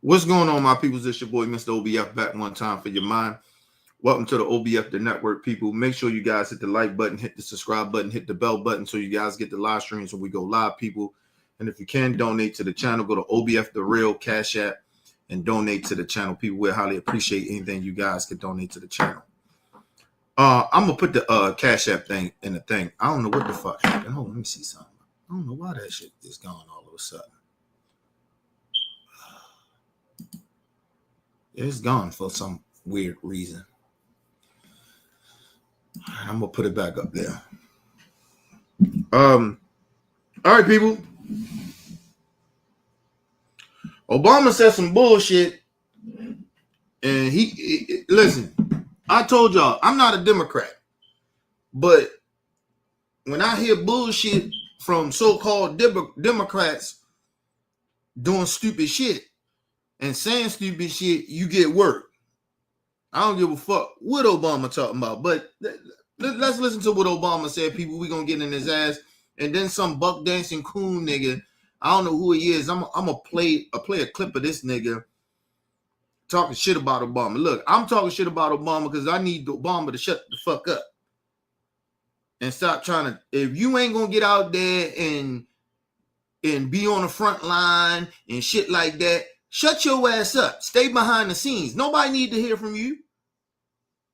What's going on, my peoples? It's your boy, Mr. OBF, back one time for your mind. Welcome to the OBF, the network, people. Make sure you guys hit the like button, hit the subscribe button, hit the bell button so you guys get the live streams when we go live, people. And if you can donate to the channel, go to OBF The Real Cash App and donate to the channel. People will highly appreciate anything you guys can donate to the channel. I'm going to put the Cash App thing in the thing. I don't know what the fuck happened. Hold on, let me see something. I don't know why that shit is gone all of a sudden. It's gone for some weird reason. I'm gonna put it back up there. All right, people. Obama said some bullshit, and he listen. I told y'all I'm not a Democrat, but when I hear bullshit from so-called Democrats doing stupid shit and saying stupid shit, you get work. I don't give a fuck what Obama talking about, but let's listen to what Obama said, people. We gonna get in his ass, and then some buck dancing coon nigga. I don't know who he is. I'm gonna play a clip of this nigga talking shit about Obama. Look, I'm talking shit about Obama because I need Obama to shut the fuck up and stop trying to. If you ain't gonna get out there and be on the front line and shit like that, shut your ass up. Stay behind the scenes. Nobody need to hear from you.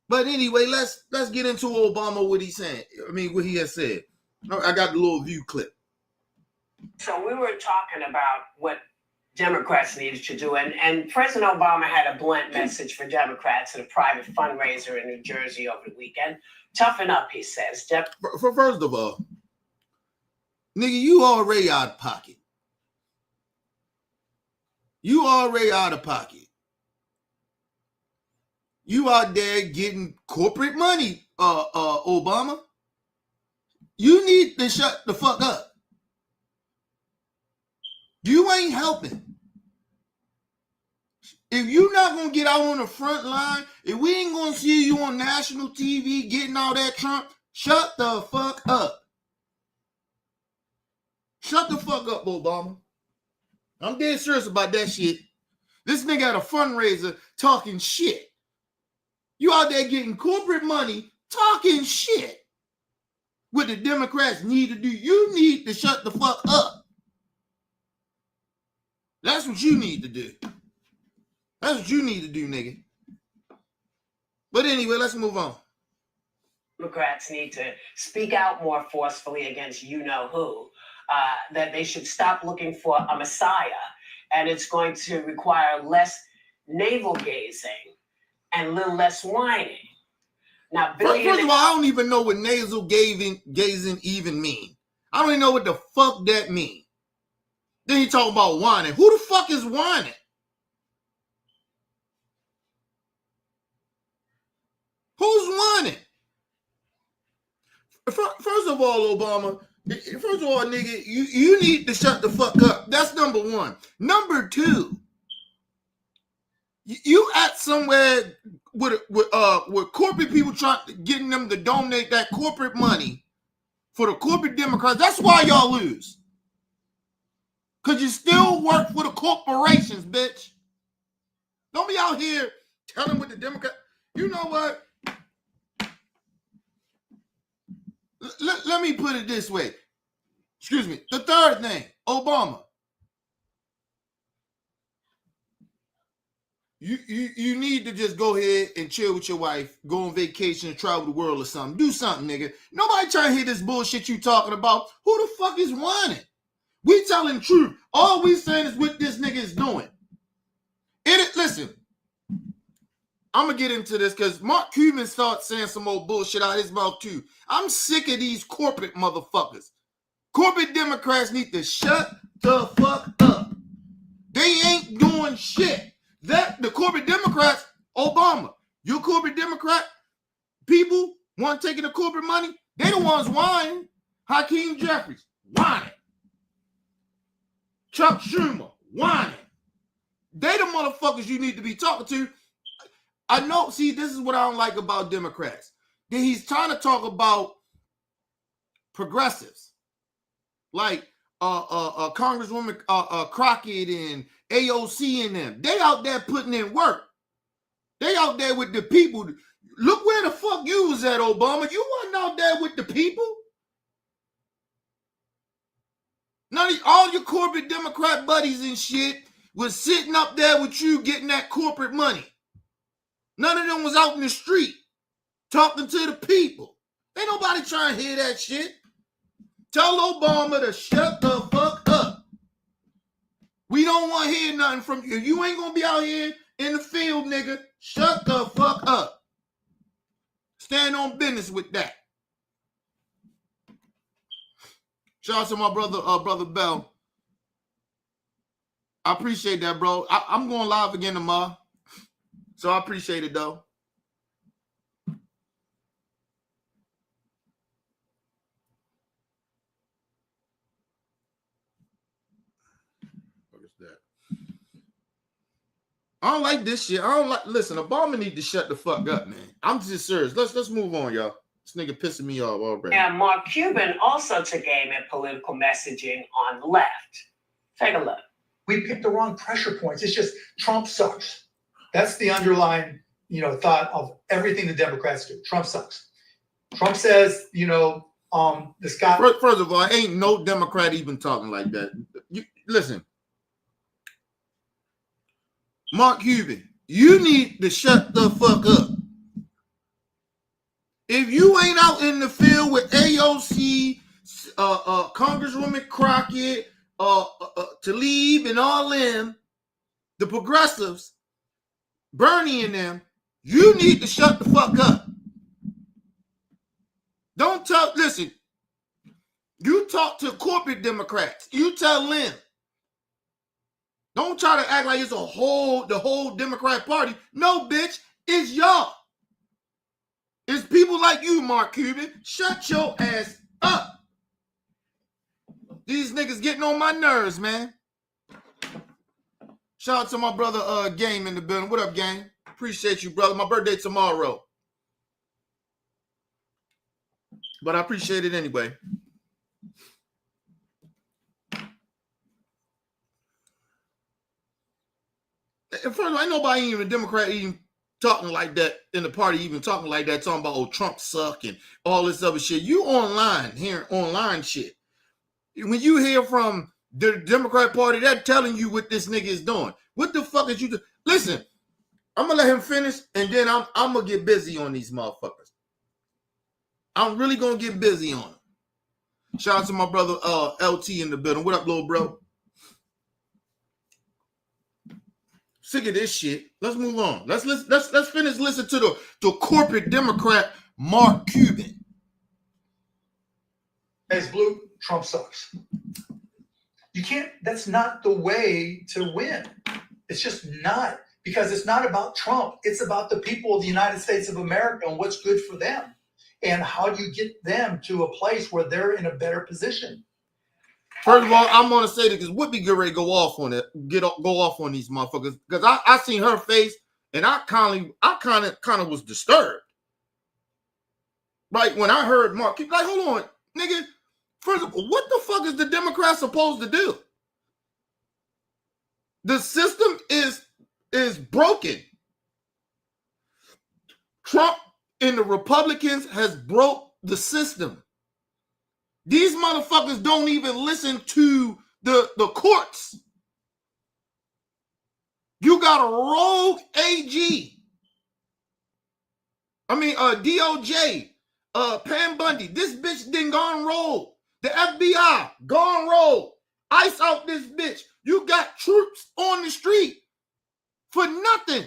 But anyway, let's get into Obama, what he's saying. I mean, what he has said. I got the little view clip. So we were talking about what Democrats needed to do, and President Obama had a blunt message for Democrats at a private fundraiser in New Jersey over the weekend. Toughen up, he says. First of all, nigga, you already out of pocket. You already out of pocket. You out there getting corporate money, Obama. You need to shut the fuck up. You ain't helping. If you're not going to get out on the front line, if we ain't going to see you on national TV getting all that Trump, shut the fuck up. Shut the fuck up, Obama. I'm dead serious about that shit. This nigga at a fundraiser talking shit. You out there getting corporate money, talking shit. What the Democrats need to do, you need to shut the fuck up. That's what you need to do. That's what you need to do, nigga. But anyway, let's move on. Democrats need to speak out more forcefully against you-know-who. That they should stop looking for a messiah, and it's going to require less navel-gazing and a little less whining. Now, first of all, I don't even know what nasal gazing even mean. I don't even know what the fuck that mean. Then you talk about whining. Who the fuck is whining? Who's whining? First of all, Obama, first of all, nigga, you need to shut the fuck up. That's number one. Number two, you at somewhere with corporate people getting them to donate that corporate money for the corporate Democrats. That's why y'all lose. Because you still work for the corporations, bitch. Don't be out here telling what the Democrats. You know what? Let me put it this way. Excuse me. The third thing, Obama. You need to just go ahead and chill with your wife, go on vacation and travel the world or something. Do something, nigga. Nobody trying to hear this bullshit you talking about. Who the fuck is whining? We telling the truth. All we saying is what this nigga is doing. Listen, I'm going to get into this because Mark Cuban starts saying some old bullshit out of his mouth too. I'm sick of these corporate motherfuckers. Corporate Democrats need to shut the fuck up. They ain't doing shit. The corporate Democrats, Obama, you corporate Democrat people want taking the corporate money, they the ones whining. Hakeem Jeffries, whining. Chuck Schumer, whining. They the motherfuckers you need to be talking to. I know, see, this is what I don't like about Democrats. That he's trying to talk about progressives. Like, Congresswoman Crockett and AOC and them. They out there putting in work. They out there with the people. Look where the fuck you was at, Obama. You wasn't out there with the people. None of all your corporate Democrat buddies and shit was sitting up there with you getting that corporate money. None of them was out in the street talking to the people. Ain't nobody trying to hear that shit. Tell Obama to shut the fuck up. We don't want to hear nothing from you. You ain't gonna be out here in the field, nigga. Shut the fuck up. Stand on business with that. Shout out to my brother, brother Bell. I appreciate that, bro. I'm going live again tomorrow, so I appreciate it though. I don't like this shit. I don't like. Listen, Obama need to shut the fuck up, man. I'm just serious. Let's move on, y'all. This nigga pissing me off already. And Mark Cuban also took aim at political messaging on the left. Take a look. We picked the wrong pressure points. It's just Trump sucks. That's the underlying, thought of everything the Democrats do. Trump sucks. Trump says, this guy. First of all, ain't no Democrat even talking like that. Listen. Mark Cuban, you need to shut the fuck up. If you ain't out in the field with AOC, Congresswoman Crockett, Tlaib and all them, the progressives, Bernie and them, you need to shut the fuck up. Don't talk, listen, you talk to corporate Democrats, you tell them. Don't try to act like it's the whole Democrat Party. No, bitch, it's y'all. It's people like you, Mark Cuban. Shut your ass up. These niggas getting on my nerves, man. Shout out to my brother Game in the building. What up, Game? Appreciate you, brother. My birthday tomorrow. But I appreciate it anyway. And first of all, ain't nobody even a Democrat even talking like that in the party, even talking like that, talking about, Trump suck and all this other shit. You online, hearing online shit. When you hear from the Democrat Party, they're telling you what this nigga is doing. What the fuck is you doing? Listen, I'm going to let him finish, and then I'm going to get busy on these motherfuckers. I'm really going to get busy on them. Shout out to my brother LT in the building. What up, little bro? Sick of this shit. Let's move on. Let's finish listening to the corporate Democrat Mark Cuban. As blue, Trump sucks. You can't. That's not the way to win. It's just not, because it's not about Trump. It's about the people of the United States of America and what's good for them, and how do you get them to a place where they're in a better position. First of all, I'm gonna say that because Whoopi get ready to go off on it, go off on these motherfuckers. Because I seen her face and I kind of was disturbed. Right when I heard Mark, like, hold on, nigga. First of all, what the fuck is the Democrats supposed to do? The system is broken. Trump and the Republicans has broke the system. These motherfuckers don't even listen to the courts. You got a rogue AG. DOJ, Pam Bundy. This bitch didn't gone rogue. The FBI gone rogue. Ice out this bitch. You got troops on the street for nothing.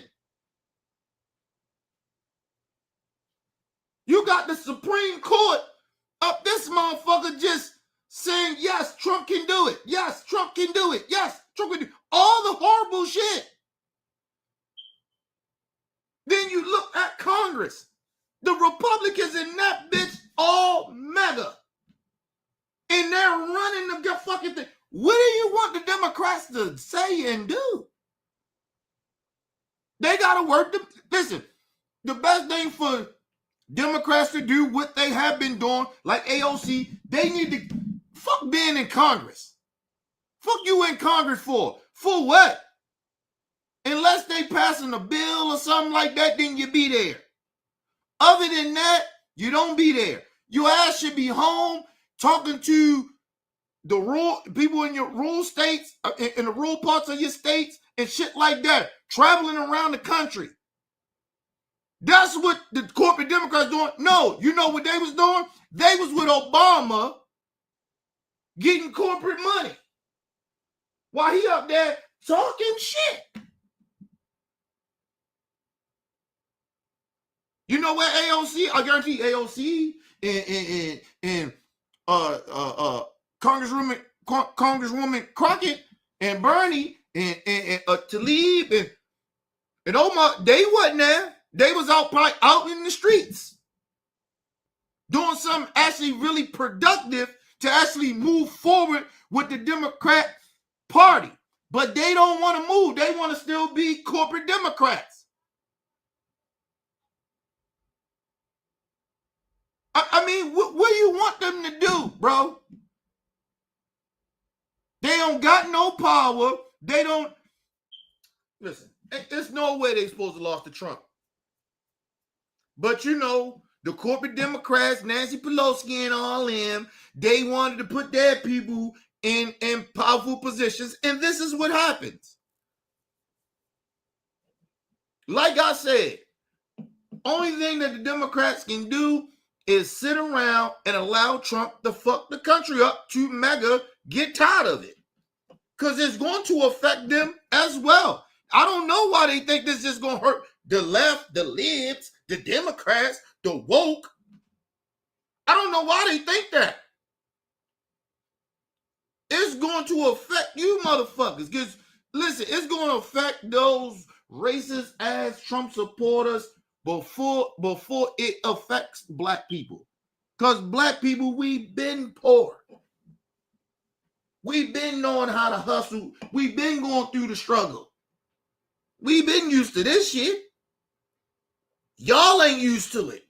You got the Supreme Court up this motherfucker just saying, yes, Trump can do it. Yes, Trump can do it. Yes, Trump can do it. All the horrible shit. Then you look at Congress. The Republicans in that bitch all mega. And they're running the fucking thing. What do you want the Democrats to say and do? They got to work. Listen, the best thing for Democrats to do what they have been doing, like AOC, they need to fuck being in Congress. Fuck you in Congress for? For what? Unless they passing a bill or something like that, then you be there. Other than that, you don't be there. Your ass should be home talking to the rural people in your rural states, in the rural parts of your states and shit like that, traveling around the country. That's what the corporate Democrats doing. No, you know what they was doing? They was with Obama getting corporate money while he up there talking shit. You know what AOC? I guarantee AOC and Congresswoman Crockett and Bernie and Tlaib and Omar, they wasn't there. They was probably out in the streets doing something actually really productive to actually move forward with the Democrat Party. But they don't want to move. They want to still be corporate Democrats. I mean, what do you want them to do, bro? They don't got no power. They don't. Listen, there's no way they're supposed to lose to Trump. But you know, the corporate Democrats, Nancy Pelosi and all them, they wanted to put their people in powerful positions. And this is what happens. Like I said, only thing that the Democrats can do is sit around and allow Trump to fuck the country up to MAGA get tired of it. Because it's going to affect them as well. I don't know why they think this is going to hurt the left, the libs, the Democrats, the woke. I don't know why they think that. It's going to affect you motherfuckers. Because, listen, it's going to affect those racist ass Trump supporters before it affects black people. Because black people, we've been poor. We've been knowing how to hustle. We've been going through the struggle. We've been used to this shit. Y'all ain't used to it.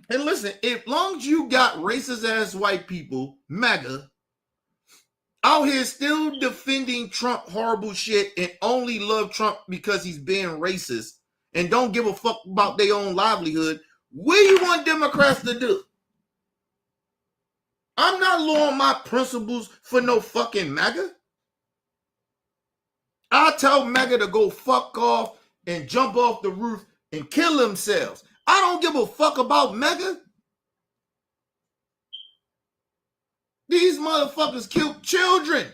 And listen, as long as you got racist ass white people, MAGA, out here still defending Trump horrible shit and only love Trump because he's being racist and don't give a fuck about their own livelihood, what do you want Democrats to do? I'm not lowering my principles for no fucking MAGA. I tell MAGA to go fuck off and jump off the roof and kill themselves. I don't give a fuck about MAGA. These motherfuckers killed children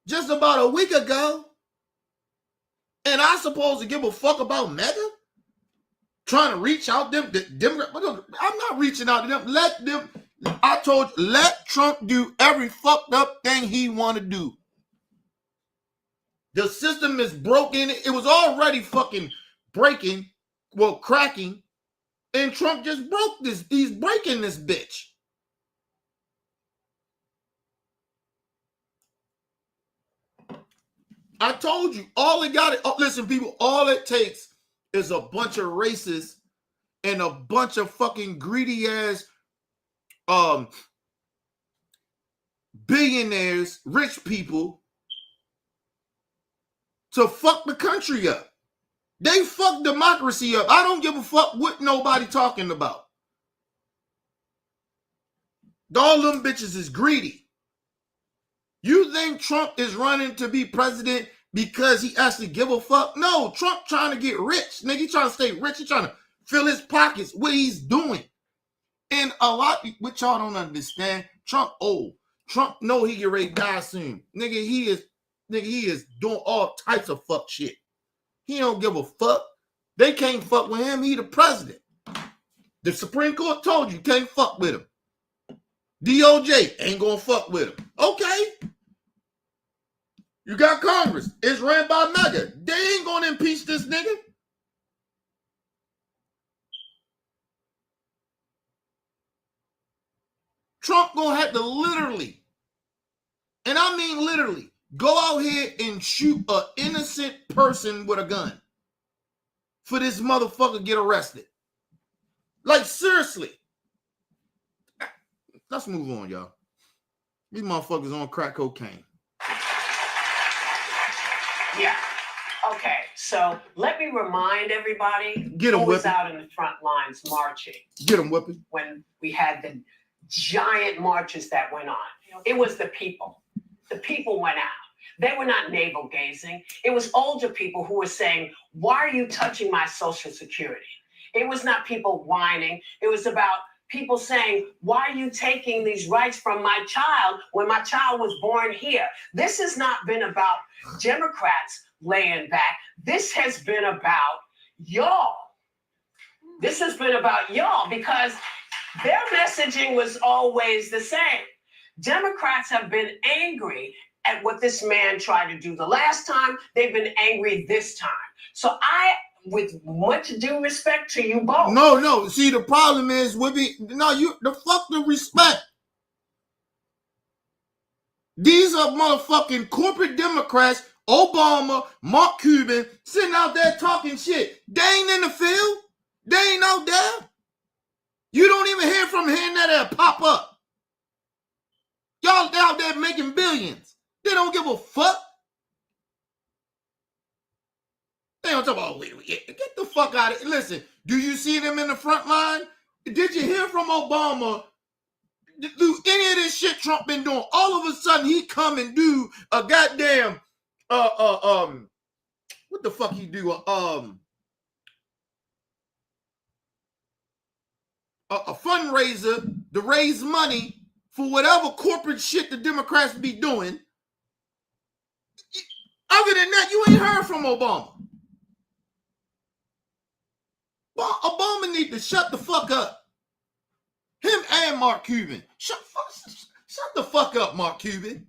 just about a week ago. And I supposed to give a fuck about MAGA? Trying to reach out them. I'm not reaching out to them. Let them. I told you, let Trump do every fucked up thing he want to do. The system is broken. It was already fucking breaking, well, cracking. And Trump just broke this. He's breaking this bitch. I told you, listen, people, all it takes is a bunch of racists and a bunch of fucking greedy ass billionaires, rich people to fuck the country up. They fuck democracy up. I don't give a fuck what nobody talking about. All them bitches is greedy. You think Trump is running to be president because he actually give a fuck? No, Trump trying to get rich. Nigga, he trying to stay rich. He trying to fill his pockets. What he's doing. And a lot, which y'all don't understand, Trump old. Trump know he get ready to die soon. Nigga, he is doing all types of fuck shit. He don't give a fuck. They can't fuck with him. He the president. The Supreme Court told you can't fuck with him. DOJ ain't gonna fuck with him. Okay. You got Congress. It's ran by MAGA. They ain't gonna impeach this nigga. Trump gonna have to literally, and I mean literally, go out here and shoot an innocent person with a gun for this motherfucker get arrested. Like, seriously. Let's move on, y'all. These motherfuckers on crack cocaine. Yeah. Okay, so let me remind everybody Get 'em, who was Whippy. out in the front lines marching Get them, Whippy. when we had the giant marches that went on. It was the people. The people went out. They were not navel gazing. It was older people who were saying, why are you touching my Social Security? It was not people whining. It was about people saying, why are you taking these rights from my child when my child was born here? This has not been about Democrats laying back. This has been about y'all. This has been about y'all because their messaging was always the same. Democrats have been angry at what this man tried to do the last time. They've been angry this time. So with much due respect to you both. No. See, the problem is, Whippy, the fuck the respect. These are motherfucking corporate Democrats, Obama, Mark Cuban, sitting out there talking shit. They ain't in the field. They ain't out there. You don't even hear from here and there pop up. Y'all out there making billions. They don't give a fuck. They don't talk about, get the fuck out of it. Listen, do you see them in the front line? Did you hear from Obama? Do any of this shit Trump been doing? All of a sudden he come and do a goddamn what the fuck he do? A fundraiser to raise money for whatever corporate shit the Democrats be doing. Other than that, you ain't heard from Obama. Well, Obama need to shut the fuck up. Him and Mark Cuban. Shut the fuck up, Mark Cuban.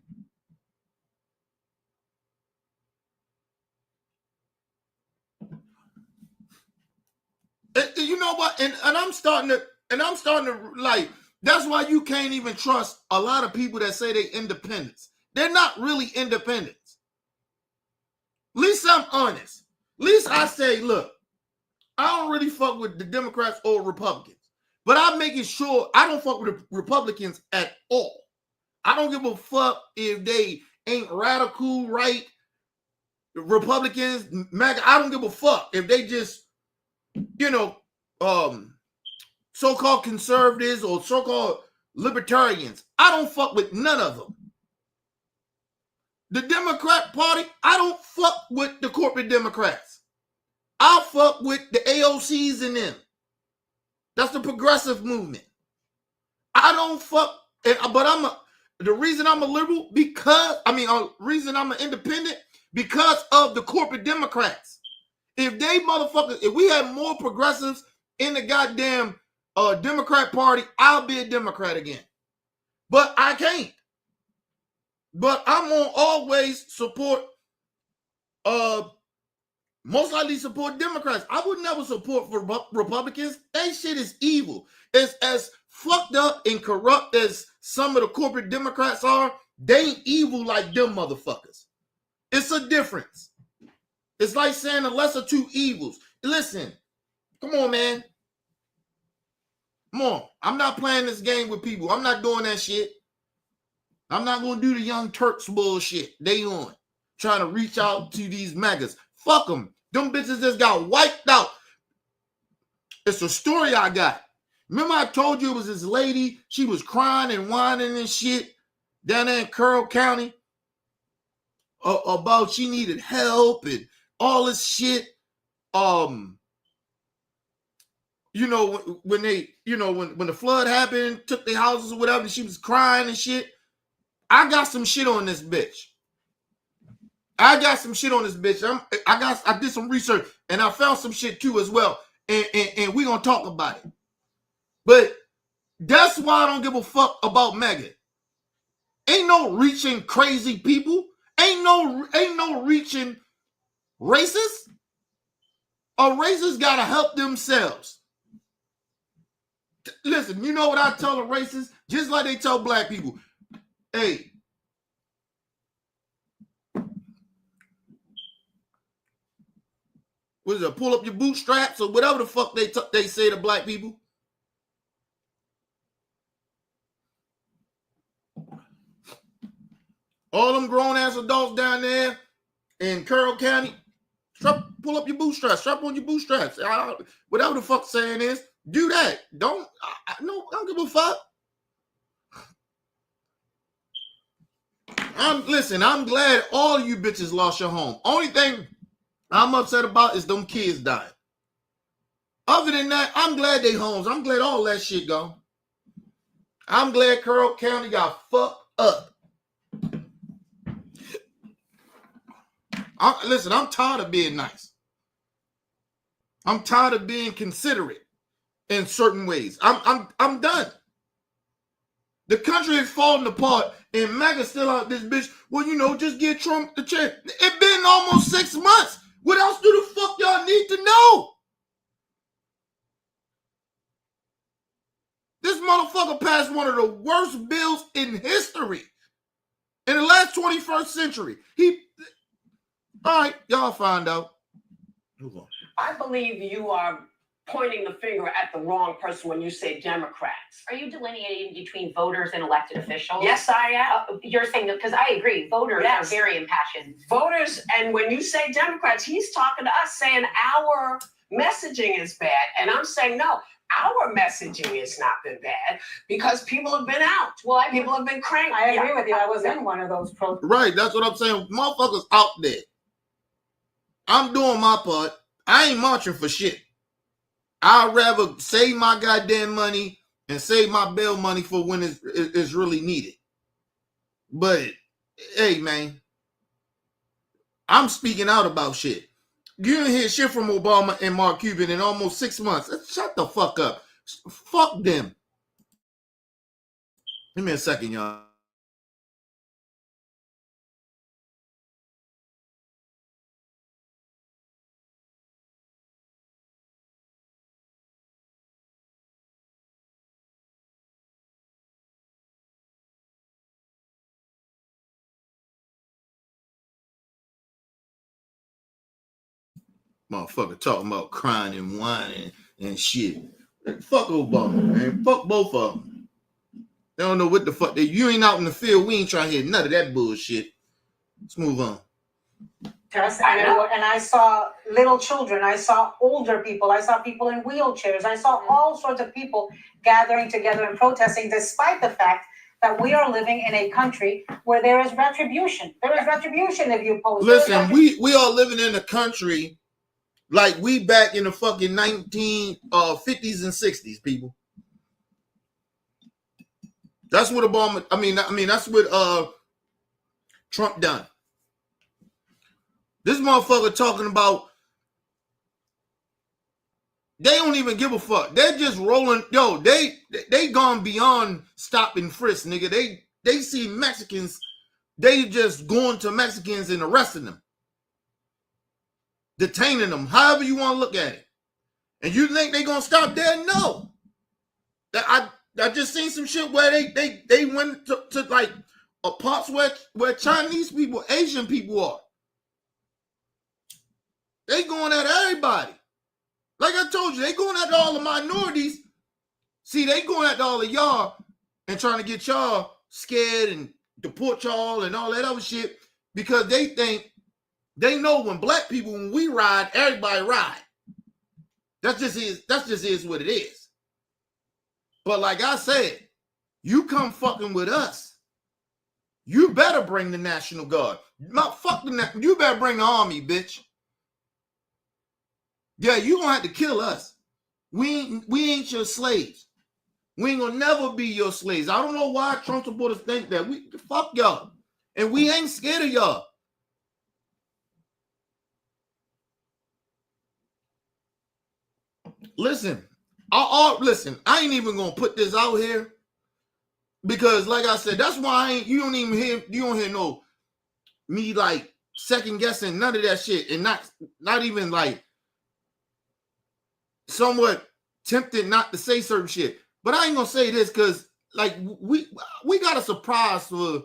You know what? And I'm starting to like, that's why you can't even trust a lot of people that say they independents. They're not really independents. At least I'm honest. At least I say, look, I don't really fuck with the Democrats or Republicans. But I'm making sure I don't fuck with the Republicans at all. I don't give a fuck if they ain't radical right Republicans, MAGA. I don't give a fuck if they just, so-called conservatives or so-called libertarians. I don't fuck with none of them. The Democrat Party, I don't fuck with the corporate Democrats. I fuck with the AOCs and them. That's the progressive movement. I don't fuck, but the reason I'm a liberal reason I'm an independent because of the corporate Democrats. If we had more progressives in the goddamn Democrat Party, I'll be a Democrat again. But I can't. But I'm gonna always support, most likely support Democrats. I would never support for Republicans. That shit is evil. It's as fucked up and corrupt as some of the corporate Democrats are. They ain't evil like them motherfuckers. It's a difference. It's like saying the lesser two evils. Listen, come on, man. Come on. I'm not playing this game with people. I'm not doing that shit. I'm not going to do the Young Turks bullshit. They on. Trying to reach out to these MAGAs. Fuck them. Them bitches just got wiped out. It's a story I got. Remember I told you it was this lady, she was crying and whining and shit down there in Carroll County about she needed help and all this shit. When the flood happened, took their houses or whatever, and she was crying and shit. I got some shit on this bitch. I did some research and I found some shit too as well. And we're gonna talk about it. But that's why I don't give a fuck about MAGA. Ain't no reaching crazy people. Ain't no reaching racists. A racist gotta help themselves. Listen, you know what I tell a racist? Just like they tell black people. Hey, what is it? Pull up your bootstraps or whatever the fuck they say to black people. All them grown ass adults down there in Carroll County, pull up your bootstraps, strap on your bootstraps. Whatever the fuck saying is, do that. Don't give a fuck. I'm glad all you bitches lost your home. Only thing I'm upset about is them kids dying. Other than that, I'm glad they homes. I'm glad all that shit gone. I'm glad Carroll County got fucked up. I'm tired of being nice. I'm tired of being considerate in certain ways. I'm done. The country is falling apart, and MAGA's still out this bitch. Well, just get Trump the chair. It's been almost 6 months. What else do the fuck y'all need to know? This motherfucker passed one of the worst bills in history. In the last 21st century. All right, y'all find out. Move on. I believe you are pointing the finger at the wrong person when you say Democrats. Are you delineating between voters and elected officials? Yes, I am. You're saying that because I agree, voters are very impassioned. Voters, and when you say Democrats, he's talking to us saying our messaging is bad. And I'm saying, no, our messaging has not been bad because people have been out. Well, people have been cranky. I agree with you. I was in one of those protests. Right, that's what I'm saying. Motherfuckers out there. I'm doing my part. I ain't marching for shit. I'd rather save my goddamn money and save my bail money for when it's really needed. But, hey, man, I'm speaking out about shit. You didn't hear shit from Obama and Mark Cuban in almost 6 months. Shut the fuck up. Fuck them. Give me a second, y'all. Motherfucker talking about crying and whining and shit. Fuck Obama, man. Fuck both of them. They don't know what the fuck you ain't out in the field. We ain't trying to hear none of that bullshit. Let's move on. And I saw little children. I saw older people. I saw people in wheelchairs. I saw all sorts of people gathering together and protesting, despite the fact that we are living in a country where there is retribution. There is retribution if you oppose. Listen, we are living in a country like we back in the fucking 1950s and 60s, people. That's what Obama. I mean, that's what Trump done. This motherfucker talking about. They don't even give a fuck. They're just rolling. Yo, they gone beyond stop and frisk, nigga. They see Mexicans. They just going to Mexicans and arresting them. Detaining them, however you want to look at it. And you think they gonna stop there? No. I just seen some shit where they went to like parts where Chinese people, Asian people are. They going at everybody. Like I told you, they going at all the minorities. See, they going at all of y'all and trying to get y'all scared and deport y'all and all that other shit because they think they know when black people, when we ride, everybody ride. That just is what it is. But like I said, you come fucking with us, you better bring the National Guard. You better bring the army, bitch. Yeah, you gonna have to kill us. We ain't your slaves. We ain't gonna never be your slaves. I don't know why Trump supporters think that. Fuck y'all. And we ain't scared of y'all. Listen, listen, I ain't even gonna put this out here because, like I said, that's why you don't hear no me like second guessing none of that shit, and not even like somewhat tempted not to say certain shit. But I ain't gonna say this because like we got a surprise for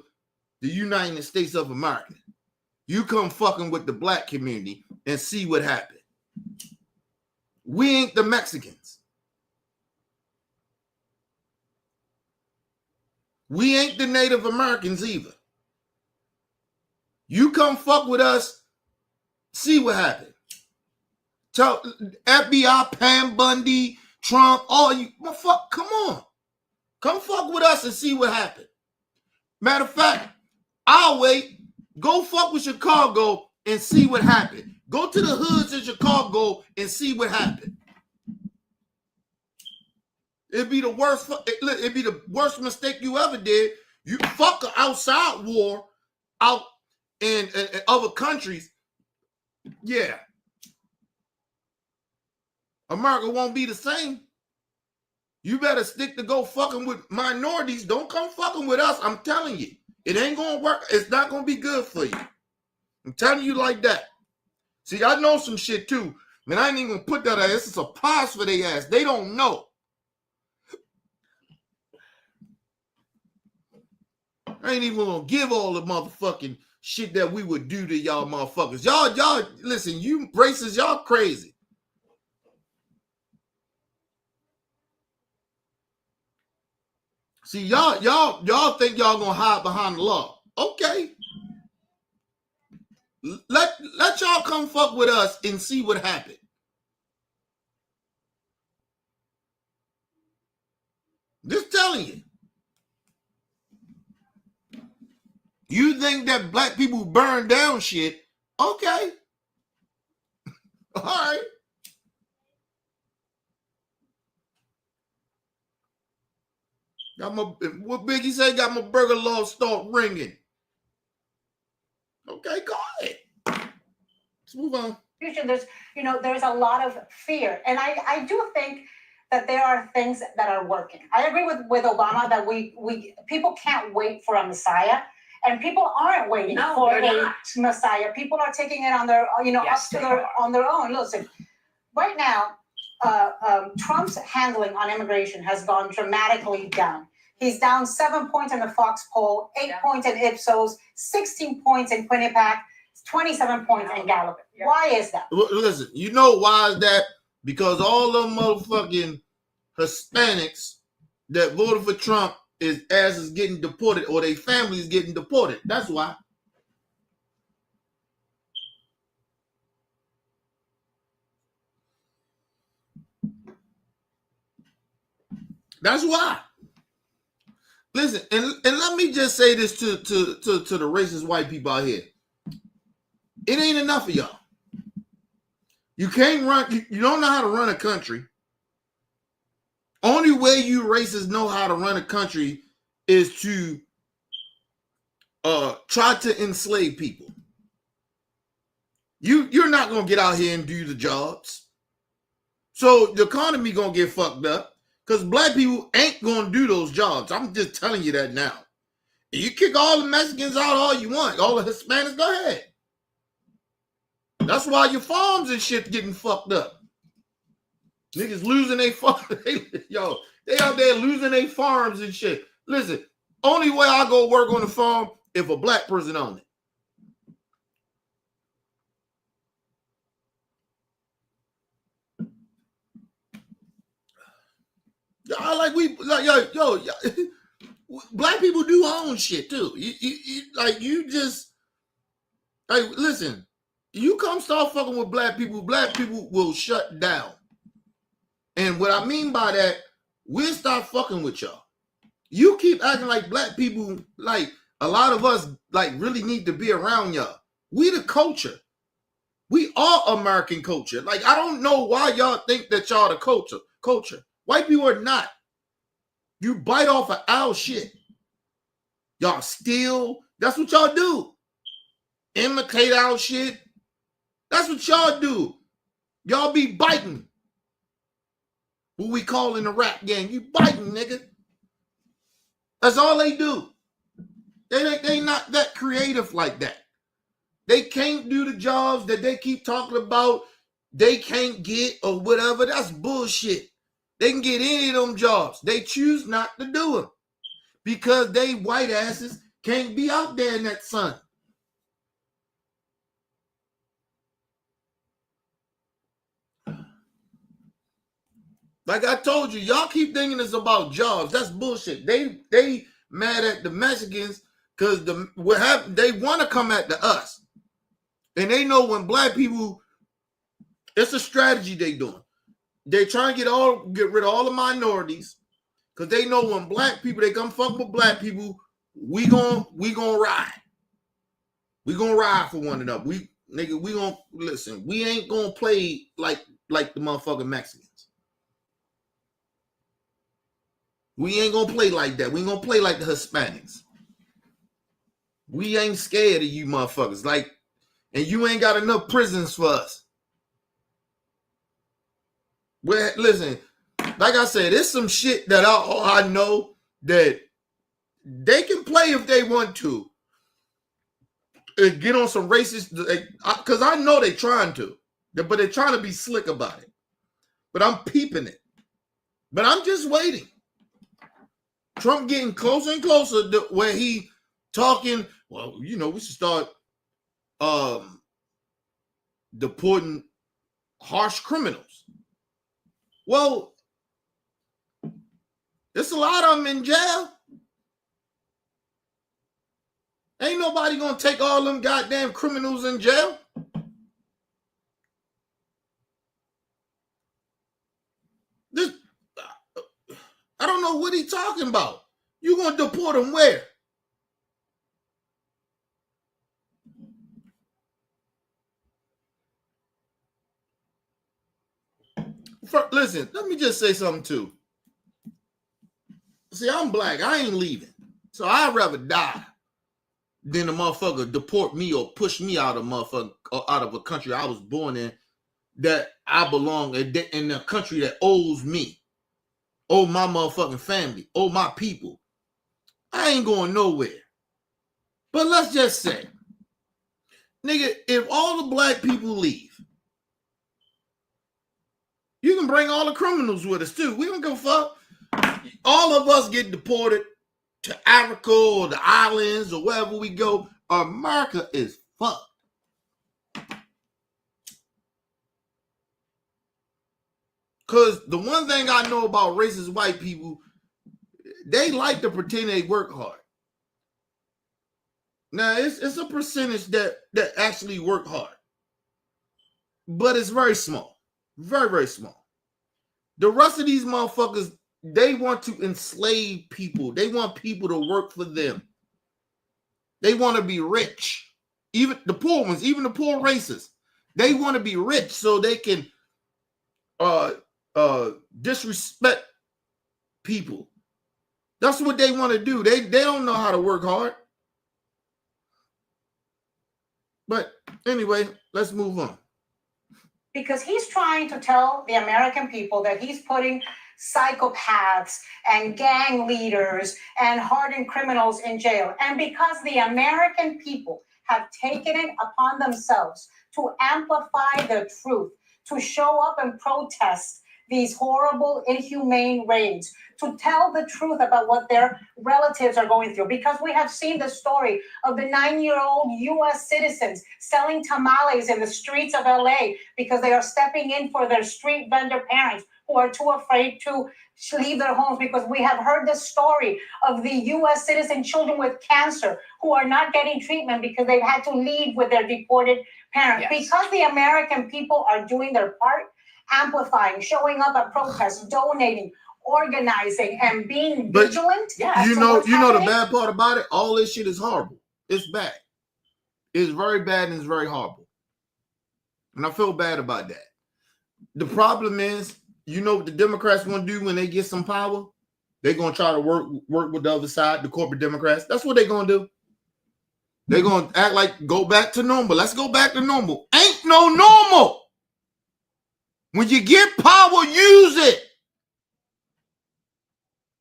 the United States of America. You come fucking with the black community and see what happened. We ain't the Mexicans. We ain't the Native Americans either. You come fuck with us, see what happened. Tell FBI, Pam Bundy, Trump, all you, fuck, come on. Come fuck with us and see what happened. Matter of fact, I'll wait. Go fuck with Chicago and see what happened. Go to the hoods in Chicago and see what happened. It'd be the worst. It'd be the worst mistake you ever did. You fuck an outside war out in other countries. Yeah, America won't be the same. You better stick to go fucking with minorities. Don't come fucking with us. I'm telling you, it ain't gonna work. It's not gonna be good for you. I'm telling you like that. See, I know some shit too. Man, I ain't even gonna put that out. This is a surprise for their ass. They don't know. I ain't even gonna give all the motherfucking shit that we would do to y'all motherfuckers. Y'all, listen, you racists, y'all crazy. See, y'all think y'all gonna hide behind the law. Okay. Let y'all come fuck with us and see what happened. Just telling you. You think that black people burn down shit? Okay. All right. Got my, what Biggie say? Got my burger law start ringing. Okay, go ahead. Let's move on. There's a lot of fear, and I do think that there are things that are working. I agree with Obama that we people can't wait for a Messiah, and people aren't waiting for a Messiah. People are taking it on their on their own. Listen, right now, Trump's handling on immigration has gone dramatically down. He's down 7 points in the Fox poll, 8 points in Ipsos, 16 points in Quinnipiac, 27 points in Gallup. Yeah. Why is that? Listen, you know why is that? Because all them motherfucking Hispanics that voted for Trump is getting deported, or their families getting deported. That's why. That's why. Listen, and let me just say this to the racist white people out here. It ain't enough of y'all. You can't run, you don't know how to run a country. Only way you racists know how to run a country is to try to enslave people. You're not gonna get out here and do the jobs. So the economy gonna get fucked up. Because black people ain't going to do those jobs. I'm just telling you that now. You kick all the Mexicans out all you want. All the Hispanics, go ahead. That's why your farms and shit getting fucked up. Niggas losing their farms. They out there losing their farms and shit. Listen, only way I go work on the farm if a black person on it. Black people do own shit too. You just listen. You come start fucking with black people will shut down. And what I mean by that, we'll start fucking with y'all. You keep acting like black people, like a lot of us, like really need to be around y'all. We the culture. We are American culture. Like I don't know why y'all think that y'all the culture. White people are not. You bite off of our shit. Y'all steal. That's what y'all do. Imitate our shit. That's what y'all do. Y'all be biting. What we call in the rap gang. You biting, nigga. That's all they do. They not that creative like that. They can't do the jobs that they keep talking about. They can't get or whatever. That's bullshit. They can get any of them jobs. They choose not to do them because they white asses can't be out there in that sun. Like I told you, y'all keep thinking it's about jobs. That's bullshit. They mad at the Mexicans Because they want to come at us. And they know when black people, it's a strategy they doing. They trying to get rid of all the minorities. Because they know when black people, they come fuck with black people, we gonna ride. We gonna ride for one another. We gonna listen. We ain't gonna play like the motherfucking Mexicans. We ain't gonna play like that. We ain't gonna play like the Hispanics. We ain't scared of you motherfuckers. Like, and you ain't got enough prisons for us. Well, listen, like I said, it's some shit that I know that they can play if they want to. Get on some racist, because I know they're trying to, but they're trying to be slick about it. But I'm peeping it. But I'm just waiting. Trump getting closer and closer to where he talking, well, we should start deporting harsh criminals. Well, there's a lot of them in jail. Ain't nobody gonna take all them goddamn criminals in jail. I don't know what he's talking about. You gonna deport them where? Listen, let me just say something too. See, I'm black. I ain't leaving. So I'd rather die than a motherfucker deport me or push me out of a country I was born in, that I belong in a country that owes me, owe my motherfucking family, owe my people. I ain't going nowhere. But let's just say, nigga, if all the black people leave, you can bring all the criminals with us too. We don't give a fuck. All of us get deported to Africa or the islands or wherever we go. America is fucked. Because the one thing I know about racist white people, they like to pretend they work hard. Now, it's a percentage that actually work hard. But it's very small. Very, very small. The rest of these motherfuckers, they want to enslave people. They want people to work for them. They want to be rich. Even the poor ones, even the poor racists, they want to be rich so they can disrespect people. That's what they want to do. They don't know how to work hard. But anyway, let's move on. Because he's trying to tell the American people that he's putting psychopaths and gang leaders and hardened criminals in jail. And because the American people have taken it upon themselves to amplify the truth, to show up and protest these horrible, inhumane raids, to tell the truth about what their relatives are going through. Because we have seen the story of the 9-year-old US citizens selling tamales in the streets of LA because they are stepping in for their street vendor parents who are too afraid to leave their homes, because we have heard the story of the US citizen children with cancer who are not getting treatment because they've had to leave with their deported parents. Yes. Because the American people are doing their part, amplifying, showing up at protests, donating, organizing, and being vigilant. Yeah, you know the bad part about it? All this shit is horrible. It's bad. It's very bad and it's very horrible. And I feel bad about that. The problem is, you know what the Democrats want to do when they get some power? They're going to try to work with the other side, the corporate Democrats. That's what they're going to do. They're going to act like go back to normal. Let's go back to normal. Ain't no normal. When you get power, use it.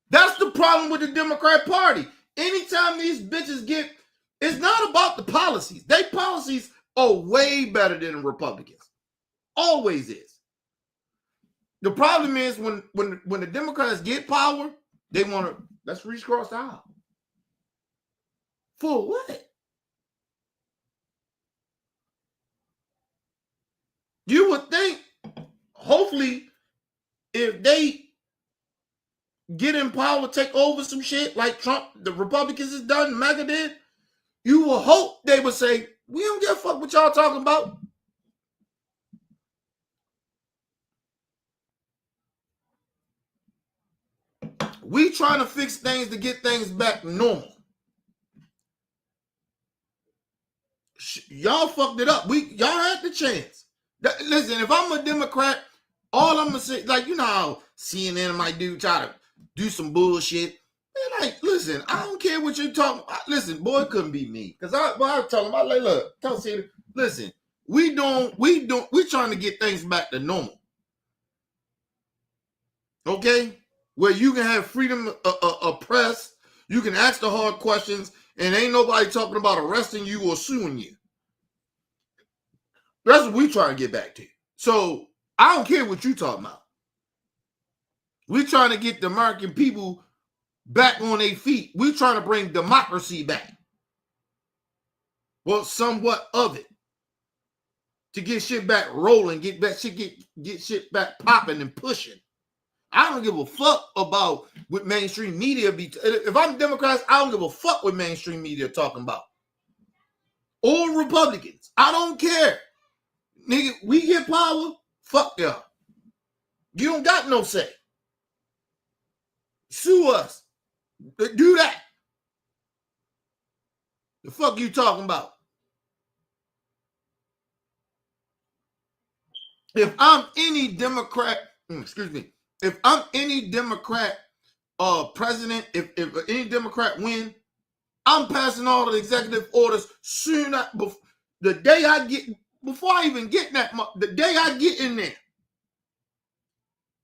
That's the problem with the Democrat Party. Anytime these bitches get, it's not about the policies. Their policies are way better than the Republicans. Always is. The problem is when the Democrats get power, they want to, let's reach across the aisle. For what? You would think, hopefully, if they get in power, take over some shit like Trump, the Republicans has done, MAGA did, you will hope they would say, we don't give a fuck what y'all talking about. We trying to fix things to get things back normal. Y'all fucked it up. Y'all had the chance. Listen, if I'm a Democrat, all I'm gonna say, like, you know how CNN might try to do some bullshit. Man, like, listen, I don't care what you're talking about. Listen, boy, it couldn't be me. Because I tell him, I like, look, tell CNN, listen, we trying to get things back to normal. Okay? Where you can have freedom of press, you can ask the hard questions, and ain't nobody talking about arresting you or suing you. That's what we trying to get back to. So I don't care what you talking about. We trying to get the American people back on their feet. We trying to bring democracy back. Well, somewhat of it. To get shit back rolling, get shit back popping and pushing. I don't give a fuck about what mainstream media be. If I'm Democrats, I don't give a fuck what mainstream media talking about. Or Republicans. I don't care. Nigga, we get power, fuck y'all. You don't got no say. Sue us. Do that. The fuck you talking about? If I'm any Democrat, if I'm any Democrat president, if any Democrat win, I'm passing all the executive orders soon. The day I get, before I even get that, the day I get in there,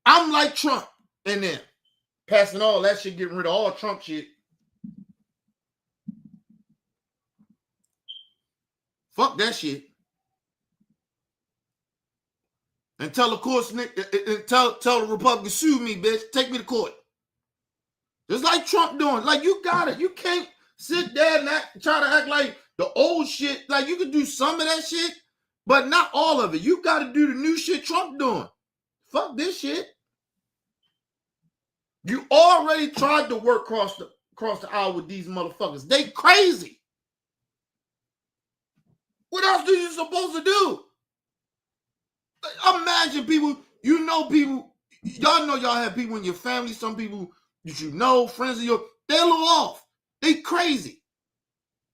I'm like Trump in there, passing all that shit, getting rid of all Trump shit. Fuck that shit. And tell the courts, tell the Republicans, sue me, bitch. Take me to court. Just like Trump doing. Like, you got it. You can't sit there and try to act like the old shit. Like, you can do some of that shit, but not all of it. You got to do the new shit Trump doing. Fuck this shit. You already tried to work across the aisle with these motherfuckers. They crazy. What else are you supposed to do? Imagine people, y'all know y'all have people in your family, some people that you know, friends of yours, they're a little off. They crazy.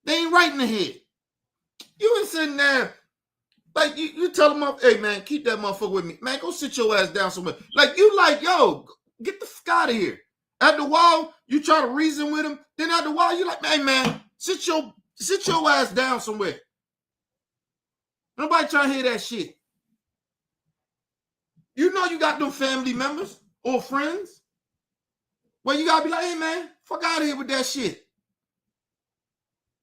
They ain't right in the head. You ain't sitting there, like, you tell them, hey, man, keep that motherfucker with me. Man, go sit your ass down somewhere. Like, you like, yo, get the fuck out of here. After a while, you try to reason with him. Then after a while, you like, hey, man, sit your ass down somewhere. Nobody trying to hear that shit. You know you got them family members or friends where you gotta be like, hey man, fuck out of here with that shit.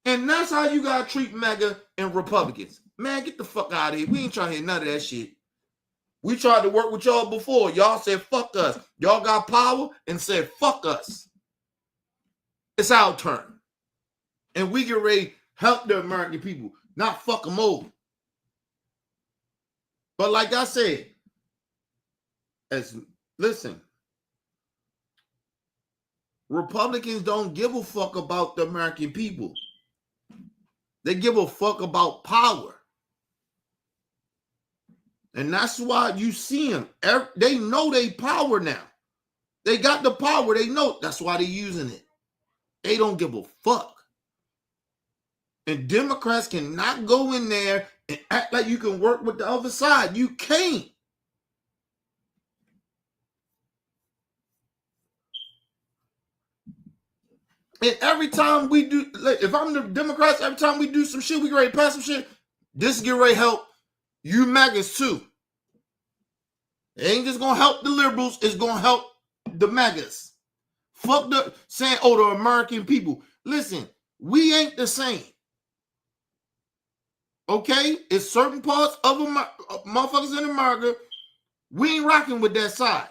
And that's how you gotta treat MAGA and Republicans. Man, get the fuck out of here. We ain't trying to hear none of that shit. We tried to work with y'all before. Y'all said fuck us. Y'all got power and said fuck us. It's our turn. And we get ready to help the American people, not fuck them over. But like I said, listen, Republicans don't give a fuck about the American people. They give a fuck about power. And that's why you see them. They know they power now. They got the power. They know. That's why they're using it. They don't give a fuck. And Democrats cannot go in there and act like you can work with the other side. You can't. And every time we do, like, if I'm the Democrats, every time we do some shit, we get ready to pass some shit, this get ready to help you MAGAs too. It ain't just gonna help the liberals, it's gonna help the MAGAs. Fuck the saying, oh, the American people. Listen, we ain't the same. Okay? It's certain parts of motherfuckers in America, we ain't rocking with that side.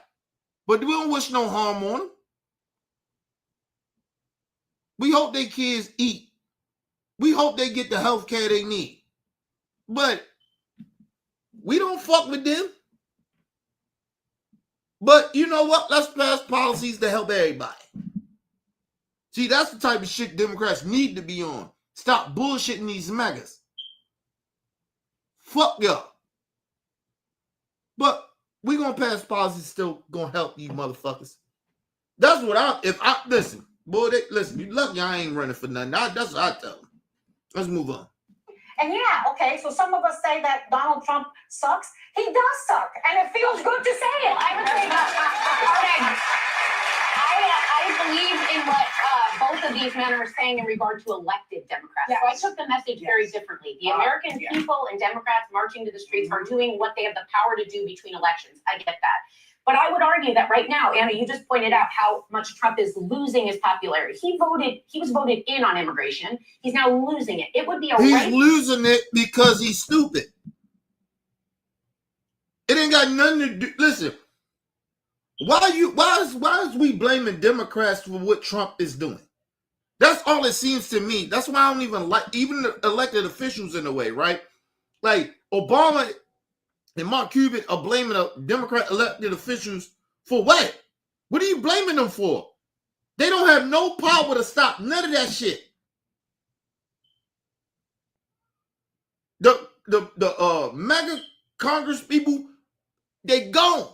But we don't wish no harm on them. We hope their kids eat. We hope they get the health care they need. But we don't fuck with them. But you know what? Let's pass policies to help everybody. See, that's the type of shit Democrats need to be on. Stop bullshitting these MAGAs. Fuck y'all. But we gonna pass policies still gonna help you motherfuckers. That's what listen, boy, listen, you lucky I ain't running for nothing. That's what I tell them. Let's move on. And yeah, okay, so some of us say that Donald Trump sucks. He does suck, and it feels good to say it. I would say I believe in what both of these men are saying in regard to elected Democrats. Yes. So I took the message very differently. The American people and Democrats marching to the streets are doing what they have the power to do between elections. I get that. But I would argue that right now, Anna, you just pointed out how much Trump is losing his popularity. He was voted in on immigration. He's now losing it. It would be He's losing it because he's stupid. It ain't got nothing to do. Listen, why is we blaming Democrats for what Trump is doing? That's all it seems to me. That's why I don't even like even the elected officials in a way, right? Like Obama and Mark Cuban are blaming the Democrat elected officials for what? What are you blaming them for? They don't have no power to stop none of that shit. The MAGA Congress people, they gone.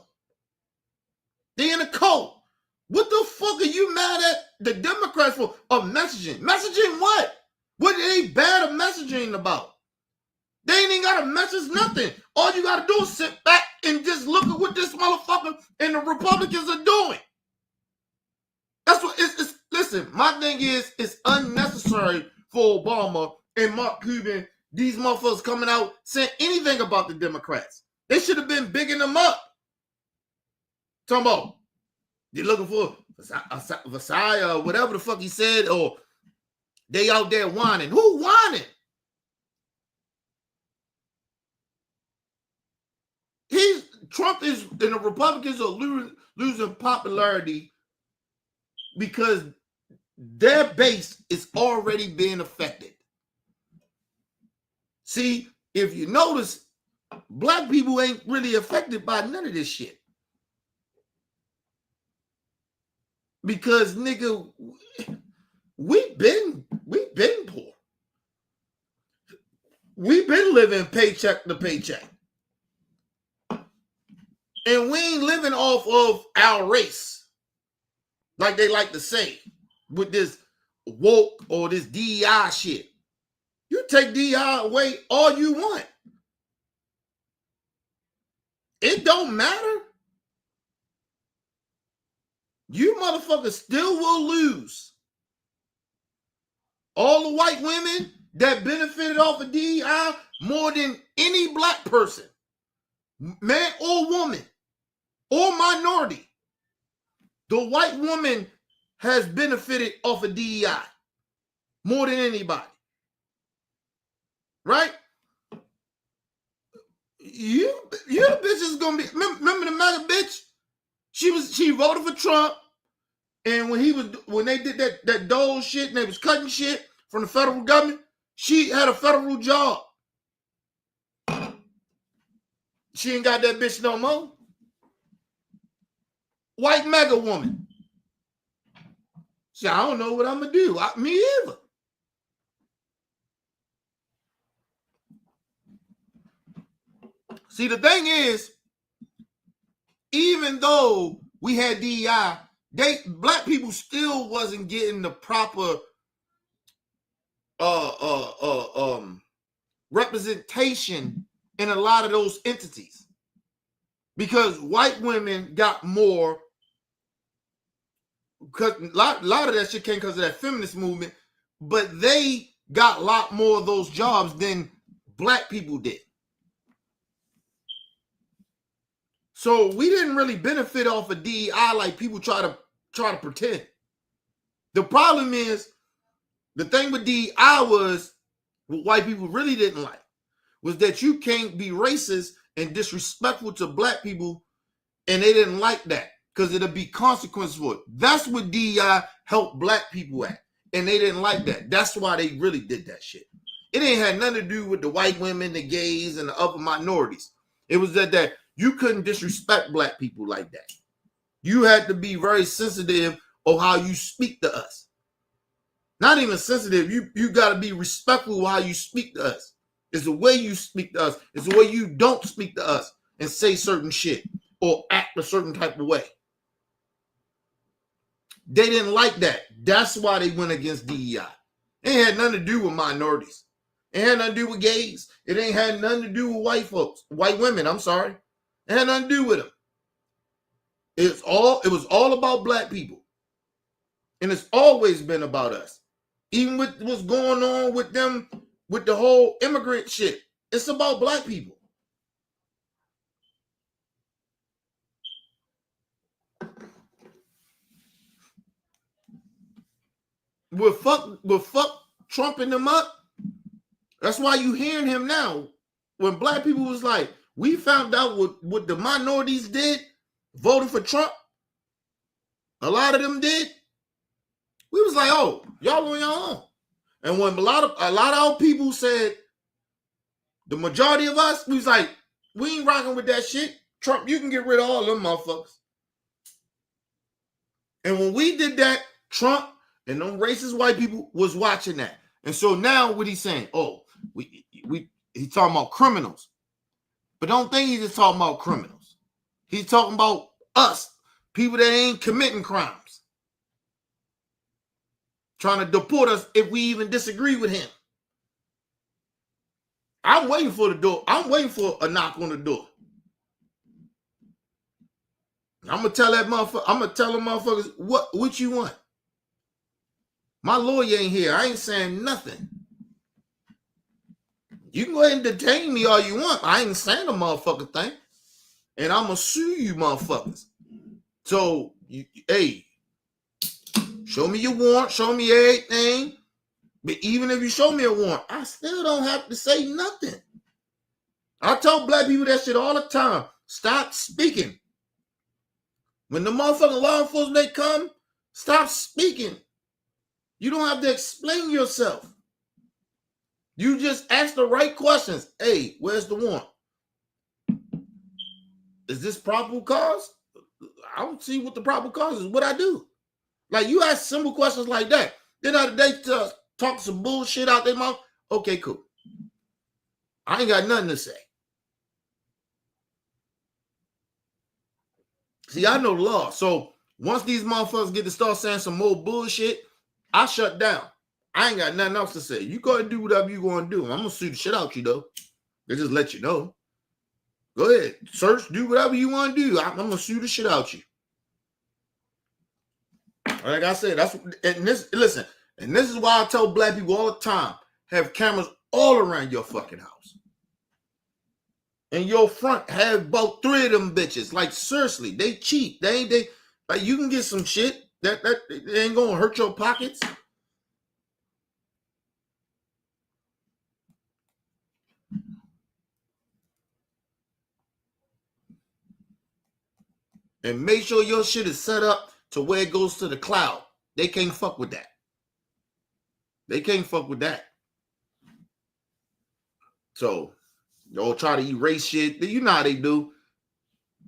They in a cult. What the fuck are you mad at the Democrats for? Messaging. Messaging what? What are they bad at messaging about? They ain't even got to message nothing. All you got to do is sit back and just look at what this motherfucker and the Republicans are doing. That's what it's listen, my thing is it's unnecessary for Obama and Mark Cuban, these motherfuckers coming out saying anything about the Democrats. They should have been bigging them up. Talking about they're looking for Versailles or whatever the fuck he said, or they out there whining. Who whining? Trump is, and the Republicans are losing popularity because their base is already being affected. See, if you notice, black people ain't really affected by none of this shit. Because nigga, we've been poor. We've been living paycheck to paycheck. And we ain't living off of our race, like they like to say, with this woke or this DEI shit. You take DEI away all you want. It don't matter. You motherfuckers still will lose. All the white women that benefited off of DEI more than any black person, man or woman, or minority. The white woman has benefited off of DEI more than anybody. Right? You the bitch is gonna be. Remember the MAGA bitch? She voted for Trump, and when they did that Dole shit and they was cutting shit from the federal government, she had a federal job. She ain't got that bitch no more. White MAGA woman. See, I don't know what I'm gonna do. Me either. See, the thing is, even though we had DEI, black people still wasn't getting the proper representation in a lot of those entities. Because white women got more, because a lot of that shit came because of that feminist movement, but they got a lot more of those jobs than black people did. So we didn't really benefit off of DEI like people try to pretend. The problem is, the thing with DEI was, what white people really didn't like, was that you can't be racist and disrespectful to black people, and they didn't like that because it'll be consequences for it. That's what DEI helped black people at, and they didn't like that. That's why they really did that shit. It ain't had nothing to do with the white women, the gays, and the other minorities. It was that you couldn't disrespect black people like that. You had to be very sensitive of how you speak to us. Not even sensitive. You got to be respectful of how you speak to us. It's the way you speak to us. It's the way you don't speak to us and say certain shit or act a certain type of way. They didn't like that. That's why they went against DEI. It ain't had nothing to do with minorities. It had nothing to do with gays. It ain't had nothing to do with white folks. White women, I'm sorry. It had nothing to do with them. It was all about black people. And it's always been about us. Even with what's going on with them, with the whole immigrant shit. It's about black people. We'll fuck trumping them up. That's why you hearing him now. When black people was like, we found out what the minorities did, voting for Trump. A lot of them did. We was like, oh, y'all on your own. And when a lot of our people said, the majority of us, we was like, we ain't rocking with that shit. Trump, you can get rid of all them motherfuckers. And when we did that, Trump and them racist white people was watching that. And so now what he's saying, oh, he's talking about criminals. But don't think he's just talking about criminals. He's talking about us, people that ain't committing crimes. Trying to deport us if we even disagree with him. I'm waiting for the door. I'm waiting for a knock on the door. I'm gonna tell that motherfucker. I'm gonna tell them motherfuckers what you want. My lawyer ain't here. I ain't saying nothing. You can go ahead and detain me all you want. I ain't saying a motherfucking thing. And I'm gonna sue you motherfuckers. So, hey, show me your warrant. Show me everything. But even if you show me a warrant, I still don't have to say nothing. I tell black people that shit all the time. Stop speaking. When the motherfucking law enforcement they come, stop speaking. You don't have to explain yourself. You just ask the right questions. Hey, where's the warrant? Is this probable cause? I don't see what the probable cause is. What I do? Like, you ask simple questions like that. Then they talk some bullshit out their mouth. Okay, cool. I ain't got nothing to say. See, I know the law. So once these motherfuckers get to start saying some more bullshit, I shut down. I ain't got nothing else to say. You go ahead and do whatever you going to do. I'm going to sue the shit out you, though. They just let you know. Go ahead. Search, do whatever you want to do. I'm going to sue the shit out you. Like I said, listen, and this is why I tell black people all the time, have cameras all around your fucking house. And your front have about 3 of them bitches. Like, seriously, they cheap. They like, you can get some shit that ain't gonna hurt your pockets. And make sure your shit is set up to where it goes to the cloud. They can't fuck with that. They can't fuck with that. So, they'll try to erase shit. You know how they do.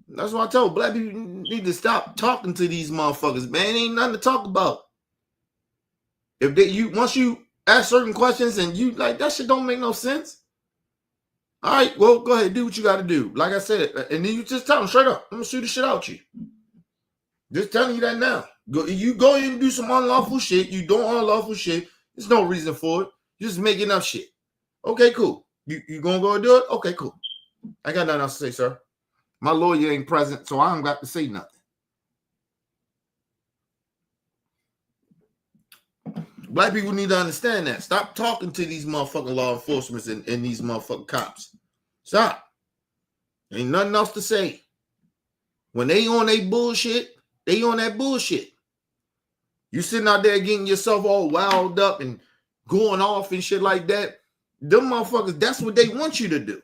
That's why I tell black people need to stop talking to these motherfuckers, man. Ain't nothing to talk about. Once you ask certain questions and you like that shit don't make no sense. All right, well, go ahead, do what you got to do. Like I said, and then you just tell them straight up, I'm gonna shoot the shit out you. Just telling you that now. You go in and do some unlawful shit. You doing unlawful shit. There's no reason for it. You're just making up shit. Okay, cool. You gonna go and do it? Okay, cool. I got nothing else to say, sir. My lawyer ain't present, so I don't got to say nothing. Black people need to understand that. Stop talking to these motherfucking law enforcement and these motherfucking cops. Stop. Ain't nothing else to say. When they on their bullshit, they on that bullshit. You sitting out there getting yourself all wound up and going off and shit like that. Them motherfuckers, that's what they want you to do.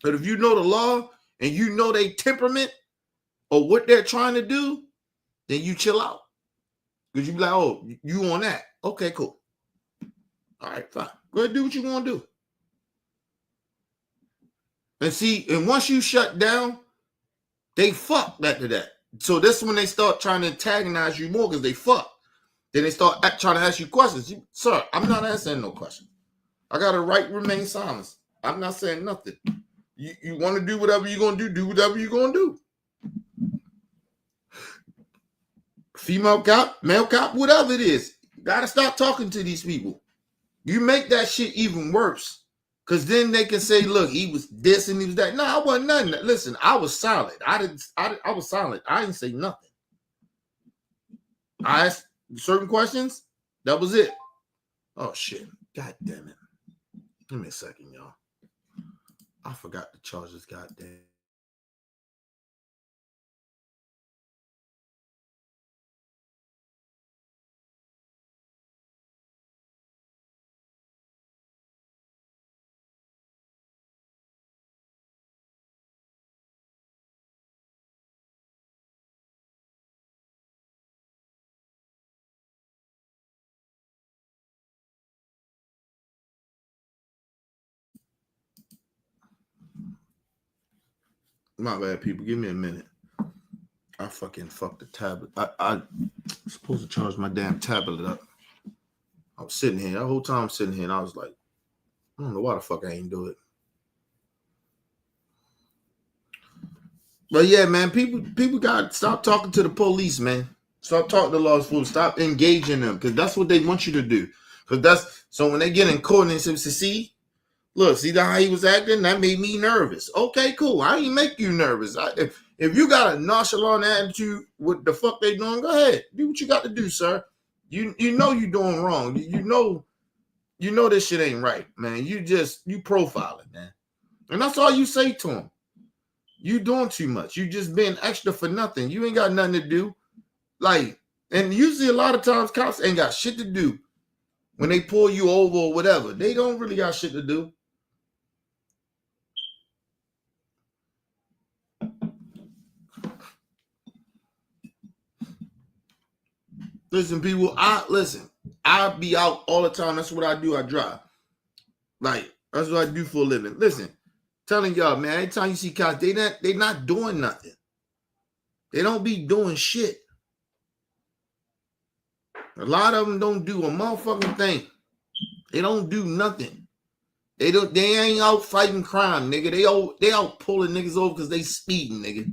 But if you know the law and you know their temperament or what they're trying to do, then you chill out. Because you be like, oh, you on that. Okay, cool. All right, fine. Go ahead and do what you want to do. And see, and once you shut down, they fuck after that. So that's when they start trying to antagonize you more because they fuck. Then they start trying to ask you questions. Sir, I'm not answering no question. I got a right to remain silent. I'm not saying nothing. You want to do whatever you're going to do whatever you're going to do. Female cop, male cop, whatever it is. You got to stop talking to these people. You make that shit even worse. Because then they can say, look, he was this and he was that. No, I wasn't nothing. Listen, I was silent. I was silent. I didn't say nothing. I asked certain questions. That was it. Oh, shit. God damn it. Give me a second, y'all. I forgot to charge this goddamn. My bad, people. Give me a minute. I fucking fucked the tablet. I supposed to charge my damn tablet up. I was sitting here. The whole time I'm sitting here, and I was like, I don't know why the fuck I ain't do it. But yeah, man, people got to stop talking to the police, man. Stop talking to law enforcement. Stop engaging them, because that's what they want you to do. Because that's so when they get in court and they say, see, look, see how he was acting? That made me nervous. Okay, cool. I ain't make you nervous. If you got a nonchalant attitude, what the fuck they doing? Go ahead, do what you got to do, sir. You know you doing wrong. You know this shit ain't right, man. You profiling, man, and that's all you say to them. You doing too much. You just being extra for nothing. You ain't got nothing to do. Like, and usually a lot of times cops ain't got shit to do when they pull you over or whatever. They don't really got shit to do. Listen, people, I be out all the time. That's what I do. I drive. Like, that's what I do for a living. Listen, telling y'all, man, anytime you see cops, they not doing nothing. They don't be doing shit. A lot of them don't do a motherfucking thing. They don't do nothing. They ain't out fighting crime, nigga. They out pulling niggas over because they speeding, nigga.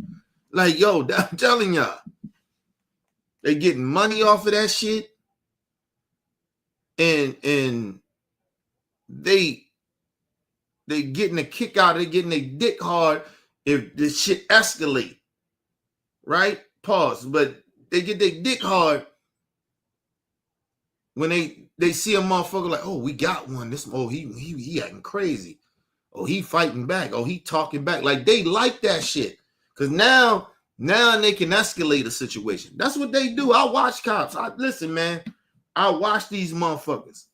Like, yo, I'm telling y'all. They getting money off of that shit. And they getting a kick out of it, getting their dick hard if the shit escalate. Right? Pause. But they get their dick hard when they see a motherfucker like, oh, we got one. He acting crazy. Oh, he fighting back. Oh, he talking back. Like, they like that shit. Because now they can escalate a situation. That's what they do. I watch cops. Listen, man. I watch these motherfuckers.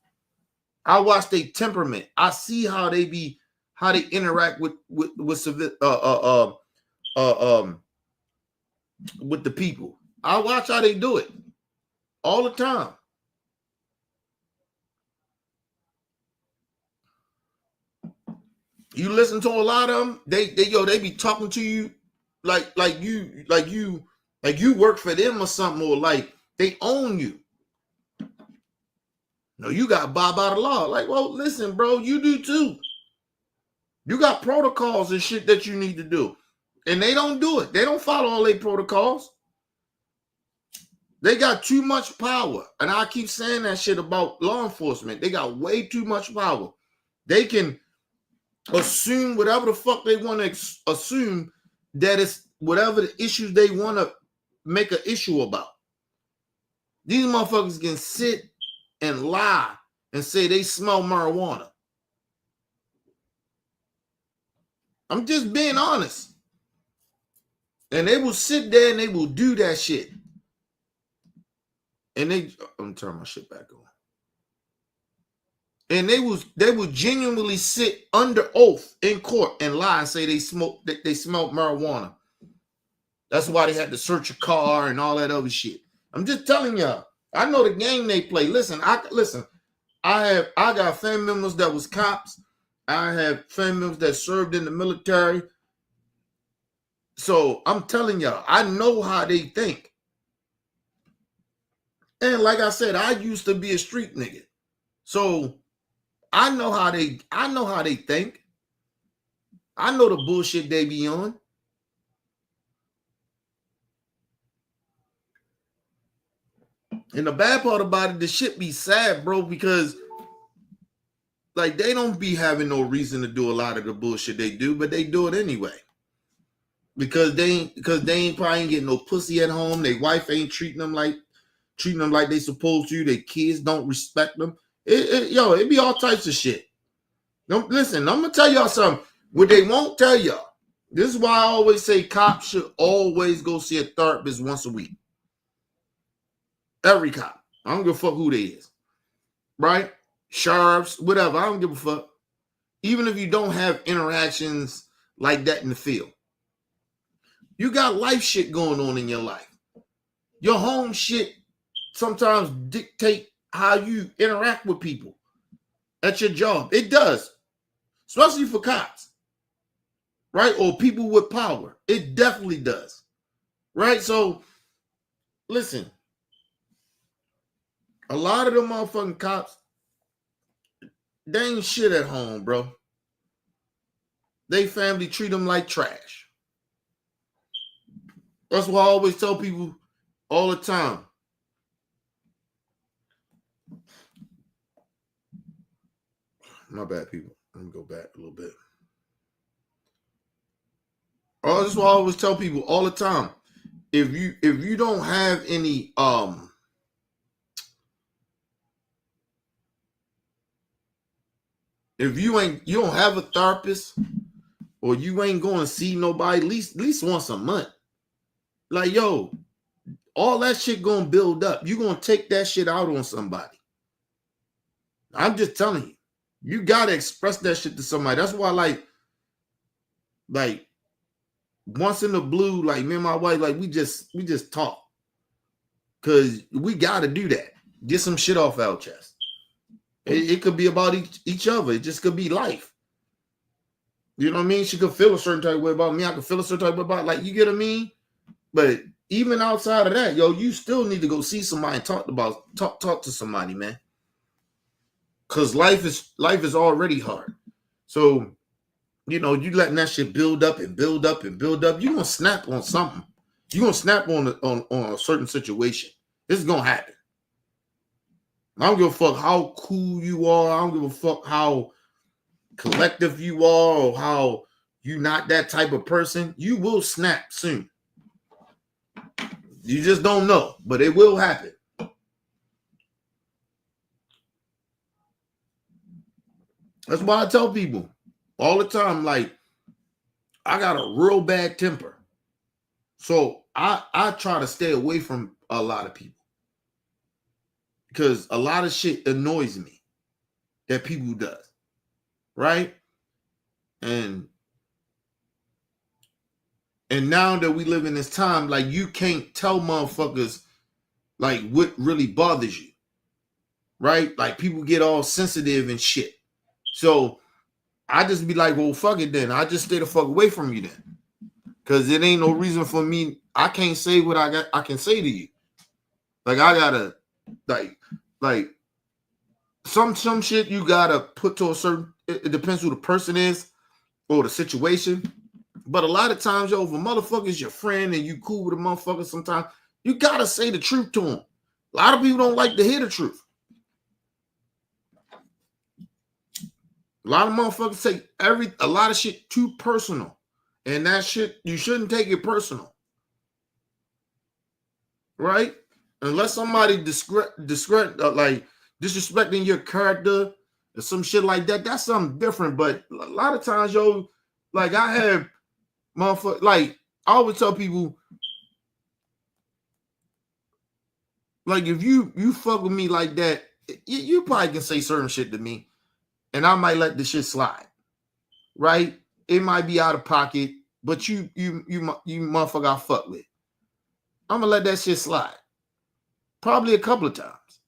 I watch their temperament. I see how they interact with the people. I watch how they do it all the time. You listen to a lot of them. They be talking to you like you work for them or something, or like they own you. No, you got bob out of law. Like, well, listen, bro, you do too. You got protocols and shit that you need to do, and they don't do it. They don't follow all their protocols. They got too much power, and I keep saying that shit about law enforcement. They got way too much power. They can assume whatever the fuck they want to assume, that it's whatever the issues they want to make an issue about. These motherfuckers can sit and lie and say they smell marijuana. I'm just being honest. And they will sit there and they will do that shit. And I'm gonna turn my shit back on. And they would genuinely sit under oath in court and lie and say they smelled marijuana. That's why they had to search a car and all that other shit. I'm just telling y'all. I know the game they play. Listen. I got family members that was cops. I have family members that served in the military. So I'm telling y'all, I know how they think. And like I said, I used to be a street nigga. So I know how they think. I know the bullshit they be on. And the bad part about it, the shit be sad, bro, because like they don't be having no reason to do a lot of the bullshit they do, but they do it anyway. Because they ain't probably ain't getting no pussy at home. Their wife ain't treating them like they supposed to. Their kids don't respect them. It be all types of shit. Listen, I'm gonna tell y'all something. What they won't tell y'all. This is why I always say cops should always go see a therapist once a week. Every cop. I don't give a fuck who they is. Right? Sheriffs, whatever. I don't give a fuck. Even if you don't have interactions like that in the field. You got life shit going on in your life. Your home shit sometimes dictate how you interact with people at your job. It does. Especially for cops. Right? Or people with power. It definitely does. Right? So, listen. A lot of them motherfucking cops, they ain't shit at home, bro. They family treat them like trash. That's why I always tell people all the time. My bad, people. Let me go back a little bit. Oh, that's why I always tell people all the time. If you don't have any if you don't have a therapist or you ain't going to see nobody at least once a month. Like, yo, all that shit gonna build up. You gonna take that shit out on somebody. I'm just telling you. You gotta express that shit to somebody. That's why, like once in the blue, like me and my wife, like we just talk. Cause we gotta do that. Get some shit off our chest. It could be about each other. It just could be life. You know what I mean? She could feel a certain type of way about me. I could feel a certain type of way about, like, you get what I mean? But even outside of that, yo, you still need to go see somebody and talk to somebody, man. Cause life is already hard. So, you know, you letting that shit build up and build up and build up. You're gonna snap on something. You're gonna snap on a certain situation. This is gonna happen. I don't give a fuck how cool you are. I don't give a fuck how collective you are or how you not that type of person. You will snap soon. You just don't know, but it will happen. That's why I tell people all the time, like, I got a real bad temper. So I try to stay away from a lot of people. Because a lot of shit annoys me that people does. Right? And now that we live in this time, like, you can't tell motherfuckers like what really bothers you. Right? Like, people get all sensitive and shit. So I just be like, well, fuck it then. I just stay the fuck away from you then. Cause it ain't no reason for me. I can't say what I can say to you. Like, I gotta like some shit you gotta put to a certain, it depends who the person is or the situation. But a lot of times, yo, if a motherfucker's your friend and you cool with a motherfucker, sometimes you gotta say the truth to him. A lot of people don't like to hear the truth. A lot of motherfuckers take a lot of shit too personal. And that shit, you shouldn't take it personal. Right? Unless somebody disrespecting your character or some shit like that, that's something different. But a lot of times, yo, like, I have motherfuckers, like, I always tell people, like, if you fuck with me like that, you probably can say certain shit to me. And I might let the shit slide, right? It might be out of pocket, but you motherfucker I fuck with. I'm gonna let that shit slide. Probably a couple of times,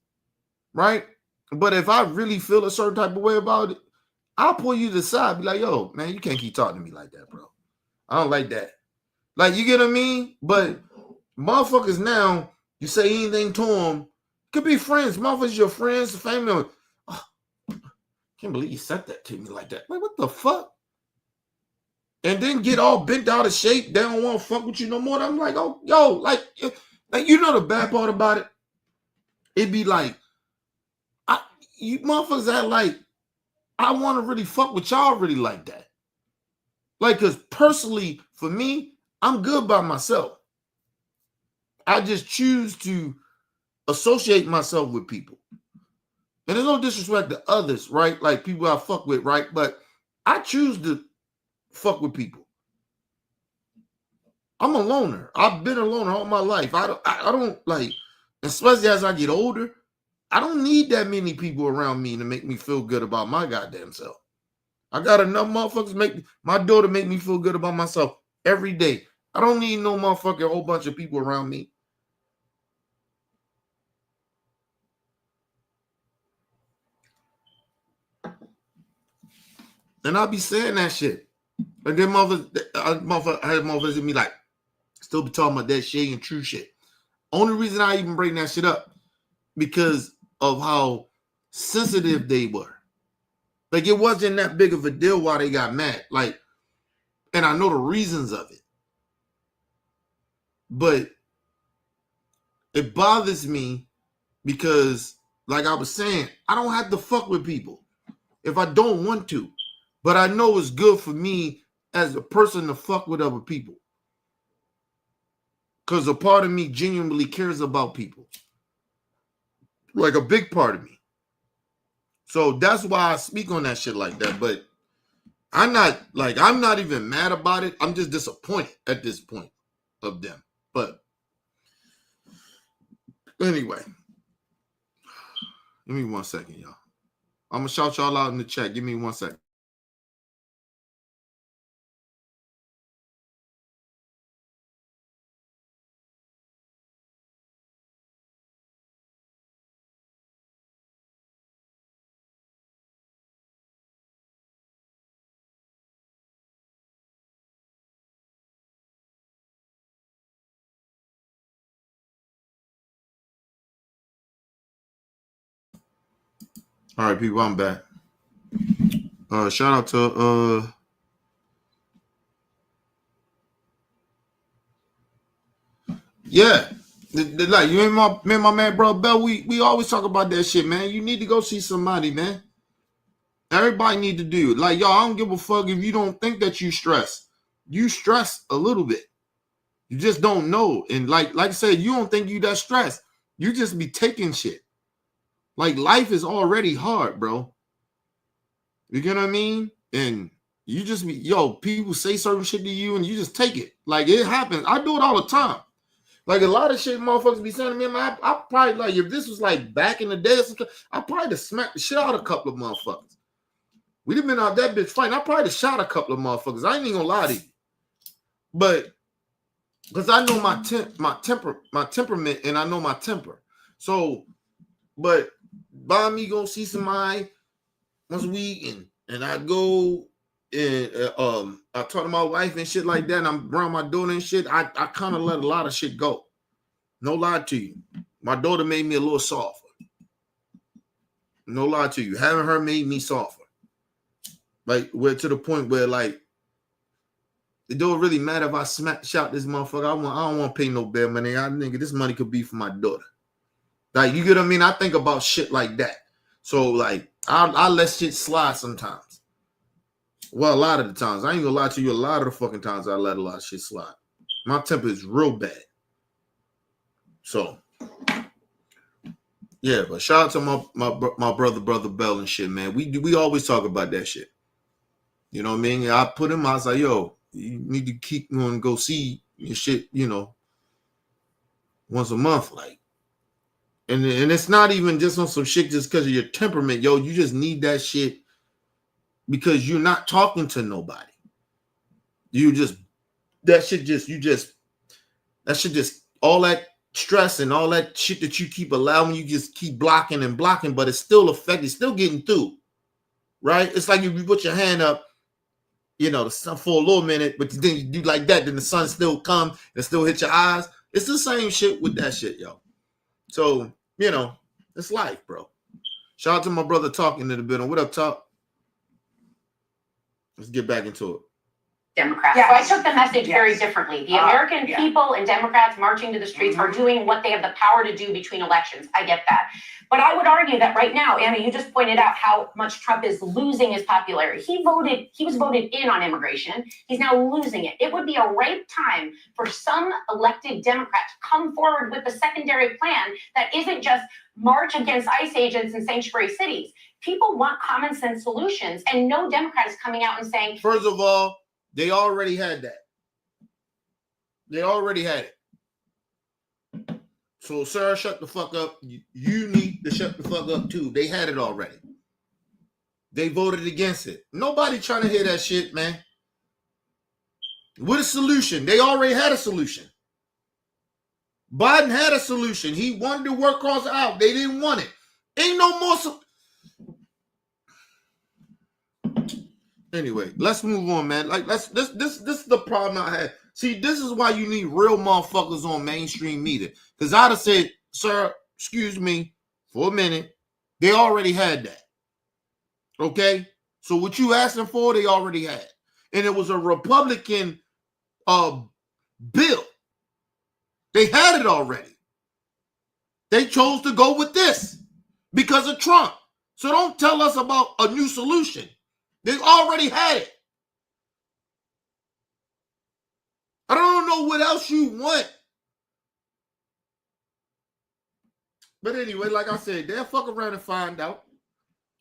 right? But if I really feel a certain type of way about it, I'll pull you to the side, be like, yo, man, you can't keep talking to me like that, bro. I don't like that. Like, you get what I mean? But motherfuckers now, you say anything to them, Could be friends, motherfuckers, your friends, family members. Oh, can't believe you said that to me like that. Like, what the fuck? And then get all bent out of shape. They don't want to fuck with you no more. And I'm like, oh, yo, like you know the bad part about it? It'd be like, you motherfuckers act like I want to really fuck with y'all really like that. Like, because personally, for me, I'm good by myself. I just choose to associate myself with people. And there's no disrespect to others, right? Like people I fuck with, right? But I choose to fuck with people. I'm a loner. I've been a loner all my life. I don't like, especially as I get older, I don't need that many people around me to make me feel good about my goddamn self. I got enough motherfuckers make my daughter make me feel good about myself every day. I don't need no motherfucking whole bunch of people around me. And I'll be saying that shit. And then I had motherfuckers in me like, still be talking about that shit and true shit. Only reason I even bring that shit up, because of how sensitive they were. Like, it wasn't that big of a deal why they got mad. Like, and I know the reasons of it. But it bothers me because, like I was saying, I don't have to fuck with people if I don't want to. But I know it's good for me as a person to fuck with other people. Because a part of me genuinely cares about people. Like a big part of me. So that's why I speak on that shit like that. But I'm not even mad about it. I'm just disappointed at this point of them. But anyway, give me 1 second, y'all. I'm going to shout y'all out in the chat. Give me 1 second. All right, people, I'm back. Shout out to yeah. Like you and my man, bro Bell, we always talk about that shit, man. You need to go see somebody, man. Everybody need to do it. Like, y'all, I don't give a fuck if you don't think that you stress. You stress a little bit. You just don't know. And like I said, you don't think you that stressed. You just be taking shit. Like, life is already hard, bro. You get what I mean? And you just be, people say certain shit to you and you just take it. Like, it happens. I do it all the time. Like, a lot of shit motherfuckers be saying to me, man, I probably, like, if this was like back in the day or something, I probably have smacked the shit out of a couple of motherfuckers. We'd have been out that bitch fighting. I probably have shot a couple of motherfuckers. I ain't even gonna lie to you. But because I know my temperament, and I know my temper. So, but by me go see somebody once a week, and I go and I talk to my wife and shit like that, and I'm around my daughter and shit, I kind of let a lot of shit go. No lie to you. My daughter made me a little softer. No lie to you. Having her made me softer. Like, we're to the point where, like, it don't really matter if I shout this motherfucker. I don't want to pay no bail money. I think this money could be for my daughter. Like, you get what I mean? I think about shit like that. So, like, I let shit slide sometimes. Well, a lot of the times. I ain't gonna lie to you. A lot of the fucking times I let a lot of shit slide. My temper is real bad. So, yeah, but shout out to my brother Bell and shit, man. We always talk about that shit. You know what I mean? I put him, I was like, yo, you need to keep going and go see your shit, once a month. Like, and it's not even just on some shit just because of your temperament, yo. You just need that shit because you're not talking to nobody. All that stress and all that shit that you keep allowing, you just keep blocking and blocking, but it's still affecting, it's still getting through, right? It's like if you put your hand up, the sun for a little minute, but then you do like that, then the sun still come and still hit your eyes. It's the same shit with that shit, yo. So, It's life, bro. Shout out to my brother talking to the building. What up, Talk? Let's get back into it. Democrats. Yes. So I took the message very Yes. differently. The Ah, American yeah. people and Democrats marching to the streets are doing what they have the power to do between elections. I get that. But I would argue that right now, Anna, you just pointed out how much Trump is losing his popularity. He was voted in on immigration. He's now losing it. It would be a right time for some elected Democrat to come forward with a secondary plan that isn't just march against ICE agents in sanctuary cities. People want common sense solutions, and no Democrat is coming out and saying, First of all, they already had that. They already had it. So, sir, shut the fuck up. You need to shut the fuck up, too. They had it already. They voted against it. Nobody trying to hear that shit, man. What a solution. They already had a solution. Biden had a solution. He wanted to work across out. They didn't want it. Ain't no more... Anyway, let's move on, man. Like, this is the problem I had. See, this is why you need real motherfuckers on mainstream media. Because I'd have said, sir, excuse me, for a minute. They already had that. Okay? So what you asking for, they already had. And it was a Republican bill. They had it already. They chose to go with this because of Trump. So don't tell us about a new solution. They already had it. I don't know what else you want. But anyway, like I said, they'll fuck around and find out.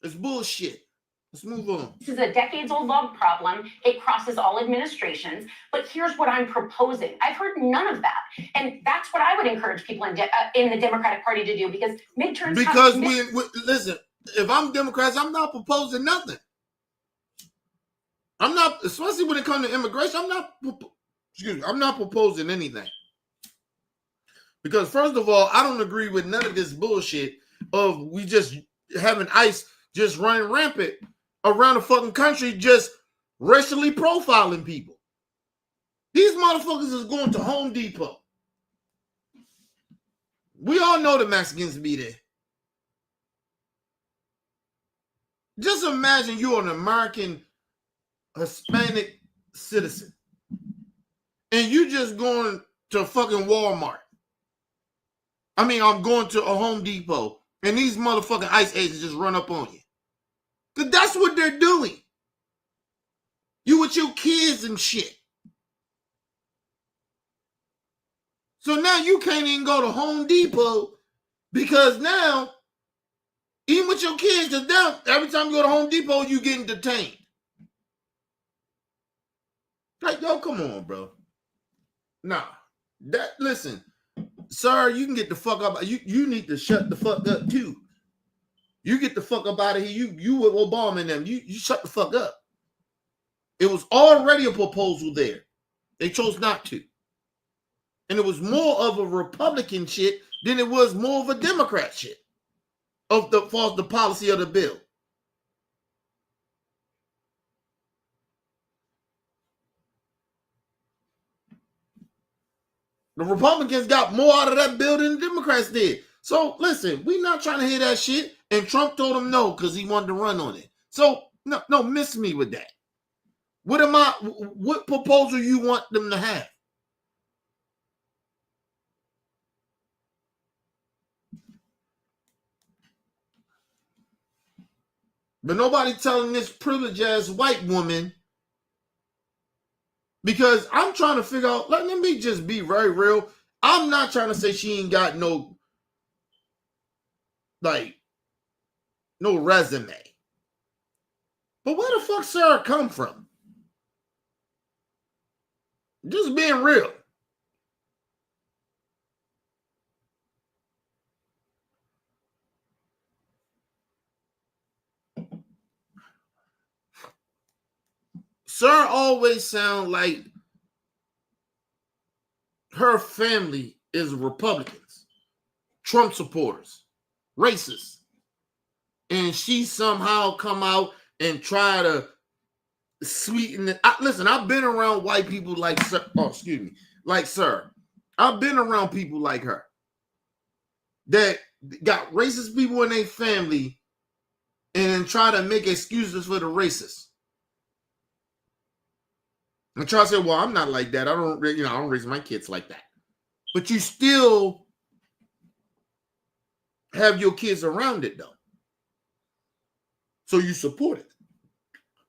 It's bullshit. Let's move on. this is a decades-old log problem. It crosses all administrations. But here's what I'm proposing. I've heard none of that. And that's what I would encourage people in the Democratic Party to do, because midterms... Because listen, if I'm Democrats, I'm not proposing nothing. I'm not, especially when it comes to immigration, I'm not proposing anything. Because first of all, I don't agree with none of this bullshit of we just having ICE just running rampant around the fucking country, just racially profiling people. These motherfuckers is going to Home Depot. We all know the Mexicans be there. Just imagine you're an American Hispanic citizen and you just going to fucking Walmart. I mean, I'm going to a Home Depot and these motherfucking ICE agents just run up on you. Because that's what they're doing. You with your kids and shit. So now you can't even go to Home Depot because now, even with your kids, because now every time you go to Home Depot, you getting detained. Like, yo, come on, bro. Nah. Listen, sir, you can get the fuck up. You need to shut the fuck up, too. You get the fuck up out of here. You with Obama and them. You shut the fuck up. It was already a proposal there. They chose not to. And it was more of a Republican shit than it was more of a Democrat shit of the policy of the bill. The Republicans got more out of that bill than the Democrats did. So listen, we're not trying to hear that shit. And Trump told him no because he wanted to run on it. So no, miss me with that. What proposal you want them to have? But nobody telling this privileged ass white woman, because I'm trying to figure out, let me just be very real. I'm not trying to say she ain't got no resume. But where the fuck Sarah come from? Just being real. Sarah always sound like her family is Republicans, Trump supporters, racists. And she somehow come out and try to sweeten it. Listen, I've been around white people like Sarah. I've been around people like her that got racist people in their family and try to make excuses for the racists. And try to say, well, I'm not like that. I don't raise my kids like that. But you still have your kids around it, though. So you support it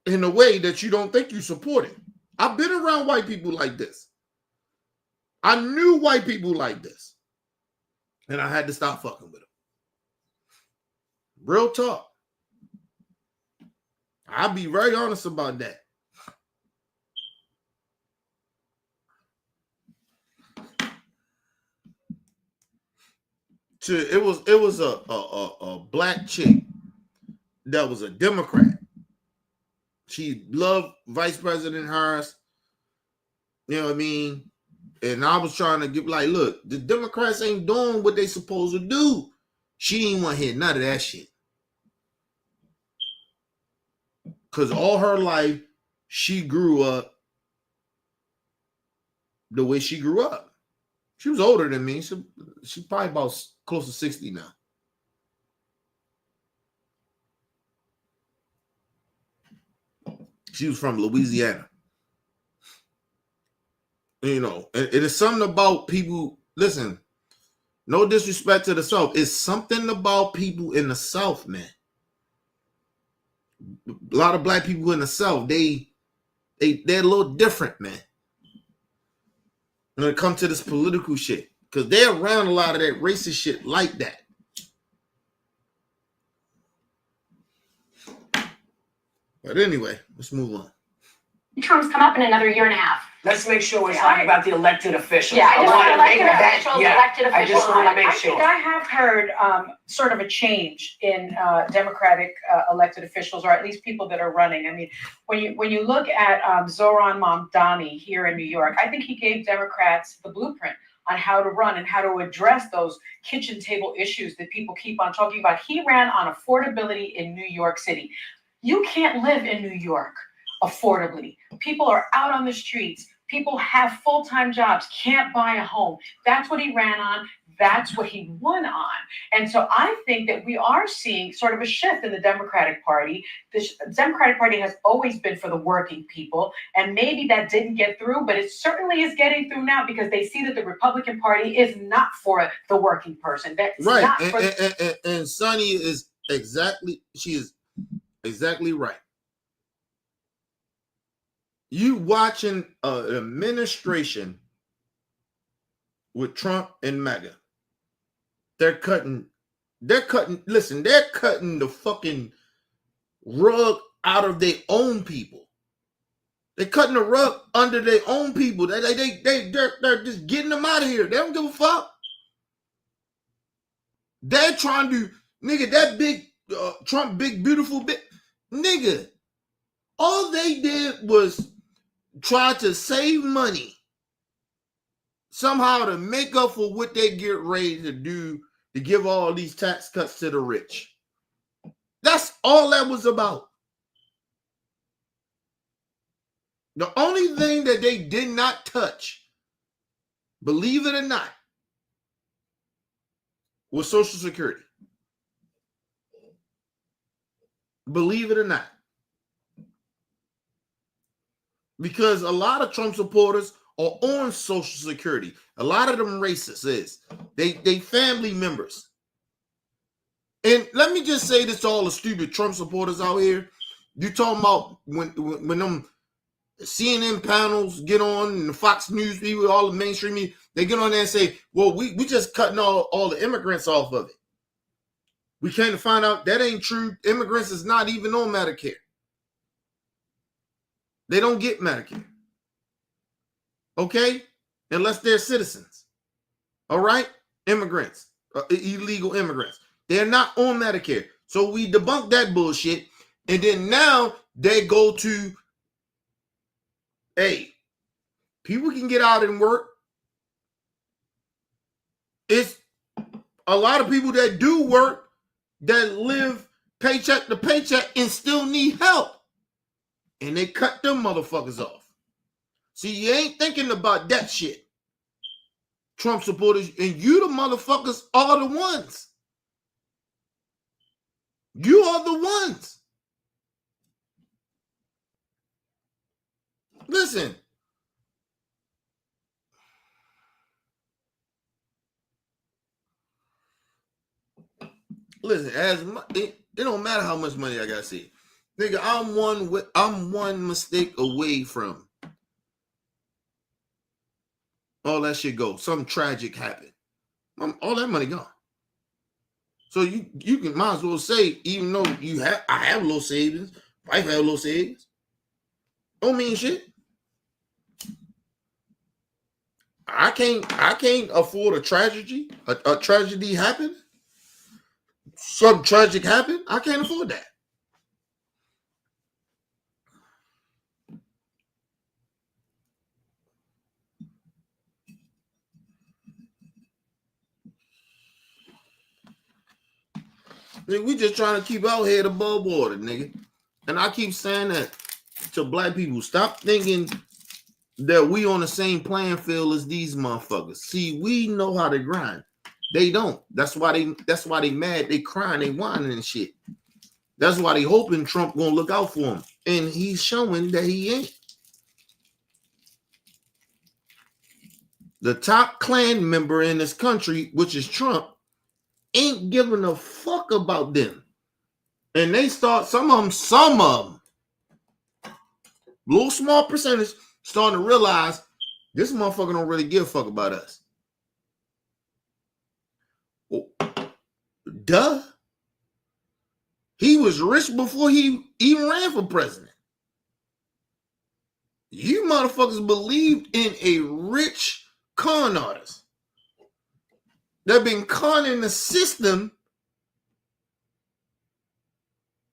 in a way that you don't think you support it. I've been around white people like this. I knew white people like this. And I had to stop fucking with them. Real talk. I'll be very honest about that. It was a black chick that was a Democrat. She loved Vice President Harris. You know what I mean? And I was trying to get like, look, the Democrats ain't doing what they supposed to do. She ain't want to hear none of that shit. Because all her life, she grew up the way she grew up. She was older than me. She's probably about close to 60 now. She was from Louisiana. You know, it is something about people. Listen, no disrespect to the South. It's something about people in the South, man. A lot of black people in the South, they're a little different, man. When it comes to this political shit, because they're around a lot of that racist shit like that. But anyway, let's move on. Terms come up in another year and a half. Let's make sure we're talking about the elected officials. Yeah, I just wanna want make elected that- officials, yeah, elected I officials. just want to make I sure. think I have heard sort of a change in Democratic elected officials, or at least people that are running. I mean, when you look at Zoran Mamdani here in New York, I think he gave Democrats the blueprint on how to run and how to address those kitchen table issues that people keep on talking about. He ran on affordability in New York City. You can't live in New York affordably. People are out on the streets. People have full-time jobs, can't buy a home. That's what he ran on. That's what he won on. And so I think that we are seeing sort of a shift in the Democratic Party. The Democratic Party has always been for the working people, and maybe that didn't get through, but it certainly is getting through now because they see that the Republican Party is not for the working person. That's Right. not for And Sonny is exactly right. You watching an administration with Trump and MAGA. They're cutting the fucking rug out of their own people. They're cutting the rug under their own people. They're just getting them out of here. They don't give a fuck. They're trying to, nigga, that big Trump, big, beautiful, big, nigga. All they did was try to save money somehow to make up for what they get ready to do to give all these tax cuts to the rich. That's all that was about. The only thing that they did not touch, believe it or not, was Social Security. Believe it or not. Because a lot of Trump supporters are on Social Security. A lot of them racists is. They family members. And let me just say this to all the stupid Trump supporters out here. You talking about when them CNN panels get on and the Fox News people, all the mainstream media, they get on there and say, well, we just cutting all the immigrants off of it. We came to find out that ain't true. Immigrants is not even on Medicare. They don't get Medicare. Okay? Unless they're citizens. All right? Immigrants. Illegal immigrants. They're not on Medicare. So we debunk that bullshit. And then now they go to, hey, people can get out and work. It's a lot of people that do work that live paycheck to paycheck and still need help. And they cut them motherfuckers off. See, you ain't thinking about that shit. Trump supporters, and you the motherfuckers are the ones. You are the ones. Listen. Listen, it don't matter how much money I got to see. Nigga, I'm one mistake away from all that shit go. Something tragic happen. All that money gone. So you can might as well say, even though I have a little savings, wife have a little savings, don't mean shit. I can't afford a tragedy. A tragedy happen. Something tragic happen. I can't afford that. Nigga, we just trying to keep our head above water, nigga. And I keep saying that to black people. Stop thinking that we on the same playing field as these motherfuckers. See, we know how to grind. They don't. That's why they mad. They crying, they whining and shit. That's why they hoping Trump gonna look out for them. And he's showing that he ain't. The top Klan member in this country, which is Trump, ain't giving a fuck about them. And they start, some of them, little small percentage, starting to realize this motherfucker don't really give a fuck about us. Well, duh. He was rich before he even ran for president. You motherfuckers believed in a rich con artist that been conning the system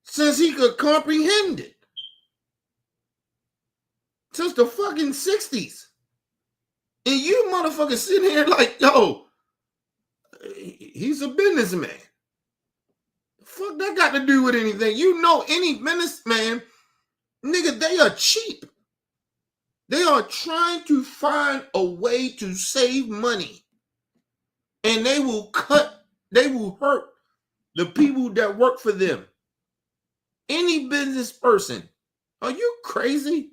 since he could comprehend it. Since the fucking 60s. And you motherfuckers sitting here like, yo, he's a businessman. Fuck that got to do with anything. You know, any businessman, nigga, they are cheap. They are trying to find a way to save money. And they will hurt the people that work for them. Any business person. Are you crazy?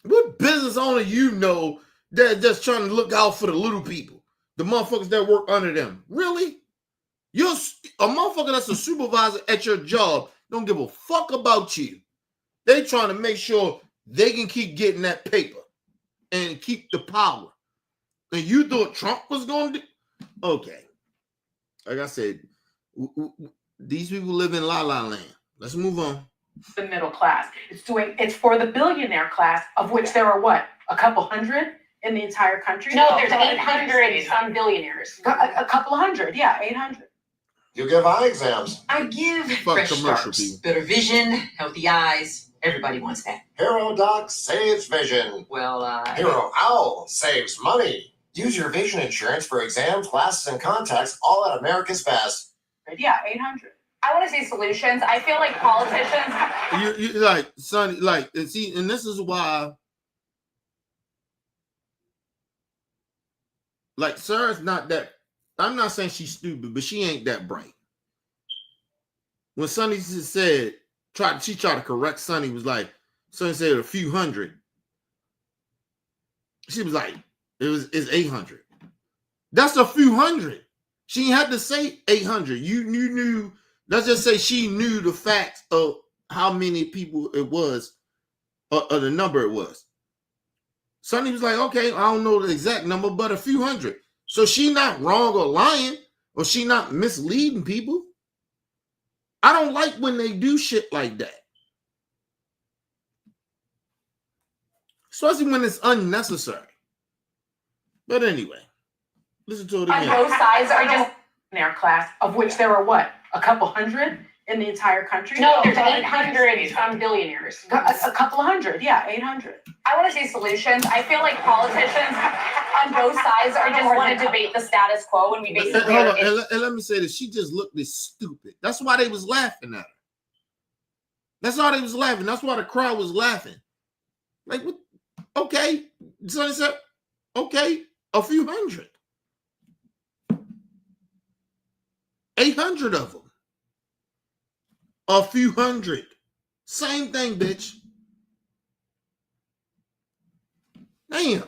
What business owner you know that just trying to look out for the little people? The motherfuckers that work under them. Really? You're a motherfucker that's a supervisor at your job don't give a fuck about you. They trying to make sure they can keep getting that paper and keep the power. And you thought Trump was going to do? Okay. Like I said, these people live in La La Land. Let's move on. The middle class. It's for the billionaire class, of which there are what? A couple hundred in the entire country? No, there's 800 some billionaires. A couple hundred, yeah, 800. You give eye exams. I give Fuck fresh commercial starts, people. better vision, healthy eyes. Everybody wants that. Hero Doc saves vision. Well, Hero Owl saves money. Use your vision insurance for exams, glasses, and contacts, all at America's Best. Yeah, 800. I want to say solutions. I feel like politicians. You like, Sonny, like, and see, and this is why, like, Sarah's not that. I'm not saying she's stupid, but she ain't that bright. When Sonny said, she tried to correct Sonny, was like, Sonny said a few hundred. She was like, it's 800. That's a few hundred. She had to say 800. You knew. Let's just say she knew the facts of how many people it was, or the number it was. Sonny was like, okay, I don't know the exact number, but a few hundred. So she not wrong or lying, or she not misleading people. I don't like when they do shit like that. Especially when it's unnecessary. But anyway, listen to it On again. both sides are just their class, of which there are what? A couple hundred in the entire country? No, there's 800 some billionaires. A couple hundred, yeah, 800. I want to say solutions. I feel like politicians on both sides are just want to debate the status quo, and we basically Hold on, and let me say this. She just looked this stupid. That's why they was laughing at her. That's why they was laughing. That's why the crowd was laughing. Like, what? Okay. Sonny said, okay, a few hundred. 800 of them. A few hundred. Same thing, bitch. Damn.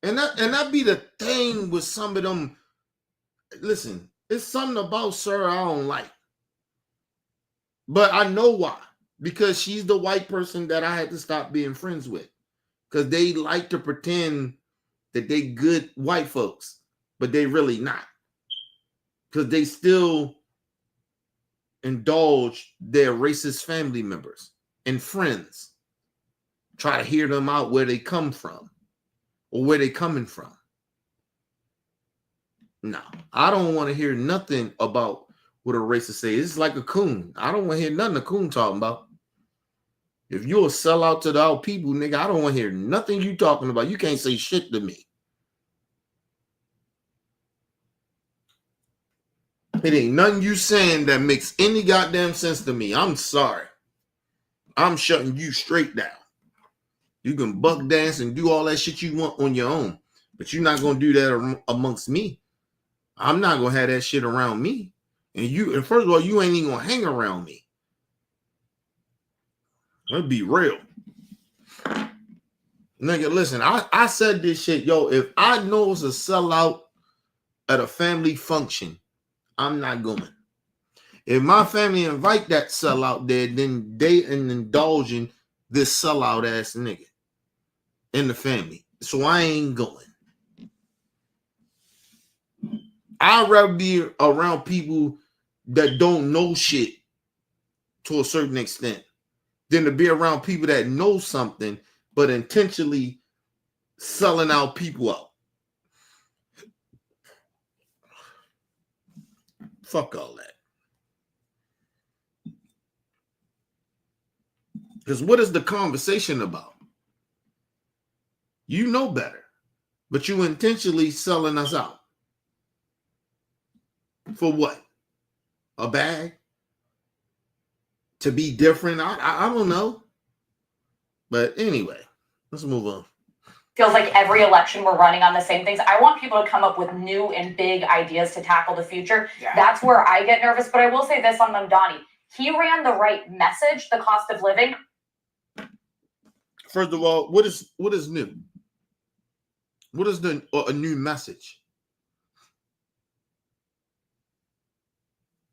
And that be the thing with some of them. Listen, it's something about Sir I don't like. But I know why. Because she's the white person that I had to stop being friends with. Because they like to pretend that they good white folks, but they really not. Because they still indulge their racist family members and friends. Try to hear them out where they come from or where they coming from. No, I don't want to hear nothing about what a racist say. It's like a coon. I don't want to hear nothing a coon talking about. If you're a sellout to the our people, nigga, I don't want to hear nothing you talking about. You can't say shit to me. It ain't nothing you saying that makes any goddamn sense to me. I'm sorry. I'm shutting you straight down. You can buck dance and do all that shit you want on your own, but you're not going to do that amongst me. I'm not going to have that shit around me. And first of all, you ain't even going to hang around me. Let's be real. Nigga, listen, I said this shit, yo, if I know it's a sellout at a family function, I'm not going. If my family invite that sellout there, then they indulging this sellout ass nigga in the family. So I ain't going. I'd rather be around people that don't know shit to a certain extent than to be around people that know something but intentionally selling out people out. Fuck all that. Because what is the conversation about? You know better, but you intentionally selling us out. For what? A bag? To be different? I don't know. But anyway, let's move on. Feels like every election we're running on the same things. I want people to come up with new and big ideas to tackle the future. Yeah. That's where I get nervous. But I will say this on Mamdani. He ran the right message, the cost of living. First of all, what is new? What is a new message?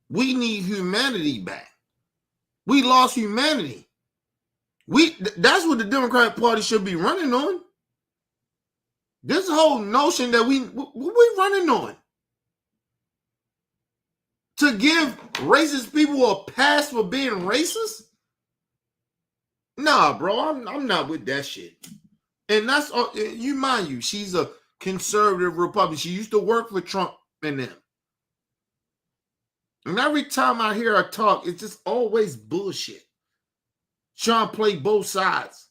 We need humanity back. We lost humanity. That's what the Democratic Party should be running on. This whole notion that we running on to give racist people a pass for being racist. Nah, bro, I'm not with that shit. And that's you, mind you, she's a conservative Republican. She used to work for Trump and them. And every time I hear her talk, it's just always bullshit. Trying to play both sides.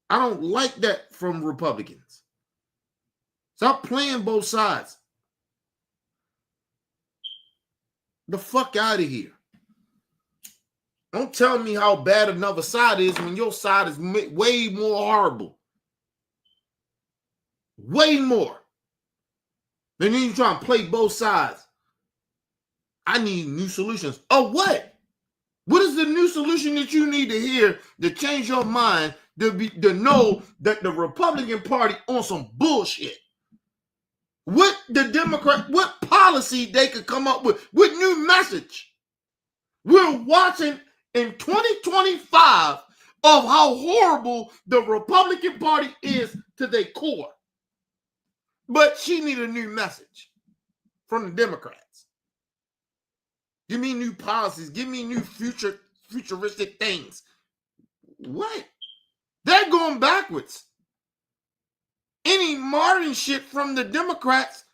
I don't like that from Republicans. Stop playing both sides. The fuck out of here. Don't tell me how bad another side is when your side is way more horrible. Way more. And then you trying to play both sides. I need new solutions. Oh, what? What is the new solution that you need to hear to change your mind to know that the Republican Party on some bullshit? What policy they could come up with new message? We're watching in 2025 of how horrible the Republican Party is to their core. But she need a new message from the Democrats. Give me new policies. Give me new futuristic things. What? They're going backwards. Any modern shit from the Democrats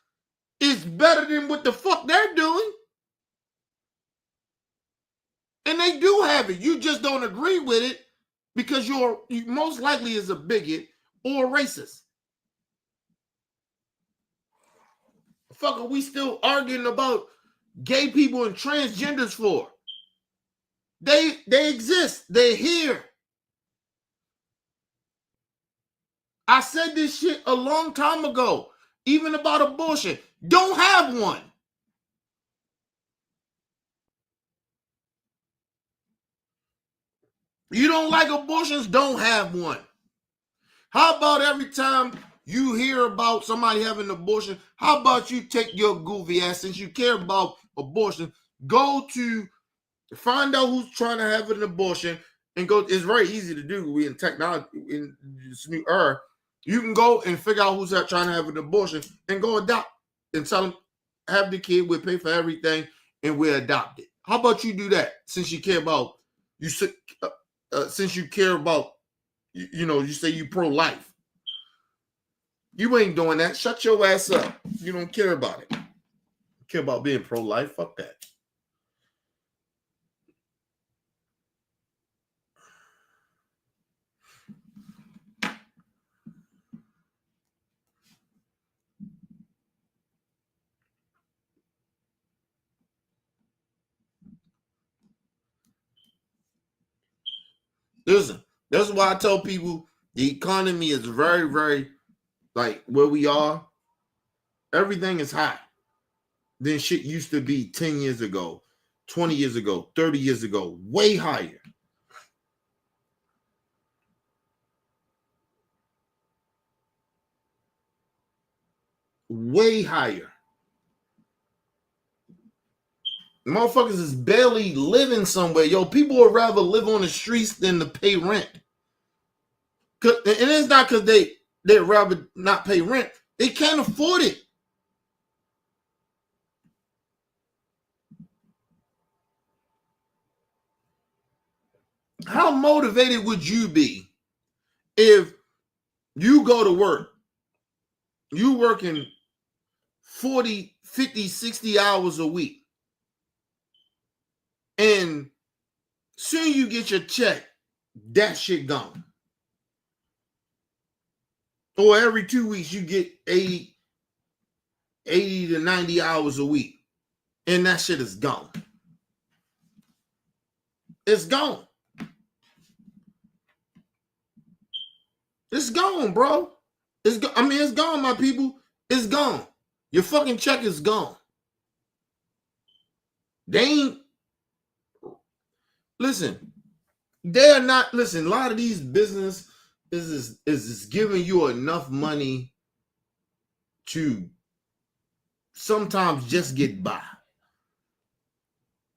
is better than what the fuck they're doing. And they do have it. You just don't agree with it because you most likely is a bigot or a racist. The fuck are we still arguing about gay people and transgenders for? They exist. They're here. I said this shit a long time ago, even about abortion. Don't have one. You don't like abortions? Don't have one. How about every time you hear about somebody having an abortion, how about you take your goofy ass, since you care about abortion, go to find out who's trying to have an abortion and go. It's very easy to do. We in technology, in this new era, you can go and figure out who's trying to have an abortion and go adopt and tell them, have the kid, we'll pay for everything and we'll adopt it. How about you do that since you care about, since you care about, you say you pro-life. You ain't doing that. Shut your ass up. You don't care about it. You care about being pro-life. Fuck that. Listen, that's why I tell people the economy is very, very, like where we are, everything is high than shit used to be 10 years ago, 20 years ago, 30 years ago, way higher. Way higher. Motherfuckers is barely living somewhere. Yo, people would rather live on the streets than to pay rent. And it's not because they'd rather not pay rent. They can't afford it. How motivated would you be if you go to work, you working 40, 50, 60 hours a week, and soon you get your check, that shit gone. Or every 2 weeks you get 80 to 90 hours a week, and that shit is gone. It's gone. It's gone, bro. It's gone, my people. It's gone. Your fucking check is gone. They ain't. Listen, they're not. Listen, a lot of these business is giving you enough money to sometimes just get by.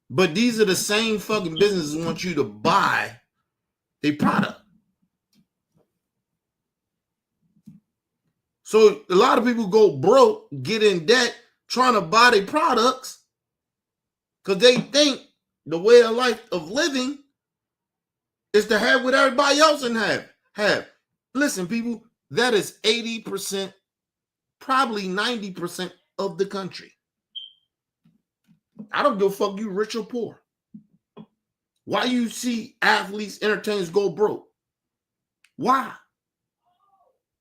But these are the same fucking businesses that want you to buy a product. So a lot of people go broke, get in debt, trying to buy their products because they think the way of life of living is to have what everybody else can have. Listen, people, that is 80%, probably 90% of the country. I don't give a fuck you rich or poor. Why you see athletes, entertainers go broke? Why?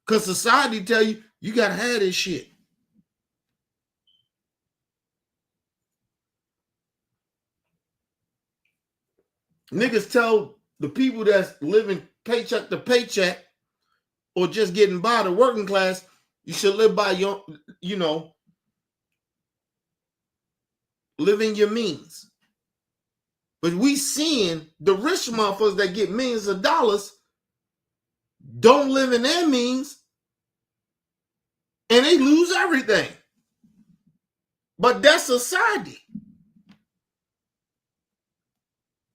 Because society tell you, you got to have this shit. Niggas tell the people that's living paycheck to paycheck or just getting by, the working class, you should live by your, living your means. But we seeing the rich motherfuckers that get millions of dollars don't live in their means and they lose everything. But that's society.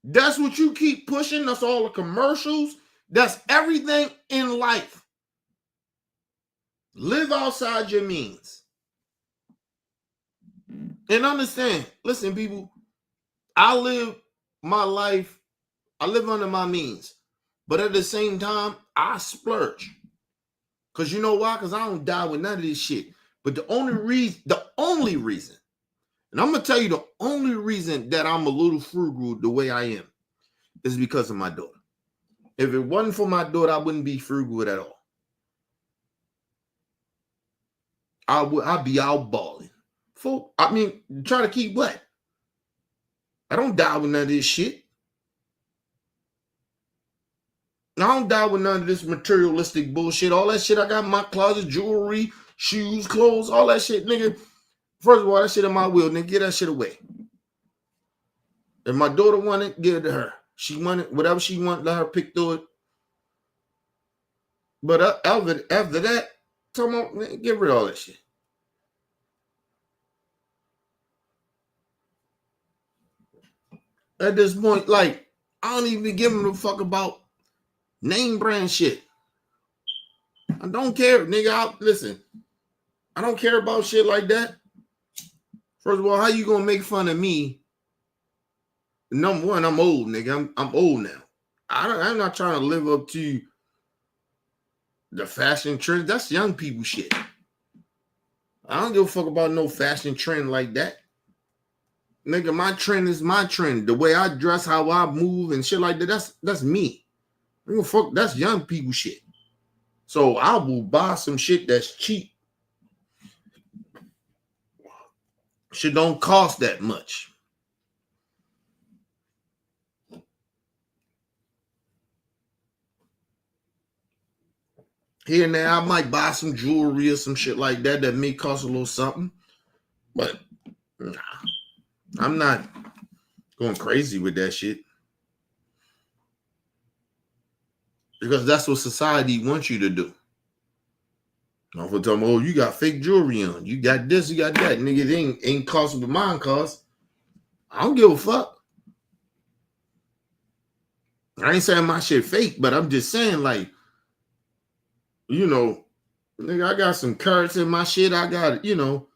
That's what you keep pushing. That's all the commercials. That's everything in life. Live outside your means. And understand, listen, people, I live my life, I live under my means. But at the same time, I splurge. Because you know why? Because I don't die with none of this shit. But the only reason, and I'm going to tell you the only reason that I'm a little frugal the way I am is because of my daughter. If it wasn't for my daughter, I wouldn't be frugal at all. I'd be out balling. Try to keep what? I don't die with none of this shit. I don't die with none of this materialistic bullshit. All that shit I got in my closet, jewelry, shoes, clothes, all that shit, nigga. First of all, that shit in my will, nigga. Get that shit away. If my daughter want it, give it to her. She wanted whatever she wanted, let her pick through it. But after that, come on, man, get rid of all that shit. At this point, like, I don't even give a fuck about name brand shit. I don't care, nigga. Listen, I don't care about shit like that. First of all, how you gonna make fun of me? Number one, I'm old, nigga. I'm old now. I'm not trying to live up to the fashion trend. That's young people shit. I don't give a fuck about no fashion trend like that. Nigga, my trend is my trend. The way I dress, how I move, and shit like that, that's me. I don't give a fuck. That's young people shit. So I will buy some shit that's cheap. Shit don't cost that much. Here and there, I might buy some jewelry or some shit like that may cost a little something. But nah, I'm not going crazy with that shit. Because that's what society wants you to do. Don't for talking, oh, you got fake jewelry on. You got this, you got that. Nigga, it ain't cost what mine cost. I don't give a fuck. I ain't saying my shit fake, but I'm just saying, like, you know, nigga, I got some carats in my shit. I got, you know,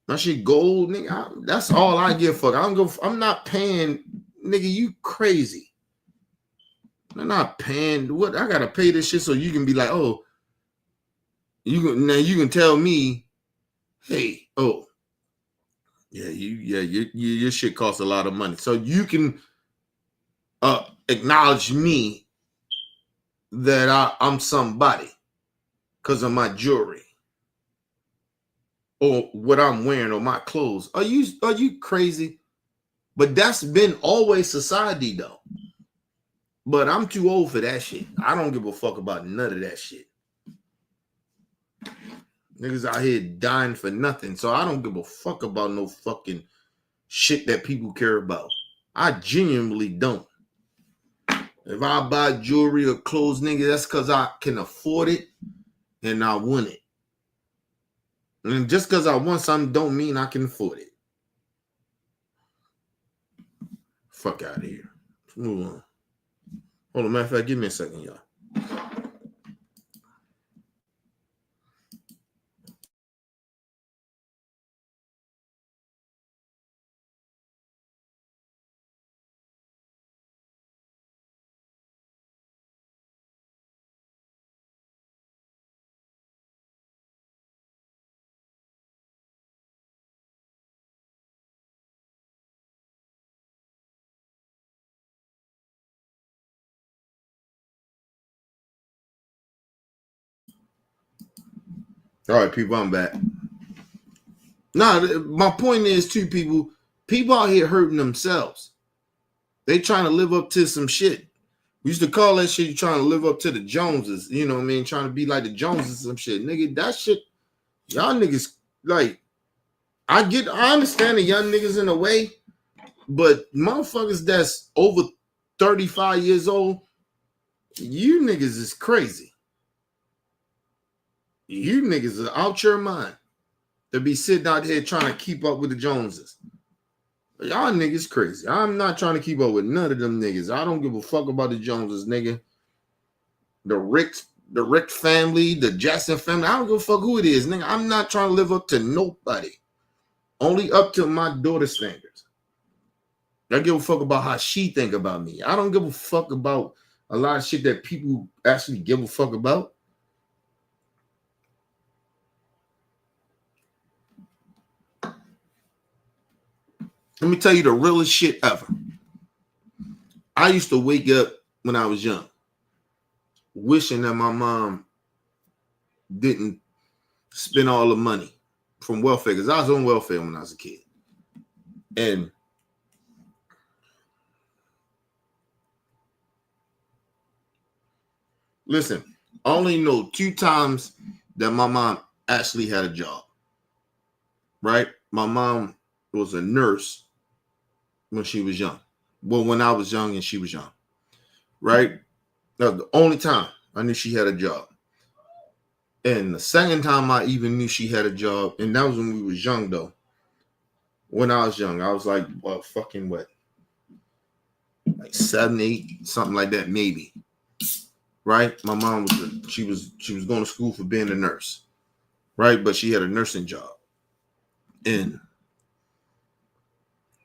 my shit gold, nigga. That's all I give a fuck. I'm not paying, nigga, you crazy. I'm not paying. What? I gotta pay this shit so you can be like, oh, you can tell me, hey, oh, yeah, your shit costs a lot of money. So you can acknowledge me that I'm somebody because of my jewelry or what I'm wearing or my clothes. Are you crazy? But that's been always society though. But I'm too old for that shit. I don't give a fuck about none of that shit. Niggas out here dying for nothing. So I don't give a fuck about no fucking shit that people care about. I genuinely don't. If I buy jewelry or clothes, nigga, that's because I can afford it and I want it. And just because I want something don't mean I can afford it. Fuck out of here. Let's move on. Hold on, matter of fact, give me a second, y'all. All right, people, I'm back. Nah, my point is, too, people out here hurting themselves. They trying to live up to some shit. We used to call that shit you trying to live up to the Joneses. You know what I mean? Trying to be like the Joneses some shit. Nigga, that shit, y'all niggas, like, I understand the young niggas in a way, but motherfuckers that's over 35 years old, you niggas is crazy. You niggas are out your mind to be sitting out here trying to keep up with the Joneses. Y'all niggas crazy. I'm not trying to keep up with none of them niggas. I don't give a fuck about the Joneses, nigga. The Rick family, the Jackson family. I don't give a fuck who it is, nigga. I'm not trying to live up to nobody. Only up to my daughter's standards. I give a fuck about how she think about me. I don't give a fuck about a lot of shit that people actually give a fuck about. Let me tell you the realest shit ever. I used to wake up when I was young, wishing that my mom didn't spend all the money from welfare, because I was on welfare when I was a kid. And listen, I only know 2 times that my mom actually had a job, right? My mom was a nurse when she was young. Well, when I was young and she was young, right? That was the only time I knew she had a job. And the second time I even knew she had a job, and that was when we was young though. When I was young, I was like, well, fucking what? Like 7, 8, something like that, maybe. Right? My mom she was going to school for being a nurse. Right? But she had a nursing job. And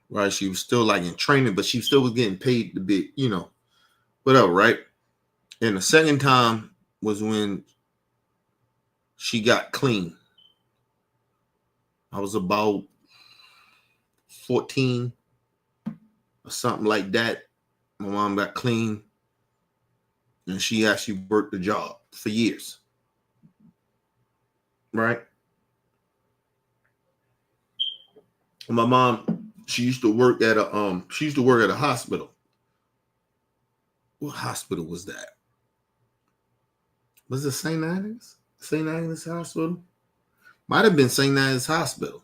right, she was still like in training, but she still was getting paid to be, whatever, right? And the second time was when she got clean. I was about 14 or something like that. My mom got clean and she actually worked the job for years. Right? My mom, she used to work at a hospital. What hospital was that? Was it St. Agnes? St. Agnes Hospital? Might have been St. Agnes Hospital.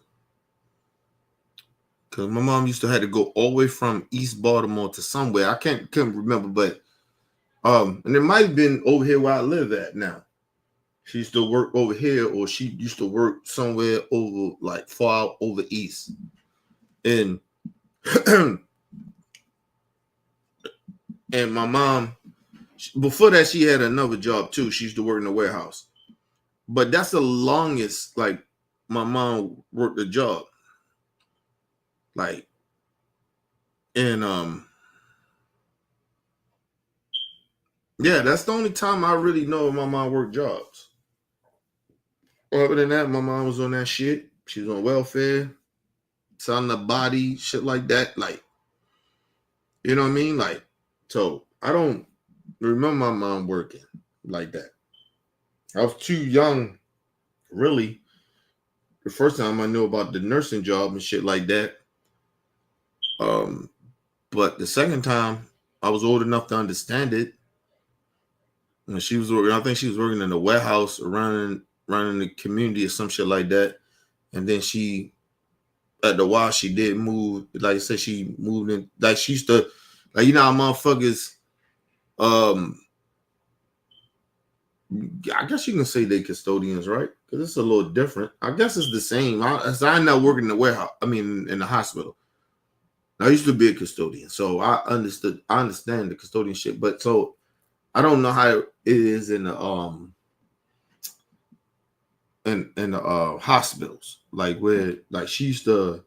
Because my mom used to have to go all the way from East Baltimore to somewhere. I couldn't remember, but and it might have been over here where I live at now. She used to work over here, or she used to work somewhere over like far out over east. And and my mom, before that, she had another job too. She used to work in the warehouse. But that's the longest, like, my mom worked a job. Like, and yeah, that's the only time I really know my mom worked jobs. Other than that, my mom was on that shit. She was on welfare, selling the body, shit like that. Like, you know what I mean? Like, so I don't remember my mom working like that. I was too young, really. The first time I knew about the nursing job and shit like that. But the second time I was old enough to understand it. And she was working, I think she was working in the warehouse, running the community or some shit like that. And then she, at the while, she did move. Like I said, she moved in. Like she used to, like, you know how motherfuckers. I guess you can say they custodians, right? Because it's a little different. I guess it's the same. I'm not working in the warehouse. I mean, in the hospital. I used to be a custodian, so I understand the custodian shit. But so I don't know how it is in the hospitals, like where like she used to,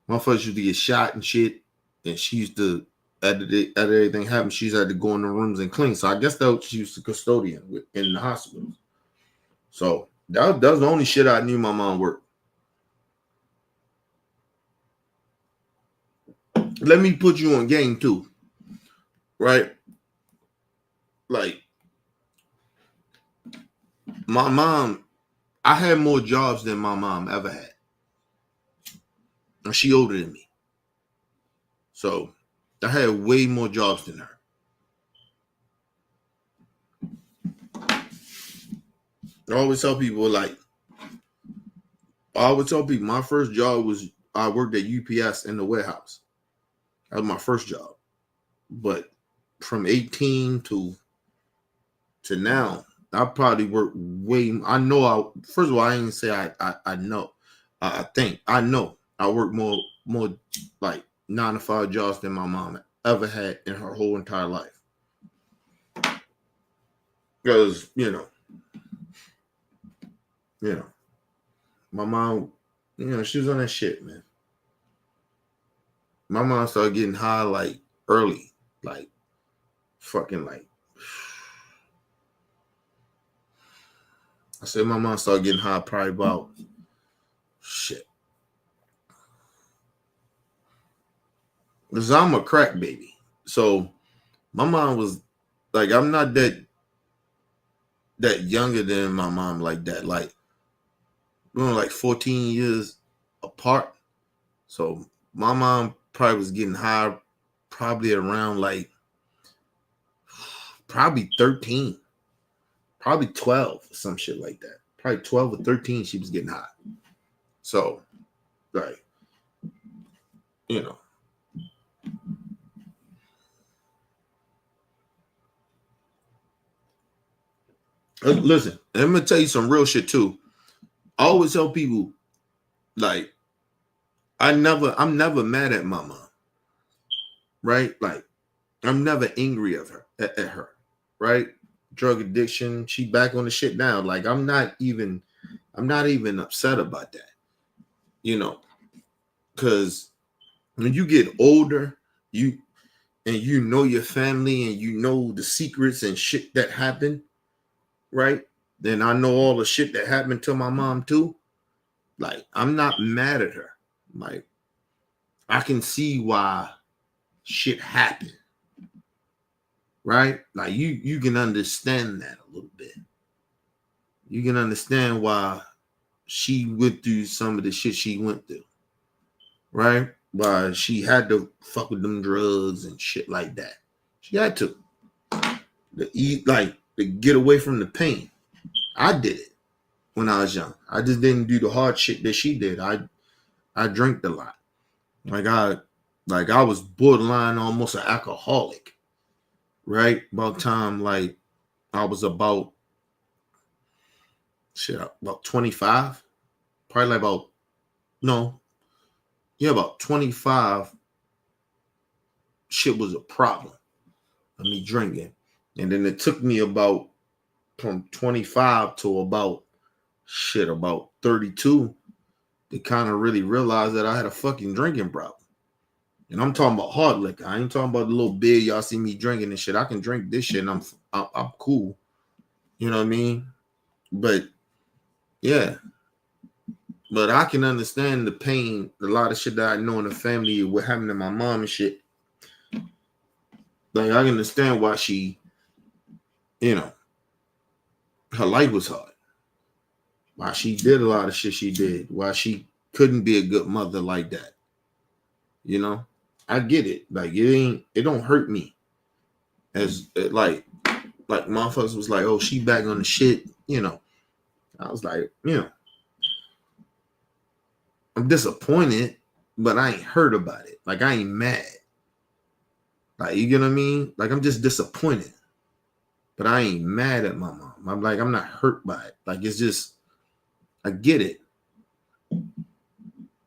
motherfuckers used to get shot and shit, and she used to after everything happened, she had to go in the rooms and clean. So I guess that she was a custodian in the hospitals. So that was the only shit I knew my mom worked. Let me put you on game too, right? Like my mom, I had more jobs than my mom ever had. And she older than me. So I had way more jobs than her. I always tell people my first job was I worked at UPS in the warehouse. That was my first job. But from 18 to now, I probably worked way. First of all, I ain't say I know. I think I know I worked more like 9 to 5 jobs than my mom ever had in her whole entire life. Because my mom, she was on that shit, man. My mom started getting high like early, like fucking like. I said my mom started getting high probably about shit. Because I'm a crack baby. So my mom was like, I'm not that younger than my mom like that. Like, we were like 14 years apart. So my mom probably was getting high probably around like probably 13. Probably 12 or some shit like that. Probably 12 or 13 she was getting high. So, like, listen, I'm gonna tell you some real shit too. I always tell people, like, I'm never mad at my mom, right? Like, I'm never angry at her, right? Drug addiction, she back on the shit now. Like, I'm not even upset about that, you know, because when you get older, you know your family and you know the secrets and shit that happened, right? Then I know all the shit that happened to my mom too. Like, I'm not mad at her. Like, I can see why shit happened, right? Like, you can understand that a little bit. You can understand why she went through some of the shit she went through, right? Why she had to fuck with them drugs and shit like that. She had to eat, like, to get away from the pain. I did it when I was young. I just didn't do the hard shit that she did. I drank a lot. Like I was borderline almost an alcoholic, right? About time, like, I was about 25. Probably like about 25. Shit was a problem of me drinking. And then it took me about from 25 to about 32 to kind of really realize that I had a fucking drinking problem. And I'm talking about hard liquor. I ain't talking about the little beer y'all see me drinking and shit. I can drink this shit and I'm cool. You know what I mean? But yeah. But I can understand the pain, a lot of shit that I know in the family, what happened to my mom and shit. Like, I can understand why she, you know, her life was hard. Why she did a lot of shit she did. Why she couldn't be a good mother like that. You know? I get it. Like, it don't hurt me. As like motherfuckers was like, oh, she back on the shit, you know. I was like, you know, I'm disappointed, but I ain't hurt about it. Like, I ain't mad. Like, you get what I mean? Like, I'm just disappointed. But I ain't mad at my mom. I'm like, I'm not hurt by it. Like, it's just, I get it.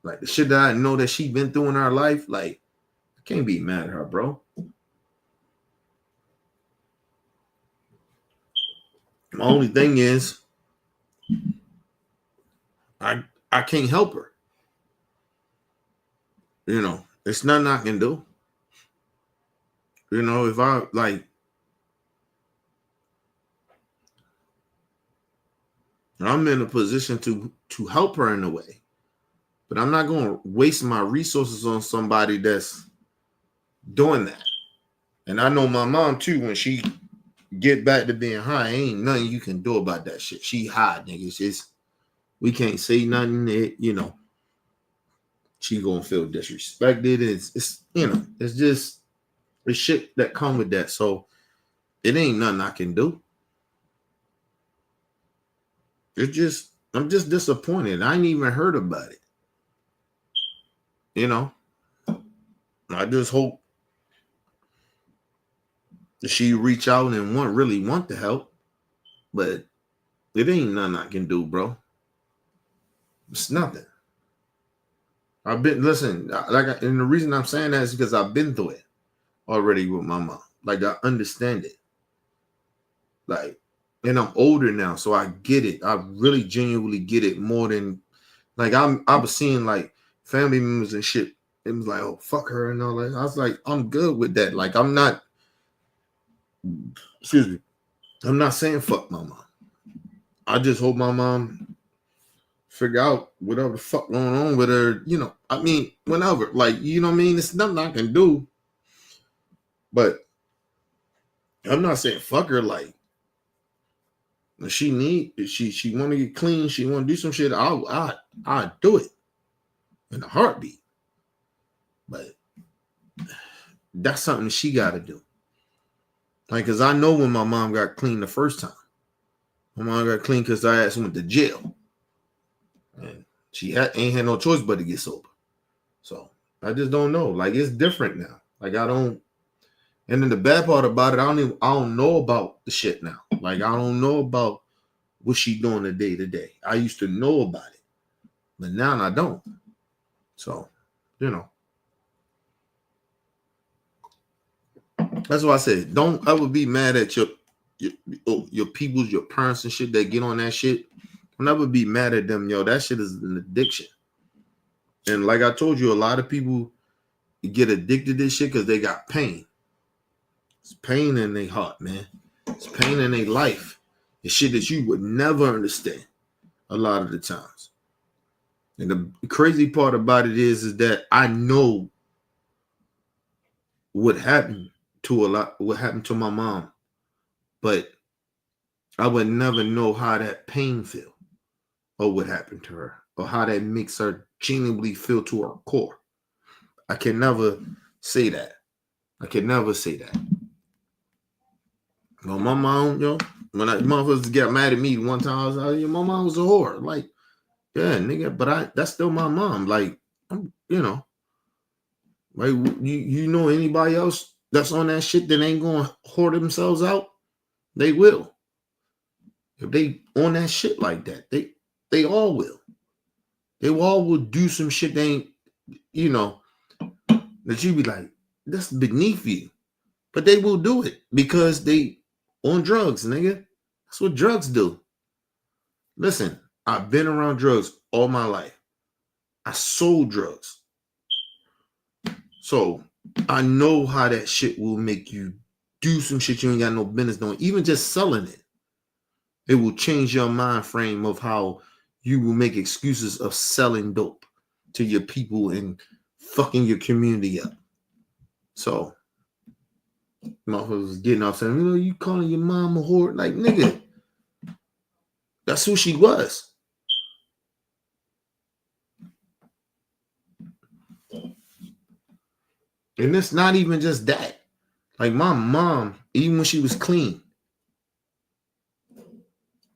Like, the shit that I know that she been through in her life, like, I can't be mad at her, bro. My only thing is, I can't help her. You know, it's nothing I can do. You know, if I, like, I'm in a position to help her in a way, but I'm not going to waste my resources on somebody that's doing that. And I know my mom too, when she get back to being high, ain't nothing you can do about that shit. She high, niggas. We can't say nothing. You know, she gonna feel disrespected. It's you know, it's just the shit that come with that. So it ain't nothing I can do. I'm just disappointed. I ain't even heard about it. You know, I just hope that she reach out and really want to help, but it ain't nothing I can do, bro. It's nothing. And the reason I'm saying that is because I've been through it already with my mom. Like, I understand it. Like, and I'm older now, so I get it. I really genuinely get it more than, like, I was seeing, like, family members and shit. It was like, oh, fuck her and all that. I was like, I'm good with that. Like, I'm not saying fuck my mom. I just hope my mom figure out whatever the fuck going on with her, you know. I mean, whenever, like, you know what I mean? It's nothing I can do. But I'm not saying fuck her. Like, if she want to get clean, she want to do some shit, I'll do it in a heartbeat. But that's something she got to do. Like, because I know when my mom got clean the first time. My mom got clean because I asked went to jail. And she ain't had no choice but to get sober. So I just don't know. Like, it's different now. Like, I don't. And then the bad part about it, I don't know about the shit now. Like, I don't know about what she doing the day to day. I used to know about it, but now I don't. So, that's why I said, don't ever be mad at your peoples, your parents and shit that get on that shit. Don't ever be mad at them, yo. That shit is an addiction. And like I told you, a lot of people get addicted to this shit because they got pain. It's pain in their heart, man. It's pain in their life. It's shit that you would never understand a lot of the times. And the crazy part about it is that I know what happened to my mom, but I would never know how that pain feel or what happened to her or how that makes her genuinely feel to her core. I can never say that. Well, my mom, when motherfuckers got mad at me one time, I was like, my mom was a whore. Like, yeah, nigga, but that's still my mom. Like, like, you know anybody else that's on that shit that ain't gonna whore themselves out? They will. If they on that shit like that, they all will. They all will do some shit they ain't, that you be like, that's beneath you. But they will do it because they on drugs, nigga. That's what drugs do. Listen, I've been around drugs all my life. I sold drugs. So I know how that shit will make you do some shit you ain't got no business doing. Even just selling it. It will change your mind frame of how you will make excuses of selling dope to your people and fucking your community up. So motherfuckers getting off saying, you calling your mom a whore? Like, nigga, that's who she was. And it's not even just that. Like, my mom, even when she was clean,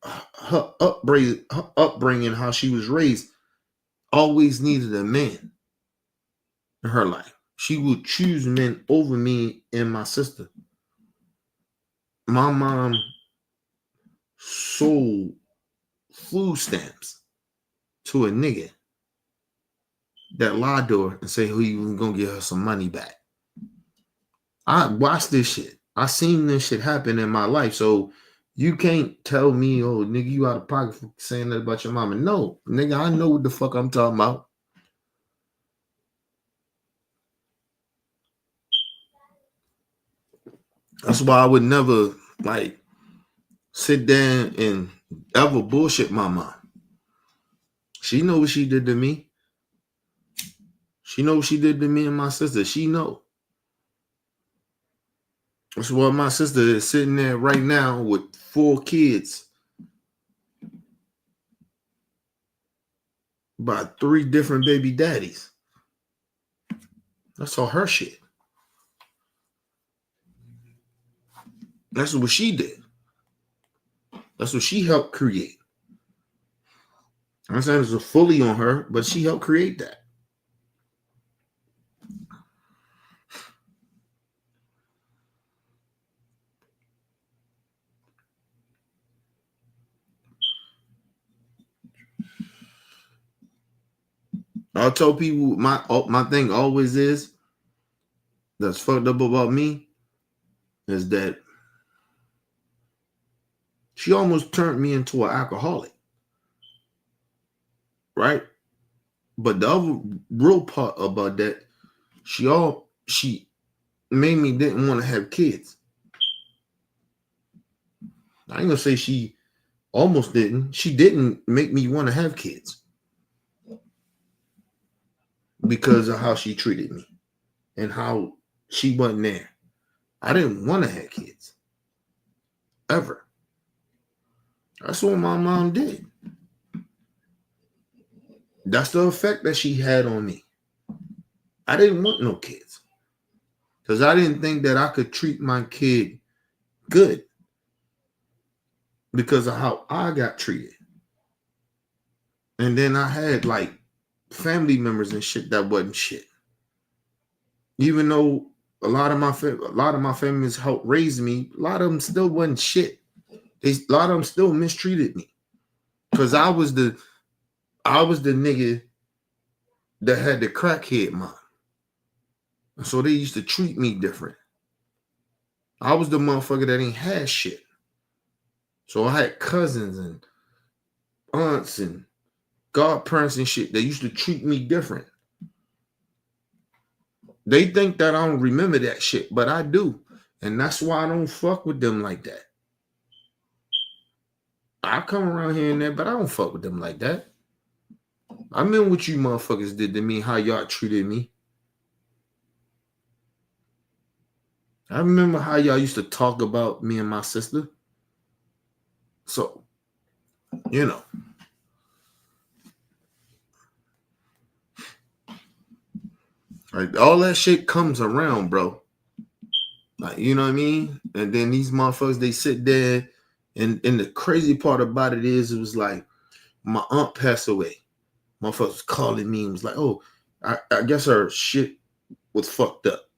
her upbringing, how she was raised, always needed a man in her life. She would choose men over me and my sister. My mom sold food stamps to a nigga that lied to her and said he was gonna get her some money back. I watched this shit. I seen this shit happen in my life. So you can't tell me, oh, nigga, you out of pocket for saying that about your mama. No, nigga, I know what the fuck I'm talking about. That's why I would never, like, sit down and ever bullshit my mom. She know what she did to me. She know what she did to me and my sister. She know. That's why my sister is sitting there right now with 4 kids by 3 different baby daddies. That's all her shit. That's what she did. That's what she helped create. I'm saying it's fully on her, but she helped create that. I'll tell people my thing always is that's fucked up about me is that she almost turned me into an alcoholic. Right? But the other real part about that, she made me didn't want to have kids. I ain't gonna say she almost didn't. She didn't make me want to have kids because of how she treated me and how she wasn't there. I didn't want to have kids. Ever. That's what my mom did. That's the effect that she had on me. I didn't want no kids because I didn't think that I could treat my kid good because of how I got treated. And then I had like family members and shit that wasn't shit. Even though a lot of my families helped raise me, a lot of them still wasn't shit. A lot of them still mistreated me. Cause I was the nigga that had the crackhead mind. And so they used to treat me different. I was the motherfucker that ain't had shit. So I had cousins and aunts and godparents and shit. They used to treat me different. They think that I don't remember that shit, but I do. And that's why I don't fuck with them like that. I come around here and there, but I don't fuck with them like that. I remember what you motherfuckers did to me, how y'all treated me. I remember how y'all used to talk about me and my sister. So, you know. Like, all that shit comes around, bro. Like, you know what I mean? And then these motherfuckers, they sit there, and the crazy part about it was like, my aunt passed away. Motherfuckers was calling me and was like, oh, I guess her shit was fucked up.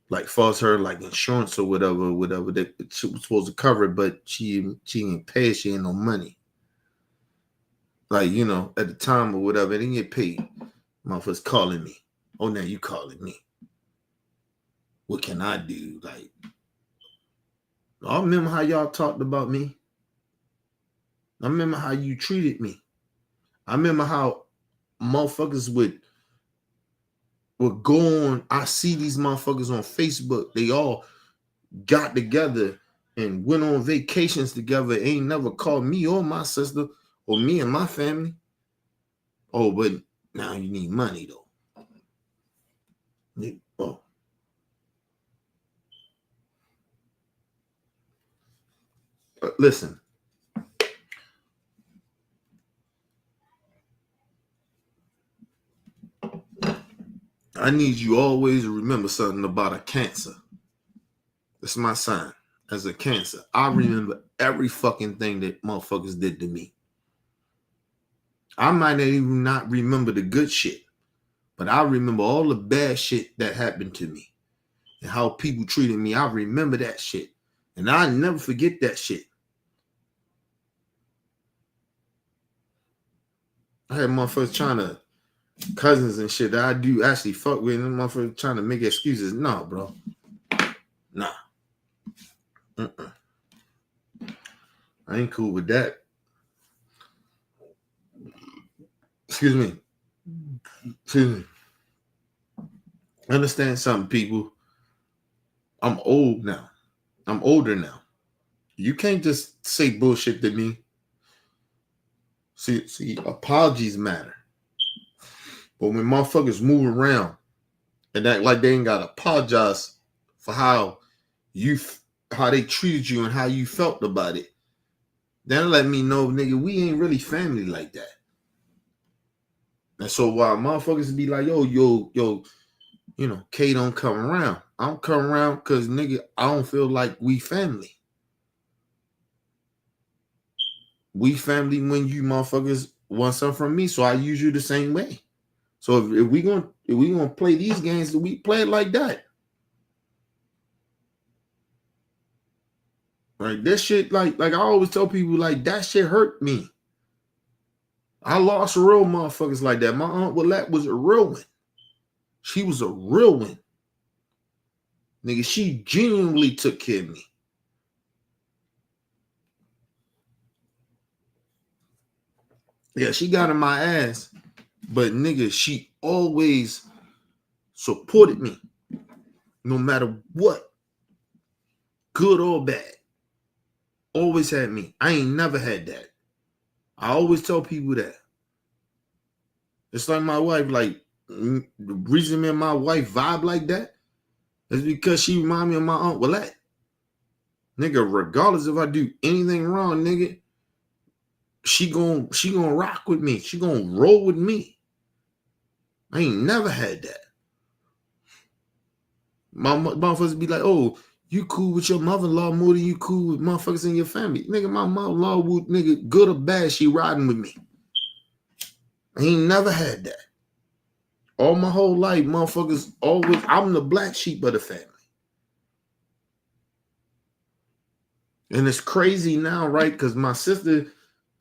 Like, far as her, like, insurance or whatever, that she was supposed to cover it, but she ain't pay, she ain't no money. Like, you know, at the time or whatever, they didn't get paid. Motherfuckers calling me. Oh, now you calling me. What can I do? Like, I remember how y'all talked about me. I remember how you treated me. I remember how motherfuckers would go on. I see these motherfuckers on Facebook. They all got together and went on vacations together. Ain't never called me or my sister or me and my family. Oh, but now you need money, though. Oh. Listen. I need you always to remember something about a Cancer. It's my sign as a Cancer. I remember every fucking thing that motherfuckers did to me. I might not even not remember the good shit, but I remember all the bad shit that happened to me and how people treated me. I remember that shit. And I never forget that shit. I had motherfuckers trying to, cousins and shit that I do actually fuck with, and motherfuckers trying to make excuses. Nah, bro. Nah. I ain't cool with that. Excuse me. Understand something, people. I'm old now. I'm older now. You can't just say bullshit to me. See, apologies matter. But when motherfuckers move around and act like they ain't got to apologize for how they treated you and how you felt about it, then let me know, nigga, we ain't really family like that. And so while motherfuckers be like, yo, you know, K don't come around. I don't come around because, nigga, I don't feel like we family. We family when you motherfuckers want something from me, so I use you the same way. So if we gonna play these games, we play it like that. Like this shit, like I always tell people, like that shit hurt me. I lost real motherfuckers like that. My aunt Willette was a real one. She was a real one. Nigga, she genuinely took care of me. Yeah, she got in my ass, but nigga, she always supported me, no matter what, good or bad. Always had me. I ain't never had that. I always tell people that. It's like my wife, like, the reason me and my wife vibe like that is because she remind me of my Aunt Willette. Nigga, regardless if I do anything wrong, nigga, she gonna rock with me. She gonna roll with me. I ain't never had that. My motherfuckers be like, oh, you cool with your mother-in-law more than you cool with motherfuckers in your family. Nigga, my mother-in-law would, nigga, good or bad, she riding with me. I ain't never had that. All my whole life, motherfuckers always, I'm the black sheep of the family. And it's crazy now, right? Because my sister,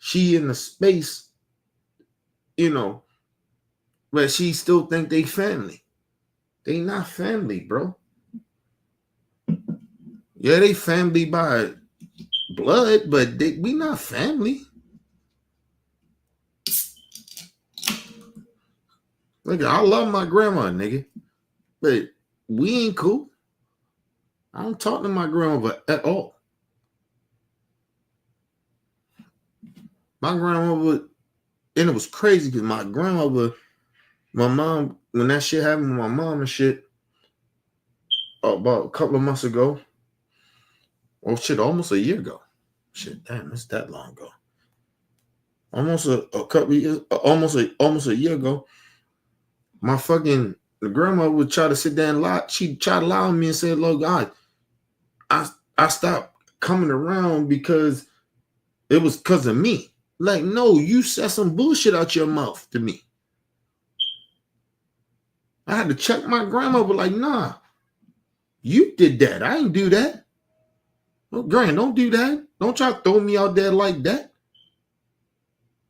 she in the space, you know, where she still think they family. They not family, bro. Yeah, they family by blood, but we not family. Nigga, I love my grandma, nigga, but we ain't cool. I don't talk to my grandmother at all. My grandmother, and it was crazy because my grandmother, my mom, when that shit happened with my mom and shit, about a couple of months ago, oh shit, almost a year ago. Shit, damn, it's that long ago. Almost a couple of years, almost a year ago. My fucking grandma would try to sit there and lie. She'd try to lie on me and say, "Look, God, I stopped coming around because it was because of me." Like, no, you said some bullshit out your mouth to me. I had to check my grandmother, like, nah, you did that. I ain't do that. Oh, Grand, don't do that. Don't try to throw me out there like that.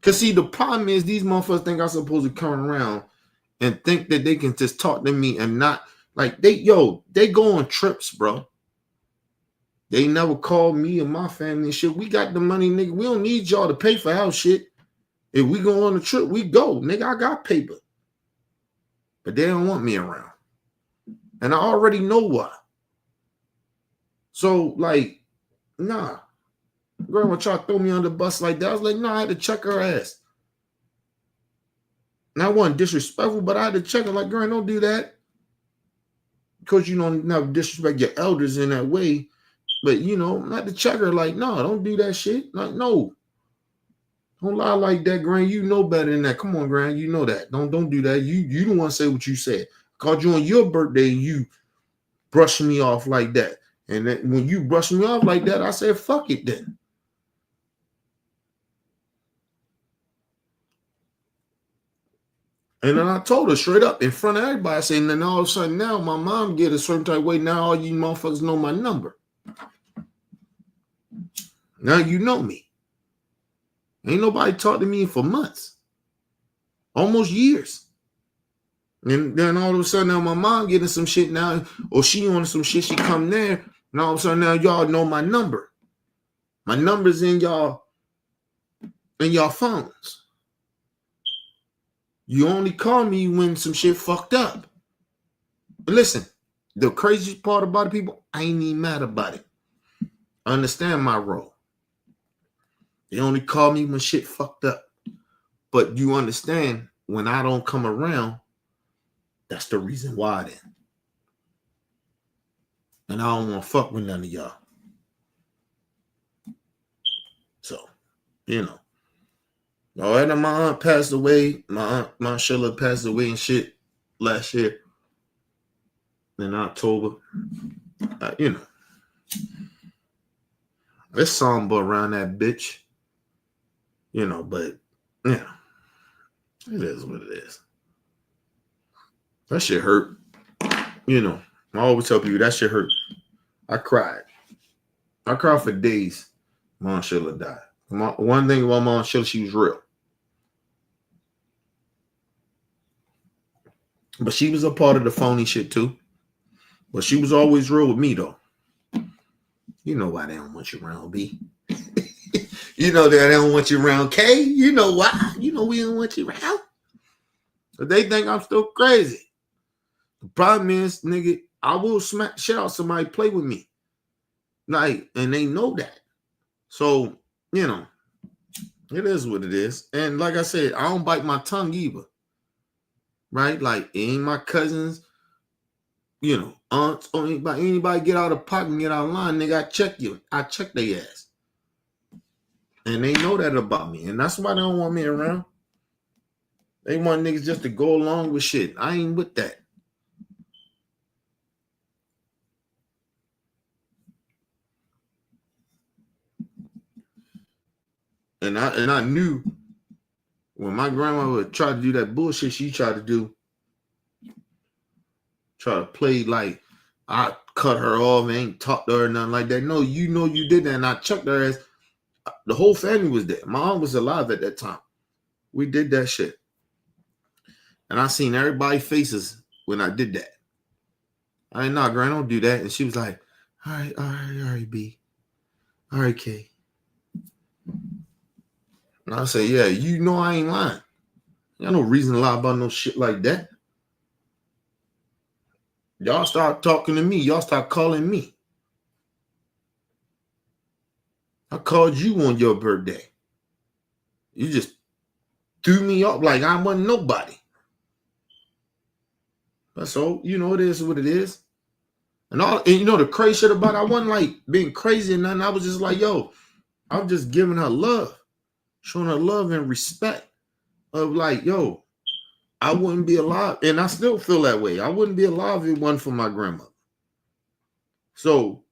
Because, see, the problem is these motherfuckers think I'm supposed to come around and think that they can just talk to me and not, like, they go on trips, bro. They never called me or my family and shit. We got the money, nigga. We don't need y'all to pay for our shit. If we go on a trip, we go. Nigga, I got paper. But they don't want me around. And I already know why. So, like, nah. Grandma tried to throw me on the bus like that. I was like, no, I had to check her ass. And I wasn't disrespectful, but I had to check her. Like, Grandma, don't do that. Because you don't never disrespect your elders in that way. But, you know, I had to check her. Like, no, don't do that shit. Like, no. Don't lie like that, Gran. You know better than that. Come on, Gran. You know that. Don't do that. You don't want to say what you said. Called you on your birthday and you brushed me off like that. And then when you brushed me off like that, I said, fuck it then. And then I told her straight up in front of everybody, I said, and then all of a sudden now my mom get a certain type of way. Now all you motherfuckers know my number. Now you know me. Ain't nobody talked to me for months. Almost years. And then all of a sudden now my mom getting some shit now, or she on some shit, she come there, and all of a sudden now y'all know my number. My number's in y'all phones. You only call me when some shit fucked up. But listen, the craziest part about it, people, I ain't even mad about it. I understand my role. They only call me when shit fucked up. But you understand, when I don't come around, that's the reason why then. And I don't want to fuck with none of y'all. So, you know. After my aunt passed away, my aunt Sheila passed away and shit last year in October. You know, it's somber around that bitch. You know, but yeah, it is what it is. That shit hurt. You know, I always tell people that shit hurt. I cried. I cried for days. Mom Sheila died. One thing about Mom Sheila, she was real. But she was a part of the phony shit too. But she was always real with me though. You know why they don't want you around, B. You know that they don't want you around, K. You know why. You know we don't want you around. But they think I'm still crazy. The problem is, nigga, I will smack shit out somebody play with me. Like, and they know that. So, you know, it is what it is. And like I said, I don't bite my tongue either. Right? Like, ain't my cousins, you know, aunts, or anybody get out of pocket and get out of line, nigga, I check you. I check their ass. And they know that about me. And that's why they don't want me around. They want niggas just to go along with shit. I ain't with that. And I knew when my grandma would try to do that bullshit she tried to do, try to play like I cut her off and ain't talk to her, nothing like that. No, you know you did that, and I chucked her ass. The whole family was there. My aunt was alive at that time. We did that shit. And I seen everybody's faces when I did that. I ain't nah, Grand, don't do that. And she was like, all right, B. All right, K. And I say, yeah, you know I ain't lying. You got no reason to lie about no shit like that. Y'all start talking to me. Y'all start calling me. I called you on your birthday. You just threw me off like I wasn't nobody. But so, you know, it is what it is. And you know, the crazy shit about it, I wasn't like being crazy and nothing. I was just like, yo, I'm just giving her love, showing her love and respect of like, yo, I wouldn't be alive. And I still feel that way. I wouldn't be alive if it wasn't for my grandmother. So,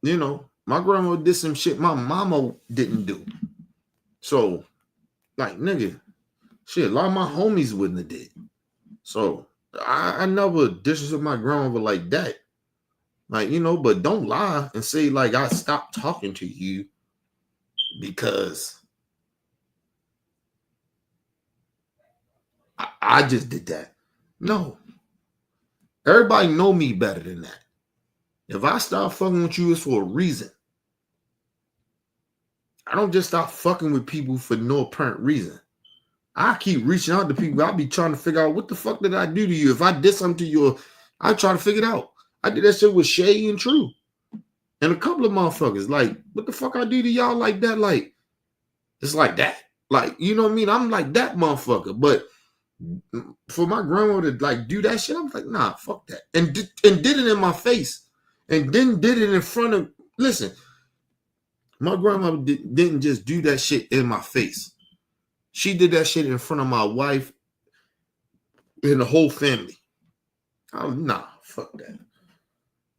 you know, my grandma did some shit my mama didn't do. So, like, nigga, shit, a lot of my homies wouldn't have did. So, I never disrespect my grandmother like that. Like, you know, but don't lie and say, like, I stopped talking to you because I just did that. No. Everybody know me better than that. If I stop fucking with you, it's for a reason. I don't just stop fucking with people for no apparent reason. I keep reaching out to people. I'll be trying to figure out what the fuck did I do to you. If I did something to you, I try to figure it out. I did that shit with Shay and True. And a couple of motherfuckers. Like, what the fuck I do to y'all like that? Like, it's like that. Like, you know what I mean? I'm like that motherfucker. But for my grandma to like do that shit, I was like, nah, fuck that. And did it in my face. And then did it in front of, listen, my grandma didn't just do that shit in my face. She did that shit in front of my wife and the whole family. Nah, fuck that.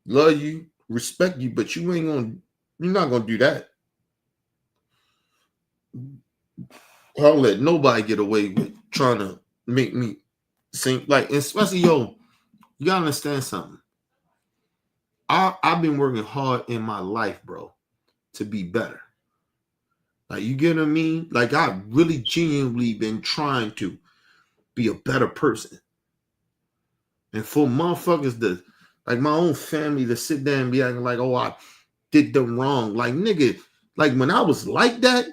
Love you, respect you, but you're not gonna do that. I'll let nobody get away with trying to make me seem like, especially yo, you gotta understand something. I've been working hard in my life, bro, to be better. Like, you get what I mean? Like, I've really genuinely been trying to be a better person. And for motherfuckers to, like my own family, to sit there and be acting like, oh, I did them wrong. Like, nigga, like when I was like that,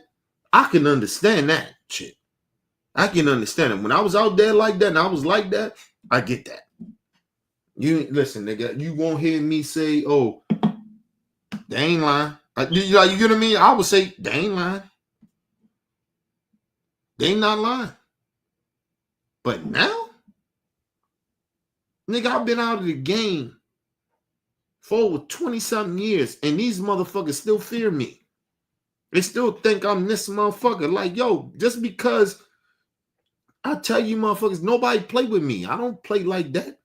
I can understand that shit. I can understand it. When I was out there like that and I was like that, I get that. You listen, nigga, you won't hear me say, oh, they ain't lying. You get what I mean? I would say, they ain't lying. They ain't not lying. But now, nigga, I've been out of the game for over 20-something years, and these motherfuckers still fear me. They still think I'm this motherfucker. Like, yo, just because I tell you motherfuckers, nobody play with me. I don't play like that.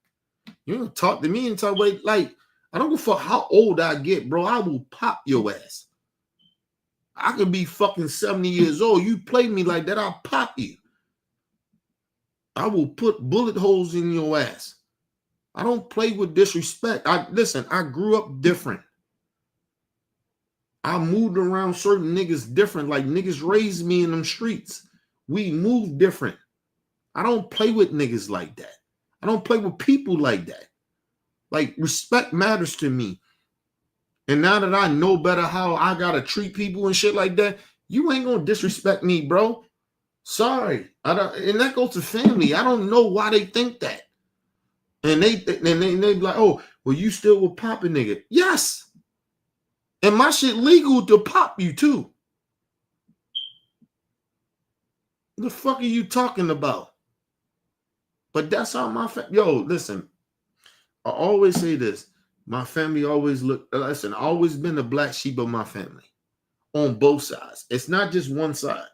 You don't talk to me and talk about, like, I don't give a fuck how old I get, bro. I will pop your ass. I could be fucking 70 years old. You play me like that, I'll pop you. I will put bullet holes in your ass. I don't play with disrespect. Listen, I grew up different. I moved around certain niggas different. Like, niggas raised me in them streets. We moved different. I don't play with niggas like that. I don't play with people like that. Like, respect matters to me. And now that I know better how I gotta treat people and shit like that, you ain't gonna disrespect me, bro. Sorry. And that goes to family. I don't know why they think that. And they be like, oh, well, you still will pop a nigga. Yes. And my shit legal to pop you too. What the fuck are you talking about? But that's how my family. Yo, listen. I always say this. My family always listen, I've always been the black sheep of my family. On both sides. It's not just one side.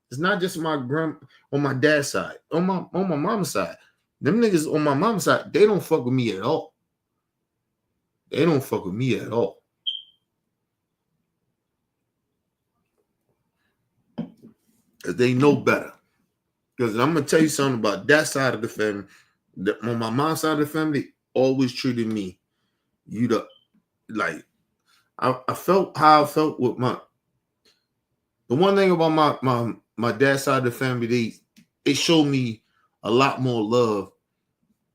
It's not just on my dad's side. On my mama's side. Them niggas on my mama's side, they don't fuck with me at all. They don't fuck with me at all. Because they know better. Because I'm going to tell you something about that side of the family. On my mom's side of the family, always treated me. I felt how I felt with The one thing about my dad's side of the family, they showed me a lot more love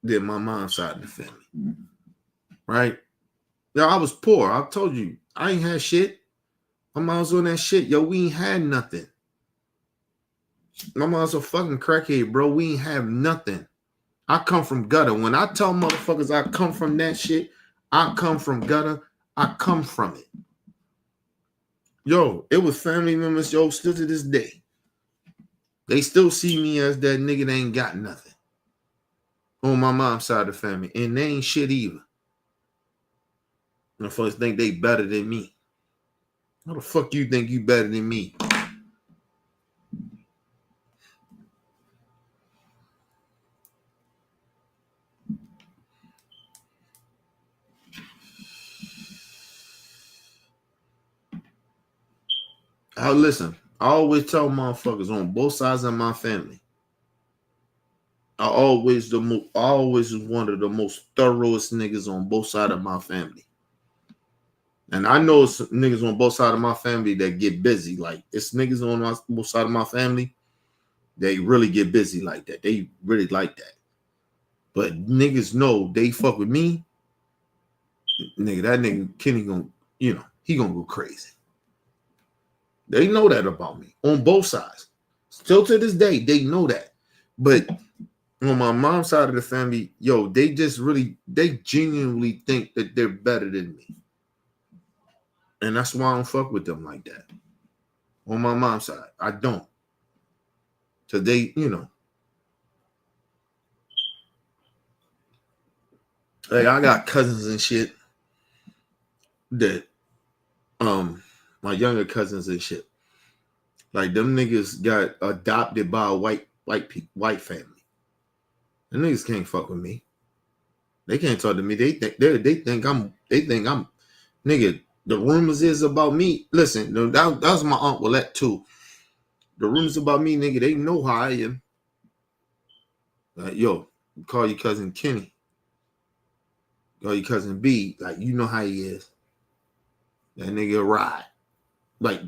than my mom's side of the family. Right? Yo, I was poor. I told you, I ain't had shit. My mom's on that shit. Yo, we ain't had nothing. My mom's a fucking crackhead, bro. We ain't have nothing. I come from gutter. When I tell motherfuckers I come from that shit, I come from gutter. I come from it. Yo, it was family members, yo, still to this day. They still see me as that nigga that ain't got nothing. On my mom's side of the family. And they ain't shit either. And the folks think they better than me. How the fuck you think you better than me? Listen, I always tell motherfuckers on both sides of my family. I always was one of the most thoroughest niggas on both sides of my family. And I know it's niggas on both sides of my family that get busy. Like, it's niggas on both sides of my family, they really get busy like that. They really like that. But niggas know they fuck with me. Nigga, that nigga Kenny gonna, he gonna go crazy. They know that about me on both sides. Still to this day, they know that. But on my mom's side of the family, yo, they genuinely think that they're better than me. And that's why I don't fuck with them like that. On my mom's side, I don't. So they, Hey, I got cousins and shit that, my younger cousins and shit, like them niggas got adopted by a white family. The niggas can't fuck with me. They can't talk to me. They think I'm nigga. The rumors is about me. Listen, that was my Aunt Willette too. The rumors about me, nigga, they know how I am. Like, yo, call your cousin Kenny. Call your cousin B. Like, you know how he is. That nigga ride. Like,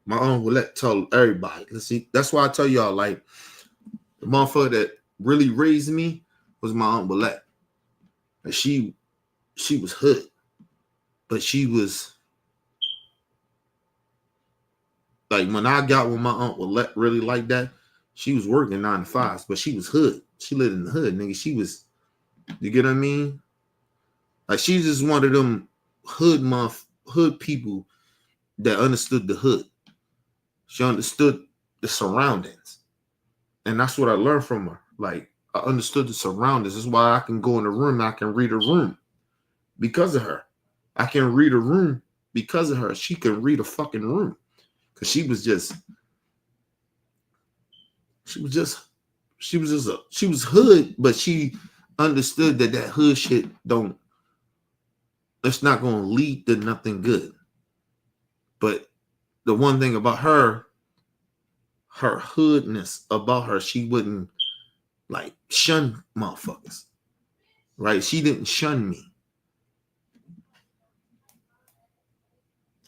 my Aunt Willette told everybody. Let's see. That's why I tell y'all, like, the motherfucker that really raised me was my Aunt Willette. And she was hood. But she was like, when I got with my Aunt Willette really like that, she was working 9 to 5s, but she was hood. She lived in the hood, nigga. She was, you get what I mean? Like, she's just one of them hood people that understood the hood. She understood the surroundings. And that's what I learned from her. Like, I understood the surroundings. That's why I can go in the room, I can read a room because of her. I can read a room because of her. She can read a fucking room. Because she was hood, but she understood that hood shit it's not going to lead to nothing good. But the one thing about her hoodness about her, she wouldn't like shun motherfuckers, right? She didn't shun me.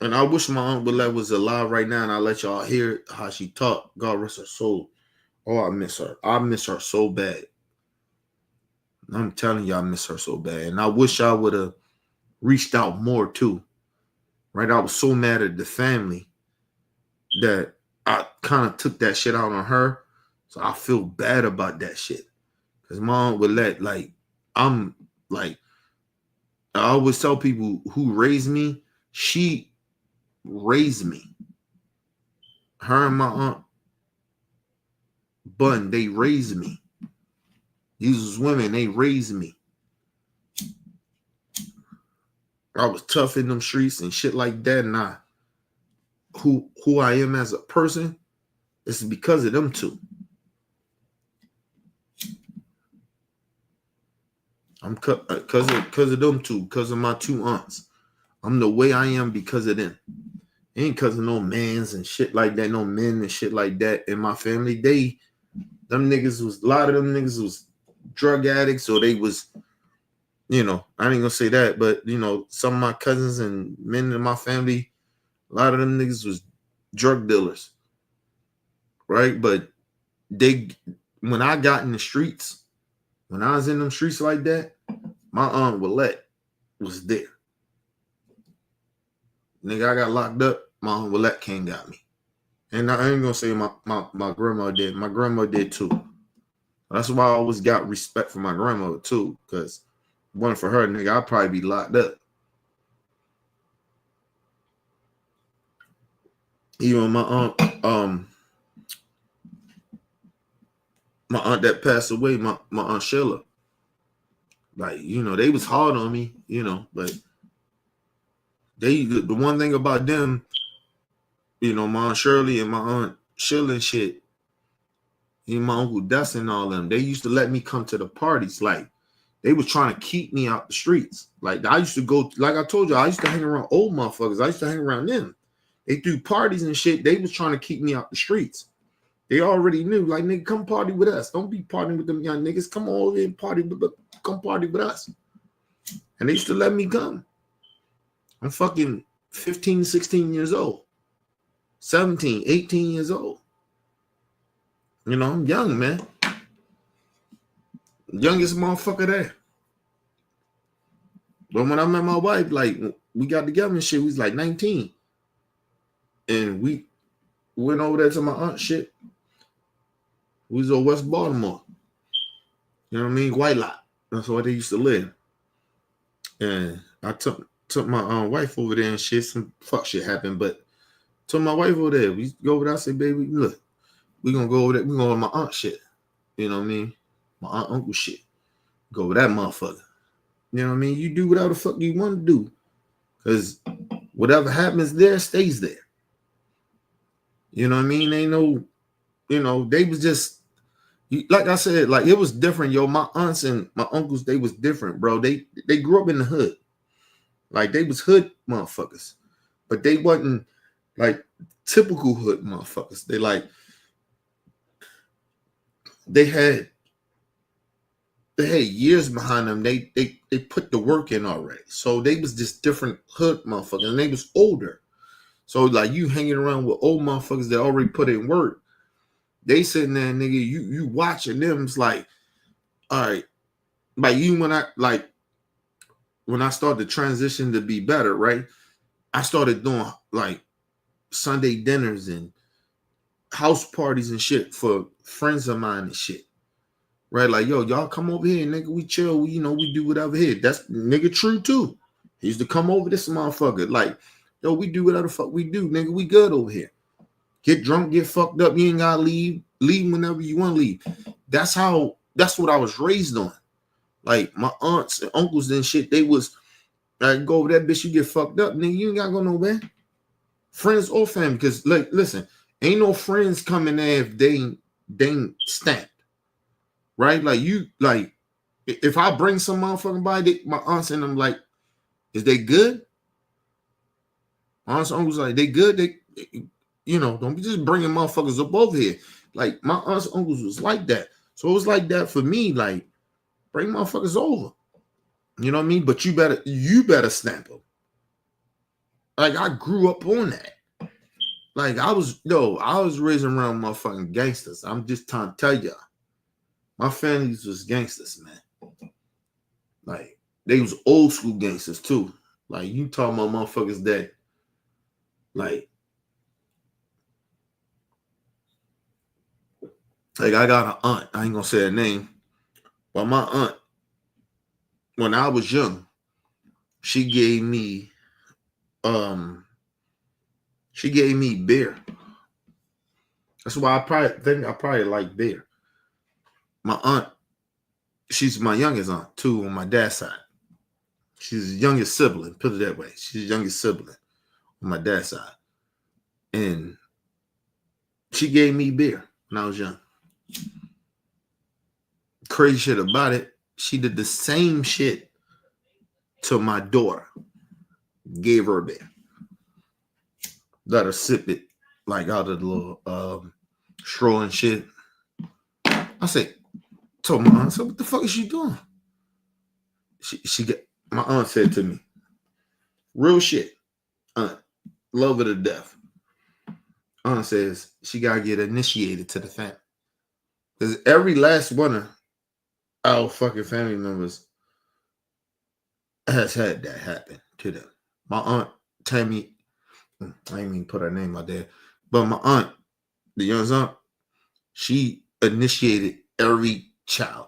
And I wish my Aunt Willette was alive right now, and I'll let y'all hear how she talked. God rest her soul. Oh, I miss her. I miss her so bad. I'm telling you, I miss her so bad. And I wish I would have reached out more too. Right? I was so mad at the family that I kind of took that shit out on her. So I feel bad about that shit. Because my Aunt Willette, like, I always tell people who raised me, she raised me. Her and my Aunt Bun, they raised me. These was women, they raised me. I was tough in them streets and shit like that. And who I am as a person, it's because of them two. I'm because of them two, because of my two aunts. I'm the way I am because of them. Ain't because of no mans and shit like that, no men and shit like that. In my family, a lot of them niggas was drug addicts, or they was, I ain't gonna say that, but some of my cousins and men in my family, a lot of them niggas was drug dealers. right? But when I got in the streets, when I was in them streets like that, my aunt Willette was there. Nigga, I got locked up. My aunt Willette came got me. And I ain't gonna say my grandma did. My grandma did too. That's why I always got respect for my grandmother too. Because if it wasn't for her, nigga, I'd probably be locked up. Even my aunt that passed away, my aunt Sheila. Like, you know, they was hard on me, you know, but the one thing about them, you know, my aunt Shirley and my aunt Sheila and shit, and my uncle Dustin and all of them, they used to let me come to the parties. Like, they was trying to keep me out the streets. Like, I used to go, like I told you, I used to hang around old motherfuckers. I used to hang around them. They threw parties and shit. They was trying to keep me out the streets. They already knew, like, nigga, come party with us. Don't be partying with them young niggas. Come over here and come party with us. And they used to let me come. I'm fucking 15, 16 years old. 17, 18 years old. You know, I'm young, man. Youngest motherfucker there. But when I met my wife, like, we got together and shit, we was like 19. And we went over there to my aunt shit. We was on West Baltimore. You know what I mean? White Lot. That's where they used to live. And I took my wife over there and shit. Some fuck shit happened, but took my wife over there. We go over there. I said, baby, look, we gonna go over there. We going to my aunt shit. You know what I mean? My aunt, uncle shit. Go with that motherfucker. You know what I mean? You do whatever the fuck you want to do. Because whatever happens there stays there. You know what I mean? Ain't no, you know, they was just, like I said, like, it was different, yo. My aunts and my uncles, they was different, bro. They grew up in the hood. Like, they was hood motherfuckers. But they wasn't, like, typical hood motherfuckers. They had years behind them. They put the work in already. So they was just different hood motherfuckers. And they was older. So, like, you hanging around with old motherfuckers that already put in work. They sitting there, nigga, you watching them. It's like, all right. Like, when I started to transition to be better, right? I started doing, like, Sunday dinners and house parties and shit for friends of mine and shit. Right? Like, yo, y'all come over here, nigga. We chill. We do whatever here. That's nigga true too. He used to come over this motherfucker. Like, yo, we do whatever the fuck we do, nigga. We good over here. Get drunk, get fucked up. You ain't gotta leave. Leave whenever you want to leave. That's what I was raised on. Like, my aunts and uncles and shit, they was like, go over that bitch, you get fucked up, nigga. You ain't gotta go nowhere. Friends or family. Because, like, listen, ain't no friends coming there if they ain't stamped. Right? Like, if I bring some motherfucking body, my aunts and them, like, is they good? My aunts and uncles like, they good? They, you know, don't be just bringing motherfuckers up over here. Like, my aunts and uncles was like that. So it was like that for me. Like, bring motherfuckers over. You know what I mean? But you better stamp them. Like, I grew up on that. Like, I was raised around motherfucking gangsters. I'm just trying to tell y'all. My families was gangsters, man. Like, they was old school gangsters too. Like, you talking about motherfuckers that, like I got an aunt. I ain't gonna say her name, but my aunt, when I was young, she gave me beer. That's why I probably like beer. My aunt, she's my youngest aunt too on my dad's side. She's the youngest sibling, put it that way. She's the youngest sibling on my dad's side. And she gave me beer when I was young. Crazy shit about it, she did the same shit to my daughter. Gave her beer. Let her sip it, like, out of the little straw and shit. I said, told my aunt, so what the fuck is she doing? My aunt said to me, real shit, aunt, love her to death. Aunt says she gotta get initiated to the family. Because every last one of our fucking family members has had that happen to them. My aunt Tammy, I ain't even put her name out there, but my aunt, the young aunt, she initiated every child.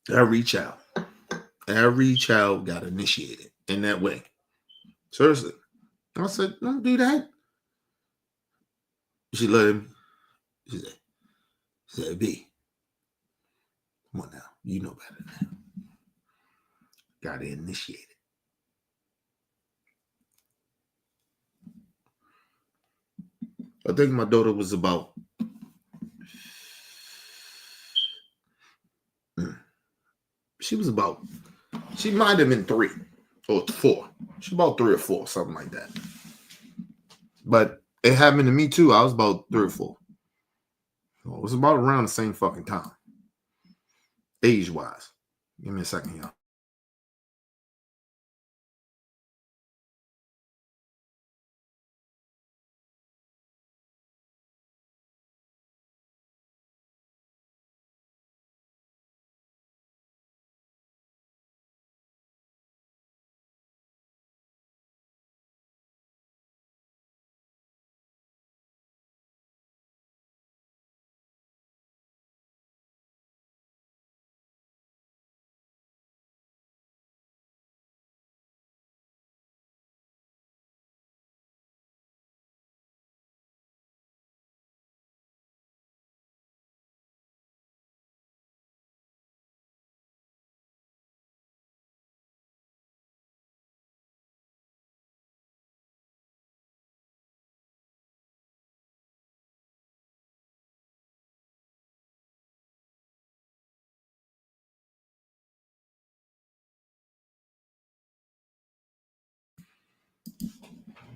Every child got initiated in that way. Seriously. I said, don't do that. She let him. She said, B, come on now. You know better than that. Got to initiate it. I think my daughter was about she might have been 3 or 4. She's about 3 or 4, something like that. But it happened to me too. I was about 3 or 4. So it was about around the same fucking time. Age-wise. Give me a second, y'all.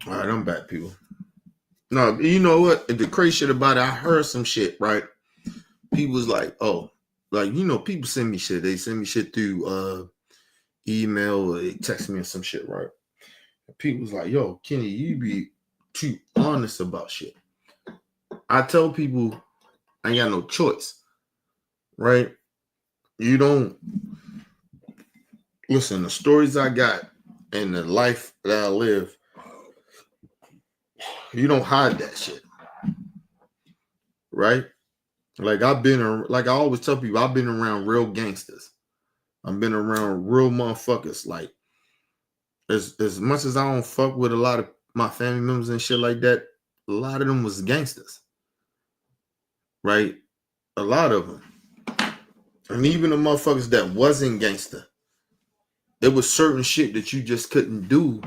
All right, I'm back, people. No, you know what? The crazy shit about it, I heard some shit, right? People was like, oh, like, you know, people send me shit. They send me shit through email or they text me or some shit, right? And people was like, yo, Kenny, you be too honest about shit. I tell people I ain't got no choice, right? You don't listen, the stories I got and the life that I live, you don't hide that shit, right? Like I always tell people, I've been around real gangsters. I've been around real motherfuckers. Like as much as I don't fuck with a lot of my family members and shit like that, a lot of them was gangsters, right? A lot of them, and even the motherfuckers that wasn't gangster, there was certain shit that you just couldn't do,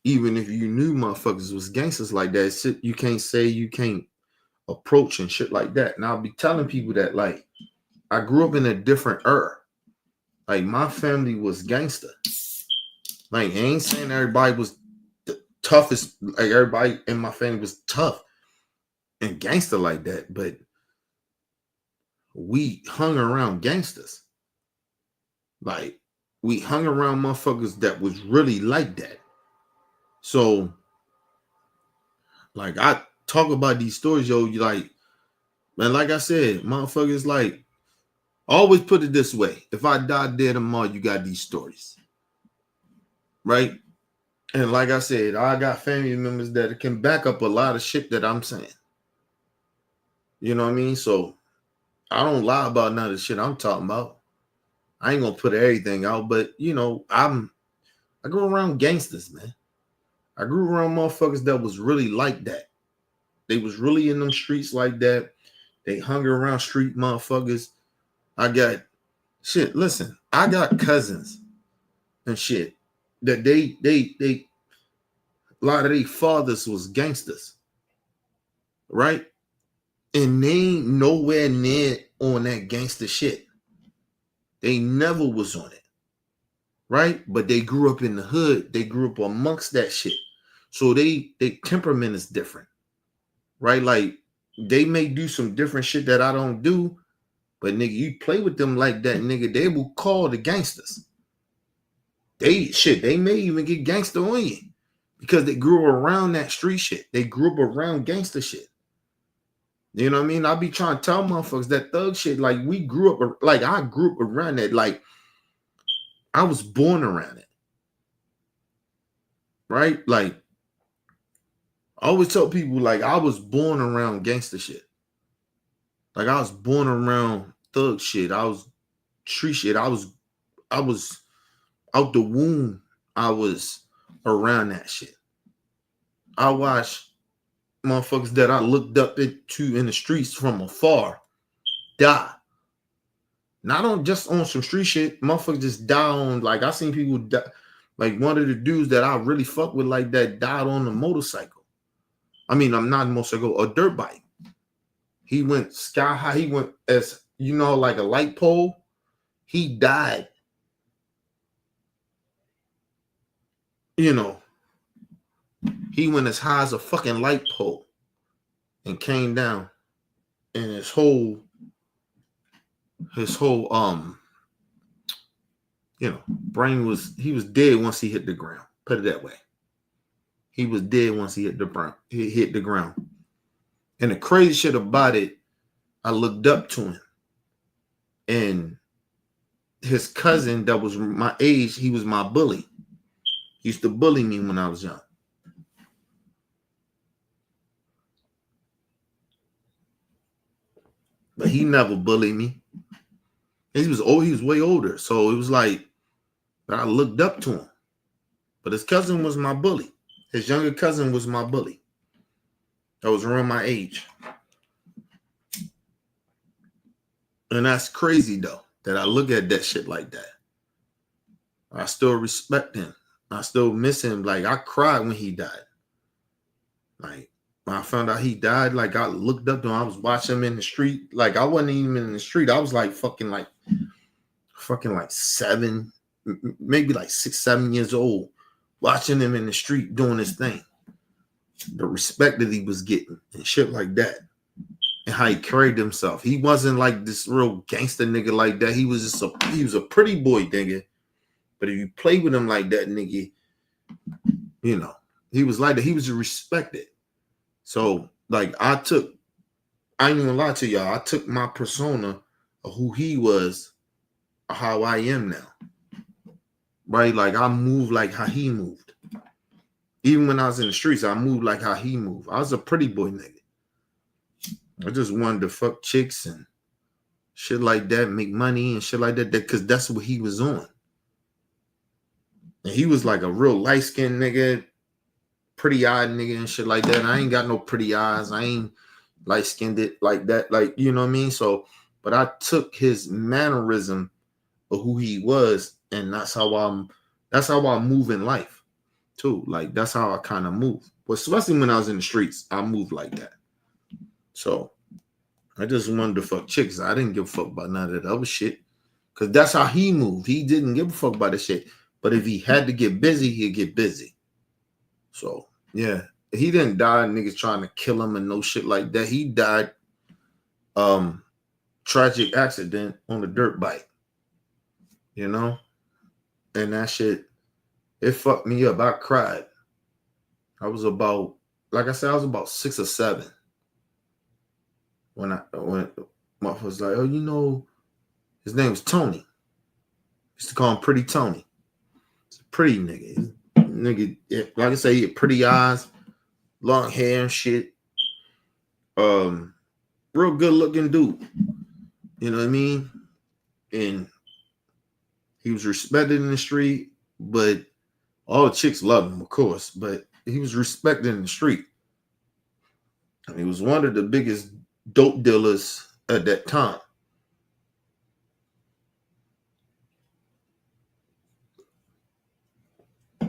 even if you knew motherfuckers was gangsters like that. Shit you can't say, you can't approach and shit like that. And I'll be telling people that, like, I grew up in a different era. Like, my family was gangster. Like, I ain't saying everybody was the toughest, like everybody in my family was tough and gangster like that, but we hung around gangsters. Like, we hung around motherfuckers that was really like that. So, like, I talk about these stories, yo, you like, man, like I said, motherfuckers, like, always put it this way. If I die dead tomorrow, you got these stories. Right? And like I said, I got family members that can back up a lot of shit that I'm saying. You know what I mean? So I don't lie about none of the shit I'm talking about. I ain't gonna put everything out, but you know, I grew around gangsters, man. I grew around motherfuckers that was really like that. They was really in them streets like that. They hung around street motherfuckers. I got shit. Listen, I got cousins and shit that they a lot of their fathers was gangsters, right? And they ain't nowhere near on that gangster shit. They never was on it, right? But they grew up in the hood. They grew up amongst that shit. So they temperament is different, right? Like, they may do some different shit that I don't do, but nigga, you play with them like that, nigga, they will call the gangsters. They may even get gangster on you because they grew around that street shit. They grew up around gangster shit. You know what I mean? I be trying to tell motherfuckers that thug shit, like we grew up, like I grew up around that. Like I was born around it. Right? Like I always tell people, like I was born around gangster shit. Like I was born around thug shit. I was street shit. I was out the womb. I was around that shit. I watched motherfuckers that I looked up to in the streets from afar die. Not on just on some street shit. Motherfuckers just die on, like I seen people die. Like one of the dudes that I really fuck with like that died on a motorcycle. I mean, I'm not a motorcycle, a dirt bike. He went sky high. He went as, you know, like a light pole. He died. You know, he went as high as a fucking light pole and came down, and his whole brain he was dead once he hit the ground. Put it that way. He was dead once he hit the ground. And the crazy shit about it, I looked up to him, and his cousin that was my age, he was my bully. He used to bully me when I was young. But he never bullied me. He was way older. So it was like I looked up to him. But his cousin was my bully. His younger cousin was my bully. That was around my age. And that's crazy though, that I look at that shit like that. I still respect him. I still miss him. Like I cried when he died. Like when I found out he died, like I looked up to him. I was watching him in the street. Like I wasn't even in the street. I was like fucking like 7, maybe like 6, 7 years old, watching him in the street doing his thing. The respect that he was getting and shit like that. And how he carried himself. He wasn't like this real gangster nigga like that. He was just he was a pretty boy nigga. But if you play with him like that, nigga, you know, he was like that. He was respected. So, like, I ain't even gonna lie to y'all. I took my persona of who he was, how I am now. Right? Like, I moved like how he moved. Even when I was in the streets, I moved like how he moved. I was a pretty boy nigga. I just wanted to fuck chicks and shit like that, make money and shit like that, because that's what he was on. And he was like a real light-skinned nigga, pretty-eyed nigga and shit like that. And I ain't got no pretty eyes. I ain't light-skinned it like that. Like, you know what I mean? So, but I took his mannerism of who he was, and that's how I move in life, too. Like, that's how I kind of move. But especially when I was in the streets, I moved like that. So, I just wanted to fuck chicks. I didn't give a fuck about none of that other shit. Because that's how he moved. He didn't give a fuck about that shit. But if he had to get busy, he'd get busy. So, yeah. He didn't die, niggas trying to kill him and no shit like that. He died tragic accident on a dirt bike. You know? And that shit, it fucked me up. I cried. I was about, like I said, I was about 6 or 7. When my was like, oh, you know, his name was Tony. Used to call him Pretty Tony. He's a pretty nigga. Nigga, like I say, he had pretty eyes, long hair and shit. Real good looking dude. You know what I mean? And he was respected in the street, but all the chicks loved him, of course, but he was respected in the street. And he was one of the biggest dope dealers at that time.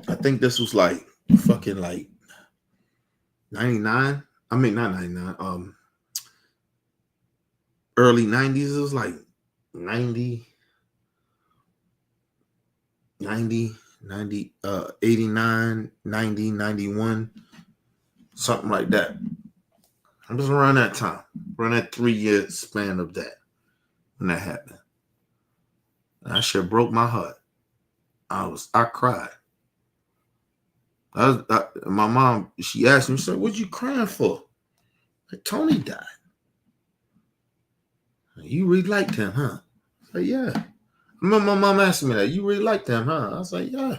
I think this was like fucking like 99. I mean, not 99. Early 90s. It was like 90, 89, 90, 91, something like that. It was around that time, around that 3-year span of that, when that happened. And that shit broke my heart. I cried. My mom, she asked me, she said, "What you crying for?" Like, Tony died. You really liked him, huh? I said, yeah. I remember my mom asking me that. You really liked him, huh? I was like, yeah.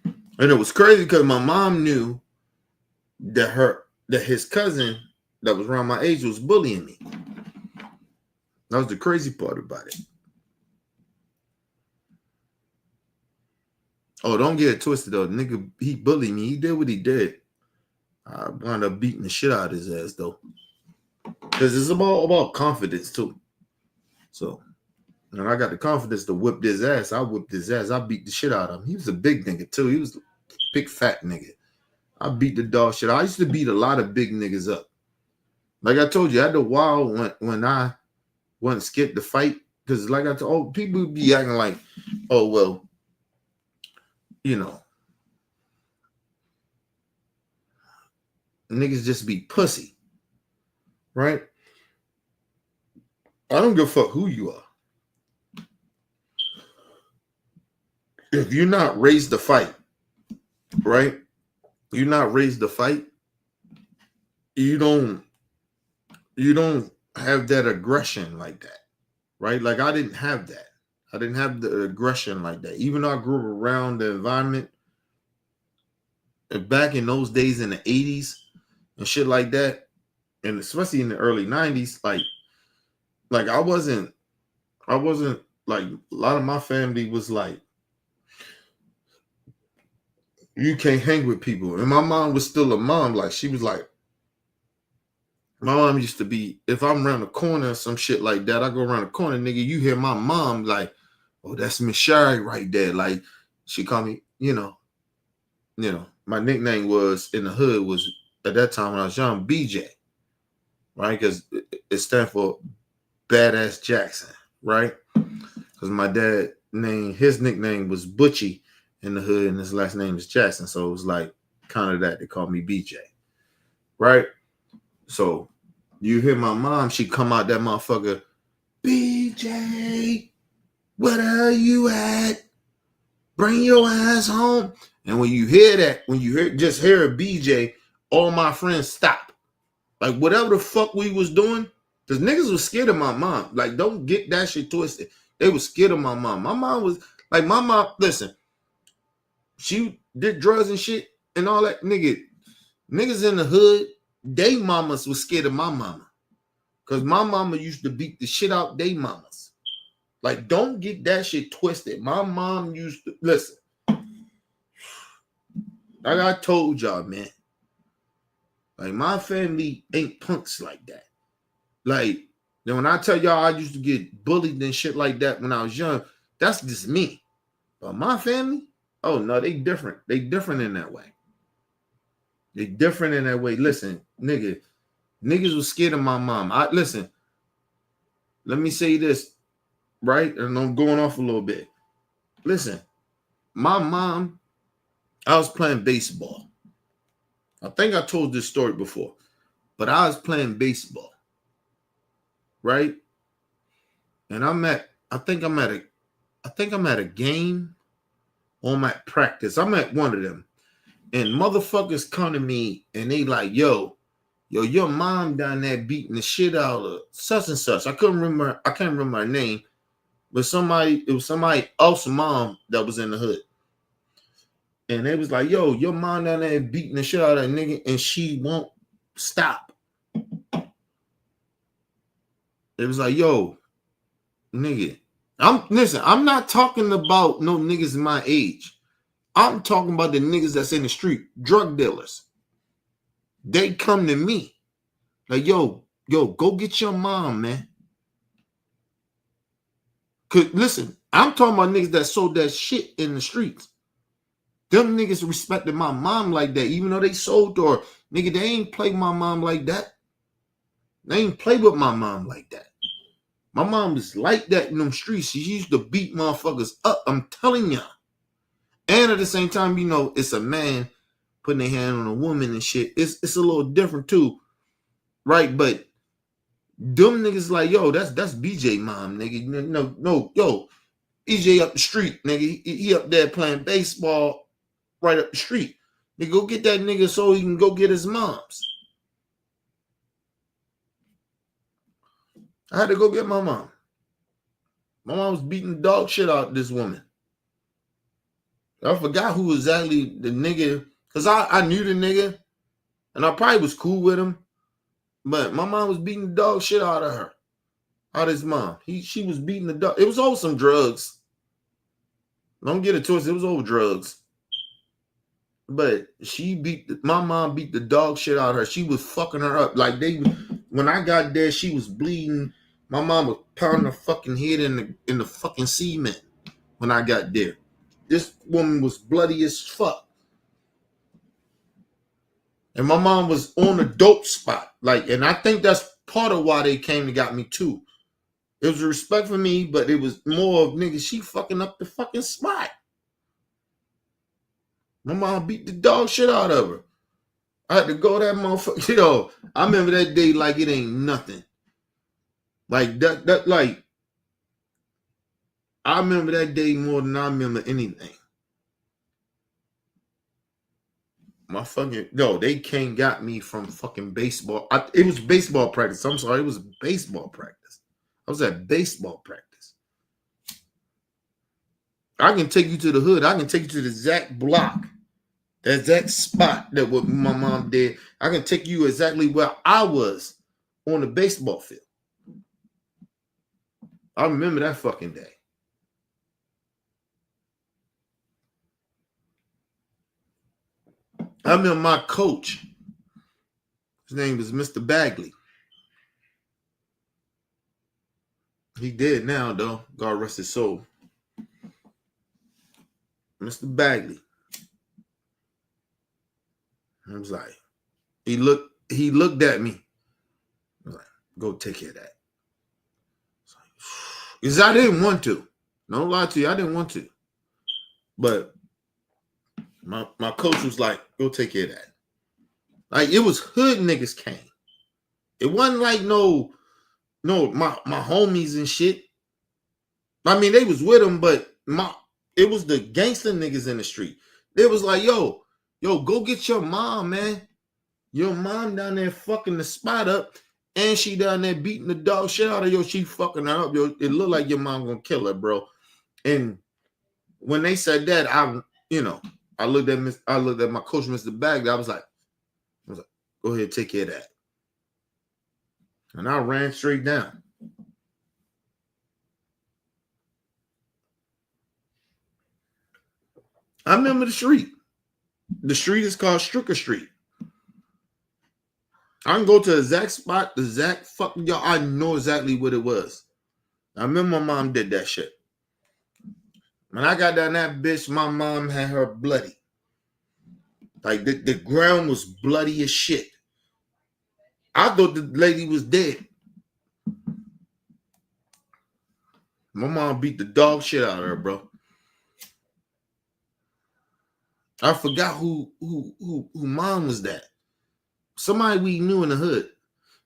And it was crazy because my mom knew that his cousin that was around my age was bullying me. That was the crazy part about it. Oh, don't get it twisted though. Nigga, he bullied me. He did what he did. I wound up beating the shit out of his ass though. Because it's about confidence too. So when I got the confidence to whip his ass, I whipped his ass. I beat the shit out of him. He was a big nigga too. He was a big fat nigga. I beat the dog shit. I used to beat a lot of big niggas up. Like I told you, I had a while when I wouldn't skip the fight. Because like I told, people be acting like, oh, well, you know, niggas just be pussy. Right? I don't give a fuck who you are. If you're not raised to fight, right? You're not raised to fight. You don't have that aggression like that, right? Like I didn't have that. I didn't have the aggression like that. Even though I grew up around the environment, and back in those days in the 80s and shit like that, and especially in the early 90s, like I wasn't like, a lot of my family was like, you can't hang with people. And my mom was still a mom. Like she was like, my mom used to be, if I'm around the corner or some shit like that, I go around the corner, nigga, you hear my mom like, oh, that's Miss Shari right there. Like she called me, you know, my nickname was in the hood was at that time when I was young, BJ, right? Because it stands for Badass Jackson, right? Because my dad his nickname was Butchie in the hood, and his last name is Jackson. So it was like kind of that. They called me BJ, right? So you hear my mom, she come out that motherfucker, BJ, where the hell you at? Bring your ass home. And when you hear that, when you hear a BJ, all my friends stop. Like whatever the fuck we was doing, because niggas was scared of my mom. Like, don't get that shit twisted. They was scared of my mom. My mom was like, listen, she did drugs and shit and all that. Niggas in the hood, they mamas was scared of my mama. Because my mama used to beat the shit out they mamas. Like, don't get that shit twisted. My mom used to, listen, like I told y'all, man, like my family ain't punks like that. Like, then when I tell y'all I used to get bullied and shit like that when I was young, that's just me. But my family, oh no, they different. They different in that way. They different in that way. Listen, niggas was scared of my mom. Listen, let me say this, right? And I'm going off a little bit. Listen, my mom, I was playing baseball. I think I told this story before, but I was playing baseball, right? And I think I'm at a game or I'm at practice. I'm at one of them. And motherfuckers come to me and they like, yo, your mom down there beating the shit out of such and such. I can't remember her name, but it was somebody else's mom that was in the hood. And they was like, yo, your mom down there beating the shit out of that nigga and she won't stop. It was like, yo, nigga. I'm not talking about no niggas my age. I'm talking about the niggas that's in the street, drug dealers. They come to me like, yo, go get your mom, man. Cause listen, I'm talking about niggas that sold that shit in the streets. Them niggas respected my mom like that, even though they sold to her. Nigga, they ain't play my mom like that. They ain't play with my mom like that. My mom was like that in them streets. She used to beat motherfuckers up. I'm telling y'all. And at the same time, you know, it's a man putting their hand on a woman and shit. It's a little different too, right? But them niggas like, yo, that's BJ mom, nigga. No, yo, EJ up the street, nigga. He up there playing baseball right up the street. Nigga, go get that nigga so he can go get his mom's. I had to go get my mom. My mom was beating the dog shit out of this woman. I forgot who exactly the nigga, because I knew the nigga, and I probably was cool with him, but my mom was beating the dog shit out of her. Out of his mom. She was beating the dog. It was over some drugs. Don't get it twisted. It was over drugs. But my mom beat the dog shit out of her. She was fucking her up. Like when I got there, she was bleeding. My mom was pounding her fucking head in the fucking cement when I got there. This woman was bloody as fuck. And my mom was on a dope spot. And I think that's part of why they came and got me too. It was respect for me, but it was more of, nigga, she fucking up the fucking spot. My mom beat the dog shit out of her. I had to go that motherfucker. I remember that day like it ain't nothing. Like that, I remember that day more than I remember anything. They came got me from fucking baseball. It was baseball practice. I'm sorry, it was baseball practice. I was at baseball practice. I can take you to the hood. I can take you to the exact block, the exact spot that what my mom did. I can take you exactly where I was on the baseball field. I remember that fucking day. I remember my coach. His name was Mr. Bagley. He dead now, though. God rest his soul. Mr. Bagley. I was like, he looked at me. I was like, go take care of that. Because I didn't want to. No lie to you, I didn't want to. But my coach was like, go take care of that. Like, it was hood niggas came. It wasn't like no, my homies and shit. I mean, they was with them, but it was the gangster niggas in the street. They was like, yo, go get your mom, man. Your mom down there fucking the spot up, and she down there beating the dog shit out of yo. She fucking her up, yo. It looked like your mom gonna kill her, bro. And when they said that, I looked at my coach, Mr. Bagley. I was like, go ahead, take care of that. And I ran straight down. I remember the street. The street is called Stricker Street. I can go to the exact spot, the exact fucking y'all. I know exactly what it was. I remember my mom did that shit. When I got down that bitch, my mom had her bloody. Like the ground was bloody as shit. I thought the lady was dead. My mom beat the dog shit out of her, bro. I forgot who mom was that. Somebody we knew in the hood.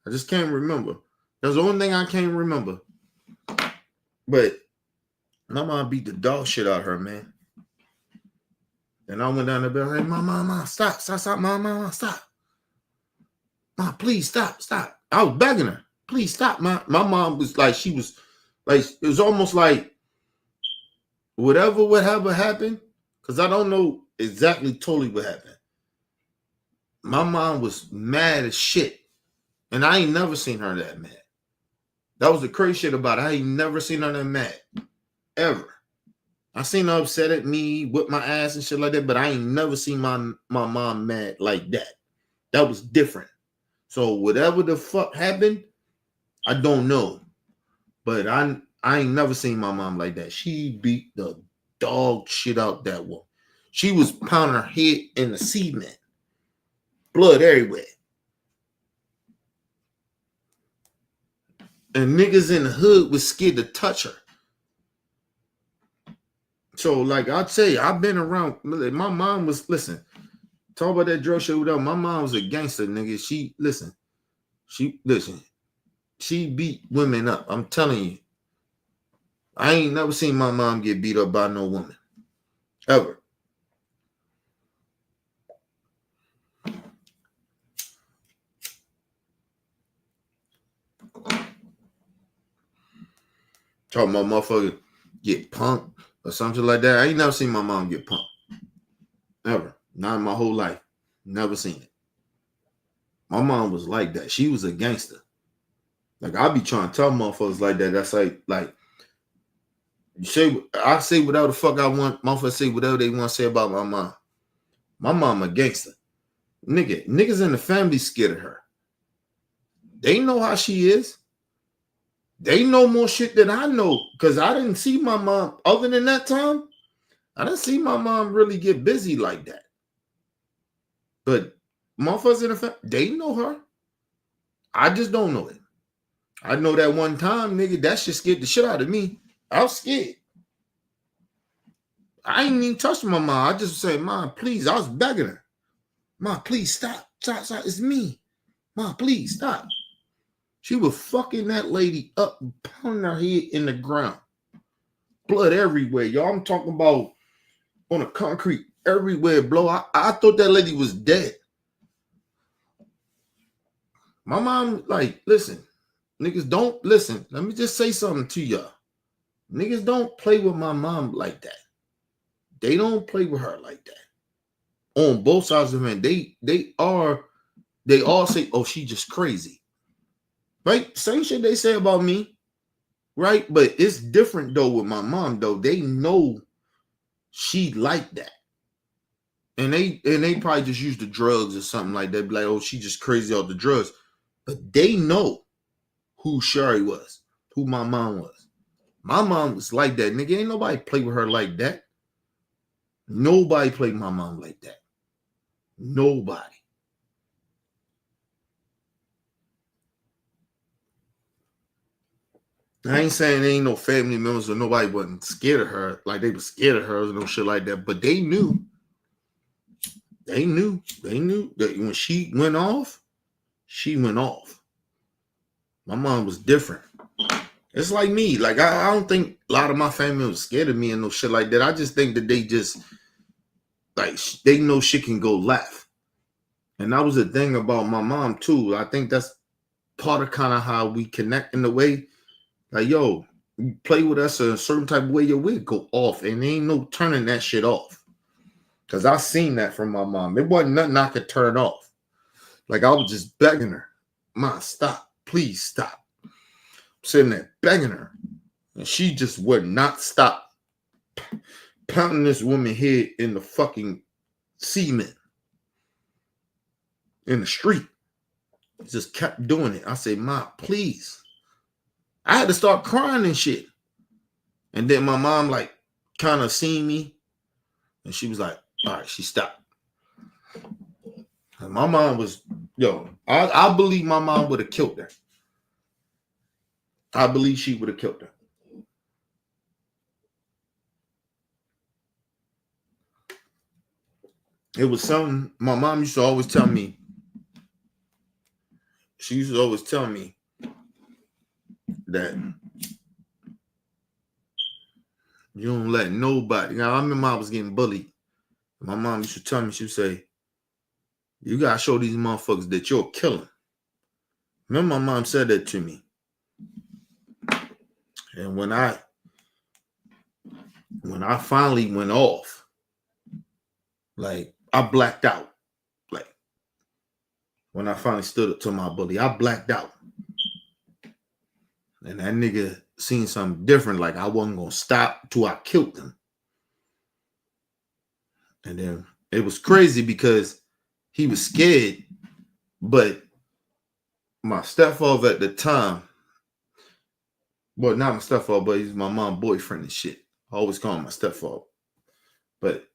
I just can't remember. That's the only thing I can't remember. But my mom beat the dog shit out of her, man. And I went down the bell. Hey, mom, stop, mom, stop. Mom, please stop. I was begging her. Please stop. My mom was like, she was like, it was almost like whatever happened, because I don't know exactly totally what happened. My mom was mad as shit. And I ain't never seen her that mad. That was the crazy shit about it. I ain't never seen her that mad. Ever. I seen her upset at me, whip my ass and shit like that, but I ain't never seen my mom mad like that. That was different. So whatever the fuck happened, I don't know. But I ain't never seen my mom like that. She beat the dog shit out that woman. She was pounding her head in the cement. Blood everywhere. And niggas in the hood was scared to touch her. So, like I'll tell you, I've been around. My mom was, listen, talk about that drug shit with her. My mom was a gangster, nigga. She beat women up. I'm telling you. I ain't never seen my mom get beat up by no woman. Ever. Talking about motherfucker get punked or something like that. I ain't never seen my mom get punked. Ever. Not in my whole life. Never seen it. My mom was like that. She was a gangster. Like, I be trying to tell motherfuckers like that. That's like you say, I say whatever the fuck I want. Motherfuckers say whatever they want to say about my mom. My mom a gangster. Niggas in the family scared of her. They know how she is. They know more shit than I know. Because I didn't see my mom, other than that time, I didn't see my mom really get busy like that. But motherfuckers in the family, they know her. I just don't know it. I know that one time, nigga, that shit scared the shit out of me. I was scared. I ain't even touched my mom. I just said, Mom, please. I was begging her. Mom, please stop. Stop. It's me. Mom, please stop. She was fucking that lady up and pounding her head in the ground. Blood everywhere, y'all. I'm talking about on the concrete everywhere, blow. I thought that lady was dead. My mom, like, listen, niggas don't listen. Let me just say something to y'all. Niggas don't play with my mom like that. They don't play with her like that. On both sides of the man, they all say, oh, she just crazy. Right? Same shit they say about me. Right? But it's different though with my mom, though. They know she like that. And they probably just use the drugs or something like that. Be like, oh, she just crazy off the drugs. But they know who Sherry was, who my mom was. My mom was like that. Nigga, ain't nobody play with her like that. Nobody played my mom like that. Nobody. I ain't saying there ain't no family members or nobody wasn't scared of her, like they were scared of her or no shit like that, but they knew. They knew that when she went off, she went off. My mom was different. It's like me. Like, I don't think a lot of my family was scared of me and no shit like that. I just think that they just, like, they know shit can go left. And that was the thing about my mom, too. I think that's part of kind of how we connect in a way. Like, yo, you play with us a certain type of way, your wig go off. And there ain't no turning that shit off. Because I seen that from my mom. It wasn't nothing I could turn off. Like, I was just begging her. Mom, stop. Please stop. I'm sitting there begging her. And she just would not stop pounding this woman's head in the fucking cement. In the street. Just kept doing it. I said, Mom, please. I had to start crying and shit. And then my mom, like, kind of seen me. And she was like, all right, she stopped. And my mom was, yo, I believe my mom would have killed her. I believe she would have killed her. It was something my mom used to always tell me. She used to always tell me that you don't let nobody. Now, I remember I was getting bullied. My mom used to tell me, she would say, you got to show these motherfuckers that you'll kill them. Remember my mom said that to me. And when I finally went off, like, I blacked out. Like, when I finally stood up to my bully, I blacked out. And that nigga seen something different. Like, I wasn't going to stop till I killed them. And then it was crazy because he was scared. But my stepfather at the time, well, not my stepfather, but he's my mom's boyfriend and shit. I always call him my stepfather. But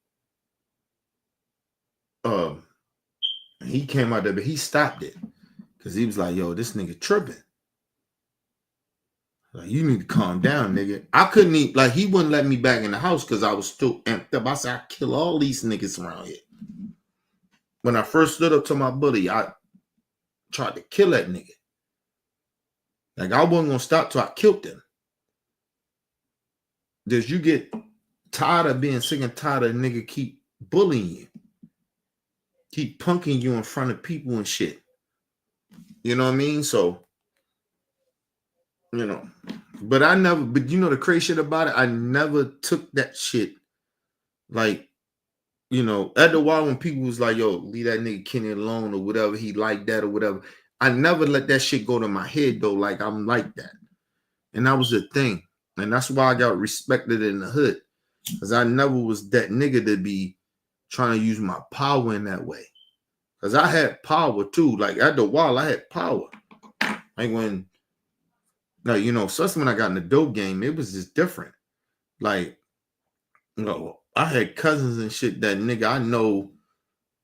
he came out there, but he stopped it. Because he was like, yo, this nigga tripping. Like, you need to calm down, nigga. I couldn't eat, like, he wouldn't let me back in the house because I was still amped up. I said, I kill all these niggas around here. When I first stood up to my bully, I tried to kill that nigga. Like, I wasn't going to stop till I killed him. does you get tired of being sick and tired of nigga keep bullying you, keep punking you in front of people and shit. You know what I mean? So, you know, but you know the crazy shit about it, I never took that shit like, you know, at the while when people was like, yo, leave that nigga Kenny alone or whatever, he like that or whatever. I never let that shit go to my head though, like I'm like that. And that was the thing. And that's why I got respected in the hood. Because I never was that nigga to be trying to use my power in that way. Because I had power too. Like at the while, I had power. Like when, like, you know, especially when I got in the dope game, it was just different. Like, you know, I had cousins and shit that nigga I know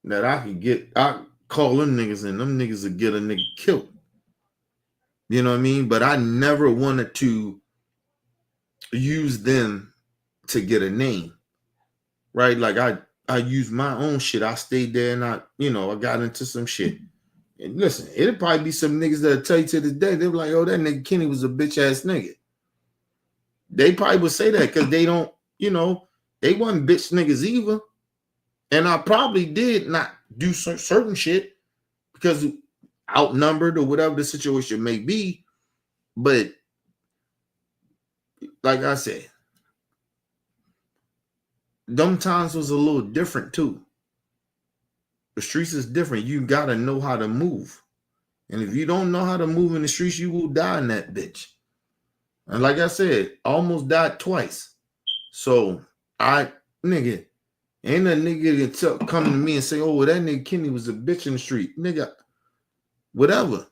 that I call them niggas and them niggas would get a nigga killed. You know what I mean? But I never wanted to use them to get a name. Right? Like I used my own shit. I stayed there and I got into some shit. And listen, it'll probably be some niggas that'll tell you to this day, they're like, oh, that nigga Kenny was a bitch ass nigga. They probably would say that because they don't, you know, they wasn't bitch niggas either. And I probably did not do certain shit because outnumbered or whatever the situation may be. But like I said, them times was a little different too. The streets is different. You gotta know how to move. And if you don't know how to move in the streets, you will die in that bitch. And like I said, I almost died twice. So ain't a nigga that come to me and say, oh, that nigga Kenny was a bitch in the street. Nigga, whatever.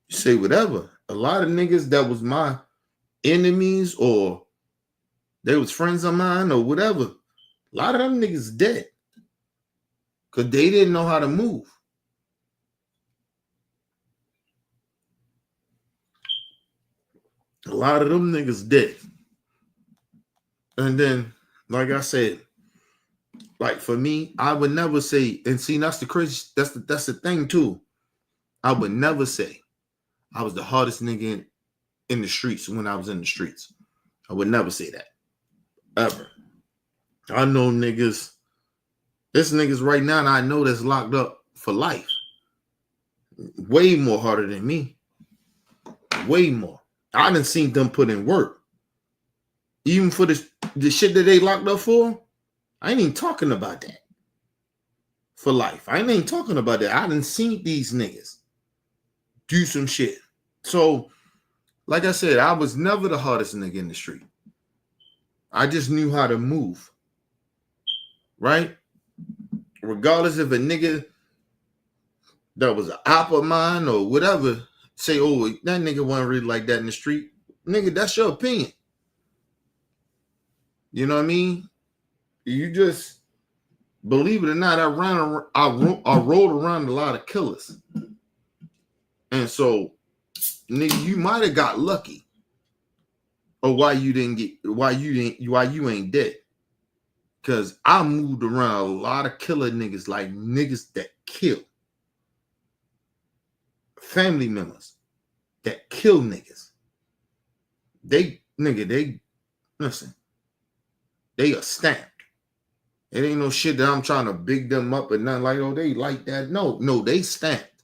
You say whatever. A lot of niggas that was my enemies or they was friends of mine or whatever, a lot of them niggas dead. Because they didn't know how to move. A lot of them niggas dead. And then, like I said, like for me, I would never say, and see, that's the crazy, that's the thing too. I would never say I was the hardest nigga in the streets when I was in the streets. I would never say that. Ever. I know niggas, there's niggas right now and I know that's locked up for life. Way more harder than me. Way more. I done seen them put in work. Even for the shit that they locked up for, I ain't even talking about that. For life. I ain't even talking about that. I done seen these niggas do some shit. So, like I said, I was never the hardest nigga in the street. I just knew how to move. Right? Regardless if a nigga that was an op of mine or whatever say, oh, that nigga wasn't really like that in the street. Nigga, that's your opinion. You know what I mean? You just, believe it or not, I rolled around a lot of killers. And so, nigga, you might have got lucky. Or why you ain't dead. Because I moved around a lot of killer niggas, like niggas that kill. Family members that kill niggas. They listen, they are stamped. It ain't no shit that I'm trying to big them up and nothing like, oh, they like that. No, they stamped.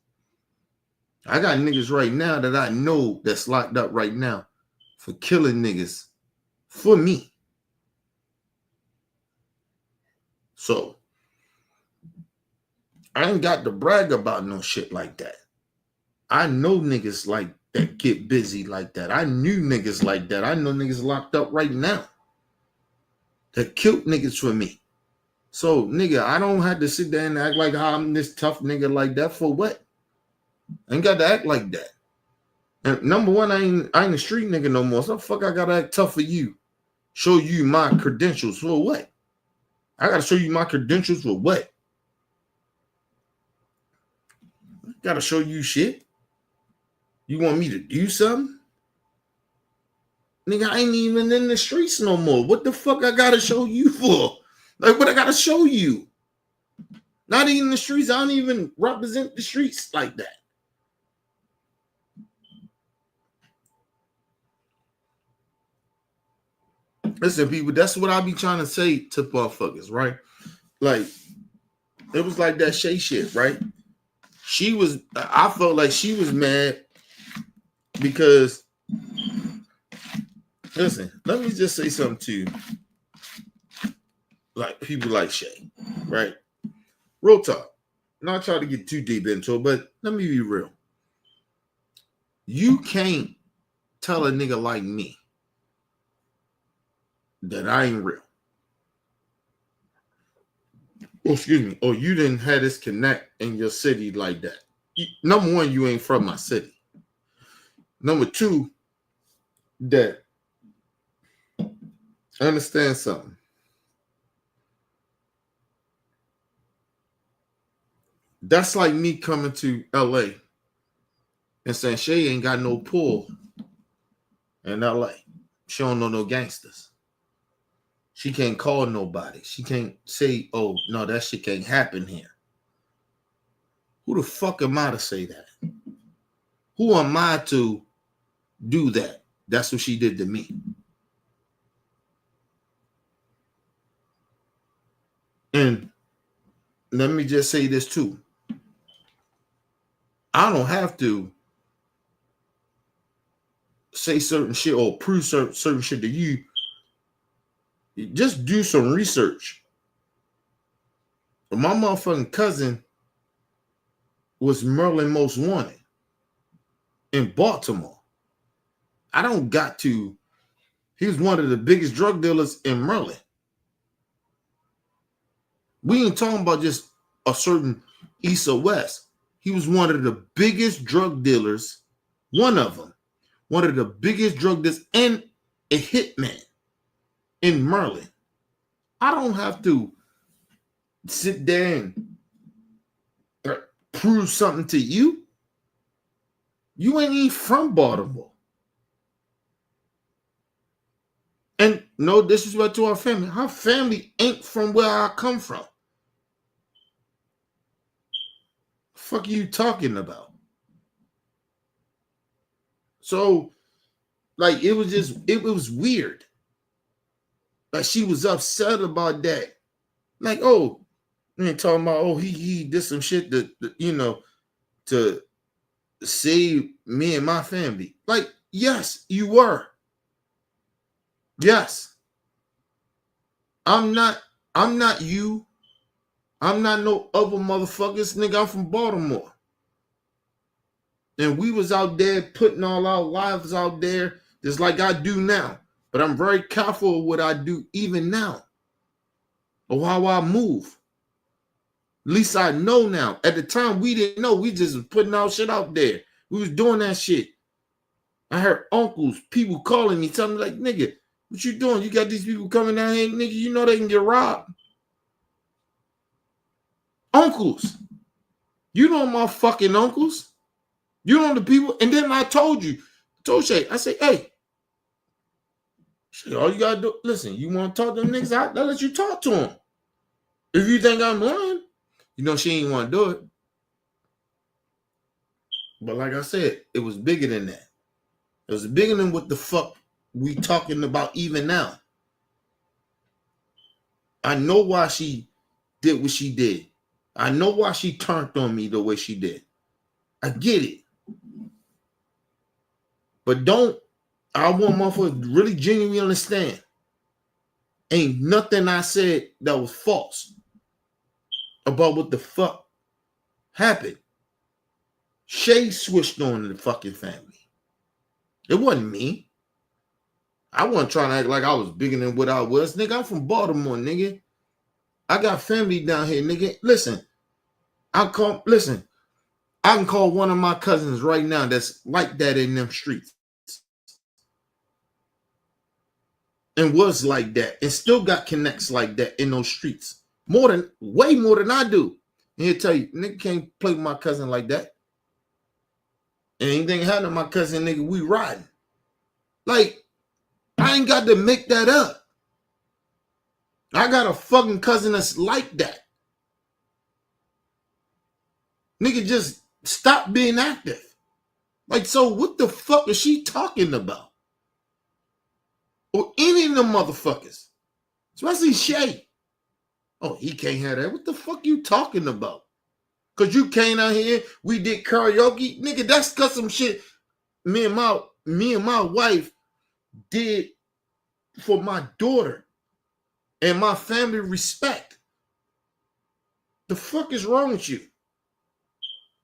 I got niggas right now that I know that's locked up right now for killing niggas for me. So, I ain't got to brag about no shit like that. I know niggas like that get busy like that. I knew niggas like that. I know niggas locked up right now that killed niggas for me. So, nigga, I don't have to sit there and act like how I'm this tough nigga like that for what? I ain't got to act like that. And number one, I ain't a street nigga no more. So, fuck, I got to act tough for you. Show you my credentials for what? I got to show you my credentials for what? I got to show you shit. You want me to do something? Nigga, I ain't even in the streets no more. What the fuck I gotta show you for? Like, what I gotta show you? Not even the streets. I don't even represent the streets like that. Listen, people, that's what I be trying to say to motherfuckers, right? Like, it was like that Shay shit, right? I felt like she was mad because, listen, let me just say something to you. Like, people like Shay, right? Real talk. Not trying to get too deep into it, but let me be real. You can't tell a nigga like me that I ain't real. Oh, excuse me. Oh, you didn't have this connect in your city like that. Number one, you ain't from my city. Number two, that understand something. That's like me coming to LA and saying Shay ain't got no pull in LA. She don't know no gangsters. She can't call nobody. She can't say, oh, no, that shit can't happen here. Who the fuck am I to say that? Who am I to do that? That's what she did to me. And let me just say this too. I don't have to say certain shit or prove certain shit to you. Just do some research. My motherfucking cousin was Merlin Most Wanted in Baltimore. I don't got to. He was one of the biggest drug dealers in Merlin. We ain't talking about just a certain east or west. He was one of the biggest drug dealers, one of them, one of the biggest drug dealers and a hitman in Merlin. I don't have to sit there and prove something to you. You ain't even from Baltimore. And no disrespect to our family. Our family ain't from where I come from. Fuck are you talking about? So, like, it was weird. Like, she was upset about that. Like, oh, you ain't talking about, oh, he did some shit to save me and my family. Like, yes, you were. Yes. I'm not you. I'm not no other motherfuckers. Nigga, I'm from Baltimore. And we was out there putting all our lives out there just like I do now. But I'm very careful of what I do even now. Or how I move. At least I know now. At the time, we didn't know. We just was putting our shit out there. We was doing that shit. I heard uncles, people calling me, telling me like, nigga, what you doing? You got these people coming down here, nigga, you know they can get robbed. Uncles. You know my fucking uncles. You know the people. And then I told Shay, I say, hey, Shay, all you gotta do, listen, you want to talk to them niggas, I'll let you talk to them. If you think I'm lying, you know she ain't want to do it. But like I said, it was bigger than that. It was bigger than what the fuck we talking about even now. I know why she did what she did. I know why she turned on me the way she did. I get it. But I want motherfuckers to really genuinely understand. Ain't nothing I said that was false about what the fuck happened. Shay switched on the fucking family. It wasn't me. I wasn't trying to act like I was bigger than what I was. Nigga, I'm from Baltimore, nigga. I got family down here, nigga. Listen, I can call one of my cousins right now that's like that in them streets. And was like that. And still got connects like that in those streets. Way more than I do. And he'll tell you, nigga can't play with my cousin like that. And anything happened to my cousin, nigga, we riding. Like, I ain't got to make that up. I got a fucking cousin that's like that. Nigga, just stop being active. Like, so what the fuck is she talking about? or any of them motherfuckers, especially Shay. Oh, he can't have that. What the fuck you talking about? Cause you came out here, we did karaoke, nigga. That's cause some shit me and my wife did for my daughter and my family respect. The fuck is wrong with you?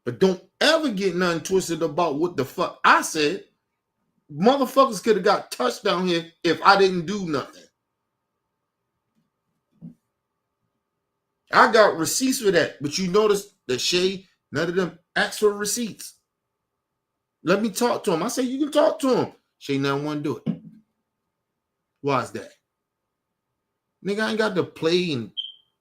But don't ever get nothing twisted about what the fuck I said. Motherfuckers could have got touched down here if I didn't do nothing. I got receipts for that, but you notice that Shay, none of them asked for receipts. Let me talk to him. I say, you can talk to him. Shay never want to do it. Why is that? Nigga, I ain't got to play in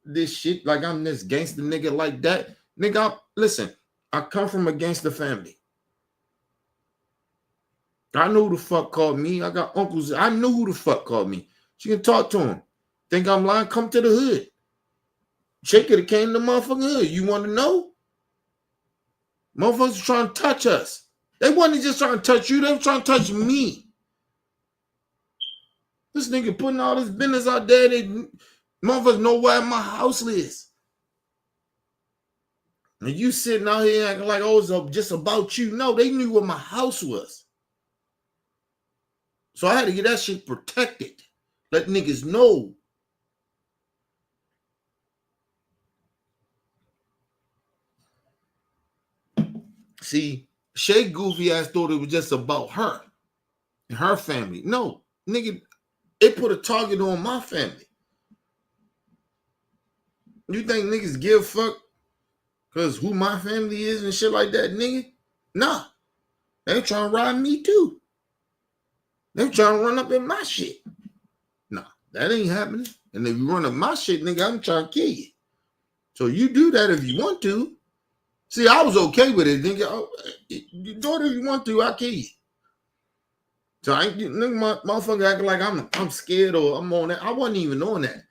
this shit like I'm this gangster nigga like that. Nigga, listen, I come from a gangster family. I know who the fuck called me. I got uncles. I know who the fuck called me. She can talk to him. Think I'm lying? Come to the hood. Shay could have came to the motherfucking hood. You want to know? Motherfuckers trying to touch us. They wasn't just trying to touch you. They were trying to touch me. This nigga putting all this business out there. They motherfuckers know where my house is. And you sitting out here acting like, oh, it's just about you. No, they knew where my house was. So I had to get that shit protected. Let niggas know. See, Shay goofy ass thought it was just about her and her family. No, nigga, it put a target on my family. You think niggas give a fuck because who my family is and shit like that, nigga? Nah. They trying to ride me too. They trying to run up in my shit. Nah, that ain't happening. And if you run up my shit, nigga, I'm trying to kill you. So you do that if you want to. See, I was okay with it. Nigga, oh, you do it if you want to, I'll kill you. So I ain't nigga, motherfucker acting like I'm scared or I'm on that. I wasn't even on that.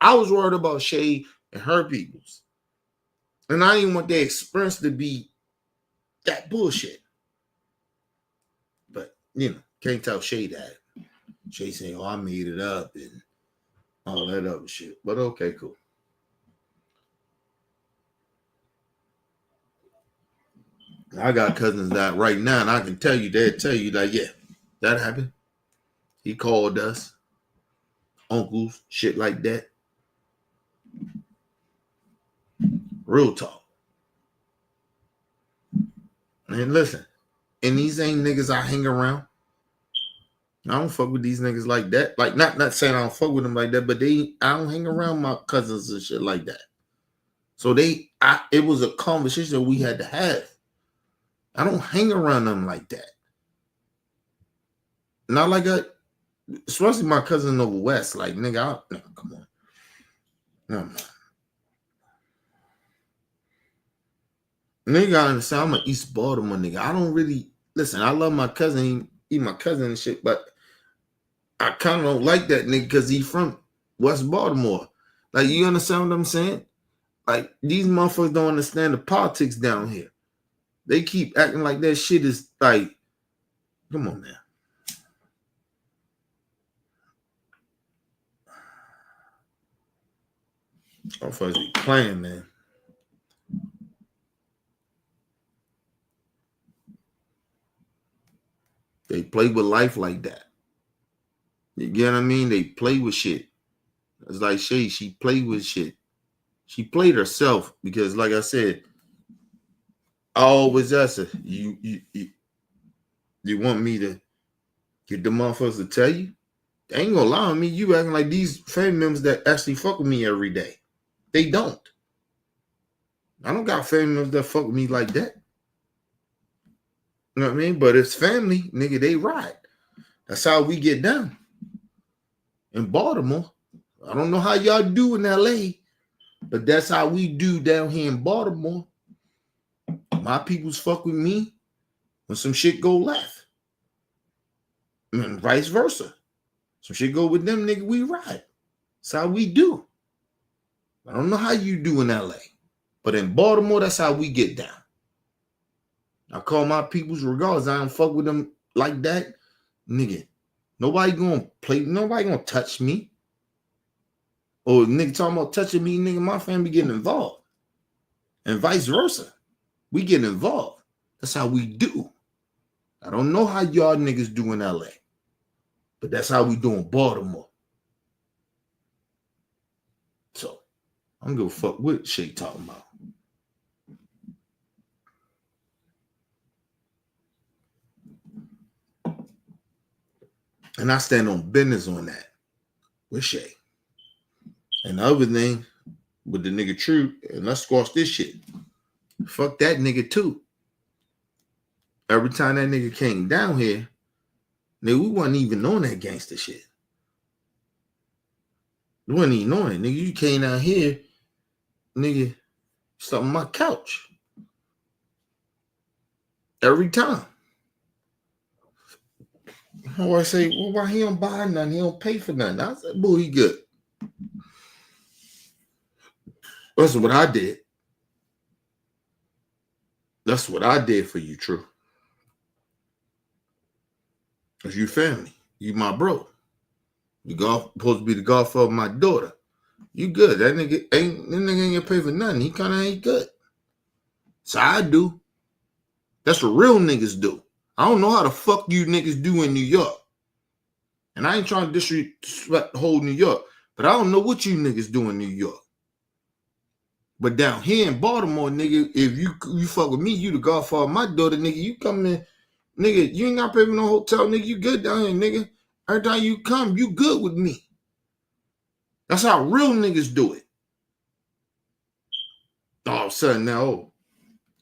I was worried about Shay and her peoples. And I didn't want their experience to be that bullshit. But, you know, can't tell Shay that. Shay saying, oh, I made it up and all that other shit. But okay, cool. I got cousins that right now, and I can tell you, they'll tell you like, yeah, that happened. He called us, uncles, shit like that. Real talk. And listen, and these ain't niggas I hang around. I don't fuck with these niggas like that. Like, not saying I don't fuck with them like that, but I don't hang around my cousins and shit like that. So it was a conversation we had to have. I don't hang around them like that. Not like especially my cousin over west. Like, nigga, no, come on. No. Nigga, I understand. I'm an East Baltimore nigga. I don't really listen. I love my cousin. He my cousin and shit, but I kind of don't like that nigga because he from West Baltimore. Like, you understand what I'm saying? Like, these motherfuckers don't understand the politics down here. They keep acting like that shit is like, come on, man. Motherfuckers be playing, man. They play with life like that. You get what I mean? They play with shit. It's like she played with shit. She played herself because, like I said, I always ask her, you want me to get the motherfuckers to tell you? They ain't gonna lie on me. You acting like these family members that actually fuck with me every day. They don't. I don't got family members that fuck with me like that. You know what I mean? But it's family, nigga, they ride. That's how we get down. In Baltimore, I don't know how y'all do in LA, but that's how we do down here in Baltimore. My peoples fuck with me when some shit go left. And vice versa. Some shit go with them, nigga, we ride. That's how we do. I don't know how you do in LA, but in Baltimore, that's how we get down. I call my peoples regardless. I don't fuck with them like that. Nigga, Nobody gonna touch me. Or nigga talking about touching me, nigga, my family getting involved. And vice versa. We get involved. That's how we do. I don't know how y'all niggas do in LA, but that's how we do in Baltimore. So I don't give a fuck what Shay talking about. And I stand on business on that with Shay. And the other thing with the nigga True, and let's squash this shit. Fuck that nigga too. Every time that nigga came down here, nigga, we wasn't even on that gangster shit. We wasn't even on it. Nigga, you came down here, nigga, slept on my couch. Every time. Oh, I say, well, why he don't buy nothing? He don't pay for nothing. I said, boo, he good. That's what I did. That's what I did for you, True. Because you family. You my bro. You supposed to be the godfather of my daughter. You good. That nigga ain't gonna pay for nothing. He kind of ain't good. So I do. That's what real niggas do. I don't know how the fuck you niggas do in New York. And I ain't trying to disrespect the whole New York, but I don't know what you niggas do in New York. But down here in Baltimore, nigga, if you fuck with me, you the godfather of my daughter, nigga, you come in, nigga, you ain't got to pay for no hotel, nigga, you good down here, nigga. Every time you come, you good with me. That's how real niggas do it. All of a sudden now, oh,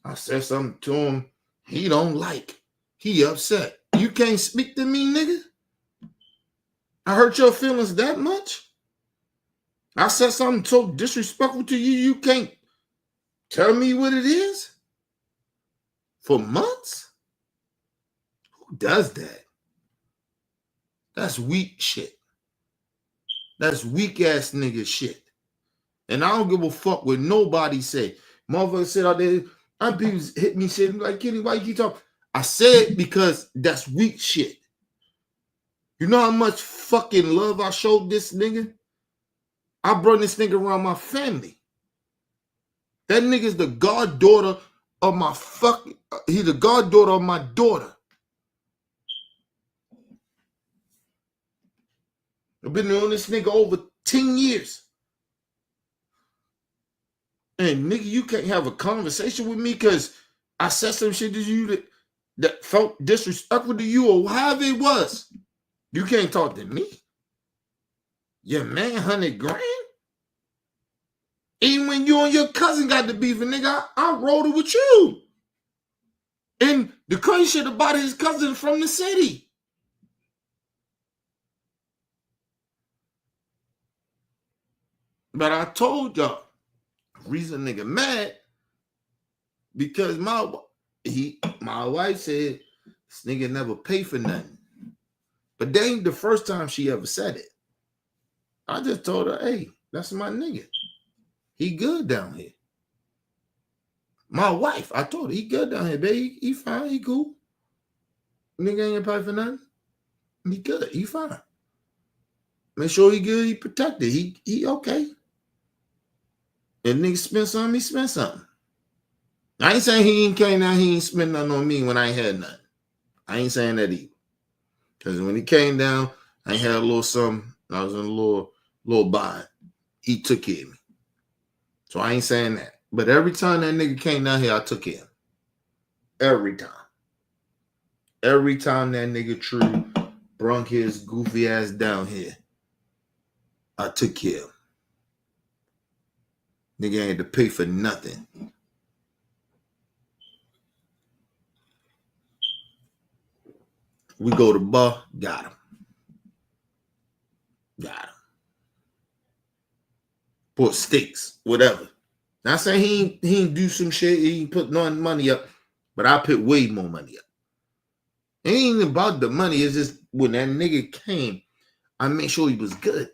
I said something to him he don't like. He upset. You can't speak to me, nigga? I hurt your feelings that much? I said something so disrespectful to you, you can't tell me what it is? For months? Who does that? That's weak shit. That's weak ass nigga shit. And I don't give a fuck what nobody say. Motherfucker said out there, people hit me shit like, Kenny, why you keep talking? I said because that's weak shit. You know how much fucking love I showed this nigga? I brought this nigga around my family. That nigga's the goddaughter of my fucking, he's the goddaughter of my daughter. I've been on this nigga over 10 years. And nigga, you can't have a conversation with me because I said some shit to you that felt disrespectful to you or however it was. You can't talk to me. Your man, 100 grand? Even when you and your cousin got the beef, and nigga, I rolled it with you. And the crazy shit about his cousin from the city. But I told y'all, reason nigga mad, because my wife said this nigga never pay for nothing. But that ain't the first time she ever said it. I just told her, hey, that's my nigga. He good down here. My wife, I told her, he good down here, baby. He fine, he cool. Nigga ain't pay for nothing. He good, he fine. Make sure he good, he protected. He okay. If nigga spend something, he spend something. I ain't saying he ain't came down, he ain't spend nothing on me when I ain't had nothing. I ain't saying that either. Because when he came down, I had a little something. I was in a little bind. He took care of me. So I ain't saying that. But every time that nigga came down here, I took care of him. Every time. Every time that nigga True brung his goofy ass down here, I took care of him. Nigga ain't had to pay for nothing. We go to the bar, got him. Got him. Put sticks, whatever. Not saying he ain't do some shit, he ain't put no money up, but I put way more money up. It ain't even about the money, it's just when that nigga came, I made sure he was good.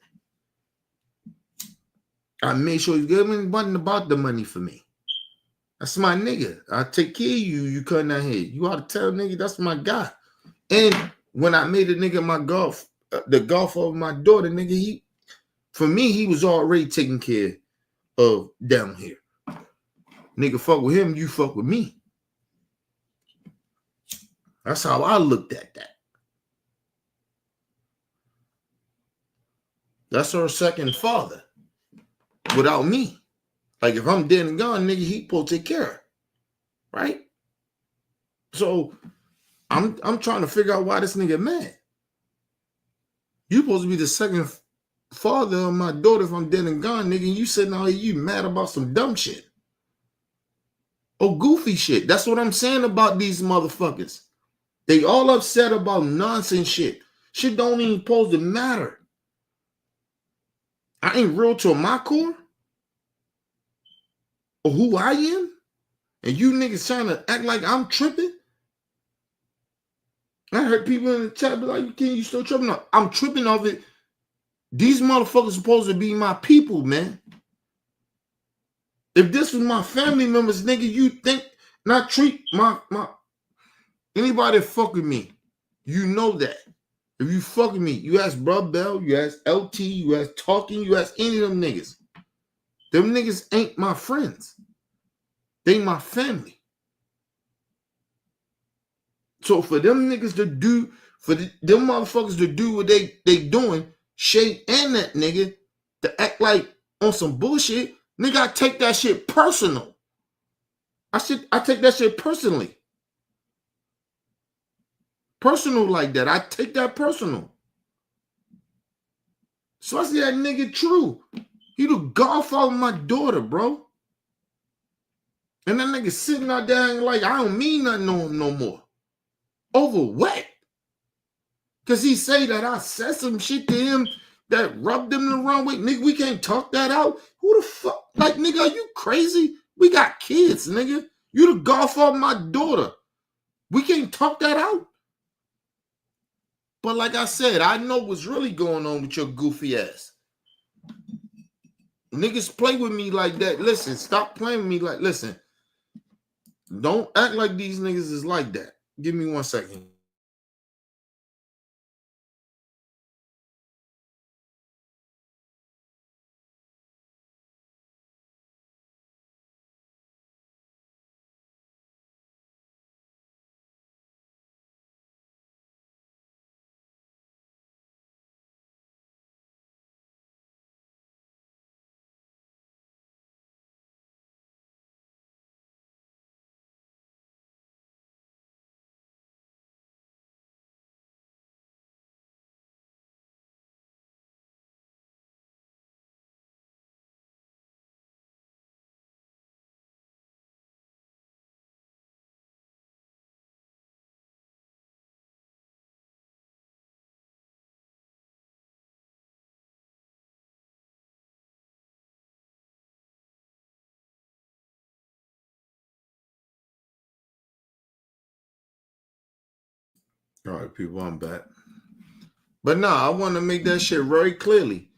I made sure he was good. It wasn't about the money for me. That's my nigga. I take care of you, you come down here. You ought to tell nigga, that's my guy. And when I made a nigga my the golf of my daughter, nigga, for me, he was already taken care of down here. Nigga, fuck with him, you fuck with me. That's how I looked at that. That's her second father without me. Like, if I'm dead and gone, nigga, he supposed to take care of her. Right? So, I'm trying to figure out why this nigga mad. You supposed to be the second father of my daughter if I'm dead and gone, nigga, and you sitting out here, you mad about some dumb shit. Oh, goofy shit. That's what I'm saying about these motherfuckers. They all upset about nonsense shit. Shit don't even supposed to matter. I ain't real to my core or who I am, and you niggas trying to act like I'm tripping. I heard people in the chat be like, "Can you still tripping?" No, I'm tripping off it. These motherfuckers supposed to be my people, man. If this was my family members, nigga, you think not treat my anybody that fuck with me, you know that. If you fuck with me, you ask Bruh Bell, you ask LT, you ask Talking, you ask any of them niggas. Them niggas ain't my friends. They my family. So for them niggas to do, them motherfuckers to do what they doing, Shay and that nigga, to act like on some bullshit, nigga, I take that shit personal. I take that shit personally. Personal like that. I take that personal. Especially that nigga True. He the godfather of my daughter, bro. And that nigga sitting out there and like, I don't mean nothing to him no more. Over what? Because he say that I said some shit to him that rubbed him the wrong way. Nigga, we can't talk that out. Who the fuck? Like, nigga, are you crazy? We got kids, nigga. You the godfather of my daughter. We can't talk that out. But like I said, I know what's really going on with your goofy ass. Niggas play with me like that. Listen, stop playing with me like, listen. Don't act like these niggas is like that. Give me 1 second. All right, people, I'm back. But nah, I want to make that shit very clearly.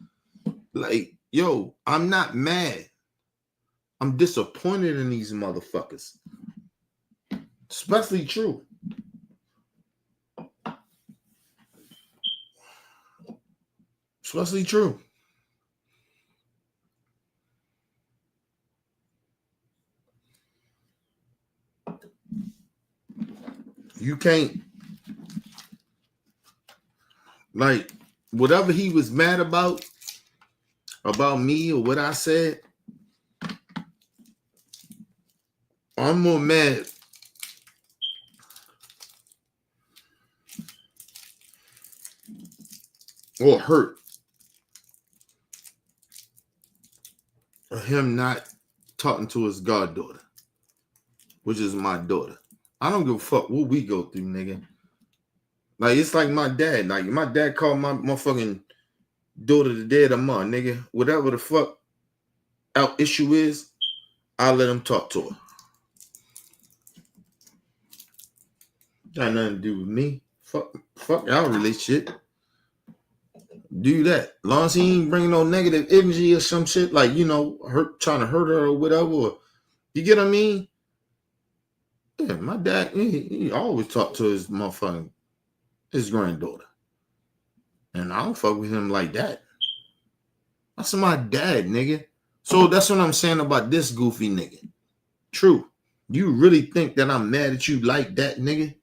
Like, yo, I'm not mad. I'm disappointed in these motherfuckers. Especially True. Especially True. You can't, like, whatever he was mad about me or what I said, I'm more mad or hurt of him not talking to his goddaughter, which is my daughter. I don't give a fuck what we go through, nigga. Like, it's like my dad. Like, my dad called my fucking daughter the day of the month, nigga. Whatever the fuck our issue is, I'll let him talk to her. Got nothing to do with me. Fuck our relationship. Do that. As long as he ain't bringing no negative energy or some shit, like, you know, trying to hurt her or whatever. Or, you get what I mean? Yeah, my dad, he always talked to his motherfucking, his granddaughter. And I don't fuck with him like that. That's my dad, nigga. So that's what I'm saying about this goofy nigga. True. You really think that I'm mad at you like that, nigga?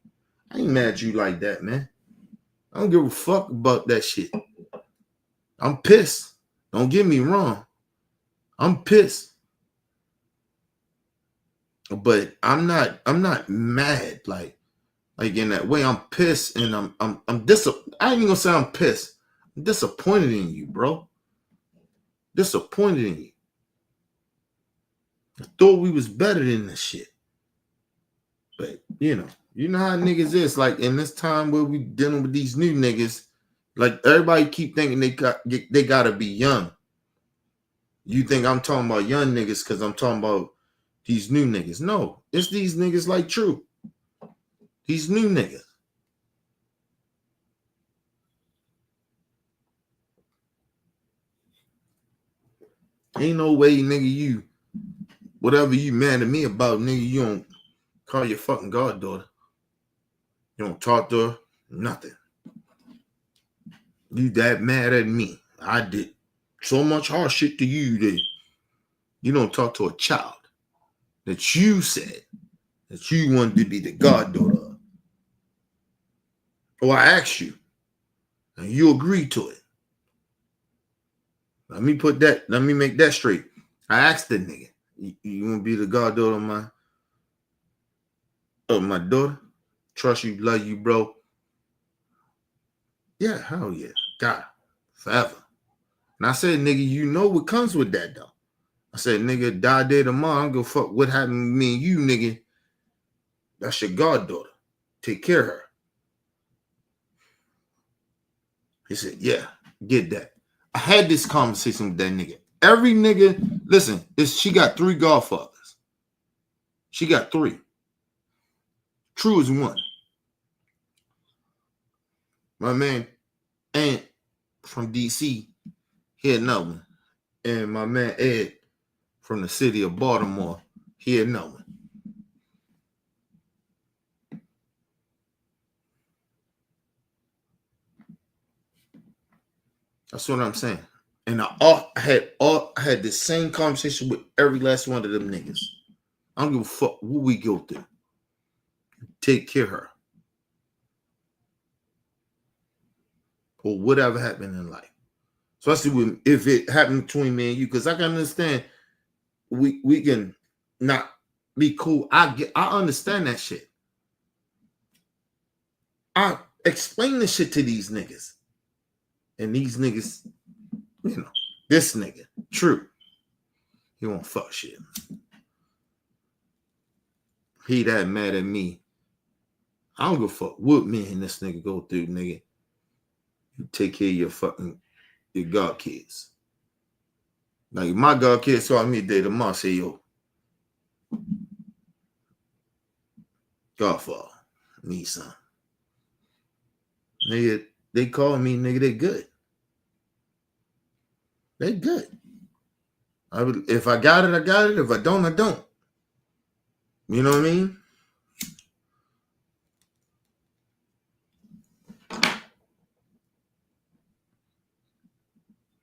I ain't mad at you like that, man. I don't give a fuck about that shit. I'm pissed. Don't get me wrong. I'm pissed. But I'm not mad like in that way. I'm pissed and I ain't even gonna say I'm pissed. I'm disappointed in you, bro. Disappointed in you. I thought we was better than this shit. But you know how niggas is. Like in this time where we dealing with these new niggas, like everybody keep thinking they gotta be young. You think I'm talking about young niggas because I'm talking about these new niggas. No, it's these niggas like True. These new niggas. Ain't no way, nigga, you, whatever you mad at me about, nigga, you don't call your fucking goddaughter. You don't talk to her, nothing. You that mad at me. I did so much hard shit to you that you don't talk to a child that you said that you wanted to be the goddaughter of. Or I asked you, and you agreed to it. Let me make that straight. I asked the nigga, you want to be the goddaughter of my daughter? Trust you, love you, bro. Yeah, hell yeah. God, forever. And I said, nigga, you know what comes with that, though. I said, nigga, die day tomorrow. I don't give a fuck what happened to me and you, nigga. That's your goddaughter. Take care of her. He said, yeah, get that. I had this conversation with that nigga. Every nigga, listen, she got 3 godfathers. She got 3. True is 1. My man Ant from DC, he had another one. And my man Ed from the city of Baltimore, he had another one. That's what I'm saying. And I had the same conversation with every last one of them niggas. I don't give a fuck what we go through. Take care of her. Or whatever happened in life. Especially if it happened between me and you. Because I can understand we can not be cool. I understand that shit. I explain this shit to these niggas. And these niggas, you know, this nigga, True, he won't fuck shit. He that mad at me. I don't give a fuck what me and this nigga go through, nigga. You take care of your god kids. Like my god kids saw me day tomorrow, say, yo, Godfather, me son. Nigga, they call me, nigga, they good. They good. If I got it, I got it. If I don't, I don't. You know what I mean?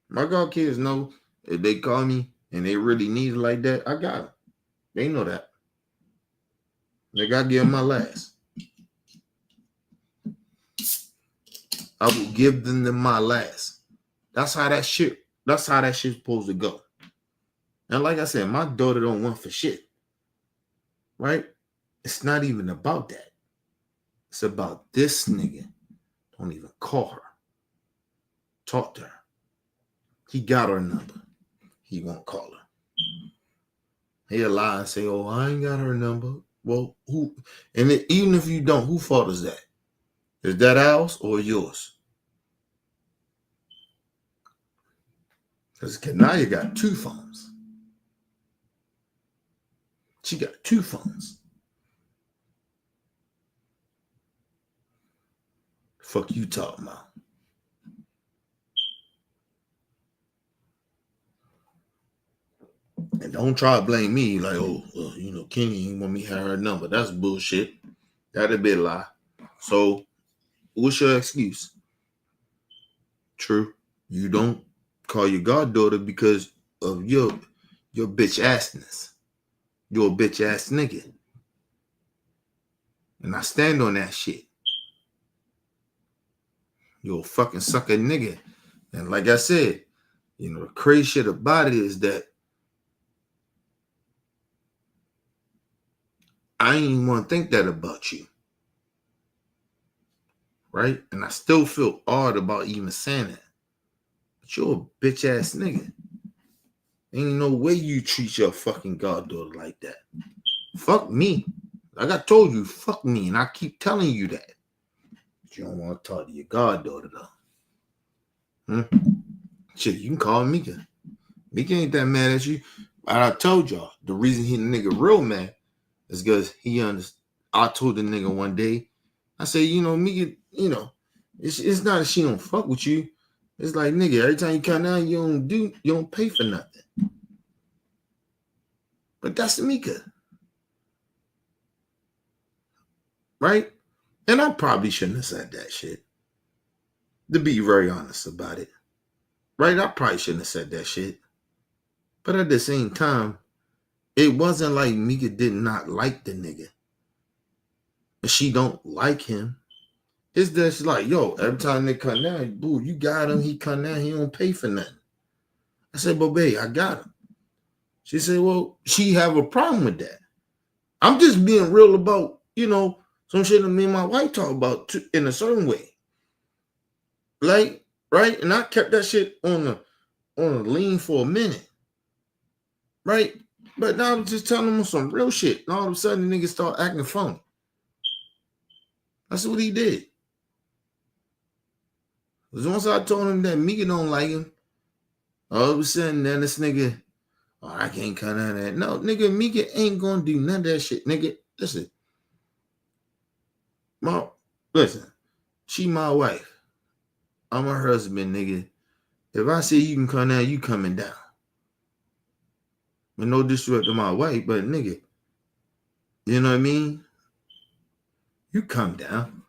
My god kids know if they call me and they really need it like that, I got them. They know that. They got to give them my last. I will give them my last. That's how that shit's supposed to go. And like I said, my daughter don't want for shit. Right? It's not even about that. It's about this nigga. Don't even call her. Talk to her. He got her number. He won't call her. He'll lie and say, oh, I ain't got her number. Well, who? And even if you don't, whose fault is that? Is that ours or yours? Because Kanaya got 2 phones. She got 2 phones. Fuck you talking about? And don't try to blame me like, oh, Kenny ain't want me to have her number. That's bullshit. That'd be a lie. So, what's your excuse? True. You don't call your goddaughter because of your bitch assness. You're a bitch ass nigga. And I stand on that shit. You're a fucking sucker nigga. And like I said, you know, the crazy shit about it is that I ain't even want to think that about you. Right? And I still feel odd about even saying that. But you're a bitch ass nigga. Ain't no way you treat your fucking goddaughter like that. Fuck me. Like I told you, fuck me. And I keep telling you that. But you don't want to talk to your goddaughter though. Shit, you can call Mika. Mika ain't that mad at you. But I told y'all, the reason he the nigga real mad is because he understood. I told the nigga one day, I said, you know, Mika, you know, it's not that she don't fuck with you. It's like, nigga, every time you come down, you don't pay for nothing. But that's Mika. Right? And I probably shouldn't have said that shit. To be very honest about it. Right? I probably shouldn't have said that shit. But at the same time, it wasn't like Mika did not like the nigga. And she don't like him. It's just like, yo, every time they come down, boo, you got him, he come down, he don't pay for nothing. I said, but babe, I got him. She said, well, she have a problem with that. I'm just being real about, you know, some shit that me and my wife talk about in a certain way. Like, right? And I kept that shit on the lean for a minute. Right? But now I'm just telling him some real shit. And all of a sudden, the nigga start acting funny. That's what he did. Because once I told him that Mika don't like him, all of a sudden, then this nigga, oh, I can't cut out of that. No, nigga, Mika ain't gonna do none of that shit. Nigga, listen. Listen, she my wife. I'm her husband, nigga. If I say you can come down, you coming down. With no disrespect to my wife, but nigga, you know what I mean? You come down.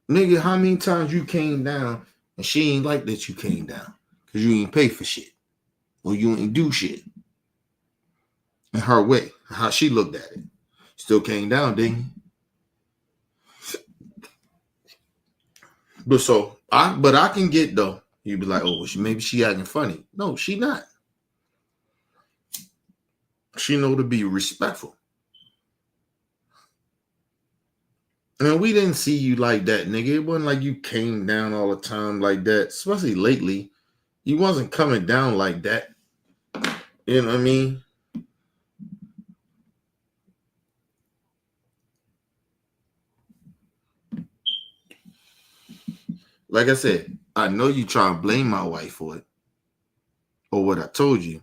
Nigga, how many times you came down and she ain't like that you came down? Because you ain't pay for shit. Or you ain't do shit. In her way. How she looked at it. Still came down, didn't you? But I can get though. You'd be like, oh, maybe she acting funny. No, she not. She know to be respectful. And we didn't see you like that, nigga. It wasn't like you came down all the time like that. Especially lately. You wasn't coming down like that. You know what I mean? Like I said, I know you try to blame my wife for it. Or what I told you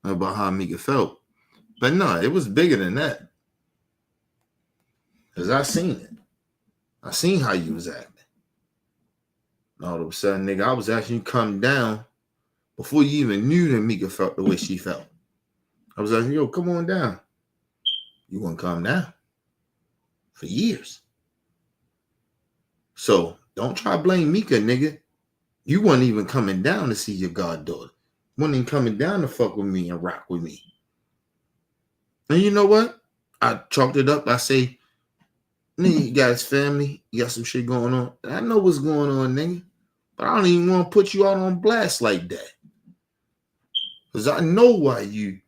about how Mika felt. But no, it was bigger than that. Because I seen it. I seen how you was acting. And all of a sudden, nigga, I was asking you to come down before you even knew that Mika felt the way she felt. I was asking, yo, come on down. You wouldn't come down. For years. So, don't try to blame Mika, nigga. You wasn't even coming down to see your goddaughter. You wasn't even coming down to fuck with me and rock with me. And you know what? I chalked it up. I say, nigga, you got his family. You got some shit going on. I know what's going on, nigga. But I don't even want to put you out on blast like that. Because I know why you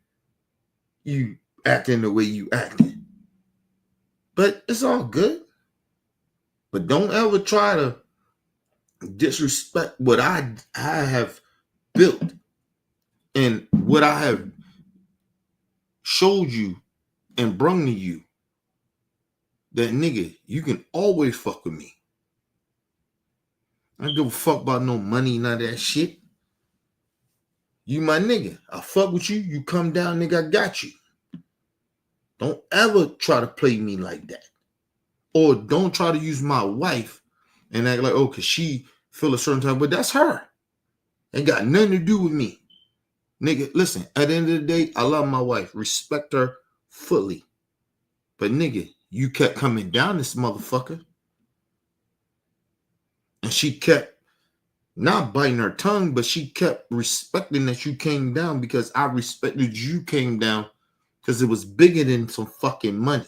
acting the way you acting. But it's all good. But don't ever try to disrespect what I have built and what I have showed you and brung to you. That nigga, you can always fuck with me. I don't give a fuck about no money, none of that shit. You my nigga. I fuck with you. You come down, nigga, I got you. Don't ever try to play me like that. Or don't try to use my wife and act like, oh, because she feel a certain type. But that's her. Ain't got nothing to do with me. Nigga, listen, at the end of the day, I love my wife. Respect her fully. But nigga, you kept coming down this motherfucker. And she kept not biting her tongue, but she kept respecting that you came down because I respected you came down because it was bigger than some fucking money.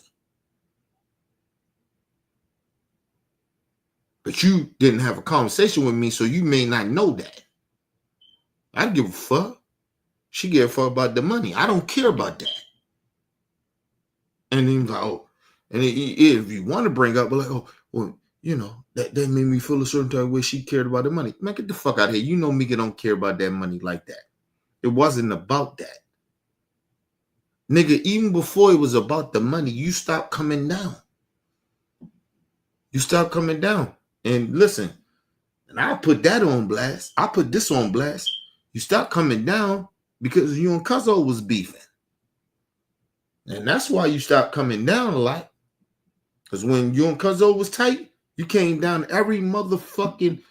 But you didn't have a conversation with me, so you may not know that. I give a fuck. She gave a fuck about the money. I don't care about that. And then he's like, oh, and if you want to bring up, but like, oh, well, you know, that made me feel a certain type of way. She cared about the money. Man, get the fuck out of here. You know Mika don't care about that money like that. It wasn't about that. Nigga, even before it was about the money, you stopped coming down. You stopped coming down. And listen, and I put that on blast. I put this on blast. You stopped coming down because you and Cuzzo was beefing. And that's why you stopped coming down a lot. Because when you and Cuzzo was tight, you came down every other fucking,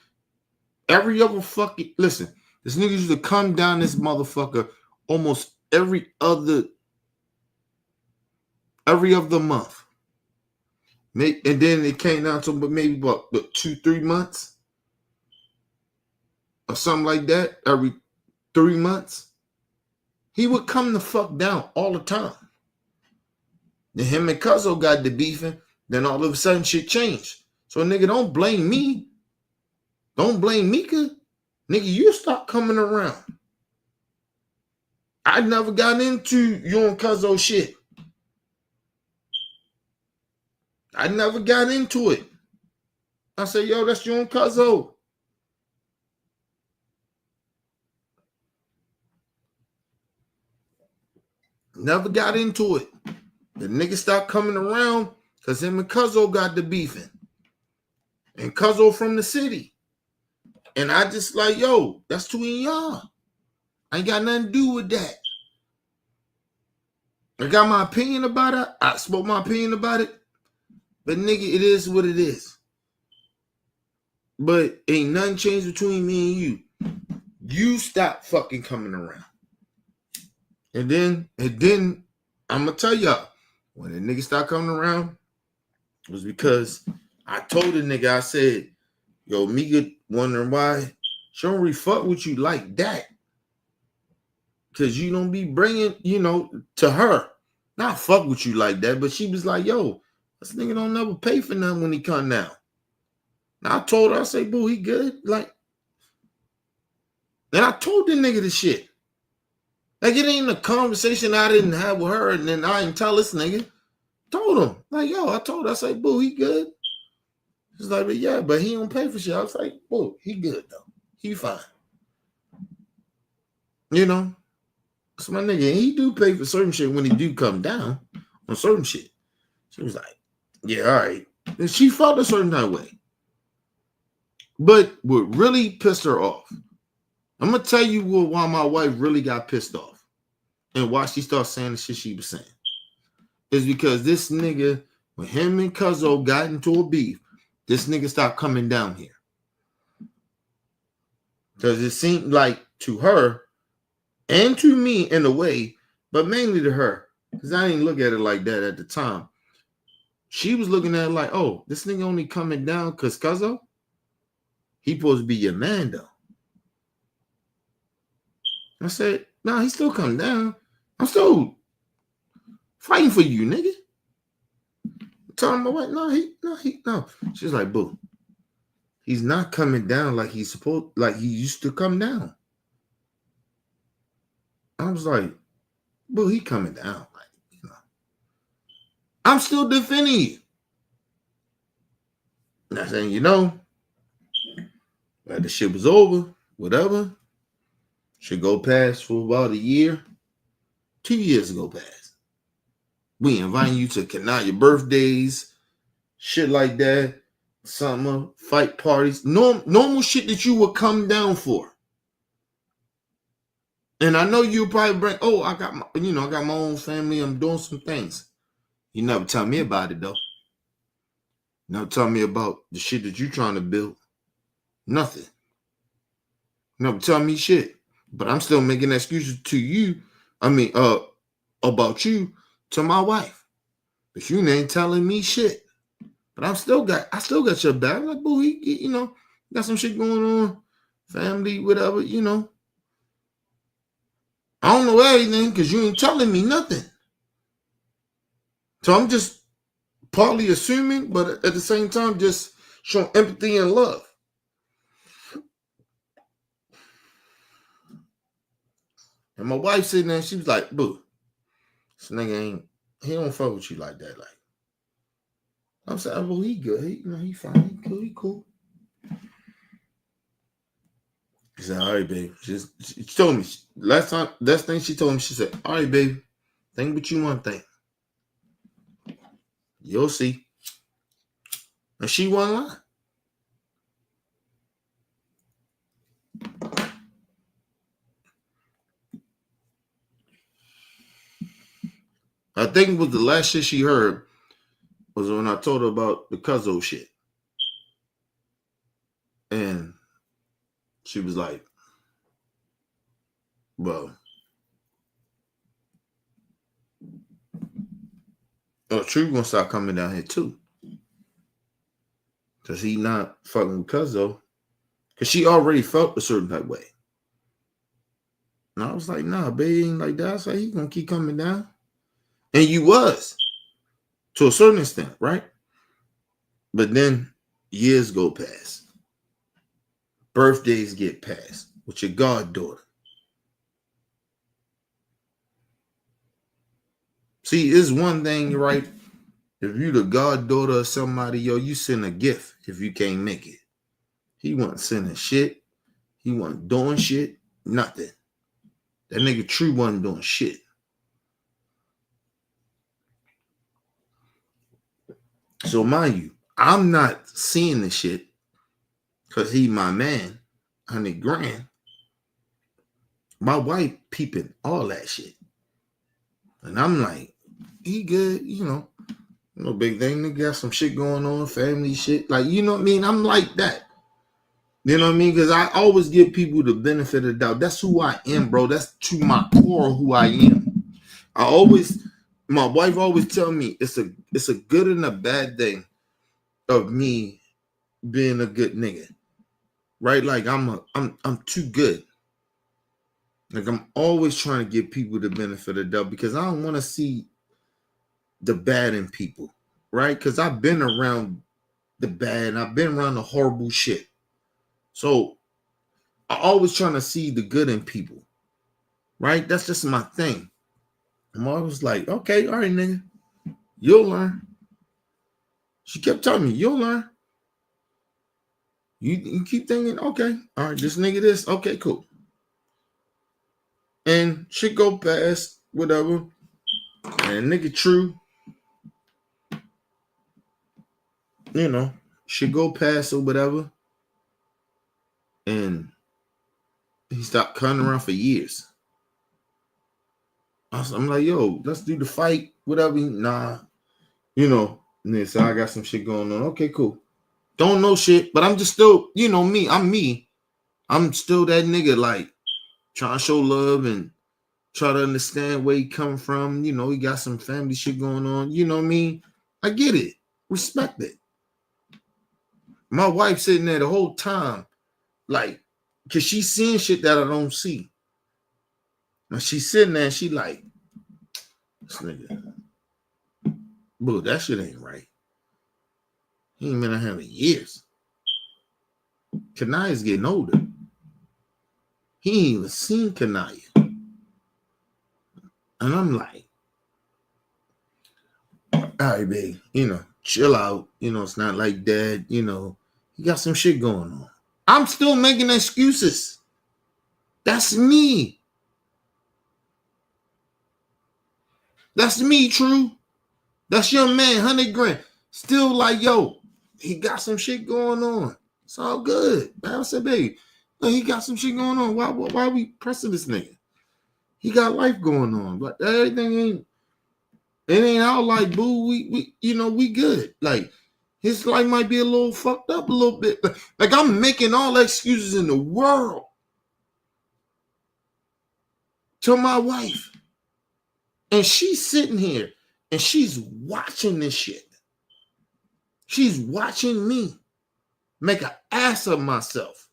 listen, this nigga used to come down this motherfucker almost every other month. And then it came down to maybe about 2-3 months or something like that. Every 3 months, he would come the fuck down all the time. Then him and Cuzzo got the beefing. Then all of a sudden shit changed. So nigga, don't blame me. Don't blame Mika. Nigga, you stop coming around. I never got into you and Cuzzo shit. I never got into it. I said, yo, that's you and Cuzzo. Never got into it. The nigga stopped coming around because him and Cuzzo got the beefing. And Cuzzo from the city. And I just like, yo, that's between y'all. I ain't got nothing to do with that. I got my opinion about it. I spoke my opinion about it. But nigga, it is what it is. But ain't nothing changed between me and you. You stop fucking coming around. And then I'm going to tell y'all, when the nigga stopped coming around, it was because I told the nigga, I said, yo, Mika wondering why she don't really fuck with you like that. Because you don't be bringing, to her. Not fuck with you like that, but she was like, yo, this nigga don't never pay for nothing when he come down. Now I told her, I say, boo, he good. Like, then I told the nigga the shit. Like, it ain't a conversation I didn't have with her, and then I didn't tell this nigga. Told him. Like, yo, I told her, I say, boo, he good. She's like, but yeah, but he don't pay for shit. I was like, boo, he good, though. He fine. That's my nigga. And he do pay for certain shit when he do come down on certain shit. She was like, yeah, all right. And she felt a certain kind of way. But what really pissed her off, I'm going to tell you why my wife really got pissed off and why she started saying the shit she was saying. Is because this nigga, when him and Cuzzo got into a beef, this nigga stopped coming down here. Because it seemed like to her and to me in a way, but mainly to her, because I didn't look at it like that at the time. She was looking at it like, oh, this nigga only coming down because Cuzzo? He supposed to be your man, though. I said, nah, he still come down. I'm still fighting for you, nigga. I'm telling my wife, no. She's like, boo, he's not coming down like he used to come down. I was like, boo, he coming down. Like, I'm still defending you. And I saying, like the shit was over, whatever. Should go past for about a year. 2 years ago past. We inviting you to your birthdays, shit like that, summer, fight parties, normal shit that you would come down for. And I know you probably bring, I got my own family, I'm doing some things. You never tell me about it though. Never tell me about the shit that you trying to build. Nothing. Never tell me shit. But I'm still making excuses to you. About you to my wife. But you ain't telling me shit. But I still got your back. Like, boo, he got some shit going on family, whatever, you know. I don't know everything because you ain't telling me nothing. So I'm just partly assuming, but at the same time, just showing empathy and love. And my wife sitting there, she was like, boo, this nigga he don't fuck with you like that. Like, I'm saying, well, he good. He fine. He cool. She said, all right, babe. She told me, last thing she told me, she said, all right, babe, think what you want to think. You'll see. And she wasn't lying. I think it was the last shit she heard was when I told her about the Cuzzo shit. And she was like, well, True gonna start coming down here too. Cause he not fucking with Cuzzo. Cause she already felt a certain type way. And I was like, nah, babe, ain't like that. I was like, he gonna keep coming down. And you was. To a certain extent, right? But then years go past. Birthdays get passed with your goddaughter. See, it's one thing, right? If you the goddaughter of somebody, yo, you send a gift if you can't make it. He wasn't sending shit. He wasn't doing shit. Nothing. That nigga True wasn't doing shit. So mind you, I'm not seeing the shit because he my man, 100 grand. My wife peeping all that shit. And I'm like, he good, you know. No big thing. Nigga got some shit going on, family shit. Like, you know what I mean? I'm like that. You know what I mean? Because I always give people the benefit of the doubt. That's who I am, bro. That's to my core who I am. My wife always tell me it's a good and a bad thing of me being a good nigga. Right? Like I'm too good. Like I'm always trying to give people the benefit of the doubt because I don't want to see the bad in people, right? Because I've been around the bad and I've been around the horrible shit. So I always trying to see the good in people, right? That's just my thing. I'm always like, okay, all right, nigga, you'll learn. She kept telling me, you'll learn. You keep thinking, okay, all right, this nigga this, okay, cool. And shit go past, whatever. And nigga True, you know, shit go past or whatever. And he stopped cutting around for years. I'm like, yo, let's do the fight, whatever. Nah, you know. And then so I got some shit going on. Okay, cool. Don't know shit, but I'm just still, you know me. I'm me. I'm still that nigga, like trying to show love and try to understand where he come from. You know, he got some family shit going on. You know what I mean? I get it. Respect it. My wife sitting there the whole time, like, because she's seeing shit that I don't see. And she's sitting there and she like, this nigga, boo, that shit ain't right. He ain't been out here in years. Kanaya's getting older. He ain't even seen Kanaya. And I'm like, all right, babe, you know, chill out. You know, it's not like that. You know, you got some shit going on. I'm still making excuses. That's me. That's me, True. That's your man, 100 grand. Still like, yo, he got some shit going on. It's all good. I said, babe, he got some shit going on. Why are we pressing this nigga? He got life going on. But everything ain't our life, boo. We you know, we good. Like, his life might be a little fucked up a little bit. Like, I'm making all the excuses in the world to my wife. And she's sitting here and she's watching this shit. She's watching me make an ass of myself.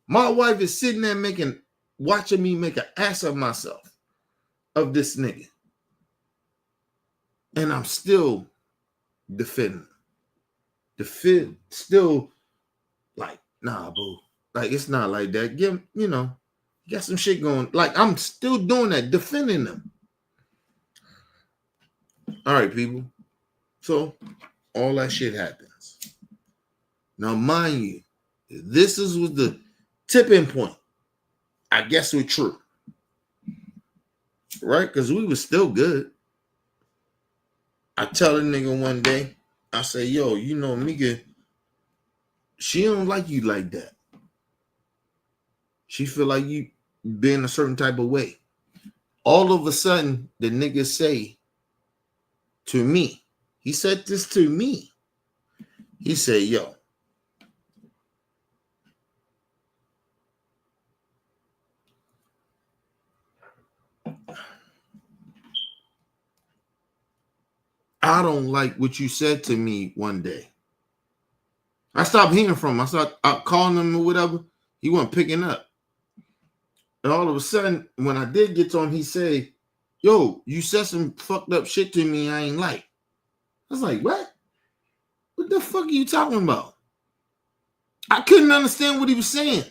My wife is sitting there watching me make an ass of myself, of this nigga. And I'm still defending. Still like, nah, boo. Like, it's not like that. Give, you know, got some shit going. Like, I'm still doing that, defending them. All right, people. So, all that shit happens. Now, mind you, this was the tipping point. I guess we're true. Right? Because we was still good. I tell a nigga one day, I say, yo, you know, Mika, she don't like you like that. She feel like you being a certain type of way. All of a sudden, the nigga say to me, he said this to me. He said, yo, I don't like what you said to me one day. I stopped hearing from him. I started calling him or whatever. He wasn't picking up. And all of a sudden, when I did get to him, he said, yo, you said some fucked up shit to me I ain't like. I was like, what? What the fuck are you talking about? I couldn't understand what he was saying.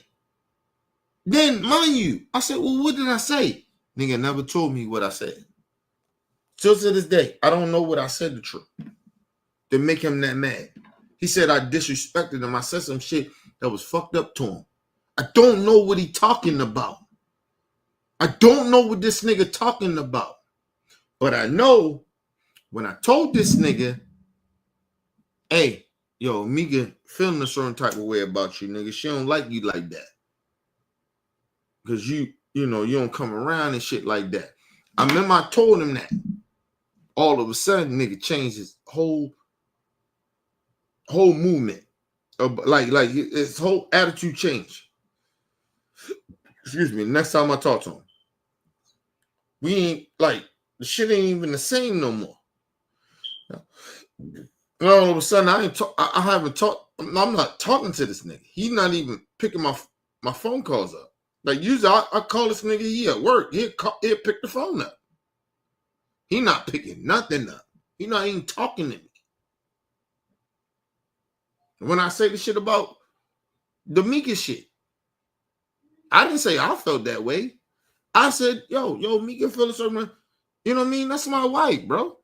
Then, mind you, I said, well, what did I say? Nigga never told me what I said. Till to this day, I don't know what I said the truth to make him that mad. He said I disrespected him. I said some shit that was fucked up to him. I don't know what he talking about. I don't know what this nigga talking about. But I know when I told this nigga, hey, yo, Mika feeling a certain type of way about you, nigga. She don't like you like that. Because you know, you don't come around and shit like that. I remember I told him that. All of a sudden, nigga changed his whole movement. Like his whole attitude changed. Excuse me. Next time I talk to him, we ain't like the shit ain't even the same no more. And all of a sudden, I haven't talked. I'm not talking to this nigga. He's not even picking my phone calls up. Like usually, I call this nigga. He at work. He'll pick the phone up. He not picking nothing up. He not even talking to me. When I say the shit about the Mika shit, I didn't say I felt that way. I said, yo, Mika feel a certain way. You know what I mean? That's my wife, bro.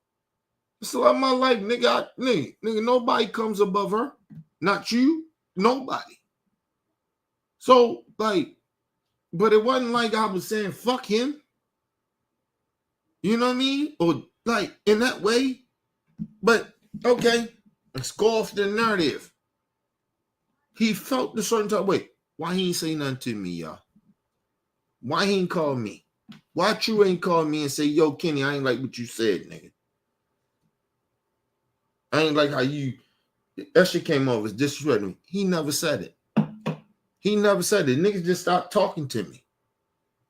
It's like my life, nigga. Nigga, nobody comes above her. Not you. Nobody. So, like, but it wasn't like I was saying, fuck him. You know what I mean? Or like in that way. But okay, let's go off the narrative. He felt the certain type of way. Why he ain't say nothing to me, y'all? Why he ain't call me? Why True ain't call me and say, yo, Kenny, I ain't like what you said, nigga. I ain't like how that shit came off as disrespectful. He never said it. He never said it. Niggas just stopped talking to me.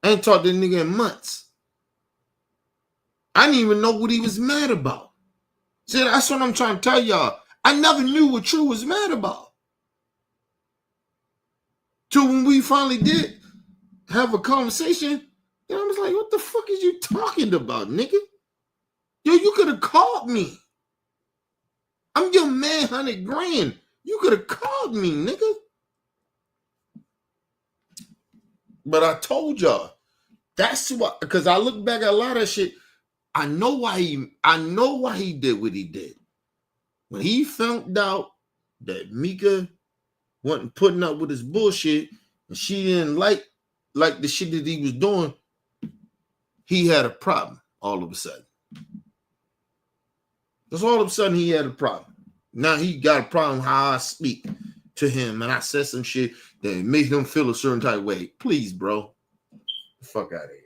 I ain't talked to the nigga in months. I didn't even know what he was mad about. See, that's what I'm trying to tell y'all. I never knew what True was mad about. Till when we finally did have a conversation, I was like, what the fuck is you talking about, nigga? Yo, you could have called me. I'm your man, $100,000. You could have called me, nigga. But I told y'all, that's what, because I look back at a lot of shit. I know why he did what he did. When he found out that Mika wasn't putting up with his bullshit and she didn't like the shit that he was doing, he had a problem all of a sudden. Because all of a sudden he had a problem. Now he got a problem how I speak to him and I said some shit that made him feel a certain type of way. Please, bro. Get the fuck out of here.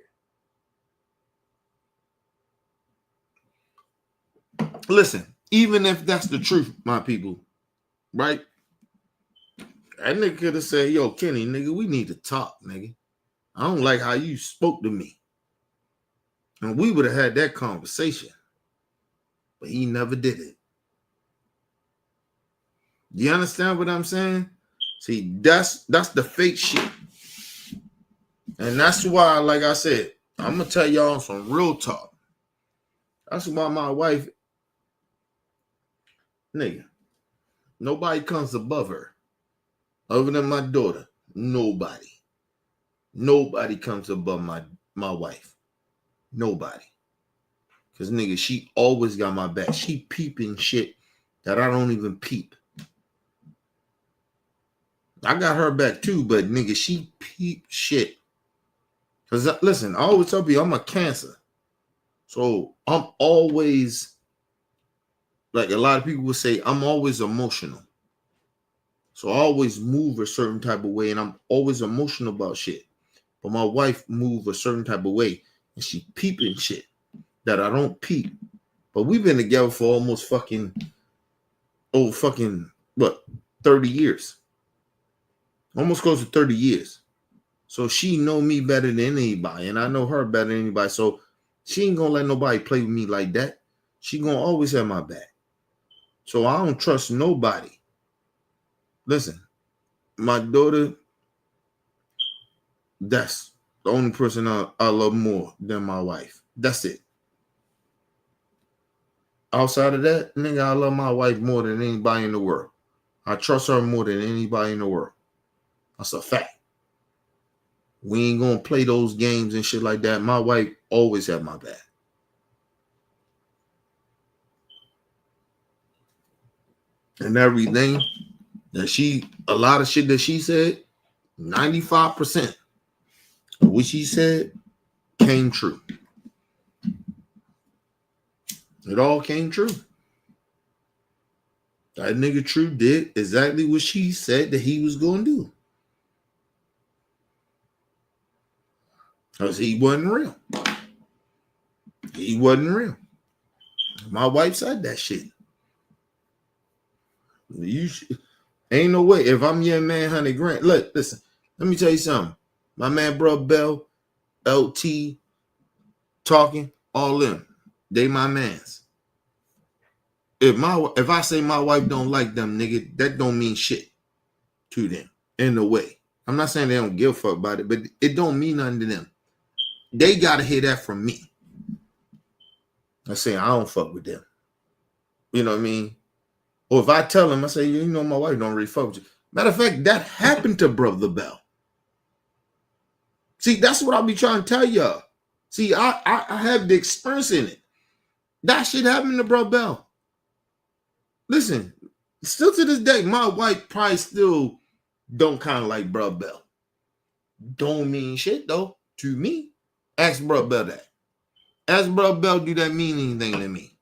Listen, even if that's the truth, my people, right? That nigga could have said, yo, Kenny, nigga, we need to talk, nigga. I don't like how you spoke to me. And we would have had that conversation. But he never did it. You understand what I'm saying? See, that's the fake shit. And that's why, like I said, I'm gonna tell y'all some real talk. That's why my wife, nigga, nobody comes above her. Other than my daughter. Nobody. Nobody comes above my wife. Nobody. Cause nigga, she always got my back. She peeping shit that I don't even peep. I got her back too, but nigga, she peep shit. Cause listen, I always tell you I'm a Cancer. So I'm always, like a lot of people would say, I'm always emotional. So I always move a certain type of way, and I'm always emotional about shit. But my wife move a certain type of way, and she peeping shit that I don't peep. But we've been together for almost fucking 30 years. Almost close to 30 years. So she know me better than anybody, and I know her better than anybody. So she ain't gonna let nobody play with me like that. She gonna always have my back. So I don't trust nobody. Listen, my daughter, that's the only person I love more than my wife. That's it. Outside of that, nigga, I love my wife more than anybody in the world. I trust her more than anybody in the world. That's a fact. We ain't gonna play those games and shit like that. My wife always had my back. And everything that a lot of shit that she said, 95% of what she said came true. It all came true. That nigga True did exactly what she said that he was going to do. Because he wasn't real. He wasn't real. My wife said that shit. Ain't no way. If I'm your man, 100 grand. Look, listen. Let me tell you something. My man, bro, Bell, LT, talking, all them. They my mans. If I say my wife don't like them, nigga, that don't mean shit to them in a way. I'm not saying they don't give a fuck about it, but it don't mean nothing to them. They gotta hear that from me. I say I don't fuck with them. You know what I mean? Or if I tell them, I say, you know, my wife don't really fuck with you. Matter of fact, that happened to Brother Bell. See, that's what I'll be trying to tell y'all. See, I have the experience in it. That shit happened to Brother Bell. Listen, still to this day, my wife probably still don't kind of like Brother Bell. Don't mean shit, though, to me. Ask Brother Bell that. Ask Brother Bell, do that mean anything to me?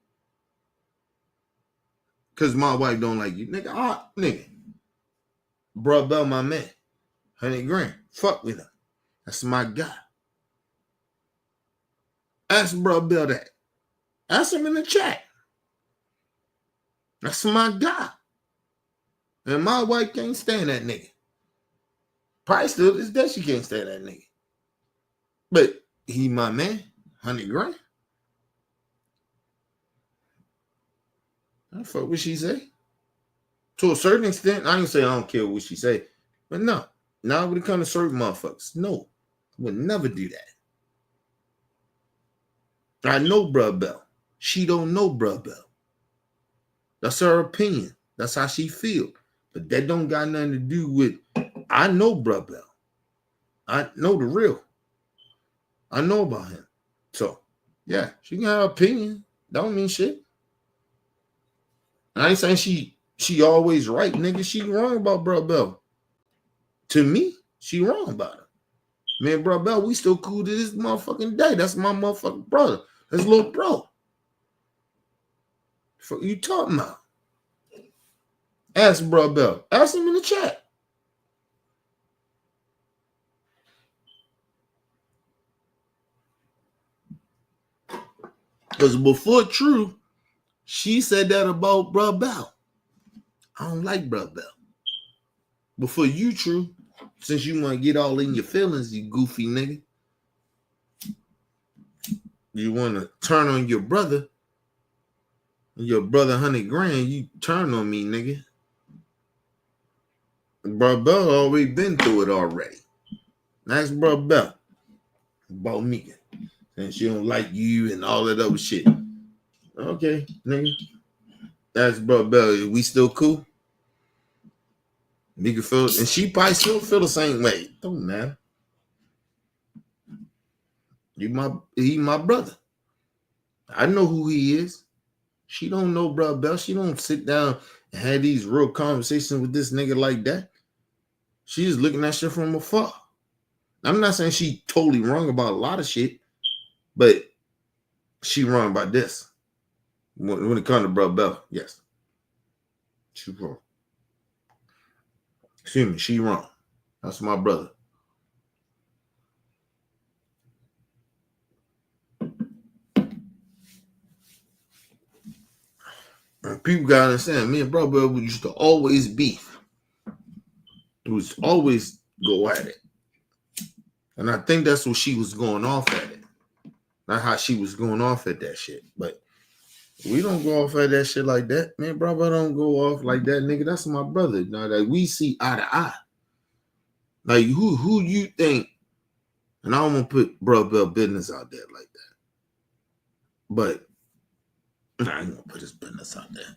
Because my wife don't like you. Nigga. Brother Bell, my man. 100 grand. Fuck with him. That's my guy. Ask Brother Bell that. Ask him in the chat. That's my guy. And my wife can't stand that nigga. Probably still to this day she can't stand that nigga. But he my man. 100 grand. I fuck what she say. To a certain extent, I ain't say I don't care what she say. But no. Now when it comes to certain motherfuckers, no. I would never do that. I know Brother Bell. She don't know Brother Bell. That's her opinion. That's how she feel. But that don't got nothing to do with, I know Brother Bell. I know the real. I know about him. So, yeah, she can have an opinion. That don't mean shit. I ain't saying she always right, nigga. She wrong about Brother Bell. To me, she wrong about it. Man, Brother Bell, we still cool to this motherfucking day. That's my motherfucking brother. That's little bro. What you talking about? Ask Brother Bell. Ask him in the chat. Because before True, she said that about Brother Bell. I don't like Brother Bell. Before you, True, since you want to get all in your feelings, you goofy nigga. You want to turn on your brother. 100 grand, you turn on me, nigga. Brother Bell already been through it already. Ask Brother Bell. about Mika. And she don't like you and all that other shit. Okay, nigga. That's Brother Bell. We still cool? Mika feel, and she probably still feel the same way. Don't matter. He my brother. I know who he is. She don't know Brother Bell. She don't sit down and have these real conversations with this nigga like that. She's looking at shit from afar. I'm not saying she totally wrong about a lot of shit, but she wrong about this. When it comes to Brother Bell, yes. She wrong. Excuse me, she wrong. That's my brother. And people gotta understand, me and Brother Bell, we used to always beef. It was always go at it. And I think that's what she was going off at it. Not how she was going off at that shit. But we don't go off at that shit like that. Man, brother, don't go off like that, nigga. That's my brother. Now that we see eye to eye. Like who you think, and I don't want to put Brother Bell business out there like that. But I ain't gonna put his business out there.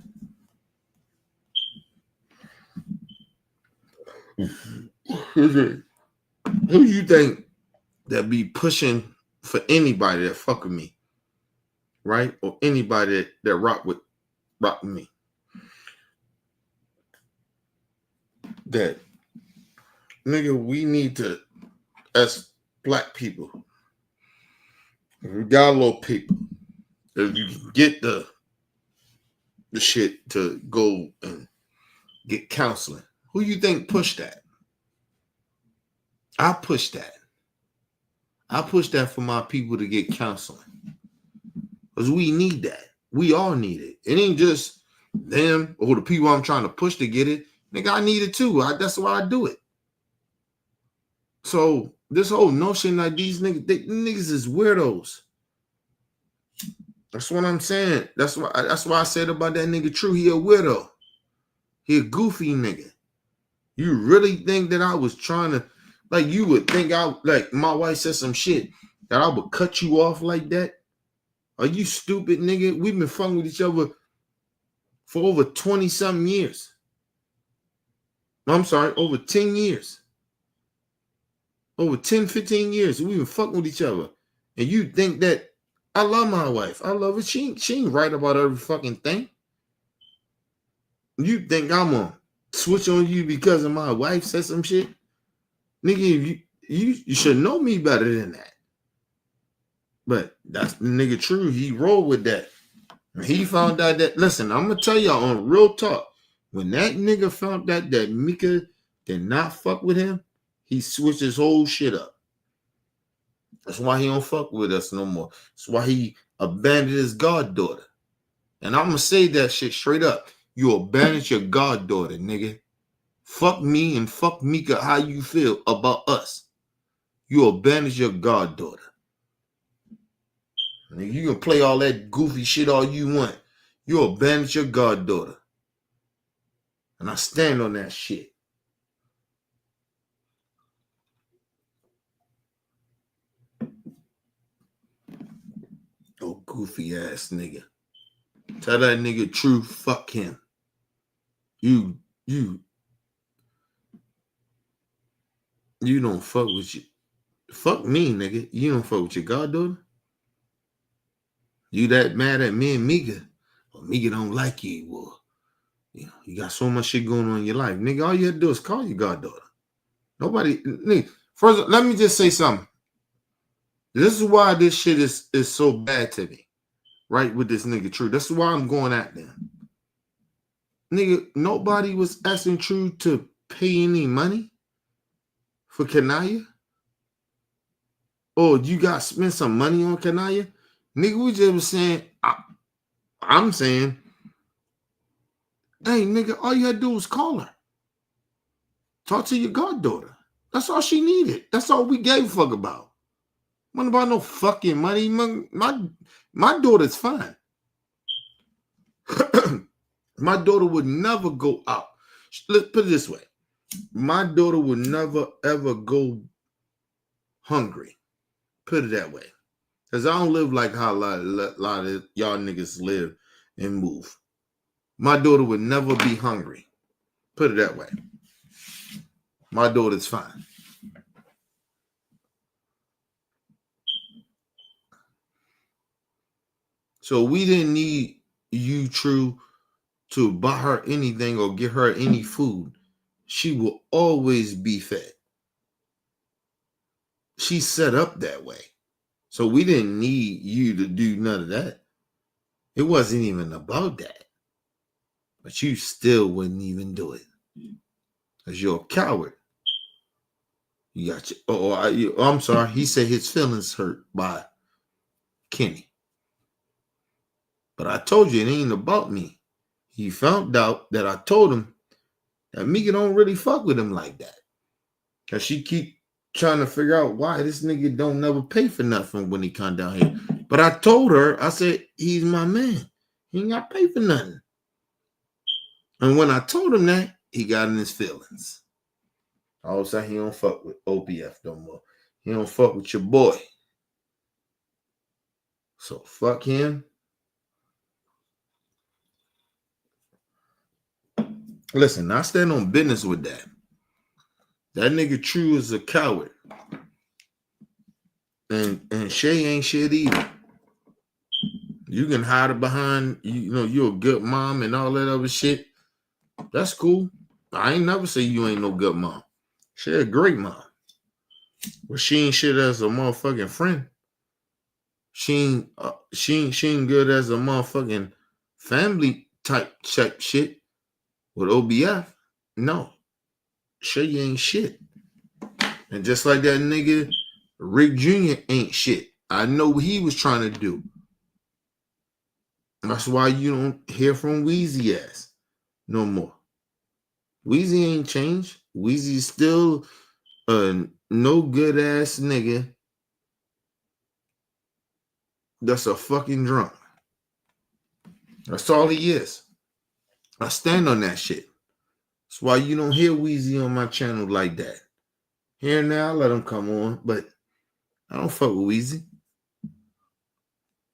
Who you think that be pushing for anybody that fuck with me, right? Or anybody that rock with me? That nigga, we need to, as black people, we got a little people. If you can get the shit to go and get counseling, who you think pushed that? I push that. I push that for my people to get counseling. Because we need that. We all need it. It ain't just them or the people I'm trying to push to get it. Nigga, I need it too. That's why I do it. So this whole notion like these niggas is weirdos. That's what I'm saying. That's why I said about that nigga True. He a weirdo. He a goofy nigga. You really think that I was trying to, like, you would think like my wife said some shit that I would cut you off like that? Are you stupid, nigga? We've been fucking with each other for over 20-something years. I'm sorry, over 10 years. Over 10, 15 years. We've been fucking with each other. And you think that I love my wife. I love her. She ain't right about every fucking thing. You think I'm gonna switch on you because of my wife said some shit? Nigga, you should know me better than that. But that's the nigga True. He rolled with that. And he found out that, listen, I'm going to tell y'all on real talk. When that nigga found out that Mika did not fuck with him, he switched his whole shit up. That's why he don't fuck with us no more. That's why he abandoned his goddaughter. And I'm going to say that shit straight up. You abandoned your goddaughter, nigga. Fuck me and fuck Mika how you feel about us. You abandoned your goddaughter. Nigga, you can play all that goofy shit all you want. You abandoned your goddaughter. And I stand on that shit. Oh, goofy ass nigga. Tell that nigga True, fuck him. You don't fuck with you. Fuck me, nigga. You don't fuck with your goddaughter? You that mad at me and Mika? Well, Mika don't like you. Well, you got so much shit going on in your life. Nigga, all you have to do is call your goddaughter. Nobody, nigga, first, let me just say something. This is why this shit is so bad to me. Right, with this nigga True. That's why I'm going at them. Nigga, nobody was asking True to pay any money for Kanaya? Oh, you got to spend some money on Kanaya? Nigga, we just was saying, I'm saying, hey, nigga, all you had to do was call her. Talk to your goddaughter. That's all she needed. That's all we gave a fuck about. What about no fucking money? My daughter's fine. My daughter would never go out. Let's put it this way. My daughter would never, ever go hungry. Put it that way. Because I don't live like how a lot of y'all niggas live and move. My daughter would never be hungry. Put it that way. My daughter's fine. So we didn't need you, True, to buy her anything or get her any food. She will always be fed. She's set up that way. So we didn't need you to do none of that. It wasn't even about that. But you still wouldn't even do it. Because you're a coward. You got your... I'm sorry. He said his feelings hurt by Kenny. But I told you it ain't about me. He found out that I told him that Mika don't really fuck with him like that. Because she keep trying to figure out why this nigga don't never pay for nothing when he come down here. But I told her, I said, he's my man. He ain't got to pay for nothing. And when I told him that, he got in his feelings. All of a sudden, he don't fuck with OPF no more. He don't fuck with your boy. So fuck him. Listen, I stand on business with that. That nigga True is a coward. And Shay ain't shit either. You can hide it behind, you know, you're a good mom and all that other shit. That's cool. I ain't never say you ain't no good mom. She a great mom. But she ain't shit as a motherfucking friend. She ain't good as a motherfucking family type shit with OBF. No. Shay ain't shit. And just like that nigga, Rick Jr. ain't shit. I know what he was trying to do. That's why you don't hear from Weezy ass no more. Weezy ain't changed. Weezy's still a no good ass nigga that's a fucking drunk. That's all he is. I stand on that shit. That's why you don't hear Weezy on my channel like that. Here and now, I let him come on, but I don't fuck with Weezy.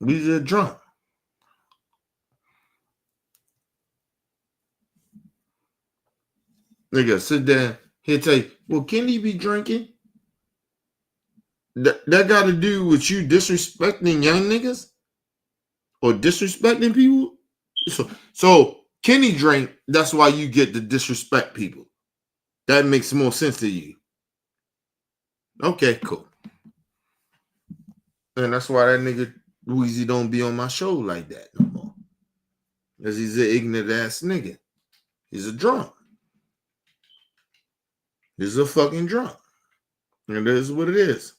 Weezy a drunk. Nigga, sit down. He'll tell you, well, can he be drinking? That got to do with you disrespecting young niggas? Or disrespecting people? So Kenny drink, that's why you get to disrespect people. That makes more sense to you. Okay, cool. And that's why that nigga Weezy don't be on my show like that no more. Because he's an ignorant ass nigga. He's a drunk. He's a fucking drunk. And that is what it is.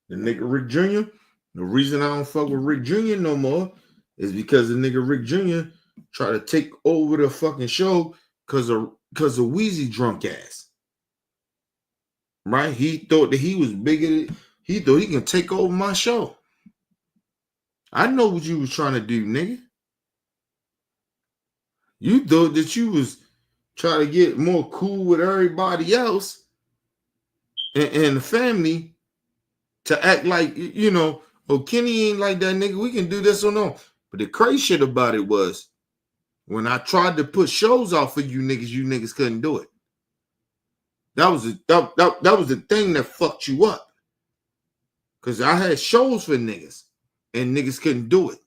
The nigga Rick Jr., the reason I don't fuck with Rick Jr. no more is because the nigga Rick Jr. tried to take over the fucking show because of Weezy drunk ass. Right? He thought that he was bigger. He thought he can take over my show. I know what you was trying to do, nigga. You thought that you was trying to get more cool with everybody else and the family to act like, you know, oh, Kenny ain't like that nigga. We can do this or no. But the crazy shit about it was when I tried to put shows out for you niggas couldn't do it. That was the thing that fucked you up. Because I had shows for niggas and niggas couldn't do it.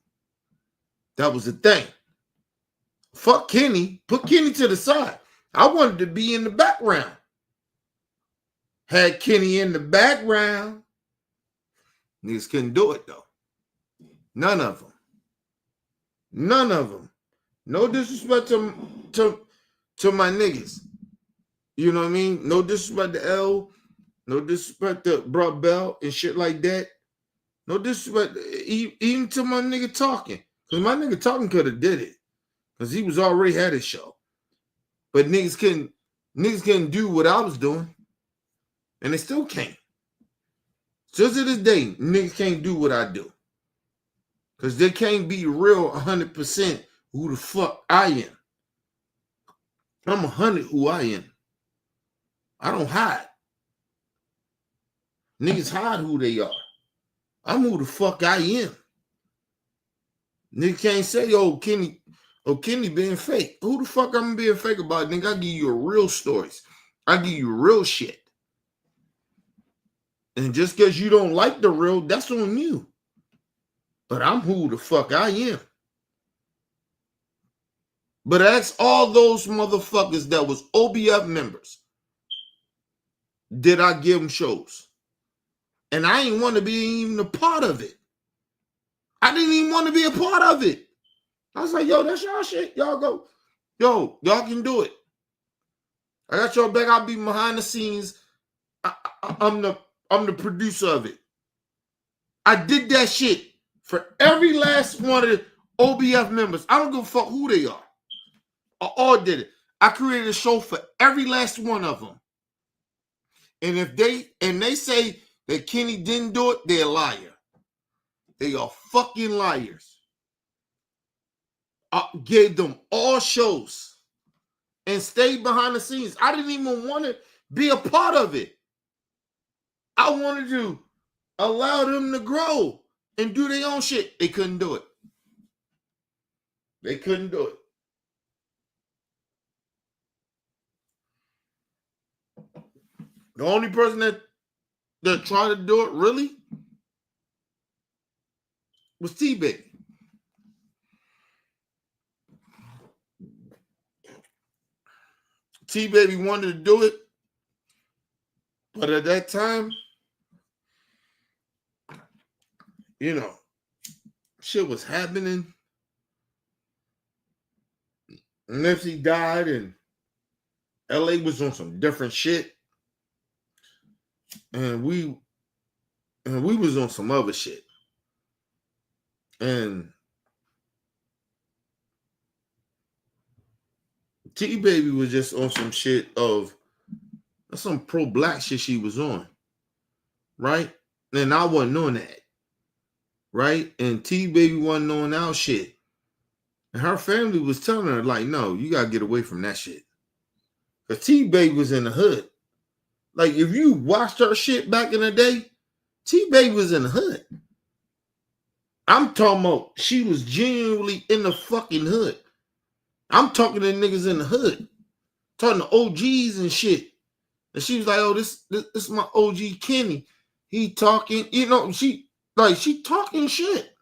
That was the thing. Fuck Kenny. Put Kenny to the side. I wanted to be in the background. Had Kenny in the background. Niggas couldn't do it though. None of them. None of them. No disrespect to my niggas. You know what I mean? No disrespect to L. No disrespect to Brock Bell and shit like that. No disrespect even to my nigga Talking. Because my nigga Talking could have did it. Because he was already had his show. But niggas couldn't do what I was doing. And they still can't. Still to this day, niggas can't do what I do. Because they can't be real 100% who the fuck I am. I'm 100 who I am. I don't hide. Niggas hide who they are. I'm who the fuck I am. Nigga can't say, oh, Kenny being fake. Who the fuck I'm being fake about? Nigga, I give you real stories. I give you real shit. And just because you don't like the real, that's on you. But I'm who the fuck I am. But ask all those motherfuckers that was OBF members. Did I give them shows? And I ain't want to be even a part of it. I didn't even want to be a part of it. I was like, yo, that's y'all shit. Y'all go. Yo, y'all can do it. I got y'all back. I'll be behind the scenes. I'm the producer of it. I did that shit for every last one of the OBF members. I don't give a fuck who they are. I all did it. I created a show for every last one of them. And if they say that Kenny didn't do it, they're a liar. They are fucking liars. I gave them all shows and stayed behind the scenes. I didn't even want to be a part of it. I wanted to allow them to grow and do their own shit. They couldn't do it. They couldn't do it. The only person that tried to do it really was T-Baby. T-Baby wanted to do it, but at that time, you know, shit was happening. Nipsey died and LA was on some different shit. And we was on some other shit. And T-Baby was just on some shit of some pro-black shit she was on. Right? And I wasn't on that. Right? And T-Baby wasn't on our shit. And her family was telling her, like, no, you gotta get away from that shit. Because T-Baby was in the hood. Like, if you watched her shit back in the day, T-Baby was in the hood. I'm talking about she was genuinely in the fucking hood. I'm talking to niggas in the hood. Talking to OGs and shit. And she was like, oh, this is my OG Kenny. He talking, you know, she talking shit.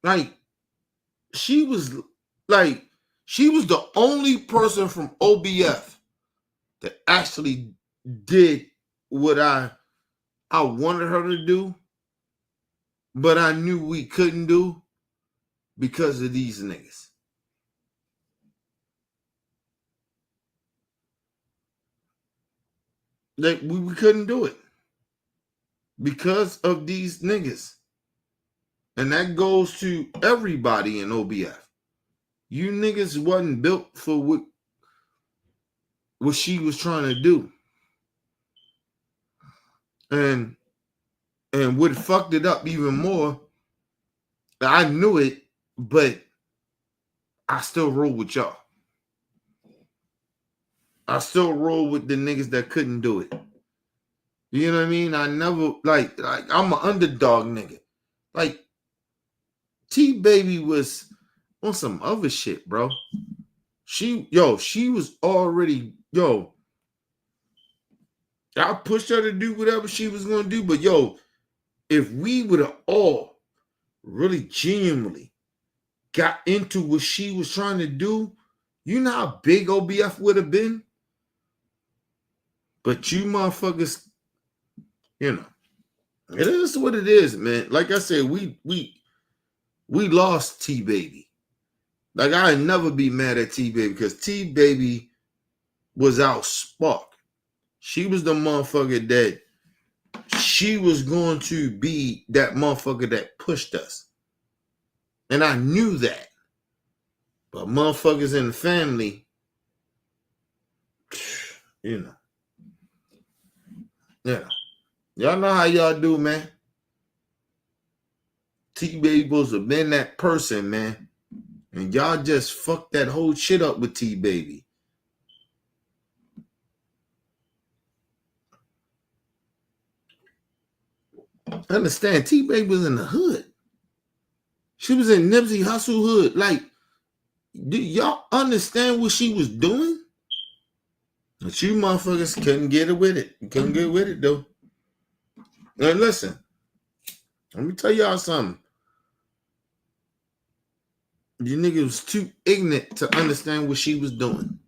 Like, she was the only person from OBF that actually did what I wanted her to do, but I knew we couldn't do because of these niggas. Like, we couldn't do it because of these niggas. And that goes to everybody in OBF. You niggas wasn't built for what she was trying to do. And what fucked it up even more, I knew it, but I still roll with y'all. I still roll with the niggas that couldn't do it. You know what I mean? I never, like I'm an underdog nigga. Like, T-Baby was on some other shit, bro. She was already, I pushed her to do whatever she was going to do, but if we would have all really genuinely got into what she was trying to do, you know how big OBF would have been? But you motherfuckers, it is what it is, man. Like I said, we lost T-Baby. Like, I'd never be mad at T-Baby because T-Baby was our spark. She was the motherfucker that she was going to be that motherfucker that pushed us. And I knew that. But motherfuckers in the family, y'all know how y'all do, man. T-Baby supposed to have been that person, man. And y'all just fucked that whole shit up with T-Baby. Understand, T-Baby was in the hood. She was in Nipsey Hussle hood. Like, do y'all understand what she was doing? But you motherfuckers couldn't get it with it. You couldn't get with it, though. Now, listen. Let me tell y'all something. You niggas was too ignorant to understand what she was doing.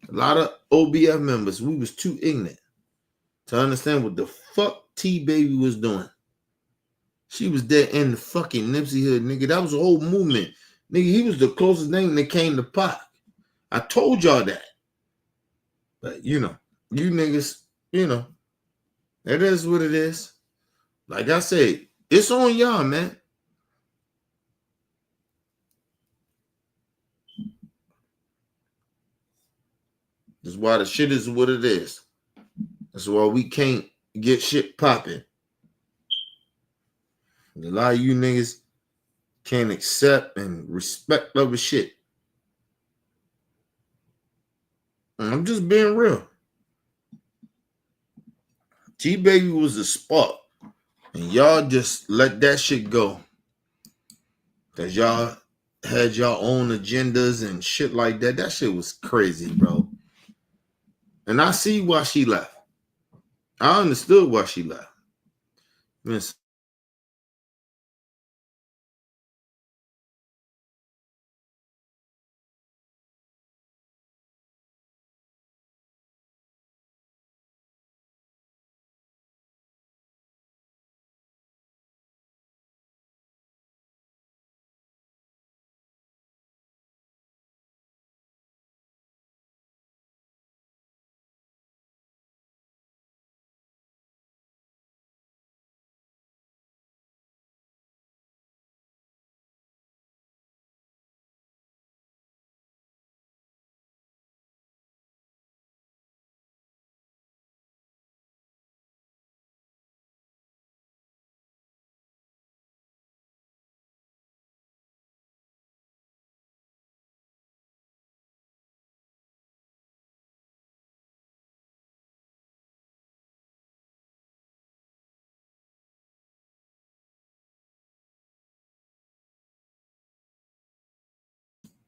A lot of OBF members, we was too ignorant to understand what the fuck T-Baby was doing. She was there in the fucking Nipsey hood, nigga. That was a whole movement. Nigga, he was the closest thing that came to Pac. I told y'all that. But, you know, you niggas, you know, it is what it is. Like I said, it's on y'all, man. That's why the shit is what it is. That's why we can't get shit popping. A lot of you niggas can't accept and respect other shit. And I'm just being real. T-Baby was a spark. And y'all just let that shit go. Because y'all had your own agendas and shit like that. That shit was crazy, bro. And I see why she left. I understood why she left. Miss.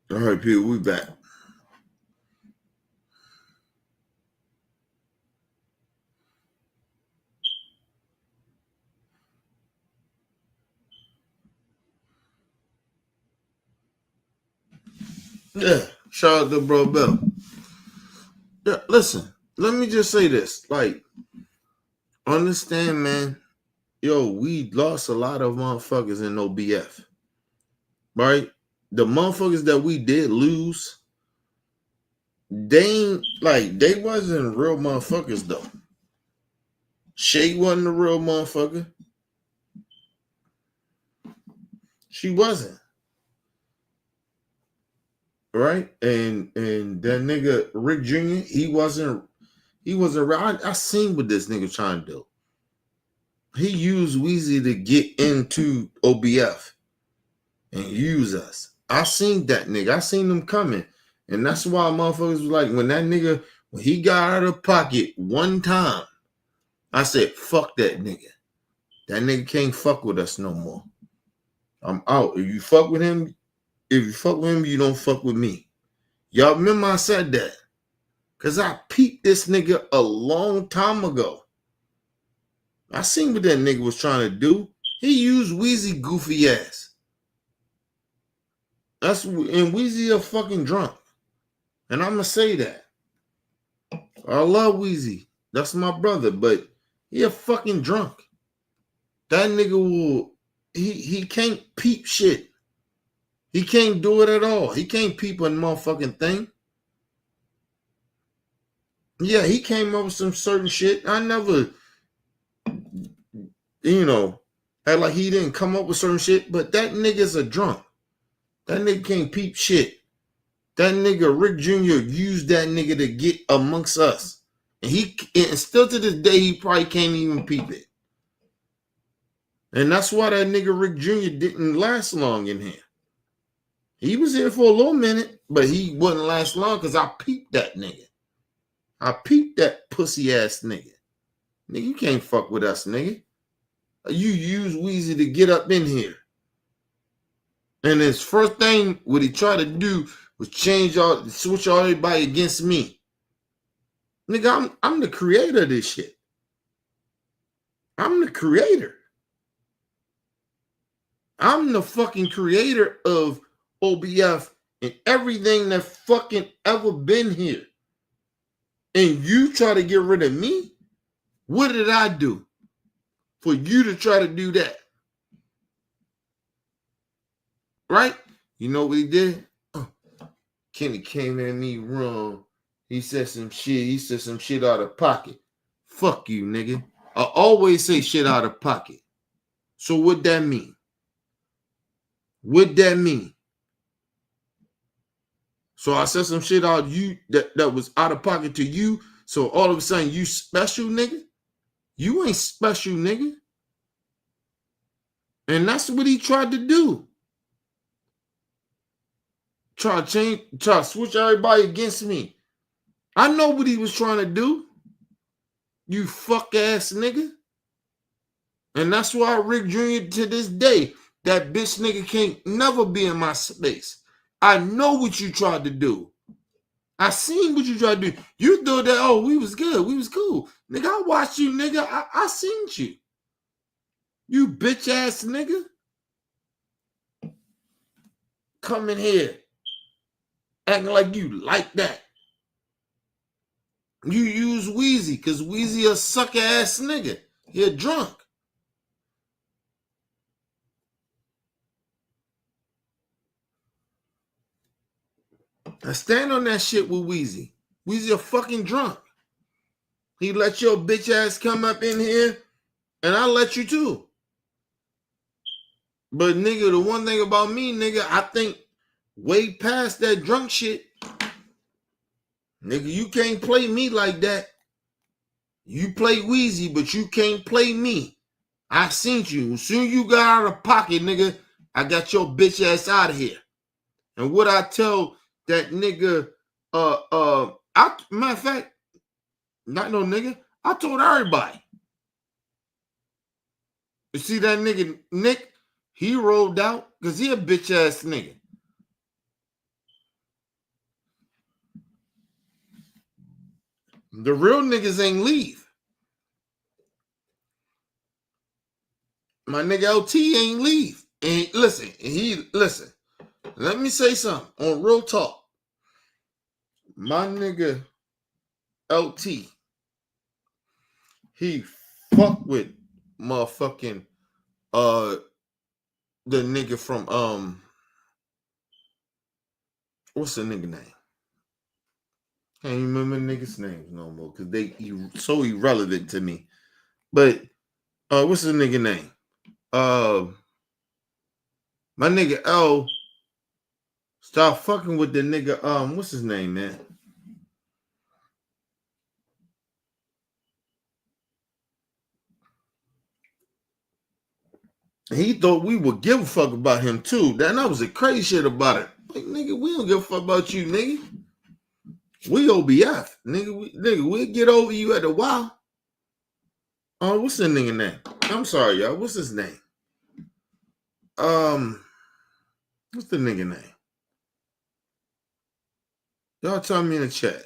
All right, people, we back. Yeah, shout out to Bro Bell. Yeah, listen, let me just say this. Like, understand, man, yo, we lost a lot of motherfuckers in OBF. Right? The motherfuckers that we did lose, they wasn't real motherfuckers though. Shay wasn't a real motherfucker. She wasn't. Right? And that nigga Rick Jr., he wasn't around. I seen what this nigga trying to do. He used Weezy to get into OBF and use us. I seen that nigga. I seen them coming. And that's why motherfuckers was like, when he got out of pocket one time, I said, fuck that nigga. That nigga can't fuck with us no more. I'm out. If you fuck with him, you don't fuck with me. Y'all remember I said that? Because I peeped this nigga a long time ago. I seen what that nigga was trying to do. He used Weezy goofy ass. And Weezy a fucking drunk. And I'm going to say that. I love Weezy. That's my brother, but he a fucking drunk. That nigga he can't peep shit. He can't do it at all. He can't peep a motherfucking thing. Yeah, he came up with some certain shit. I never, had like he didn't come up with certain shit, but that nigga's a drunk. That nigga can't peep shit. That nigga Rick Jr. used that nigga to get amongst us. And still to this day, he probably can't even peep it. And that's why that nigga Rick Jr. didn't last long in here. He was here for a little minute, but he wouldn't last long because I peeped that nigga. I peeped that pussy ass nigga. Nigga, you can't fuck with us, nigga. You use Weezy to get up in here. And his first thing, what he tried to do was switch all everybody against me. Nigga, I'm the creator of this shit. I'm the creator. I'm the fucking creator of OBF and everything that fucking ever been here. And you try to get rid of me? What did I do for you to try to do that? Right? You know what he did? Kenny came at me wrong. He said some shit. He said some shit out of pocket. Fuck you, nigga. I always say shit out of pocket. So what that mean? What that mean? So I said some shit out you that was out of pocket to you. So all of a sudden you special, nigga? You ain't special, nigga. And that's what he tried to do. Try to switch everybody against me. I know what he was trying to do. You fuck ass nigga. And that's why Rick Jr. to this day, that bitch nigga can't never be in my space. I know what you tried to do. I seen what you tried to do. You thought that, oh, we was good. We was cool. Nigga, I watched you, nigga. I seen you. You bitch ass nigga. Come in here. Acting like you like that. You use Weezy because Weezy a sucker ass nigga. He a drunk. I stand on that shit with Weezy. Weezy a fucking drunk. He let your bitch ass come up in here, and I let you too. But nigga, the one thing about me, nigga, I think way past that drunk shit. Nigga, you can't play me like that. You play Weezy, but you can't play me. I seen you. As soon as you got out of pocket, nigga, I got your bitch ass out of here. And what I tell that nigga, matter of fact, not no nigga, I told everybody. You see that nigga Nick, he rolled out because he a bitch ass nigga. The real niggas ain't leave. My nigga LT ain't leave. And listen. Let me say something on real talk. My nigga LT, he fuck with motherfucking the nigga from what's the nigga name? Can't even remember niggas' names no more because they so irrelevant to me. But what's the nigga name? My nigga L. Stop fucking with the nigga. What's his name, man? He thought we would give a fuck about him too. That was the crazy shit about it. Like, nigga, we don't give a fuck about you, nigga. We OBF, nigga. We'll get over you at a while. What's the nigga name? I'm sorry, y'all. What's his name? What's the nigga name? Y'all tell me in the chat.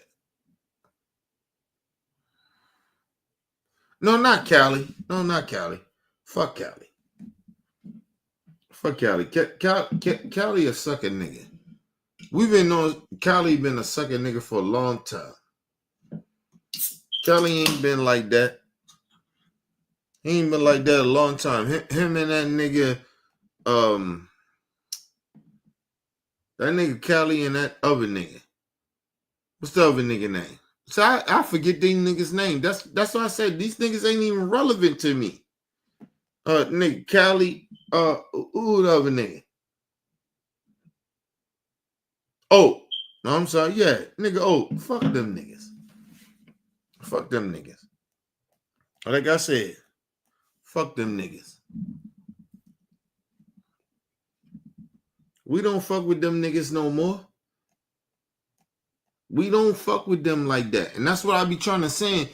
No, not Cali. No, not Cali. Fuck Cali. Fuck Cali. Cali a sucker nigga. We've been on Cali been a sucker nigga for a long time. Cali ain't been like that. He ain't been like that a long time. Him and that nigga, Cali and that other nigga. What's the other nigga name? So I forget these niggas' name. That's why I said these niggas ain't even relevant to me. Nigga, Cali, who the other nigga? Oh, no, I'm sorry. Yeah, nigga, fuck them niggas. Fuck them niggas. Like I said, fuck them niggas. We don't fuck with them niggas no more. We don't fuck with them like that. And that's what I be trying to say to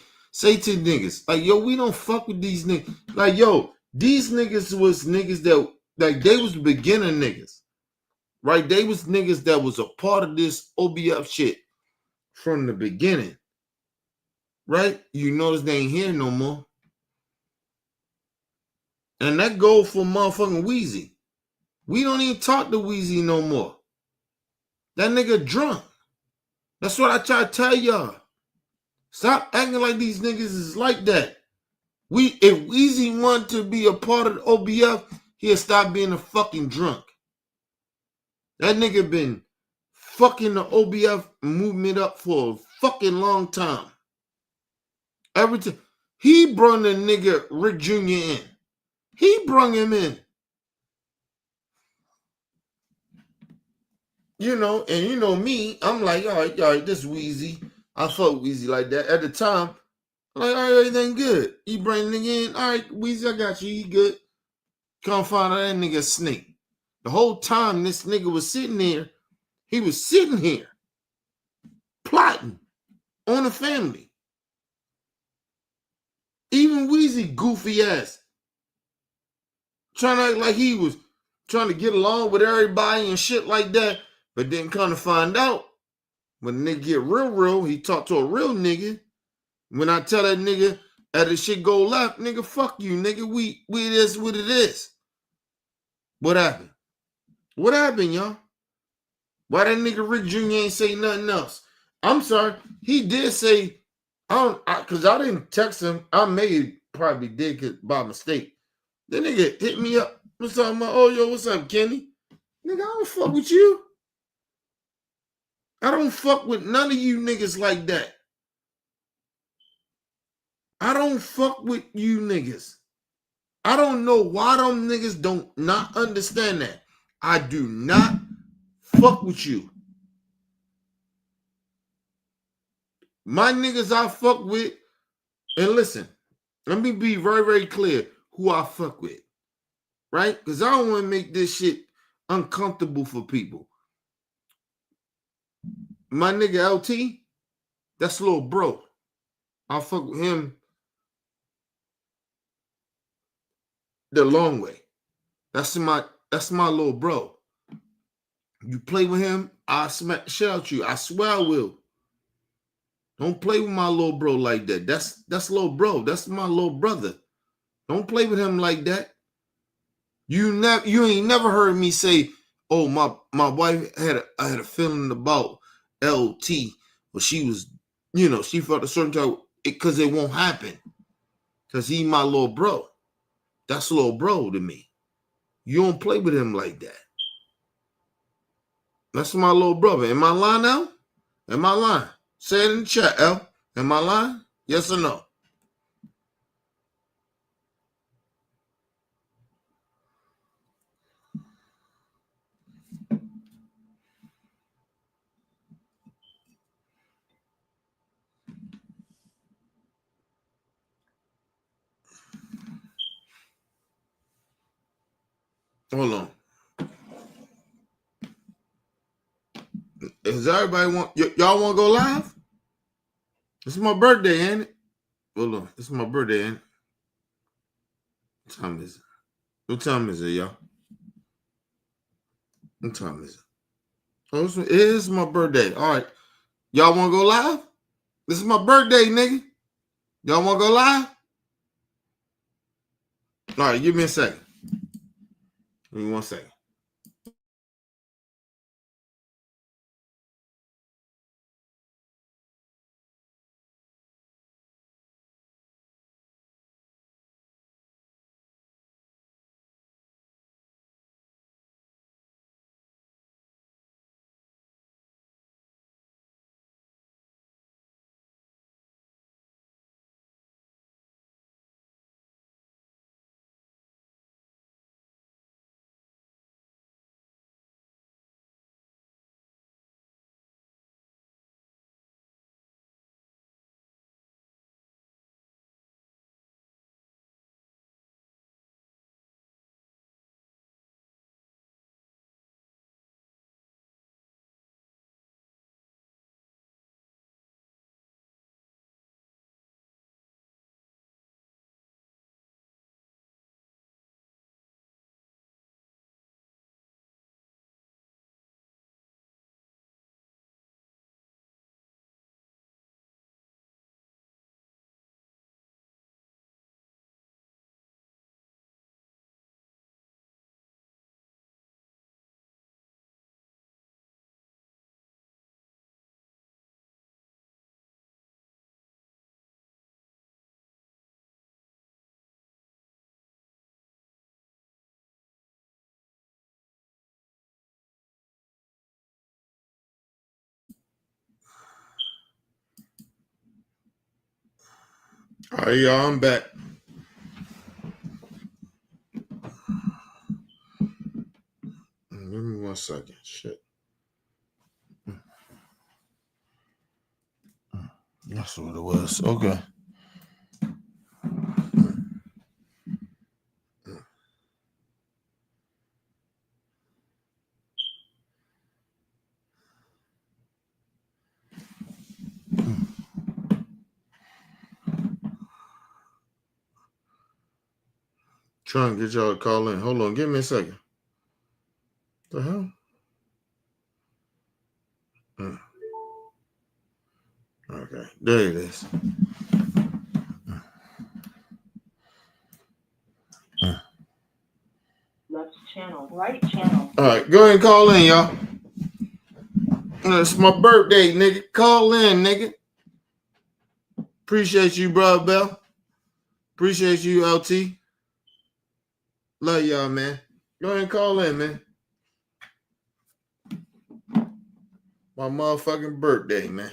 niggas. Like, yo, we don't fuck with these niggas. Like, yo, These niggas was niggas that like they was the beginner niggas, right? They was niggas that was a part of this OBF shit from the beginning, right? You notice they ain't here no more. And that go for motherfucking Weezy. We don't even talk to Weezy no more. That nigga drunk. That's what I try to tell y'all. Stop acting like these niggas is like that. If Weezy wanted to be a part of the OBF, he'll stop being a fucking drunk. That nigga been fucking the OBF movement up for a fucking long time. Every time he brought the nigga Rick Jr. in. He brung him in. You know, and you know me, I'm like, all right, this Weezy. I fuck Weezy like that. At the time, I'm like, all right, everything good. You bring the nigga in, all right, Weezy, I got you, he good. Come find out that nigga a snake. The whole time this nigga was sitting there, he was sitting here, plotting on the family. Even Weezy goofy ass, trying to act like he was trying to get along with everybody and shit like that, but then kind of find out, when the nigga get real, he talk to a real nigga. When I tell that nigga that the shit go left, nigga, fuck you, nigga. We this what it is. What happened? What happened, y'all? Why that nigga Rick Jr. ain't say nothing else? I'm sorry. He did say, because I didn't text him. I probably did by mistake. The nigga hit me up. Was talking about, oh, yo, what's up, Kenny? Nigga, I don't fuck with you. I don't fuck with none of you niggas like that. I don't fuck with you niggas. I don't know why them niggas don't not understand that. I do not fuck with you. My niggas I fuck with, and listen, let me be very, very clear who I fuck with, right? Because I don't want to make this shit uncomfortable for people. My nigga LT, that's a little bro. I fuck with him the long way. That's my little bro. You play with him, I smack shit out you. I swear I will. Don't play with my little bro like that. That's little bro. That's my little brother. Don't play with him like that. You ain't never heard me say, "Oh, my wife I had a feeling about LT, but she was, she felt a certain type because it won't happen because he my little bro. That's little bro to me. You don't play with him like that. That's my little brother. Am I lying now? Am I lying? Say it in the chat, L. Am I lying? Yes or no? Hold on. Does everybody y'all want to go live? It's my birthday, ain't it? Hold on. It's my birthday, ain't it? What time is it? What time is it, y'all? What time is it? Oh, it is my birthday. All right. Y'all want to go live? This is my birthday, nigga. Y'all want to go live? All right, give me a second. Give me 1 second. All right, y'all, I'm back. Give me 1 second. Shit. That's what it was. Okay. Trying to get y'all to call in. Hold on. Give me a second. The hell? Okay. There it is. Left channel, right channel. All right. Go ahead and call in, y'all. It's my birthday, nigga. Call in, nigga. Appreciate you, bro, Bell. Appreciate you, LT. Love y'all, man. Go ahead and call in, man. My motherfucking birthday, man.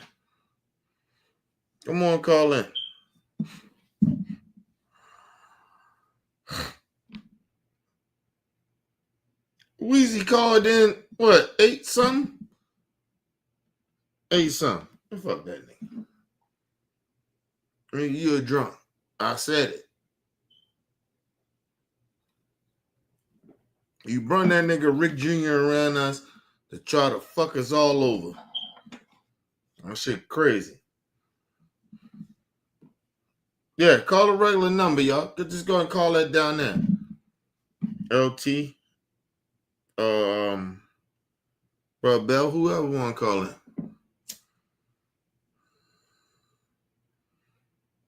Come on, call in. Weezy called in, what, 8 something? 8 something. Fuck that nigga. I mean, you're drunk. I said it. You bring that nigga Rick Jr. around us to try to fuck us all over. That shit crazy. Yeah, call a regular number, y'all. Just go and call that down there. LT. Bro, Bell, whoever want to call it.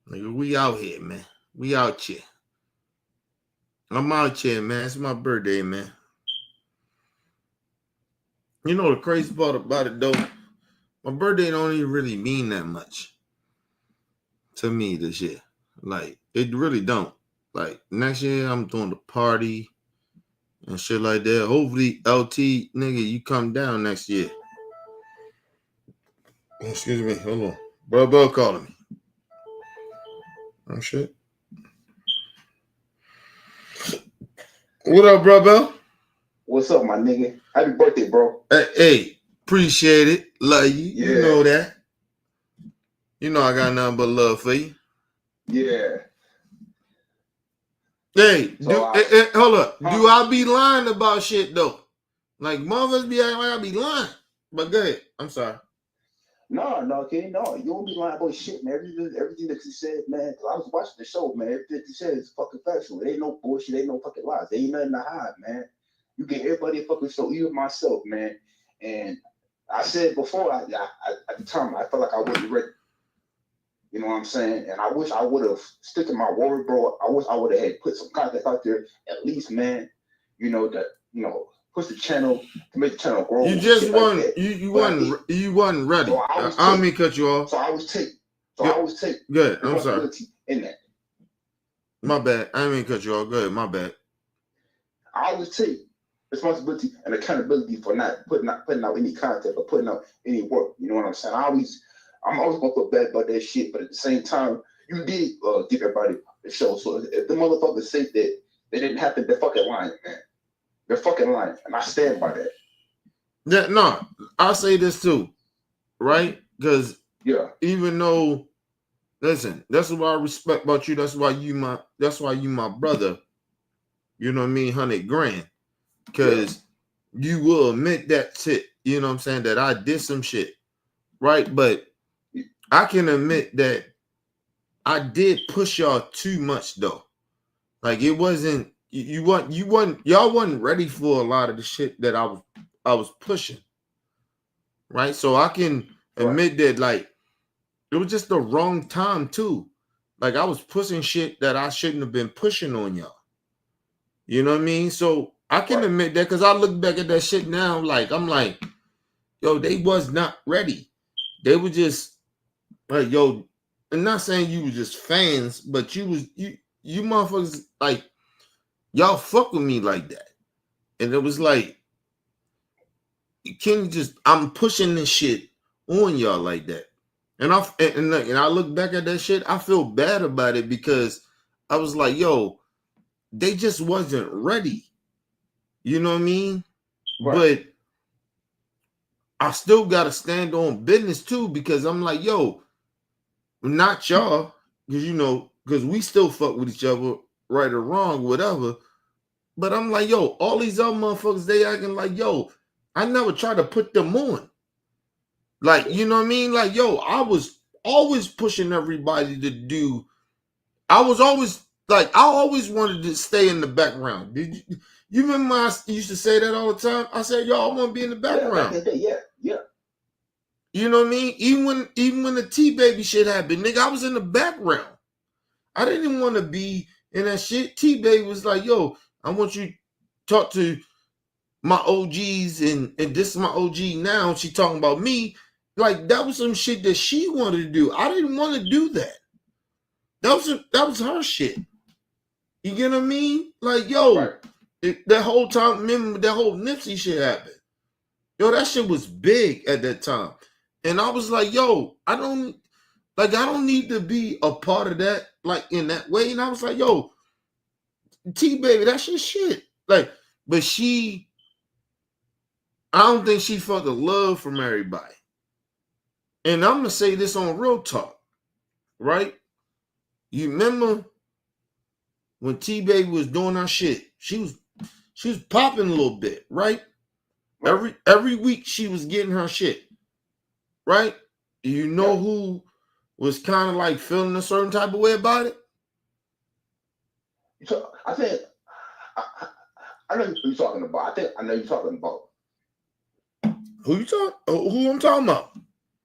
Nigga, we out here, man. We out here. I'm out here, man. It's my birthday, man. You know the crazy part about it, though? My birthday don't even really mean that much to me this year. Like, it really don't. Like, next year, I'm doing the party and shit like that. Hopefully, LT, nigga, you come down next year. Excuse me. Hold on. Bro, Bell calling me. Oh, shit. What up, bro, Bell? What's up, my nigga? Happy birthday, bro. Hey, appreciate it. Love you. Yeah. You know that. You know I got nothing but love for you. Yeah. Hey, So hold up. Huh? Do I be lying about shit, though? Like, motherfuckers be acting like I be lying. But go ahead. I'm sorry. No, King. No, you don't be lying about shit, man. Everything that you said, man. 'Cause I was watching the show, man. Everything you said is fucking factual. It ain't no bullshit. Ain't no fucking lies. There ain't nothing to hide, man. You get everybody a fucking show, even myself, man. And I said before, at the time, I felt like I wasn't ready. You know what I'm saying? And I wish I would have stuck to my word, bro. I wish I would have had put some content out there, at least, man. You know that, push the channel to make the channel grow. You just shit wasn't. like that. You wasn't ready. So I don't mean cut you off. So I was take Good. I'm sorry. responsibility in that. My bad. I didn't mean cut you off. Good. My bad. I always take responsibility and accountability for not putting out any content or putting out any work. You know what I'm saying? I'm always gonna feel bad about that shit, but at the same time, you did give everybody the show. So if the motherfuckers say that they didn't happen, they're fucking lying, man. They're fucking lying, and I stand by that. Yeah, no, I'll say this too, right? Because even though, listen, that's what I respect about you. That's why you my brother. You know what I mean? 100 grand. Because you will admit that shit. You know what I'm saying? That I did some shit, right? But I can admit that I did push y'all too much though. Like it wasn't y'all wasn't ready for a lot of the shit that I was pushing. Right? So I can admit that like it was just the wrong time too. Like I was pushing shit that I shouldn't have been pushing on y'all. You know what I mean? So I can admit that because I look back at that shit now, like I'm like, yo, they was not ready. They were just like, yo, I'm not saying you was just fans, but you motherfuckers like y'all fuck with me like that. And it was like, you can't just I'm pushing this shit on y'all like that. And I look back at that shit, I feel bad about it because I was like, yo, they just wasn't ready. You know what I mean? Right. But I still got to stand on business too, because I'm like, yo, not y'all, because we still fuck with each other, right or wrong, whatever. But I'm like, yo, all these other motherfuckers, they acting like, yo, I never tried to put them on. Like, you know what I mean? Like, yo, I was always pushing everybody to do. I was always like, I always wanted to stay in the background. Did you remember I used to say that all the time? I said, yo, I want to be in the Yeah, back background. in the day, yeah. You know what I mean? Even when the T-Baby shit happened, nigga, I was in the background. I didn't even want to be in that shit. T-Baby was like, yo, I want you to talk to my OGs, and this is my OG now. She talking about me. Like, that was some shit that she wanted to do. I didn't want to do that. That was her shit. You get what I mean? Like, yo, Right. that whole time, remember that whole Nipsey shit happened. Yo, that shit was big at that time. And I was like, yo, I don't need to be a part of that, like, in that way. And I was like, yo, T-Baby, that's your shit. Like, but I don't think she felt the love from everybody. And I'm gonna say this on Real Talk, right? You remember when T-Baby was doing her shit? She was popping a little bit, right? Every week she was getting her shit, right? You know who was kind of like feeling a certain type of way about it? So I think I know who you're talking about. I think I know you're talking about. Who I'm talking about?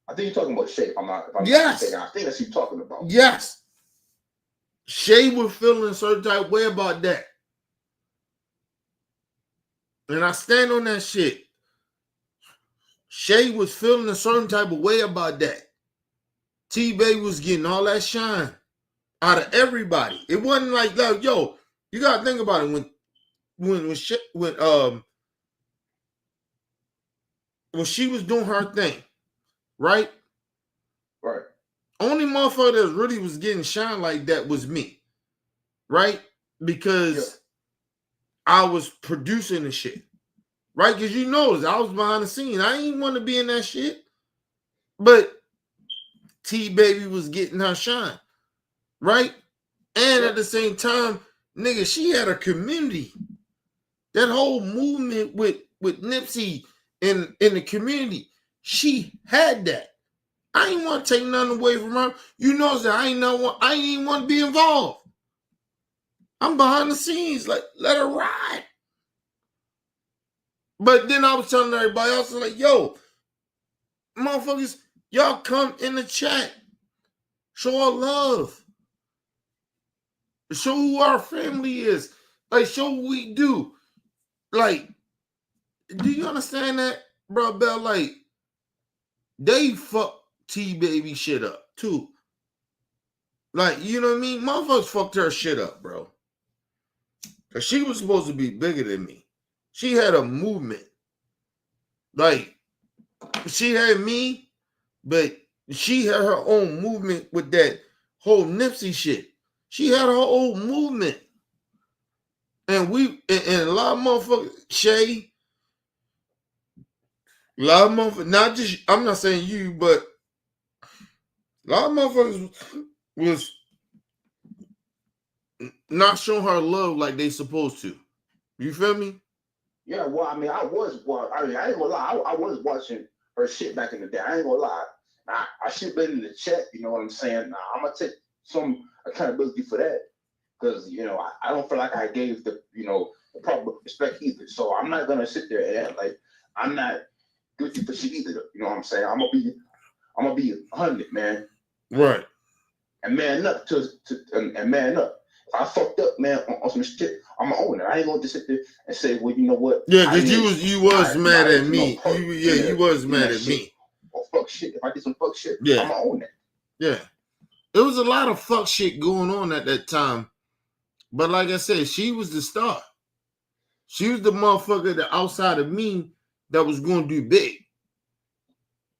I think you're talking about Shay. If I'm not Yes. mistaken. I think that's who you're talking about. Yes. Shay was feeling a certain type of way about that. And I stand on that shit. Shay was feeling a certain type of way about that. T-Baby was getting all that shine out of everybody. It wasn't like, yo, you gotta think about it. When she was doing her thing, right? Right. Only motherfucker that really was getting shine like that was me, right? Because I was producing the shit, right? Because you notice I was behind the scene. I didn't want to be in that shit, but T-Baby was getting her shine, right? And at the same time, nigga, she had a community. That whole movement with Nipsey in the community, she had that. I ain't want to take nothing away from her. You know that I ain't even want to be involved. I'm behind the scenes, like, let her ride. But then I was telling everybody else, like, yo, motherfuckers, y'all come in the chat. Show our love. Show who our family is. Like, show what we do. Like, do you understand that, bro, Bell? Like, they fuck T-Baby shit up, too. Like, you know what I mean? Motherfuckers fucked her shit up, bro. Because she was supposed to be bigger than me. She had a movement. Like, she had me, but she had her own movement with that whole Nipsey shit. She had her own movement. And a lot of motherfuckers, Shay, a lot of motherfuckers, not just, I'm not saying you, but a lot of motherfuckers was not showing her love like they supposed to. You feel me? Yeah, well, I mean, I ain't gonna lie. I was watching her shit back in the day. I ain't gonna lie. I should have been in the chat, you know what I'm saying? Now, I'm gonna take some accountability for that. Because, you know, I don't feel like I gave the proper respect either. So I'm not gonna sit there and act like I'm not guilty for shit either. You know what I'm saying? I'm gonna be 100, man. Right. And man up and man up. If I fucked up, man, on some shit, I'm gonna own it. I ain't gonna just sit there and say, well, you know what? Yeah, because you was mad at me. You was mad at me. Oh, fuck shit. If I did some fuck shit, yeah, I'm gonna own it. Yeah. There was a lot of fuck shit going on at that time. But like I said, she was the star. She was the motherfucker that outside of me that was going to do big.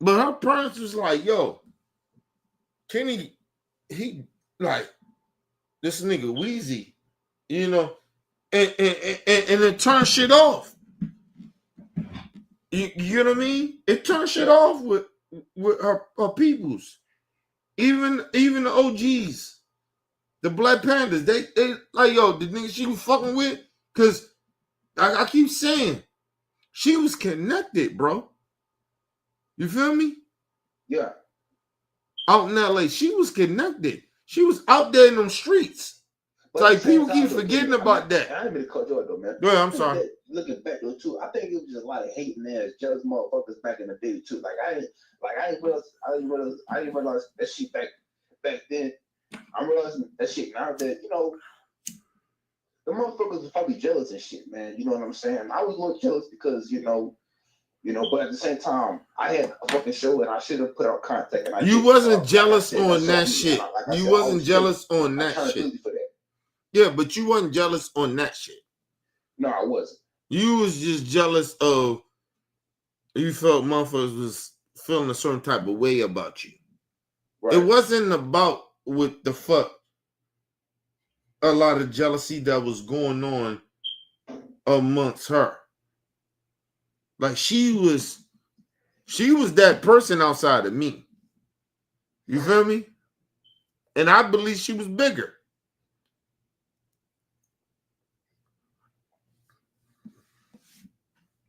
But her parents was like, yo, Kenny, he like this nigga Weezy, you know, and it turned shit off. You know what I mean? It turned shit off with her peoples. Even the OGs, the Black Panthers, they like, yo, the nigga she was fucking with, cause I keep saying she was connected, bro. You feel me? Yeah. Out in LA, she was connected. She was out there in them streets. But Like at the same people keep time, though, forgetting Kenny, about that. I didn't mean to cut you off though, man. Go ahead, I'm I think sorry. that, looking back though too, I think it was just a lot of hating ass, jealous motherfuckers back in the day too. I didn't realize that shit back then. I'm realizing that shit now that, you know, the motherfuckers was probably jealous and shit, man. You know what I'm saying? I was a little jealous because, you know, but at the same time, I had a fucking show and I should have put out contact. And You wasn't jealous like I said, on that that's on me. shit. Like I You said, I wasn't was jealous on that shit. accountability for that. Yeah, but you wasn't jealous on that shit. No, I wasn't. You was just jealous of, you felt motherfuckers was feeling a certain type of way about you. Right. It wasn't about what the fuck a lot of jealousy that was going on amongst her. Like she was that person outside of me. You feel me? And I believe she was bigger.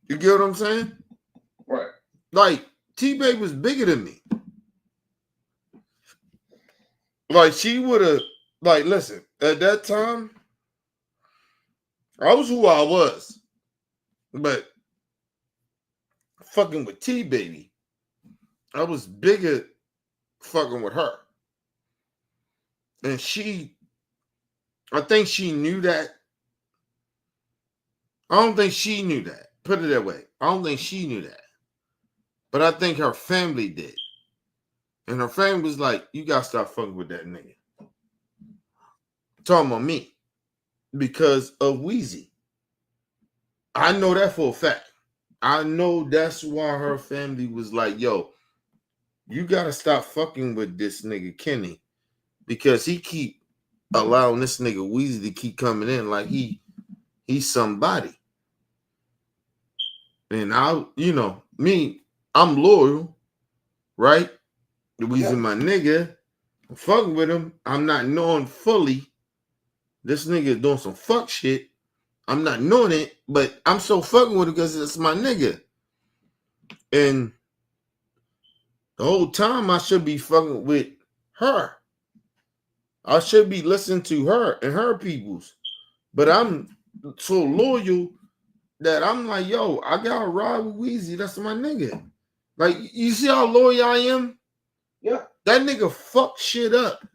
You get what I'm saying? Right. Like T-Baby was bigger than me. Like she would have, like, listen, at that time, I was who I was. But fucking with T-Baby, I was bigger fucking with her. And I think she knew that. I don't think she knew that. Put it that way. I don't think she knew that. But I think her family did. And her family was like, you gotta stop fucking with that nigga. Talking about me. Because of Weezy. I know that for a fact. I know that's why her family was like, yo, you gotta stop fucking with this nigga Kenny. Because he keep allowing this nigga Weezy to keep coming in like he's somebody. And I'm loyal, right? Weezy my nigga. I'm fucking with him. I'm not knowing fully this nigga is doing some fuck shit. I'm not knowing it, but I'm so fucking with him because it's my nigga. And the whole time I should be fucking with her. I should be listening to her and her peoples. But I'm so loyal that I'm like, yo, I gotta ride with Weezy. That's my nigga. Like, you see how loyal I am? Yeah. That nigga fuck shit up.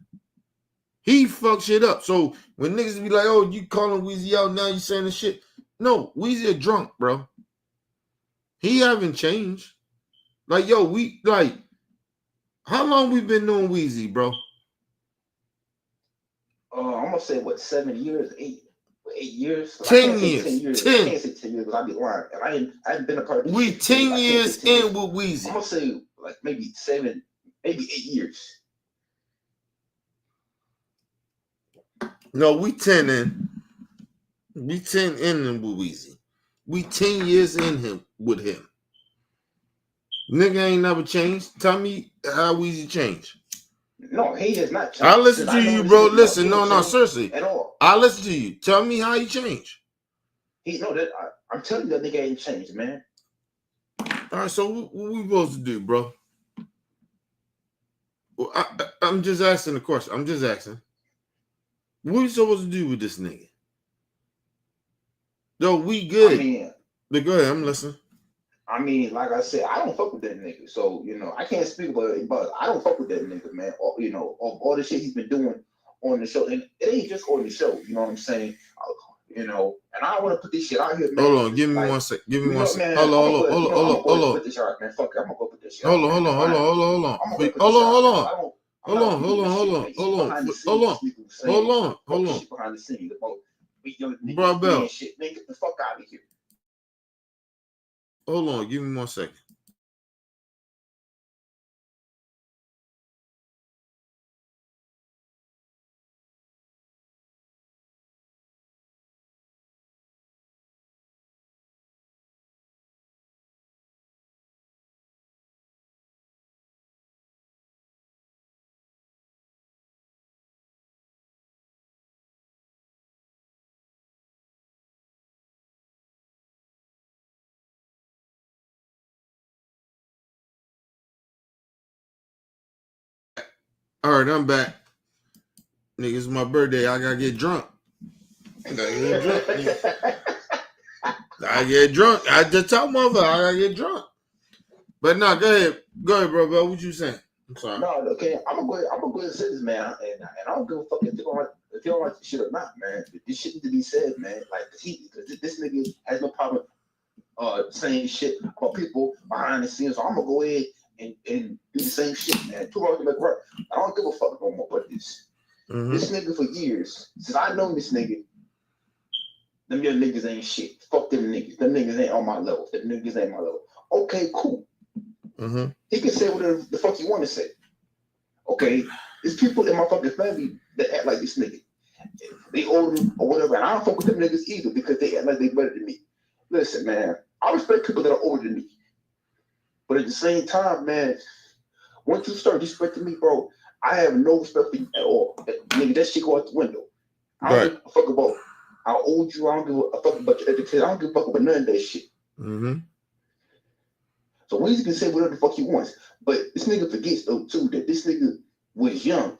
He fuck shit up. So when niggas be like, oh, you calling Weezy out now, you saying this shit. No, Weezy a drunk, bro. He haven't changed. Like, yo, how long we been knowing Weezy, bro? I'm gonna say what, 7 years, 8 years? 10 years. 10 years. 10. I can't say 10 years because I'd be lying. And I hadn't been a part of this. We shit 10 I years can't say 10 in years. with Weezy. I'm gonna say like maybe 7, maybe 8 years. No, we 10 in. We 10 in with Weezy. We 10 years in him with him. Nigga ain't never changed. Tell me how Weezy changed. No, he has not changed. I listen to you, bro. Listen, no, seriously. At all. I listen to you. Tell me how he changed. I'm telling you that nigga ain't changed, man. All right, so what we supposed to do, bro? Well, I'm just asking the question. I'm just asking. What we supposed to do with this nigga? Yo, we good. But go ahead, I'm listening. I mean, like I said, I don't fuck with that nigga. So, I can't speak about it, but I don't fuck with that nigga, man. All the shit he's been doing on the show. And it ain't just on the show, you know what I'm saying? And I don't want to put this shit out here, man. Hold on, give me 1 sec. Give me 1 sec. Man, Hold on. I'm gonna put this shit out, man. Fuck it, I'm gonna go put this shit out. Hold on. Behind the scenes about young niggas Bro, Bell. shit. Man, get the fuck out of here. Hold on, give me 1 second. All right, I'm back. Nigga, it's my birthday. I gotta get drunk. I gotta get drunk. Nigga. I get drunk. I just tell mother I gotta get drunk. But no, go ahead, bro. What you saying? I'm sorry. No, okay. I'm gonna go ahead and say this, man, and I don't give a fuck if you don't like this shit or not, man. This shit need to be said, man. Like this nigga has no problem saying shit about people behind the scenes. So I'm gonna go ahead and do the same shit, man. Two wrongs to make right. I don't give a fuck no more about this. Mm-hmm. This nigga for years, since I known this nigga, them young niggas ain't shit. Fuck them niggas. Them niggas ain't on my level. Them niggas ain't my level. Okay, cool. Mm-hmm. He can say whatever the fuck he want to say. Okay, there's people in my fucking family that act like this nigga. They older or whatever, and I don't fuck with them niggas either because they act like they better than me. Listen, man, I respect people that are older than me, but at the same time, man, once you start disrespecting me, bro, I have no respect for you at all. Nigga, that shit go out the window. I don't give a fuck about how old you are. I don't give a fuck about your education. I don't give a fuck about none of that shit. Mm-hmm. So Weezy can say whatever the fuck he wants, but this nigga forgets though too that this nigga was young,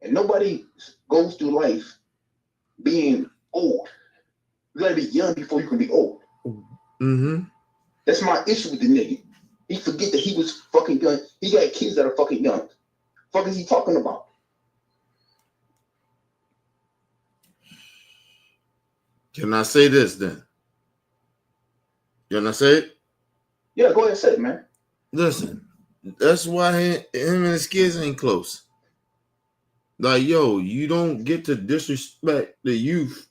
and nobody goes through life being old. You gotta be young before you can be old. Mm-hmm. That's my issue with the nigga. He forget that he was fucking young. He got kids that are fucking young. Fuck is he talking about? Can I say this then? Can I say it? Yeah, go ahead and say it, man. Listen, that's why him and his kids ain't close. Like, yo, you don't get to disrespect the youth.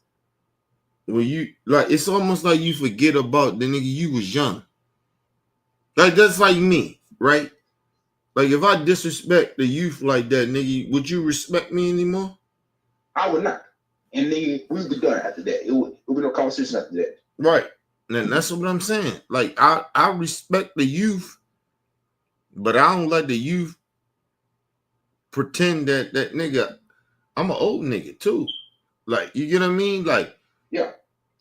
When you like, it's almost like you forget about the nigga you was young. Like that's like me, right? Like if I disrespect the youth like that, nigga, would you respect me anymore? I would not. And nigga, we would be done after that. It would be no conversation after that. Right. And that's what I'm saying. Like I respect the youth, but I don't let the youth pretend that nigga, I'm an old nigga too. Like, you get what I mean? Like, yeah.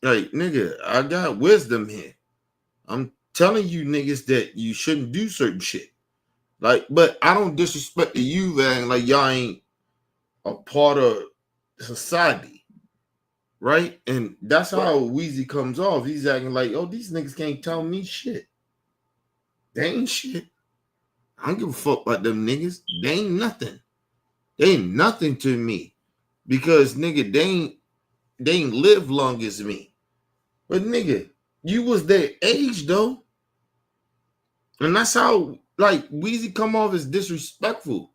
Like, nigga, I got wisdom here. I'm telling you niggas that you shouldn't do certain shit. Like, but I don't disrespect the youth and like y'all ain't a part of society. Right? And that's how Weezy comes off. He's acting like, oh, these niggas can't tell me shit. They ain't shit. I don't give a fuck about them niggas. They ain't nothing. They ain't nothing to me. Because, nigga, they ain't live long as me. But, nigga, you was their age, though. And that's how, like, Weezy come off as disrespectful.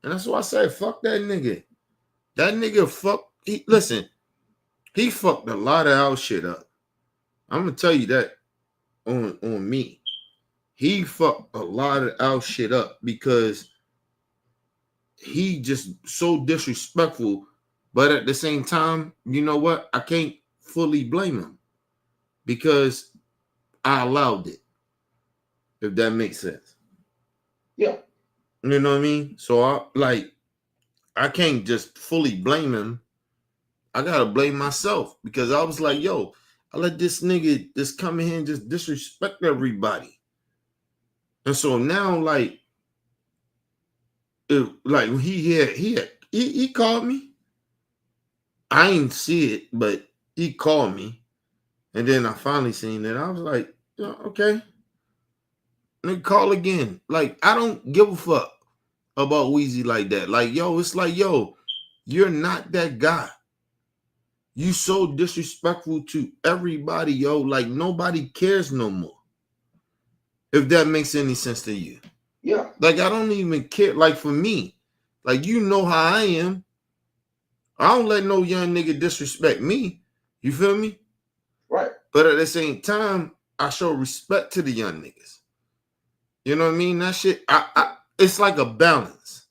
And that's why I said, fuck that nigga. That nigga listen, he fucked a lot of our shit up. I'm going to tell you that on me. He fucked a lot of our shit up because he just so disrespectful. But at the same time, you know what? I can't fully blame him because I allowed it, if that makes sense. Yeah. You know what I mean? So I can't just fully blame him. I gotta blame myself because I was like, yo, I let this nigga just come in here and just disrespect everybody. And so now, like when he called me. I ain't see it, but he called me. And then I finally seen it. I was like, yeah, okay. Nigga, call again. Like, I don't give a fuck about Weezy like that. Like, yo, it's like, yo, you're not that guy. You so disrespectful to everybody, yo. Like, nobody cares no more. If that makes any sense to you. Yeah. Like, I don't even care. Like, for me, like, you know how I am. I don't let no young nigga disrespect me. You feel me? Right. But at the same time, I show respect to the young niggas. You know what I mean? That shit, it's like a balance.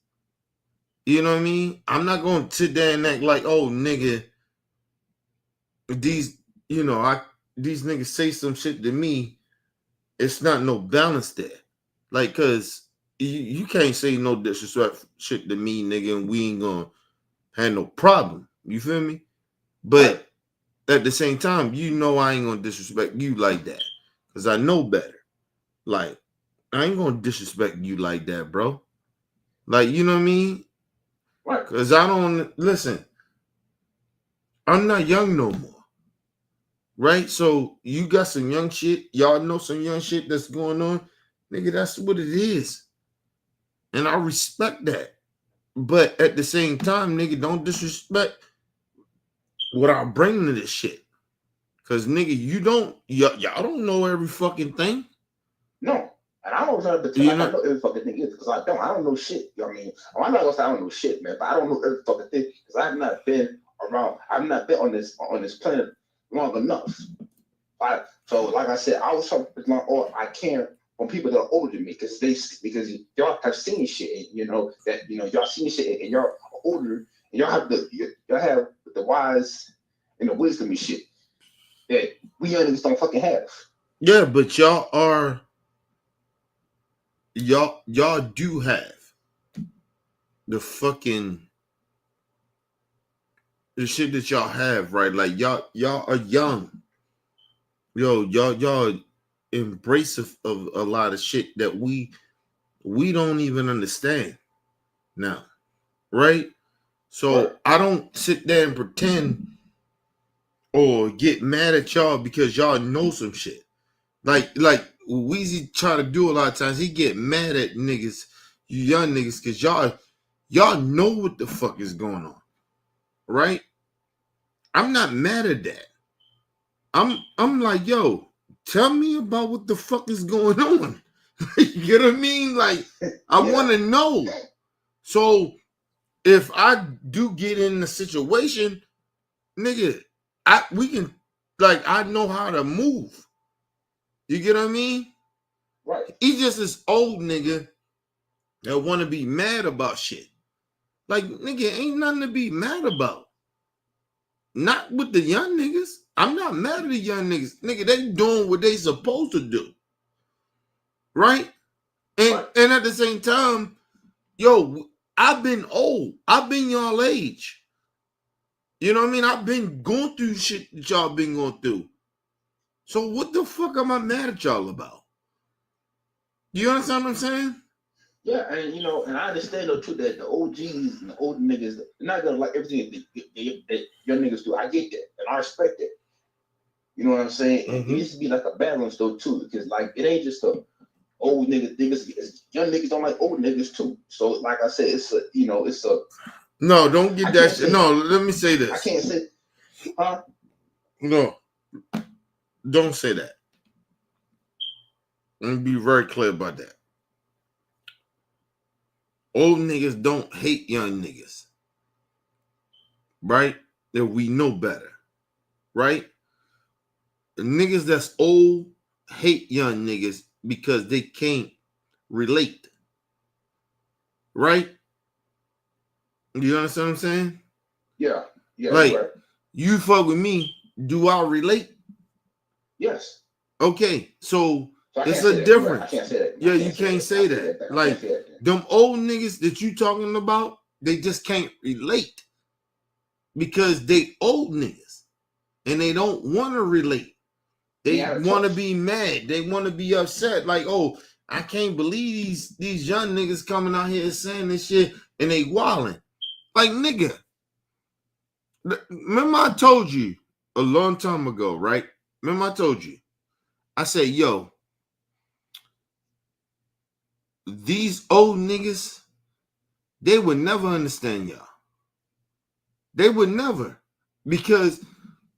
You know what I mean? I'm not going to sit there and act like, oh, nigga, these niggas say some shit to me. It's not no balance there. Like, because you can't say no disrespect shit to me, nigga, and we ain't going to have no problem. You feel me? But at the same time, you know I ain't going to disrespect you like that because I know better. Like, I ain't going to disrespect you like that, bro. Like, you know what I mean? Right. Because I don't listen. I'm not young no more. Right? So you got some young shit. Y'all know some young shit that's going on. Nigga, that's what it is. And I respect that. But at the same time, nigga, don't disrespect what I bring to this shit. Cause nigga, y'all don't know every fucking thing. No. And I don't try to pretend like I know every fucking thing is because I don't know shit. You know what I mean? I'm not gonna say I don't know shit, man, but I don't know every fucking thing because I've not been around. I've not been on this planet long enough. So like I said, I was trying to learn all I can from people that are older than me because y'all have seen shit, and you know that y'all seen shit, and y'all are older, and y'all have the wise and the wisdom and shit that we young niggas don't fucking have. Yeah, but y'all do have the shit that y'all have, right? Like y'all are young. Yo, y'all embrace of a lot of shit that we don't even understand now, right? So Right. I don't sit there and pretend or get mad at y'all because y'all know some shit. Like Weezy try to do a lot of times. He get mad at niggas, you young niggas, because y'all know what the fuck is going on, right? I'm not mad at that. I'm like, yo, tell me about what the fuck is going on. You know what I mean? Like, I want to know. So if I do get in a situation, nigga, we can, like, I know how to move. You get what I mean? Right. He just this old nigga that want to be mad about shit. Like, nigga, ain't nothing to be mad about. Not with the young niggas. I'm not mad at the young niggas. Nigga, they doing what they supposed to do. Right? And at the same time, yo, I've been old. I've been y'all age. You know what I mean? I've been going through shit that y'all been going through. So what the fuck am I mad at y'all about? You understand what I'm saying? Yeah, and and I understand though too that the OGs and the older niggas, they're not gonna like everything that young niggas do. I get that, and I respect that. You know what I'm saying? And it needs to be like a balance though too, because like it ain't just a old niggas. Young niggas don't like old niggas too. So like I said, it's a No, don't get that shit. No, let me say this. I can't say, huh? No, don't say that. Let me be very clear about that. Old niggas don't hate young niggas. Right? That we know better. Right? The niggas that's old hate young niggas because they can't relate. Right? You understand what I'm saying? Yeah. Like, right. You fuck with me, do I relate? Yes. Okay, so it's a difference. I can't say that. Yeah, you can't say that. Like, them old niggas that you talking about, they just can't relate because they old niggas and they don't want to relate. They want to be mad. They want to be upset. Like, oh, I can't believe these young niggas coming out here saying this shit and they wilding. Like, nigga, remember I told you a long time ago, right? Remember I told you. I said, yo, these old niggas, they would never understand y'all. They would never, because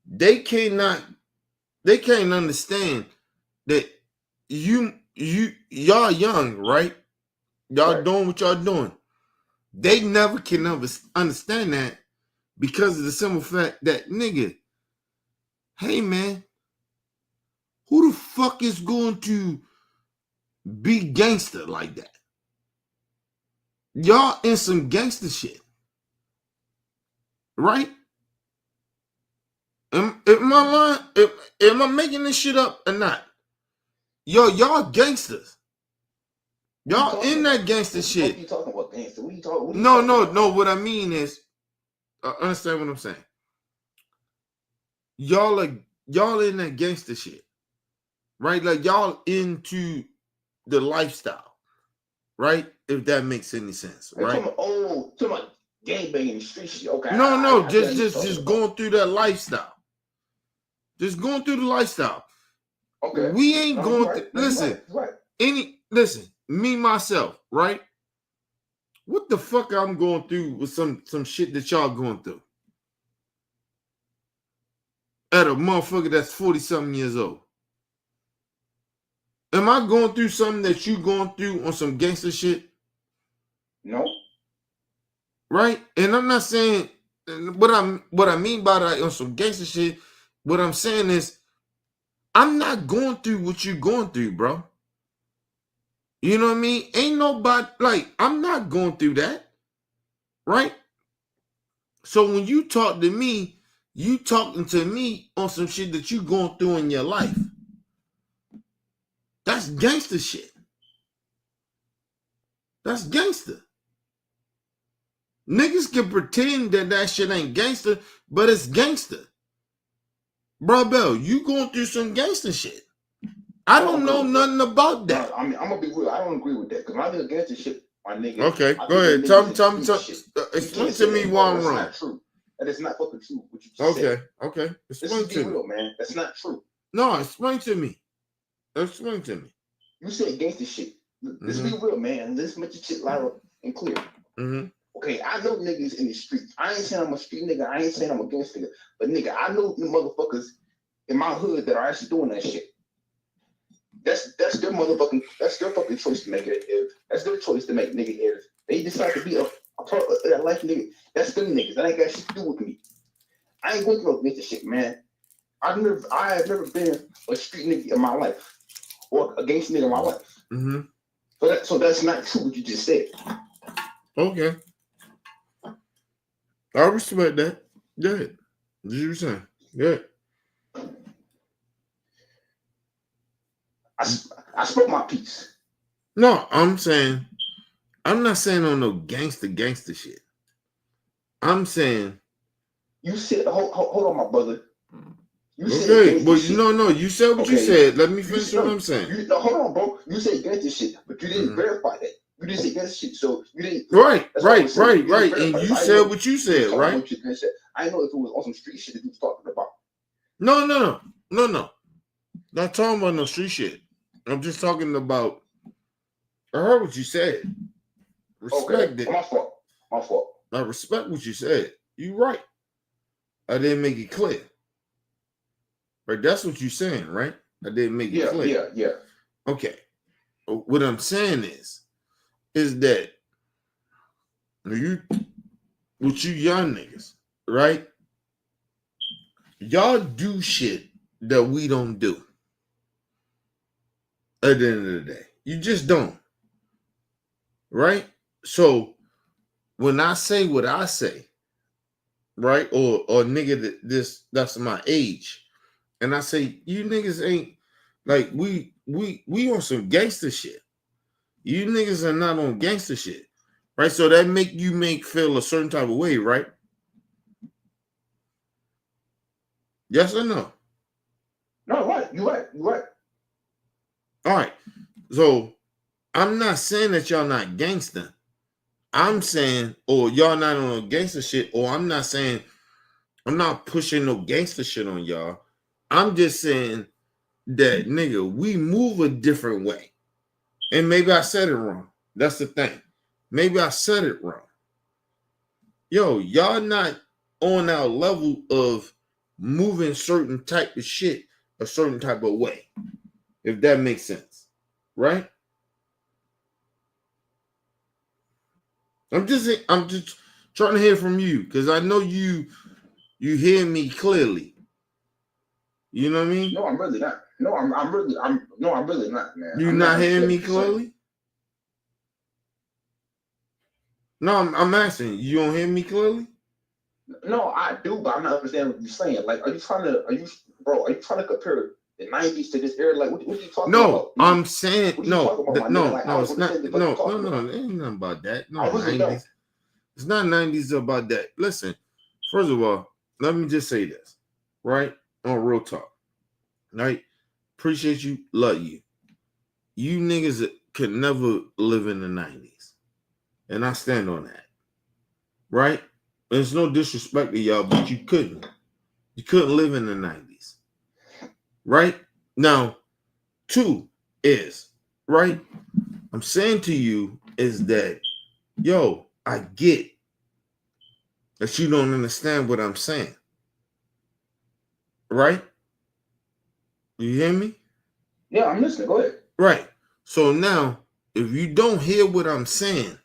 they can't understand that y'all young, right? Y'all doing what y'all doing. They never can understand that because of the simple fact that, nigga, hey man, who the fuck is going to be gangster like that? Y'all in some gangster shit. Right? Am I lying? Am I making this shit up or not? Yo, y'all gangsters. Y'all in that gangster shit. What are you talking about, gangster? What are you talking No. What I mean is, understand what I'm saying. Y'all in that gangster shit. Right? Like y'all into the lifestyle. right? If that makes any sense, Like, right? talking about gangbanging in the street shit. Okay. No, I get what you're just talking about. going through that lifestyle. Just going through the lifestyle. Okay. We ain't No, going you're right. through. No, you're Listen, right. listen. Me myself, right? What the fuck I'm going through with some shit that y'all going through at a motherfucker that's 40-something years old? Am I going through something that you going through on some gangster shit? No. Right? And I'm not saying what I mean by that on some gangster shit. What I'm saying is I'm not going through what you're going through, bro. You know what I mean? Ain't nobody like I'm not going through that. Right? So when you talk to me, you talking to me on some shit that you going through in your life. That's gangster shit. That's gangster. Niggas can pretend that shit ain't gangster, but it's gangster. Bro, Bell, you going through some gangster shit. I don't know nothing about that. No, I mean, I'm gonna be real. I don't agree with that because when I do gangster shit, my nigga. Okay, I go ahead. think Tell me. shit. Explain to me why I'm That's wrong. not true. That is not fucking true. What you just said. Okay. Let's Explain just to be me. real, man. That's not true. No, explain to me. Explain to me. You said gangster shit. Let's be real, man. Let's make your shit loud and clear. Mm-hmm. Okay, I know niggas in the streets. I ain't saying I'm a street nigga. I ain't saying I'm a gangster nigga. But nigga, I know the motherfuckers in my hood that are actually doing that shit. That's their motherfucking, that's their fucking choice to make it. That's their choice to make, nigga. If they decide to be a part of that life, nigga, that's them niggas. That ain't got shit to do with me. I ain't going through no gangster shit, man. I have never been a street nigga in my life or a gangster nigga in my life. Mm-hmm. So that's not true what you just said. Okay. I respect that. Go ahead. What you saying? Good. I spoke my piece. No, I'm not saying on no gangster shit. I'm saying you said hold on, my brother. You okay, well, no, you said what you said. Let me finish what I'm saying. Hold on, bro. You said gangster shit, but you didn't verify that. You didn't say gangster shit, so you didn't. Right. And you said what you said, right? I know if it was on some street shit that you was talking about. No. Not talking about no street shit. I'm just talking about. I heard what you said. Respect it. My fault. I respect what you said. You right. I didn't make it clear. Right, that's what you're saying, right? I didn't make it clear. Yeah. Okay. What I'm saying is that with you young niggas, right? Y'all do shit that we don't do. At the end of the day, you just don't, right? So when I say what I say, right, or nigga that's my age, and I say you niggas ain't like we on some gangster shit. You niggas are not on gangster shit, right? So that make you feel a certain type of way, right? Yes or no? No, right. You're right. All right. So I'm not saying that y'all not gangster. I'm saying, or y'all not on no gangster shit, or I'm not saying I'm not pushing no gangster shit on y'all. I'm just saying that nigga, we move a different way. And maybe I said it wrong. That's the thing. Maybe I said it wrong. Yo, y'all not on our level of moving certain type of shit a certain type of way. If that makes sense. Right? I'm just trying to hear from you because I know you hear me clearly. You know what I mean? No, I'm really not. No, I'm really not, man. You not hearing me clearly? No, I'm asking. You don't hear me clearly? No, I do, but I'm not understanding what you're saying. Like, are you trying to compare the 90s to this era? Like, what are you talking about? No, I'm saying no, it's not. No, it ain't nothing about that. No, 90s. It's not 90s about that. Listen, first of all, let me just say this, right? On real talk, right? Appreciate you, love you. You niggas could never live in the 90s. And I stand on that. Right? There's no disrespect to y'all, but you couldn't. You couldn't live in the 90s. Right? Now, 2 is, right? I'm saying to you is that, yo, I get that you don't understand what I'm saying. Right? You hear me? Yeah, I'm listening. Go ahead. Right. So now, if you don't hear what I'm saying,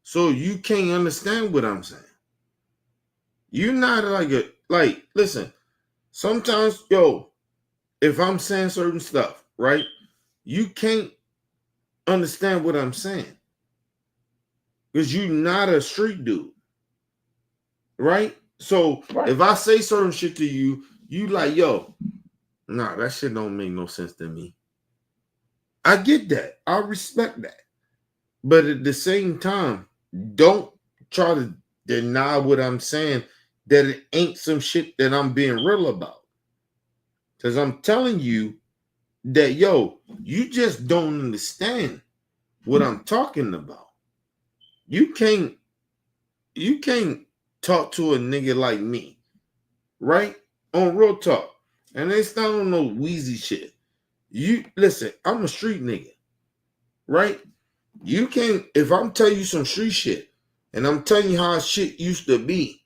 so you can't understand what I'm saying. You're not listen, sometimes, yo, if I'm saying certain stuff, right, you can't understand what I'm saying. Because you're not a street dude. Right? So if I say certain shit to you, you like, yo, nah, that shit don't make no sense to me. I get that. I respect that. But at the same time, don't try to deny what I'm saying, that it ain't some shit that I'm being real about. Because I'm telling you that, yo, you just don't understand what I'm talking about. You can't talk to a nigga like me, right? On real talk. And it's not on no Wheezy shit. You listen, I'm a street nigga, right? You can't, if I'm telling you some street shit, and I'm telling you how shit used to be,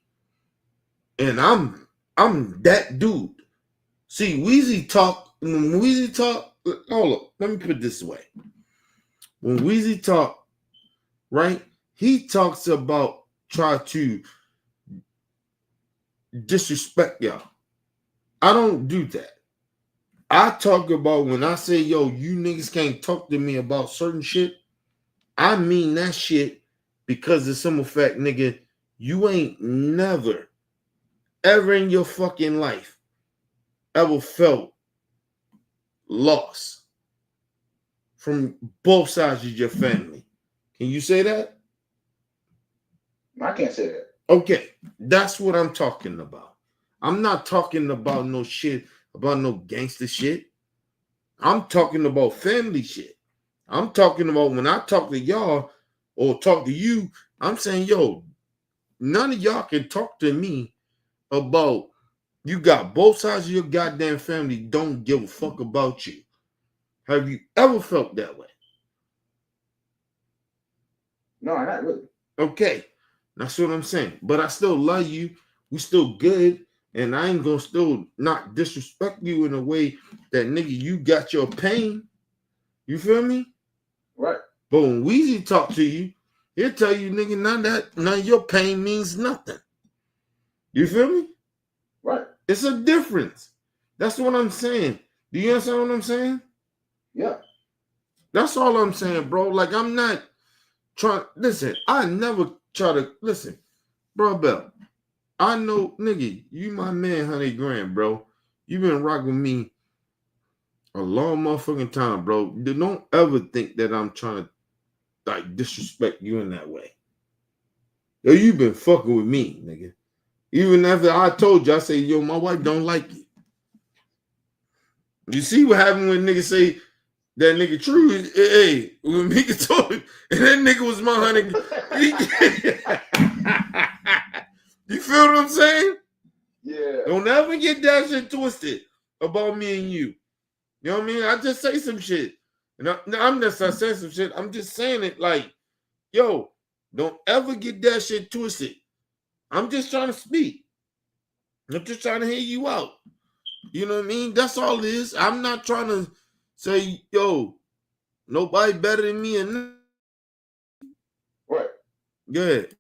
and I'm that dude. See, when Wheezy talk, hold up, let me put it this way. When Wheezy talk, right, he talks about try to disrespect y'all. I don't do that. I talk about when I say, yo, you niggas can't talk to me about certain shit, I mean that shit because the simple fact, nigga, you ain't never, ever in your fucking life ever felt loss from both sides of your family. Can you say that? I can't say that. Okay, that's what I'm talking about. I'm not talking about no shit, about no gangster shit. I'm talking about family shit. I'm talking about when I talk to y'all or talk to you, I'm saying, yo, none of y'all can talk to me about you got both sides of your goddamn family don't give a fuck about you. Have you ever felt that way? No, not really. Okay, that's what I'm saying. But I still love you. We still good. And I ain't gonna still not disrespect you in a way that, nigga, you got your pain. You feel me? Right. But when Weezy talk to you, he'll tell you, nigga, none of your pain means nothing. You feel me? Right. It's a difference. That's what I'm saying. Do you understand what I'm saying? Yeah. That's all I'm saying, bro. Like, I'm not trying. Listen, I never try to listen, bro. Bell, I know, nigga, you my man, 100 grand, bro. You been rocking with me a long motherfucking time, bro. Don't ever think that I'm trying to like disrespect you in that way. Yo, you been fucking with me, nigga. Even after I told you, I say, yo, my wife don't like you. You see what happened when niggas say that nigga true? Hey, when nigga told him, and that nigga was my 100. You feel what I'm saying? Yeah. Don't ever get that shit twisted about me and you. You know what I mean? I just say some shit. And I'm just not saying some shit. I'm just saying it like, yo, don't ever get that shit twisted. I'm just trying to speak. I'm just trying to hear you out. You know what I mean? That's all it is. I'm not trying to say, yo, nobody better than me. Right. Good.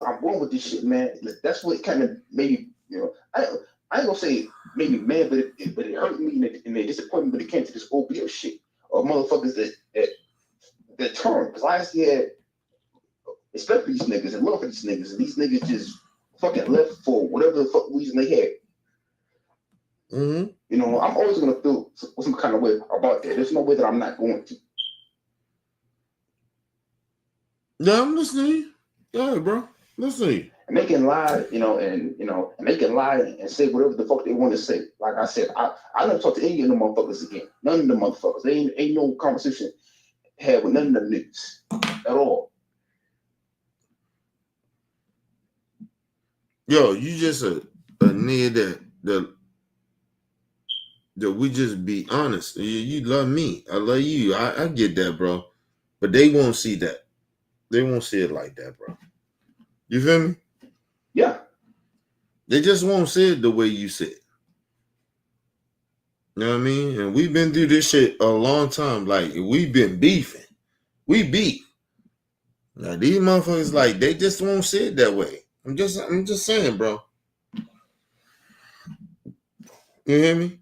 I'm going with this shit, man. That's what kind of maybe, you know, I ain't gonna say maybe mad, but it hurt me and the disappointment when it came to this OBO shit or motherfuckers that turn. Because I actually had respect for these niggas and love for these niggas, and these niggas just fucking left for whatever the fuck reason they had. Mm-hmm. You know, I'm always gonna feel some kind of way about that. There's no way that I'm not going to. Yeah, I'm listening. Yeah, bro. Listen. And they can lie, and they can lie and say whatever the fuck they want to say. Like I said, I never talk to any of them motherfuckers again. None of them motherfuckers. They ain't no conversation had with none of them niggas at all. Yo, you just a nigga that we just be honest. You love me. I love you. I get that, bro. But they won't see that. They won't see it like that, bro. You feel me? Yeah. They just won't see it the way you see it. You know what I mean? And we've been through this shit a long time. Like, we've been beefing. We beef. Now, these motherfuckers, like, they just won't see it that way. I'm just saying, bro. You hear me?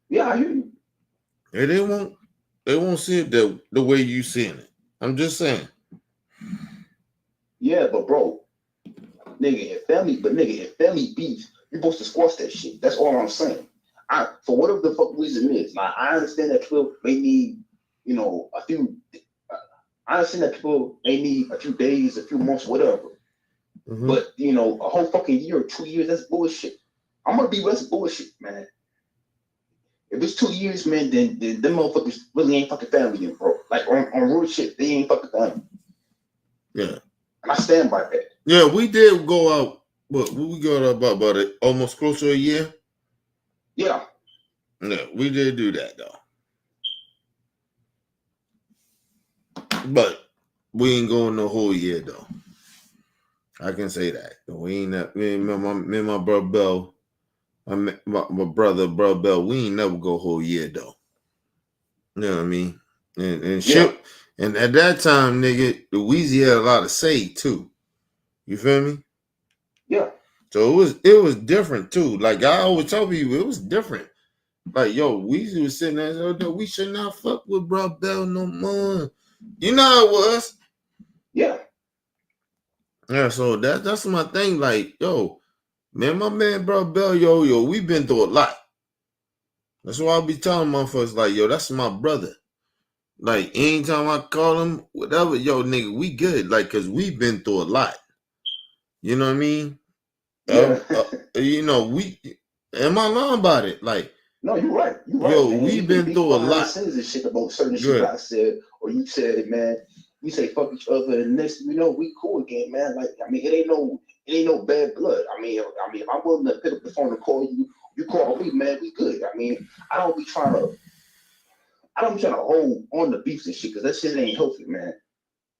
Yeah, I hear you. And they won't see it the way you seeing it. I'm just saying. Yeah, but bro, if family beef, you're supposed to squash that shit. That's all I'm saying. For whatever the fuck reason it is. Now, I understand that people may need, a few. I understand that people may need a few days, a few months, whatever. Mm-hmm. But a whole fucking year or 2 years, that's bullshit. I'm gonna be that's bullshit, man. If it's 2 years, man, then them motherfuckers really ain't fucking family, bro. Like on real shit, they ain't fucking family. Yeah. And I stand by that. Yeah, we did go out. What we got about it almost close to a year. Yeah. Yeah, we did do that though. But we ain't going the whole year though. I can say that. We ain't me and my brother Bell. My brother Bell. We ain't never go whole year though. You know what I mean? And shit. And at that time, nigga, the Weezy had a lot of say too. You feel me? Yeah. So it was different too. Like I always tell people, it was different. Like, yo, Weezy was sitting there, oh, we should not fuck with Bro Bell no more. You know how it was. Yeah. Yeah, so that's my thing. Like, yo, man, my man Bro Bell, yo, we've been through a lot. That's why I'll be telling motherfuckers, like, yo, that's my brother. Like, anytime I call him, whatever, yo, nigga, we good. Like, cause we've been through a lot. You know what I mean? Yeah. Am I lying about it? Like, no, you're right. You're right. Yo, man. we've been through a lot. Sins and shit about certain shit I said, or you said it, man. We say fuck each other, and next thing you know, we cool again, man. Like, I mean, it ain't no bad blood. I mean, if I'm willing to pick up the phone and call you, you call me, man. We good. I mean, I don't be trying to hold on the beefs and shit because that shit ain't healthy, man.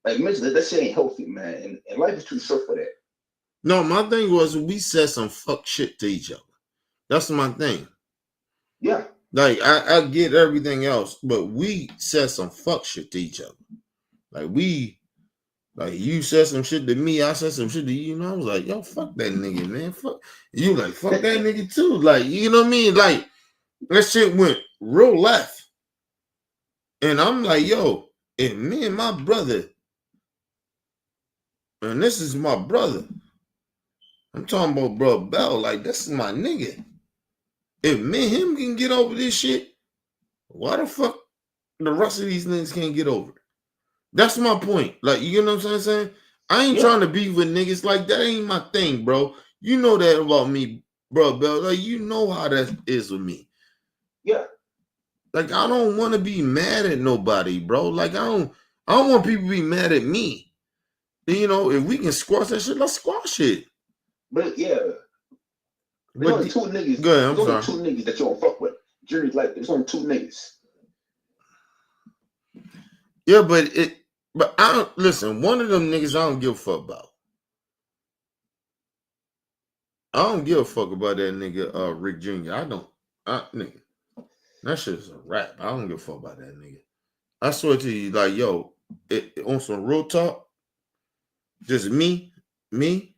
Like, mentally, that shit ain't healthy, man. And life is too short for that. No, my thing was we said some fuck shit to each other. That's my thing. Yeah. Like, I get everything else, but we said some fuck shit to each other. Like, you said some shit to me, I said some shit to you, and I was like, yo, fuck that nigga, man. Fuck. You like, fuck that nigga too. Like, you know what I mean? Like, that shit went real left. And I'm like, yo, if me and my brother, and this is my brother, I'm talking about Bro Bell, like, this is my nigga. If me and him can get over this shit, why the fuck the rest of these niggas can't get over it? That's my point. Like, you know what I'm saying? I ain't trying to be with niggas. Like, that ain't my thing, bro. You know that about me, Bro Bell. Like, you know how that is with me. Yeah. Like, I don't want to be mad at nobody, bro. Like, I don't want people to be mad at me. You know, if we can squash that shit, let's squash it. But yeah. There's only two niggas. Go ahead, I'm sorry. There's only two niggas that you don't fuck with. Jury's like, there's only two niggas. Yeah, but I don't listen. One of them niggas I don't give a fuck about. I don't give a fuck about that nigga, Rick Jr. Nigga, that shit's a rap. I don't give a fuck about that nigga. I swear to you, like, yo, on some real talk, just me Me?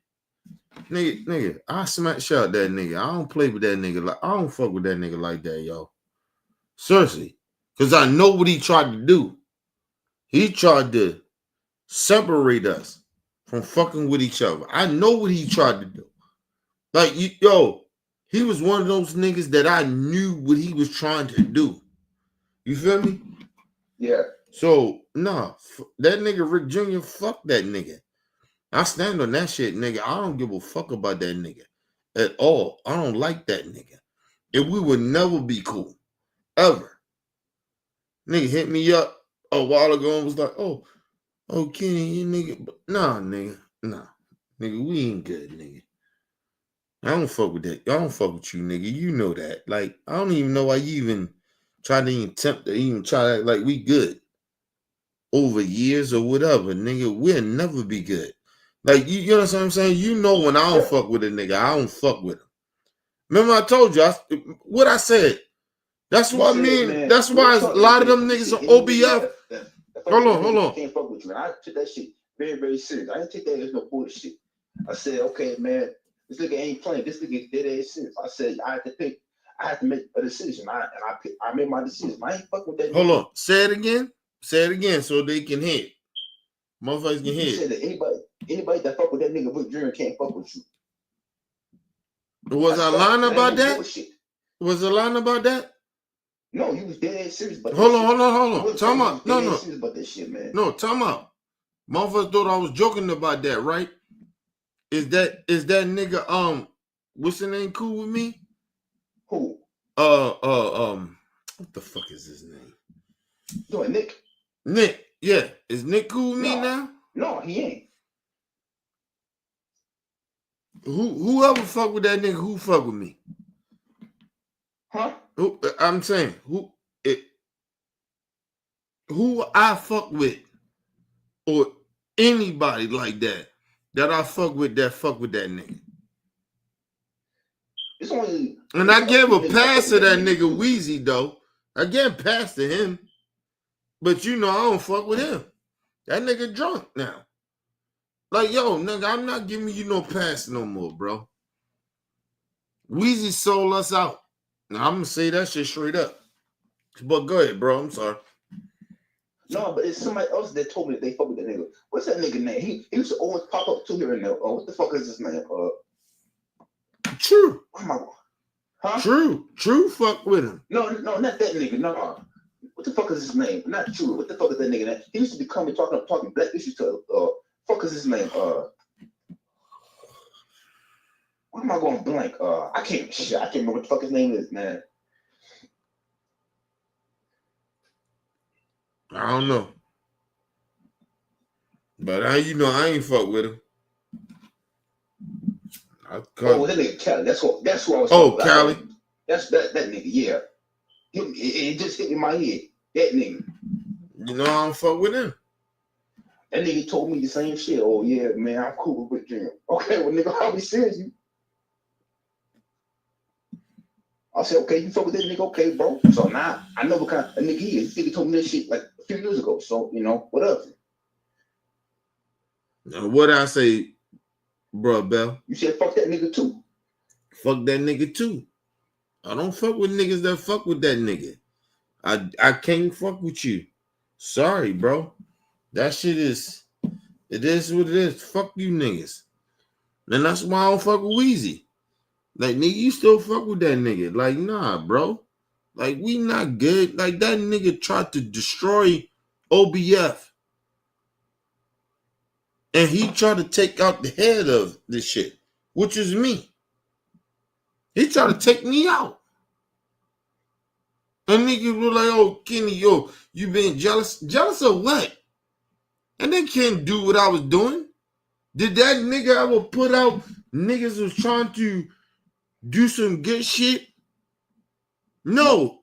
Nigga, I smack shot that nigga. I don't play with that nigga. Like I don't fuck with that nigga like that, yo. Seriously. Because I know what he tried to do. He tried to separate us from fucking with each other. I know what he tried to do. Like, he was one of those niggas that I knew what he was trying to do. You feel me? Yeah. So, nah, that nigga Rick Jr., fuck that nigga. I stand on that shit, nigga. I don't give a fuck about that nigga at all. I don't like that nigga. And we would never be cool. Ever. Nigga hit me up a while ago and was like, oh, Kenny, you nigga. Nah, nigga. Nah. Nigga, we ain't good, nigga. I don't fuck with that. I don't fuck with you, nigga. You know that. Like, I don't even know why you even try to attempt to even try to act like we good. Over years or whatever, nigga, we'll never be good. Like, you know what I'm saying? You know when I don't fuck with a nigga, I don't fuck with him. Remember I told you, what I said. That's what I mean. Man, that's why a lot of them niggas on OBF. Hold on. I can't fuck with you, man. I took that shit very, very serious. I didn't take that as no bullshit. I said, okay, man, this nigga ain't playing. This nigga dead ass serious. I said, I had to make a decision. I made my decision. I ain't fuck with that. Hold on. Say it again. Say it again so they can hear. Motherfuckers can hear. You said that anybody that fuck with that nigga Rick Jr. can't fuck with you. Was I lying about that? Was I lying about that? No, you was dead ass serious. But hold on. Time out. No. About that shit, man. No, time out. Motherfuckers thought I was joking about that, right? Is that nigga what's the name cool with me? Who? What the fuck is his name? Doing Nick. Nick, yeah. Is Nick cool with me now? No, he ain't. Whoever fuck with that nigga, who fuck with me? Huh? I'm saying who I fuck with, or anybody like that I fuck with that nigga. It's only. And I gave a pass to that nigga Weezy though. I gave a pass to him, but I don't fuck with him. That nigga drunk now. Like, yo, nigga, I'm not giving you no pass no more, bro. Weezy sold us out. Now, I'm going to say that shit straight up. But go ahead, bro. I'm sorry. No, but it's somebody else that told me that they fuck with that nigga. What's that nigga name? He used to always pop up too here and there. What the fuck is his name? True. Where am I going? Huh? True fuck with him. No, not that nigga. No. What the fuck is his name? Not True. What the fuck is that nigga name? He used to be coming talking black issues to fuck is his name? Why am I going blank? I can't remember what the fuck his name is, man. I don't know. But I ain't fuck with him. That nigga Cali. That's who I was talking about. Cali. That's that nigga, yeah. It just hit in my head. That nigga. I don't fuck with him. That nigga told me the same shit. Oh yeah, man, I'm cool with Rick Jr. Okay, well nigga, I'll be serious. I said, okay, you fuck with that nigga, okay, bro. So now I know what kind of nigga he is. He told me this shit like a few years ago. So what up? Now, what I say, bro, Bell? You said fuck that nigga too. Fuck that nigga too. I don't fuck with niggas that fuck with that nigga. I can't fuck with you. Sorry, bro. That shit is what it is. Fuck you niggas. And that's why I don't fuck with Weezy. Like, nigga, you still fuck with that nigga. Like, nah, bro. Like, we not good. Like, that nigga tried to destroy OBF. And he tried to take out the head of this shit, which is me. He tried to take me out. And niggas were like, oh, Kenny, yo, you being jealous? Jealous of what? And they can't do what I was doing. Did that nigga ever put out niggas was trying to do some good shit? No.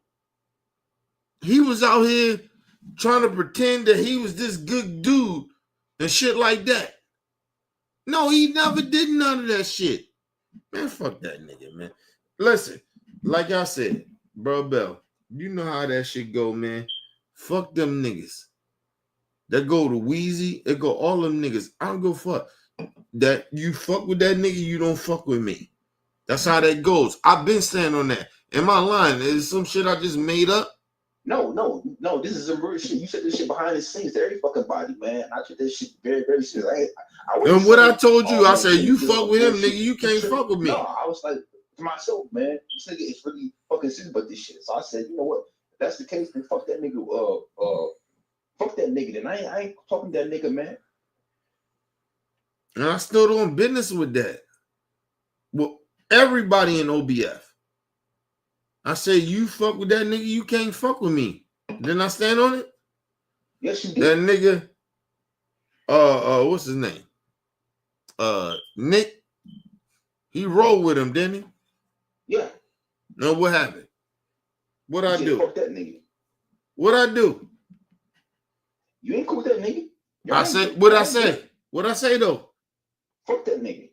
He was out here trying to pretend that he was this good dude and shit like that. No, he never did none of that shit. Man, fuck that nigga, man. Listen, like I said, bro, Bell, you know how that shit go, man. Fuck them niggas. That go to Weezy, it go all them niggas. I don't go fuck. that you fuck with that nigga, you don't fuck with me. That's how that goes. I've been standing on that. Am I lying? Is some shit I just made up? No. This is some real shit. You said this shit behind the scenes to every fucking body, man. I took this shit very, very serious. And what I told you, I man, said, you this fuck with him, shit. nigga. You can't fuck with me. No, I was like to myself, man. This nigga is really fucking serious about this shit. So I said, you know what? If that's the case, then fuck that nigga. Fuck that nigga. Then I ain't talking to that nigga, man. And I still doing business with that. Well, everybody in OBF. I say, you fuck with that nigga, you can't fuck with me. Didn't I stand on it? Yes, you did. That nigga, what's his name? Nick. He rolled with him, didn't he? Yeah. No, what happened? What I do? Fuck that nigga. What I do? You ain't cool with that nigga. I said, what I say? What I say though? Fuck that nigga.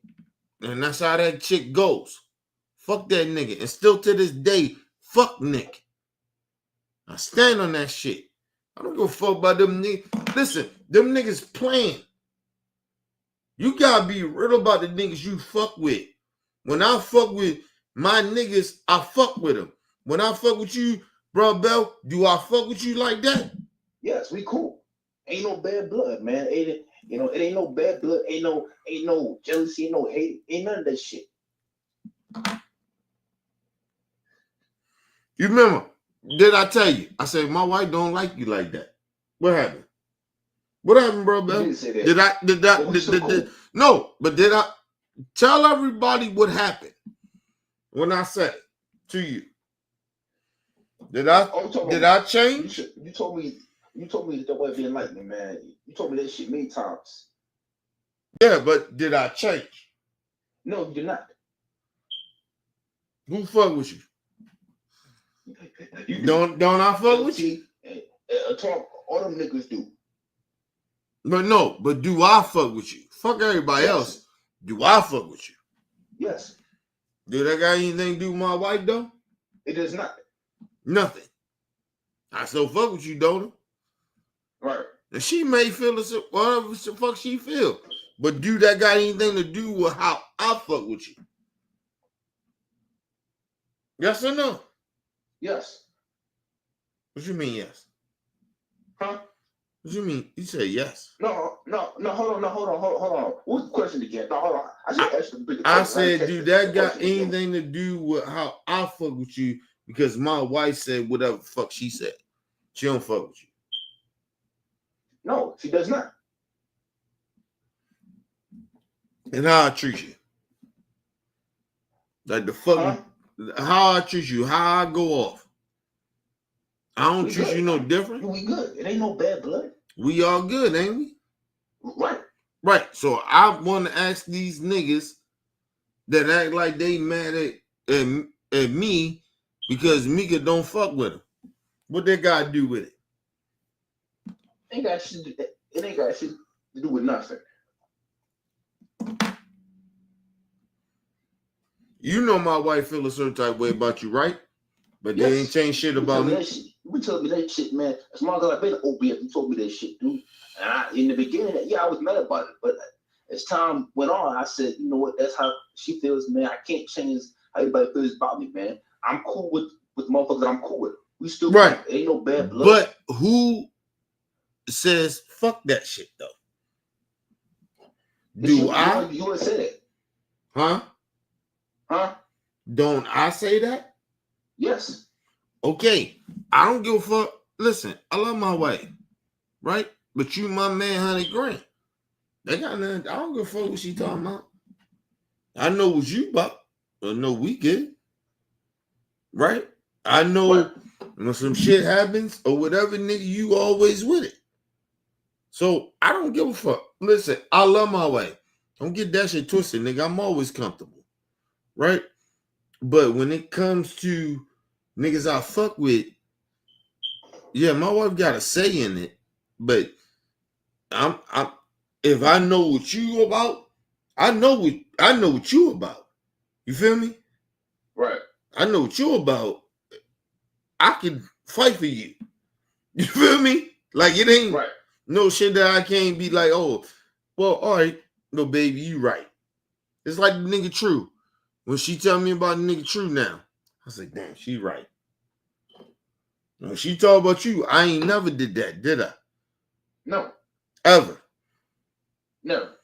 And that's how that chick goes. Fuck that nigga. And still to this day, fuck Nick. I stand on that shit. I don't give a fuck about them niggas. Listen, them niggas playing. You gotta be real about the niggas you fuck with. When I fuck with my niggas, I fuck with them. When I fuck with you, bro, Bell, do I fuck with you like that? Yes, we cool. Ain't no bad blood, man. It ain't no bad blood. Ain't no jealousy. Ain't no hate. Ain't none of that shit. You remember? Did I tell you? I said my wife don't like you like that. What happened? What happened, bro, Bell? You didn't say that. Did no, but did I tell everybody what happened when I said it to you? Did I change? You told me that your wife didn't like me, man. You told me that shit many times. Yeah, but did I change? No, you did not. Who fuck with you? Don't I fuck with you? All them niggas do. But do I fuck with you? Fuck everybody else. Do I fuck with you? Yes. Do that got anything to do with my wife though? It does not. Nothing. I still fuck with you, don't I? Right. And she may feel whatever the fuck she feel. But do that got anything to do with how I fuck with you? Yes or no? Yes. What you mean yes? Huh? What you mean? You say yes. No, hold on. What's the question again? No, hold on. I said, do that got anything to do with how I fuck with you? Because my wife said whatever the fuck she said. She don't fuck with you. No, she does not. And how I treat you. Like the fucking how I treat you, how I go off. I don't treat you no different. We good. It ain't no bad blood. We all good, ain't we? Right. Right. So I want to ask these niggas that act like they mad at me because Mika don't fuck with them. What they got to do with it? It ain't got shit to do with nothing. You know my wife feel a certain type of way about you, right? But they ain't changed shit about me. You told me that shit, man. As long as I've been OBF, you told me that shit, dude. And in the beginning, I was mad about it. But as time went on, I said, you know what? That's how she feels, man. I can't change how everybody feels about me, man. I'm cool with the motherfuckers that I'm cool with. We still right. Cool. Ain't no bad blood. But who says fuck that shit though? Do I? You would say that. Huh? Huh? Don't I say that? Yes. Okay. I don't give a fuck. Listen, I love my wife, right? But you my man, 100 grand. They got nothing. I don't give a fuck what she talking about. I know what you about. I know we good. Right? I know when some shit happens or whatever, nigga, you always with it. So I don't give a fuck. Listen, I love my wife. Don't get that shit twisted, nigga. I'm always comfortable. Right? But when it comes to niggas I fuck with, yeah, my wife got a say in it. But I'm if I know what you about, I know what you about. You feel me? Right. I know what you about. I can fight for you. You feel me? Like it ain't no shit that I can't be like, oh, well, all right. No, baby, you right. It's like the nigga True. When she tell me about the nigga True now, I was like, damn, she right. When she talk about you, I ain't never did that, did I? No, Ever. never.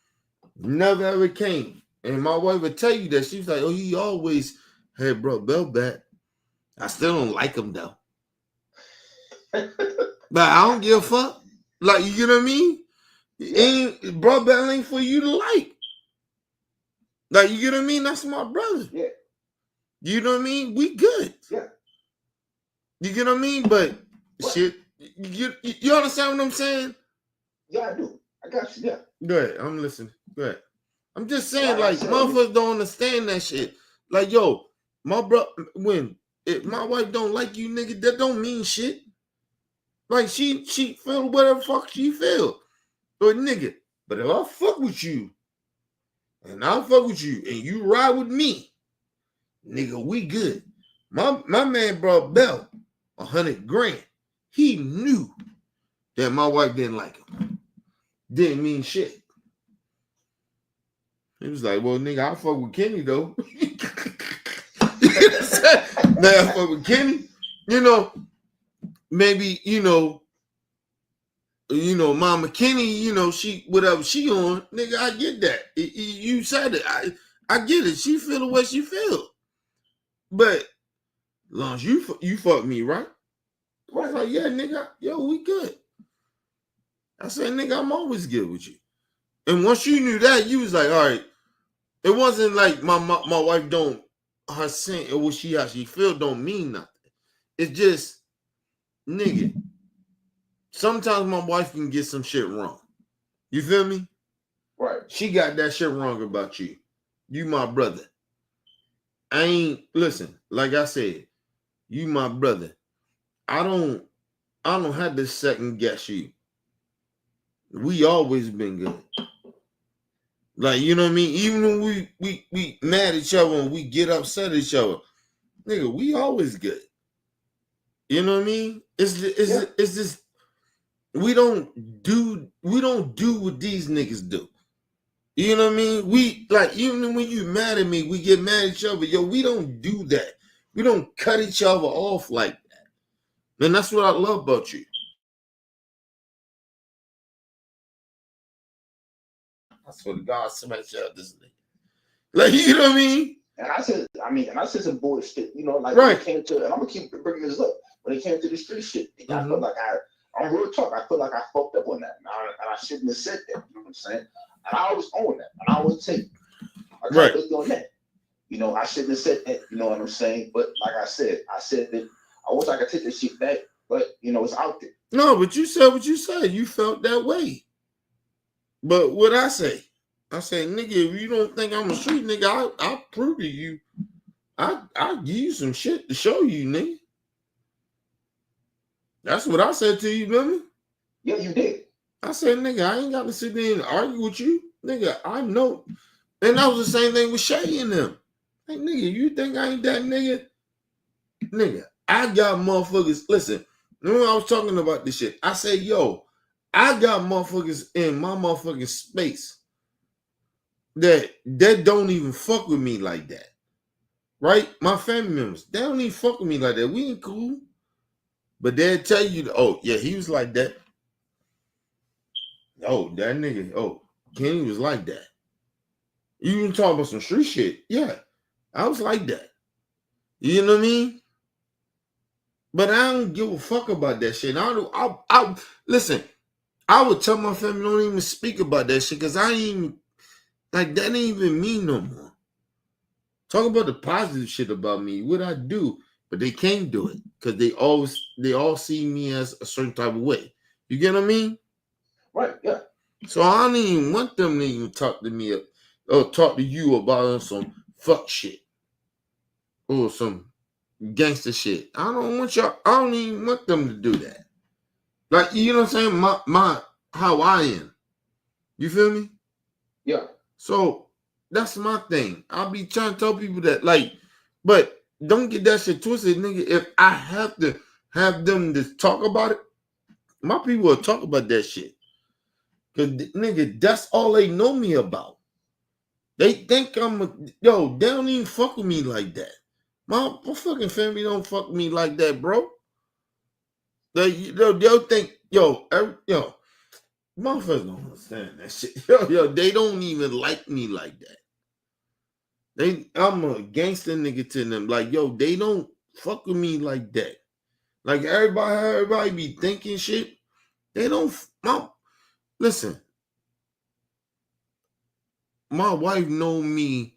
Never ever came. And my wife would tell you that. She was like, oh, he always had brought Bell back. I still don't like him though. But I don't give a fuck. Like, you get what I mean? Ain't brought Bell ain't for you to like. Like, you get what I mean? That's my brother. Yeah. You know what I mean? We good. Yeah. You get what I mean? But What? shit, you understand what I'm saying? Yeah, I do. I got you. Yeah. Go ahead. I'm listening. Go ahead. I'm just saying, Like I like, said, motherfuckers don't understand that shit. Like, yo, my bro, if my wife don't like you, nigga, that don't mean shit. Like, she feel whatever fuck she feel. But nigga, but if I fuck with you, and I fuck with you, and you ride with me, nigga, we good. My man brought Bell $100,000. He knew that my wife didn't like him. Didn't mean shit. He was like, well, nigga, I fuck with Kenny though. Now I fuck with Kenny. You know, maybe, Mama Kenny, she whatever she on, nigga, I get that. You said it. I get it. She feel the way she feel. But as long as you fuck me, right? I was like, yeah, nigga, yo, we good. I said, nigga, I'm always good with you. And once you knew that, you was like, all right. It wasn't like my wife don't, her saying or what how she feel don't mean nothing. It's just, nigga, sometimes my wife can get some shit wrong. You feel me? Right. She got that shit wrong about you. You my brother. Listen, like I said, you my brother. I don't have to second guess you. We always been good. Like, you know what I mean? Even when we mad at each other and we get upset at each other, nigga, we always good. You know what I mean? It's just we don't do what these niggas do. You know what I mean? We like, even when you mad at me, we get mad at each other. Yo, we don't do that. We don't cut each other off like that. And that's what I love about you. I swear to God, somebody shut this nigga. Like, you know what I mean? And I said some bullshit, like Right. when it came to, and I'm gonna keep bringing this up. When it came to the street shit, I felt like on real talk, I feel like I fucked up on that, and I shouldn't have said that. You know what I'm saying? And I always own that, and I always take accountability on that. I shouldn't have said that. You know what I'm saying? But like I said that I wish I could take this shit back, but it's out there. No, but you said what you said. You felt that way. But what I say, nigga, if you don't think I'm a street nigga, I'll prove to you. I'll give you some shit to show you, nigga. That's what I said to you, remember? Yeah, you did. I said, nigga, I ain't got to sit there and argue with you. Nigga, I know. And that was the same thing with Shay and them. Like, nigga, you think I ain't that nigga? Nigga, I got motherfuckers. Listen, remember I was talking about this shit. I said, yo, I got motherfuckers in my motherfucking space that don't even fuck with me like that. Right? My family members, they don't even fuck with me like that. We ain't cool. But they'll tell you, oh, yeah, he was like that. Oh, that nigga, Kenny was like that. You even talk about some street shit. Yeah, I was like that. You know what I mean? But I don't give a fuck about that shit. Listen, I would tell my family don't even speak about that shit because I ain't even, like, that ain't even me no more. Talk about the positive shit about me, what I do, but they can't do it because they all see me as a certain type of way. You get what I mean? Right, yeah. So I don't even want them to even talk to me or talk to you about some fuck shit or some gangster shit. I don't even want them to do that. Like, you know what I'm saying? My how I am. You feel me? Yeah. So that's my thing. I'll be trying to tell people that, like, but don't get that shit twisted, nigga. If I have to have them to talk about it, my people will talk about that shit. Cause nigga, that's all they know me about. They think I'm a yo. They don't even fuck with me like that. My fucking family don't fuck with me like that, bro. They'll think yo, motherfuckers don't understand that shit. Yo, they don't even like me like that. I'm a gangster nigga to them. Like, yo, they don't fuck with me like that. Like everybody be thinking shit. They don't. Listen. My wife know me.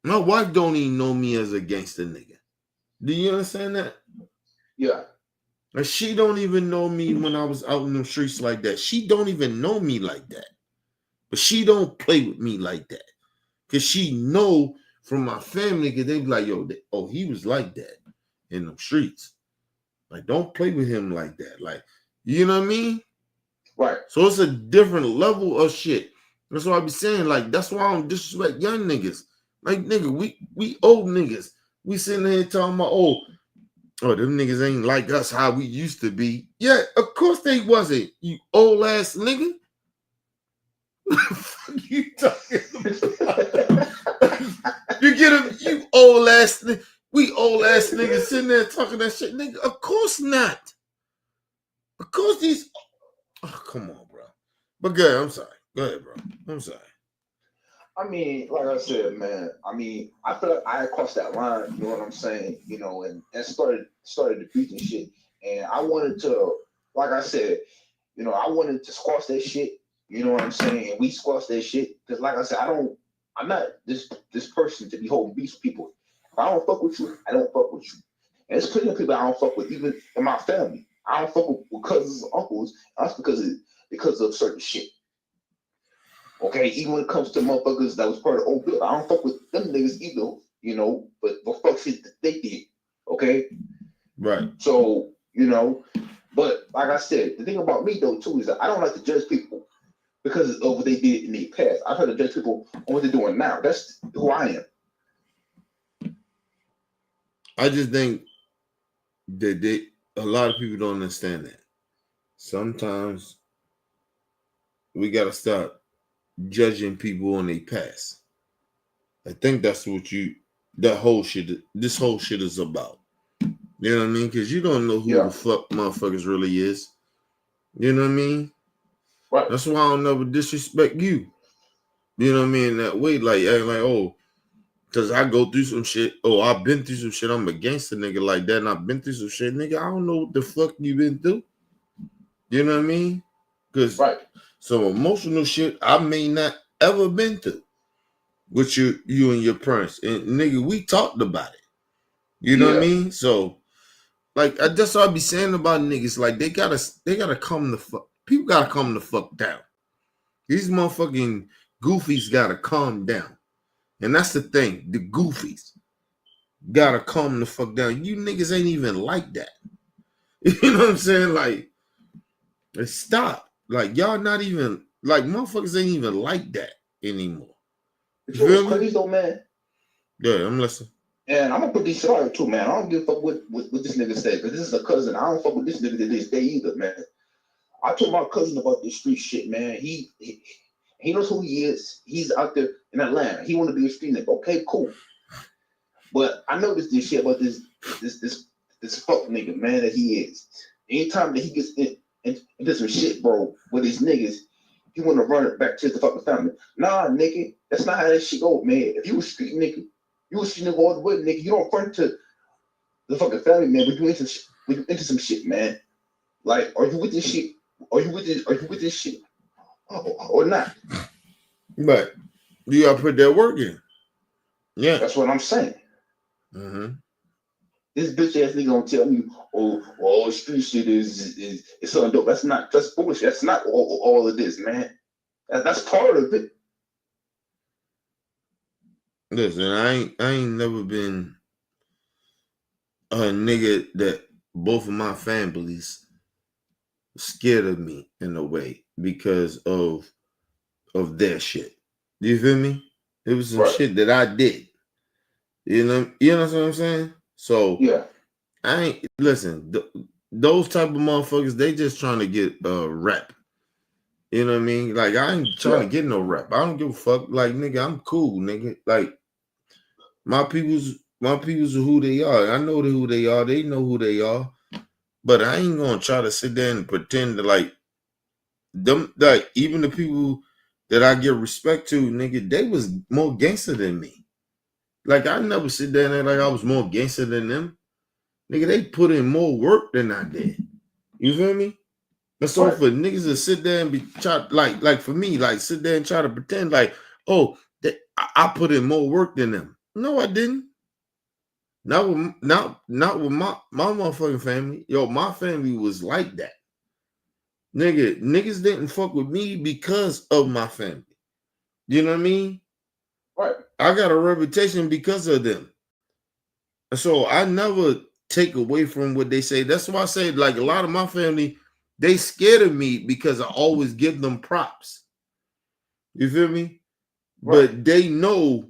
My wife don't even know me as a gangster nigga. Do you understand that? Yeah. Like she don't even know me when I was out in the streets like that. She don't even know me like that. But she don't play with me like that. Cause she know from my family, cause they be like, yo, he was like that in the streets. Like, don't play with him like that. Like, you know what I mean? Right. So it's a different level of shit. That's what I be saying. Like, that's why I don't disrespect young niggas. Like, nigga, we old niggas. We sitting here talking about, oh, them niggas ain't like us how we used to be. Yeah, of course they wasn't, you old ass nigga. Fuck you talking about? You get him, you old ass nigga. We old ass niggas sitting there talking that shit, nigga. Of course not. Of course these. Oh, come on, bro. But go ahead, I'm sorry. Go ahead, bro. I'm sorry. I mean, like I said, man, I feel like I crossed that line, you know what I'm saying? You know, and started the beat and shit. And I wanted to, like I said, you know, I wanted to squash that shit, you know what I'm saying? And we squashed that shit. Because like I said, I'm not this person to be holding beats with people. If I don't fuck with you, I don't fuck with you. And there's plenty of people I don't fuck with, even in my family. I don't fuck with cousins and uncles. That's because of certain shit. Okay, even when it comes to motherfuckers that was part of old bill, I don't fuck with them niggas either, you know, but fuck shit that they did. Okay? Right. So, you know, but like I said, the thing about me though too is that I don't like to judge people because of what they did in the past. I try to judge people on what they're doing now. That's who I am. I just think that a lot of people don't understand that. Sometimes we gotta stop judging people on their past. I think that's what this whole shit is about. You know what I mean? Because you don't know who the fuck motherfuckers really is. You know what I mean? Right. That's why I don't never disrespect you. You know what I mean? That way, like, oh, because I go through some shit. Oh, I've been through some shit. I'm a gangster nigga like that, and I've been through some shit, nigga. I don't know what the fuck you been through. You know what I mean? Because some emotional shit I may not ever been through with you and your parents. And nigga, we talked about it. You know what I mean? So, like, that's what I be saying about niggas. Like, they gotta come the fuck. People gotta come the fuck down. These motherfucking goofies gotta calm down. And that's the thing. The goofies gotta calm the fuck down. You niggas ain't even like that. You know what I'm saying? Like, stop. Like, y'all not even, like, motherfuckers ain't even like that anymore. You feel me? Crazy though, man. Yeah, I'm listening. And I'm gonna put these shit out too, man. I don't give a fuck what this nigga said, because this is a cousin. I don't fuck with this nigga to this day either, man. I told my cousin about this street shit, man. He knows who he is. He's out there in Atlanta. He want to be a street nigga. Okay, cool. But I noticed this shit about this fuck nigga, man, that he is. Anytime that he gets into some shit, bro, with his niggas, he want to run it back to the fucking family. Nah, nigga, that's not how that shit go, man. If you a street nigga, you a street nigga all the way, nigga. You don't front to the fucking family, man. But you into some shit, man. Like, are you with this shit? Are you with this shit? Or not? But you gotta put that work in. Yeah. That's what I'm saying. Mm-hmm. This bitch ass nigga gonna tell me, all street shit is something dope. That's bullshit. That's not all of this, man. That's part of it. Listen, I ain't never been a nigga that both of my families scared of me in a way because of their shit. You feel me? It was some shit that I did. You know what I'm saying? So yeah, I ain't listen. Those type of motherfuckers, they just trying to get rep. You know what I mean? Like, I ain't trying to get no rep. I don't give a fuck. Like, nigga, I'm cool, nigga. Like, my people's who they are. I know who they are. They know who they are. But I ain't gonna try to sit there and pretend to like them. Like, even the people that I give respect to, nigga, they was more gangster than me. Like, I never sit there and act like I was more gangster than them. Nigga, they put in more work than I did. You feel me? And so for niggas to sit there and be try like for me, like sit there and try to pretend like, oh, I put in more work than them. No, I didn't. Not with my motherfucking family. Yo, my family was like that. Niggas didn't fuck with me because of my family. You know what I mean? Right. I got a reputation because of them. And so I never take away from what they say. That's why I say, like, a lot of my family, they scared of me because I always give them props. You feel me? Right. But they know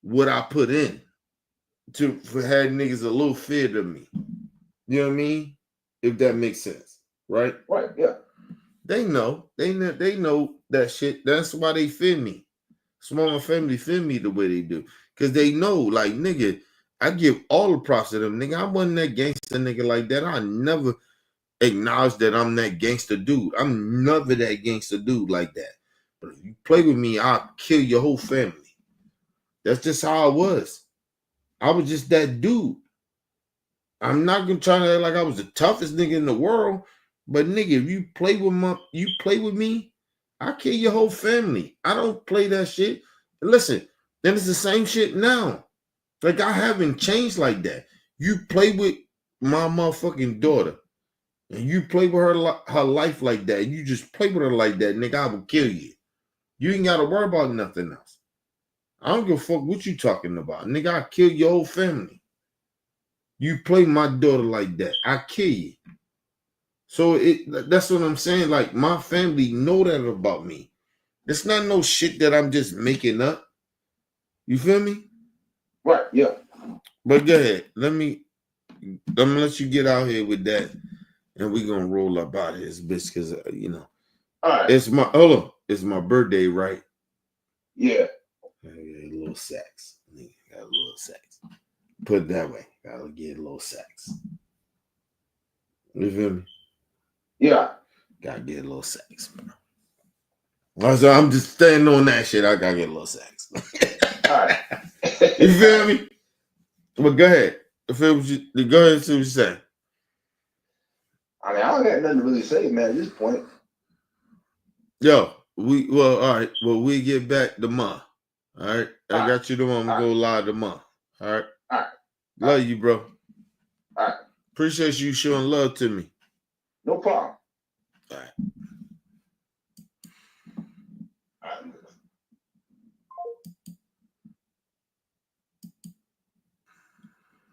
what I put in for had niggas a little fear of me. You know what I mean? If that makes sense, right? Right. Yeah. They know. They know that shit. That's why they fear me. That's why my family fear me the way they do. Because they know, like, nigga, I give all the props to them, nigga. I wasn't that gangster nigga like that. I never acknowledge that I'm that gangster dude. I'm never that gangster dude like that. But if you play with me, I'll kill your whole family. That's just how I was. I was just that dude. I'm not gonna try to act like I was the toughest nigga in the world, but nigga, if you play with me, I kill your whole family. I don't play that shit. Listen, and it's the same shit now. Like, I haven't changed like that. You play with my motherfucking daughter, and you play with her life like that, and you just play with her like that, nigga, I will kill you. You ain't gotta worry about nothing else. I don't give a fuck what you talking about. Nigga, I kill your whole family. You play my daughter like that, I kill you. So that's what I'm saying. Like, my family know that about me. It's not no shit that I'm just making up. You feel me? Right. Yeah. But go ahead. I'm gonna let you get out here with that, and we're gonna roll up out of this bitch because you know. All right. It's my birthday, right? Yeah. I got a little sex. Got a little sex. Put it that way. Gotta get a little sex. You feel me? Yeah. Gotta get a little sex, bro. So I'm just staying on that shit. I gotta get a little sex. All right. You feel me? But go ahead. Go ahead and see what you say. I mean, I don't got nothing to really say, man, at this point. Yo, all right. Well, we get back tomorrow. All right. I got you tomorrow. I'm gonna go live tomorrow. All right. All right. Love you, bro. All right. Appreciate you showing love to me. No problem. All right.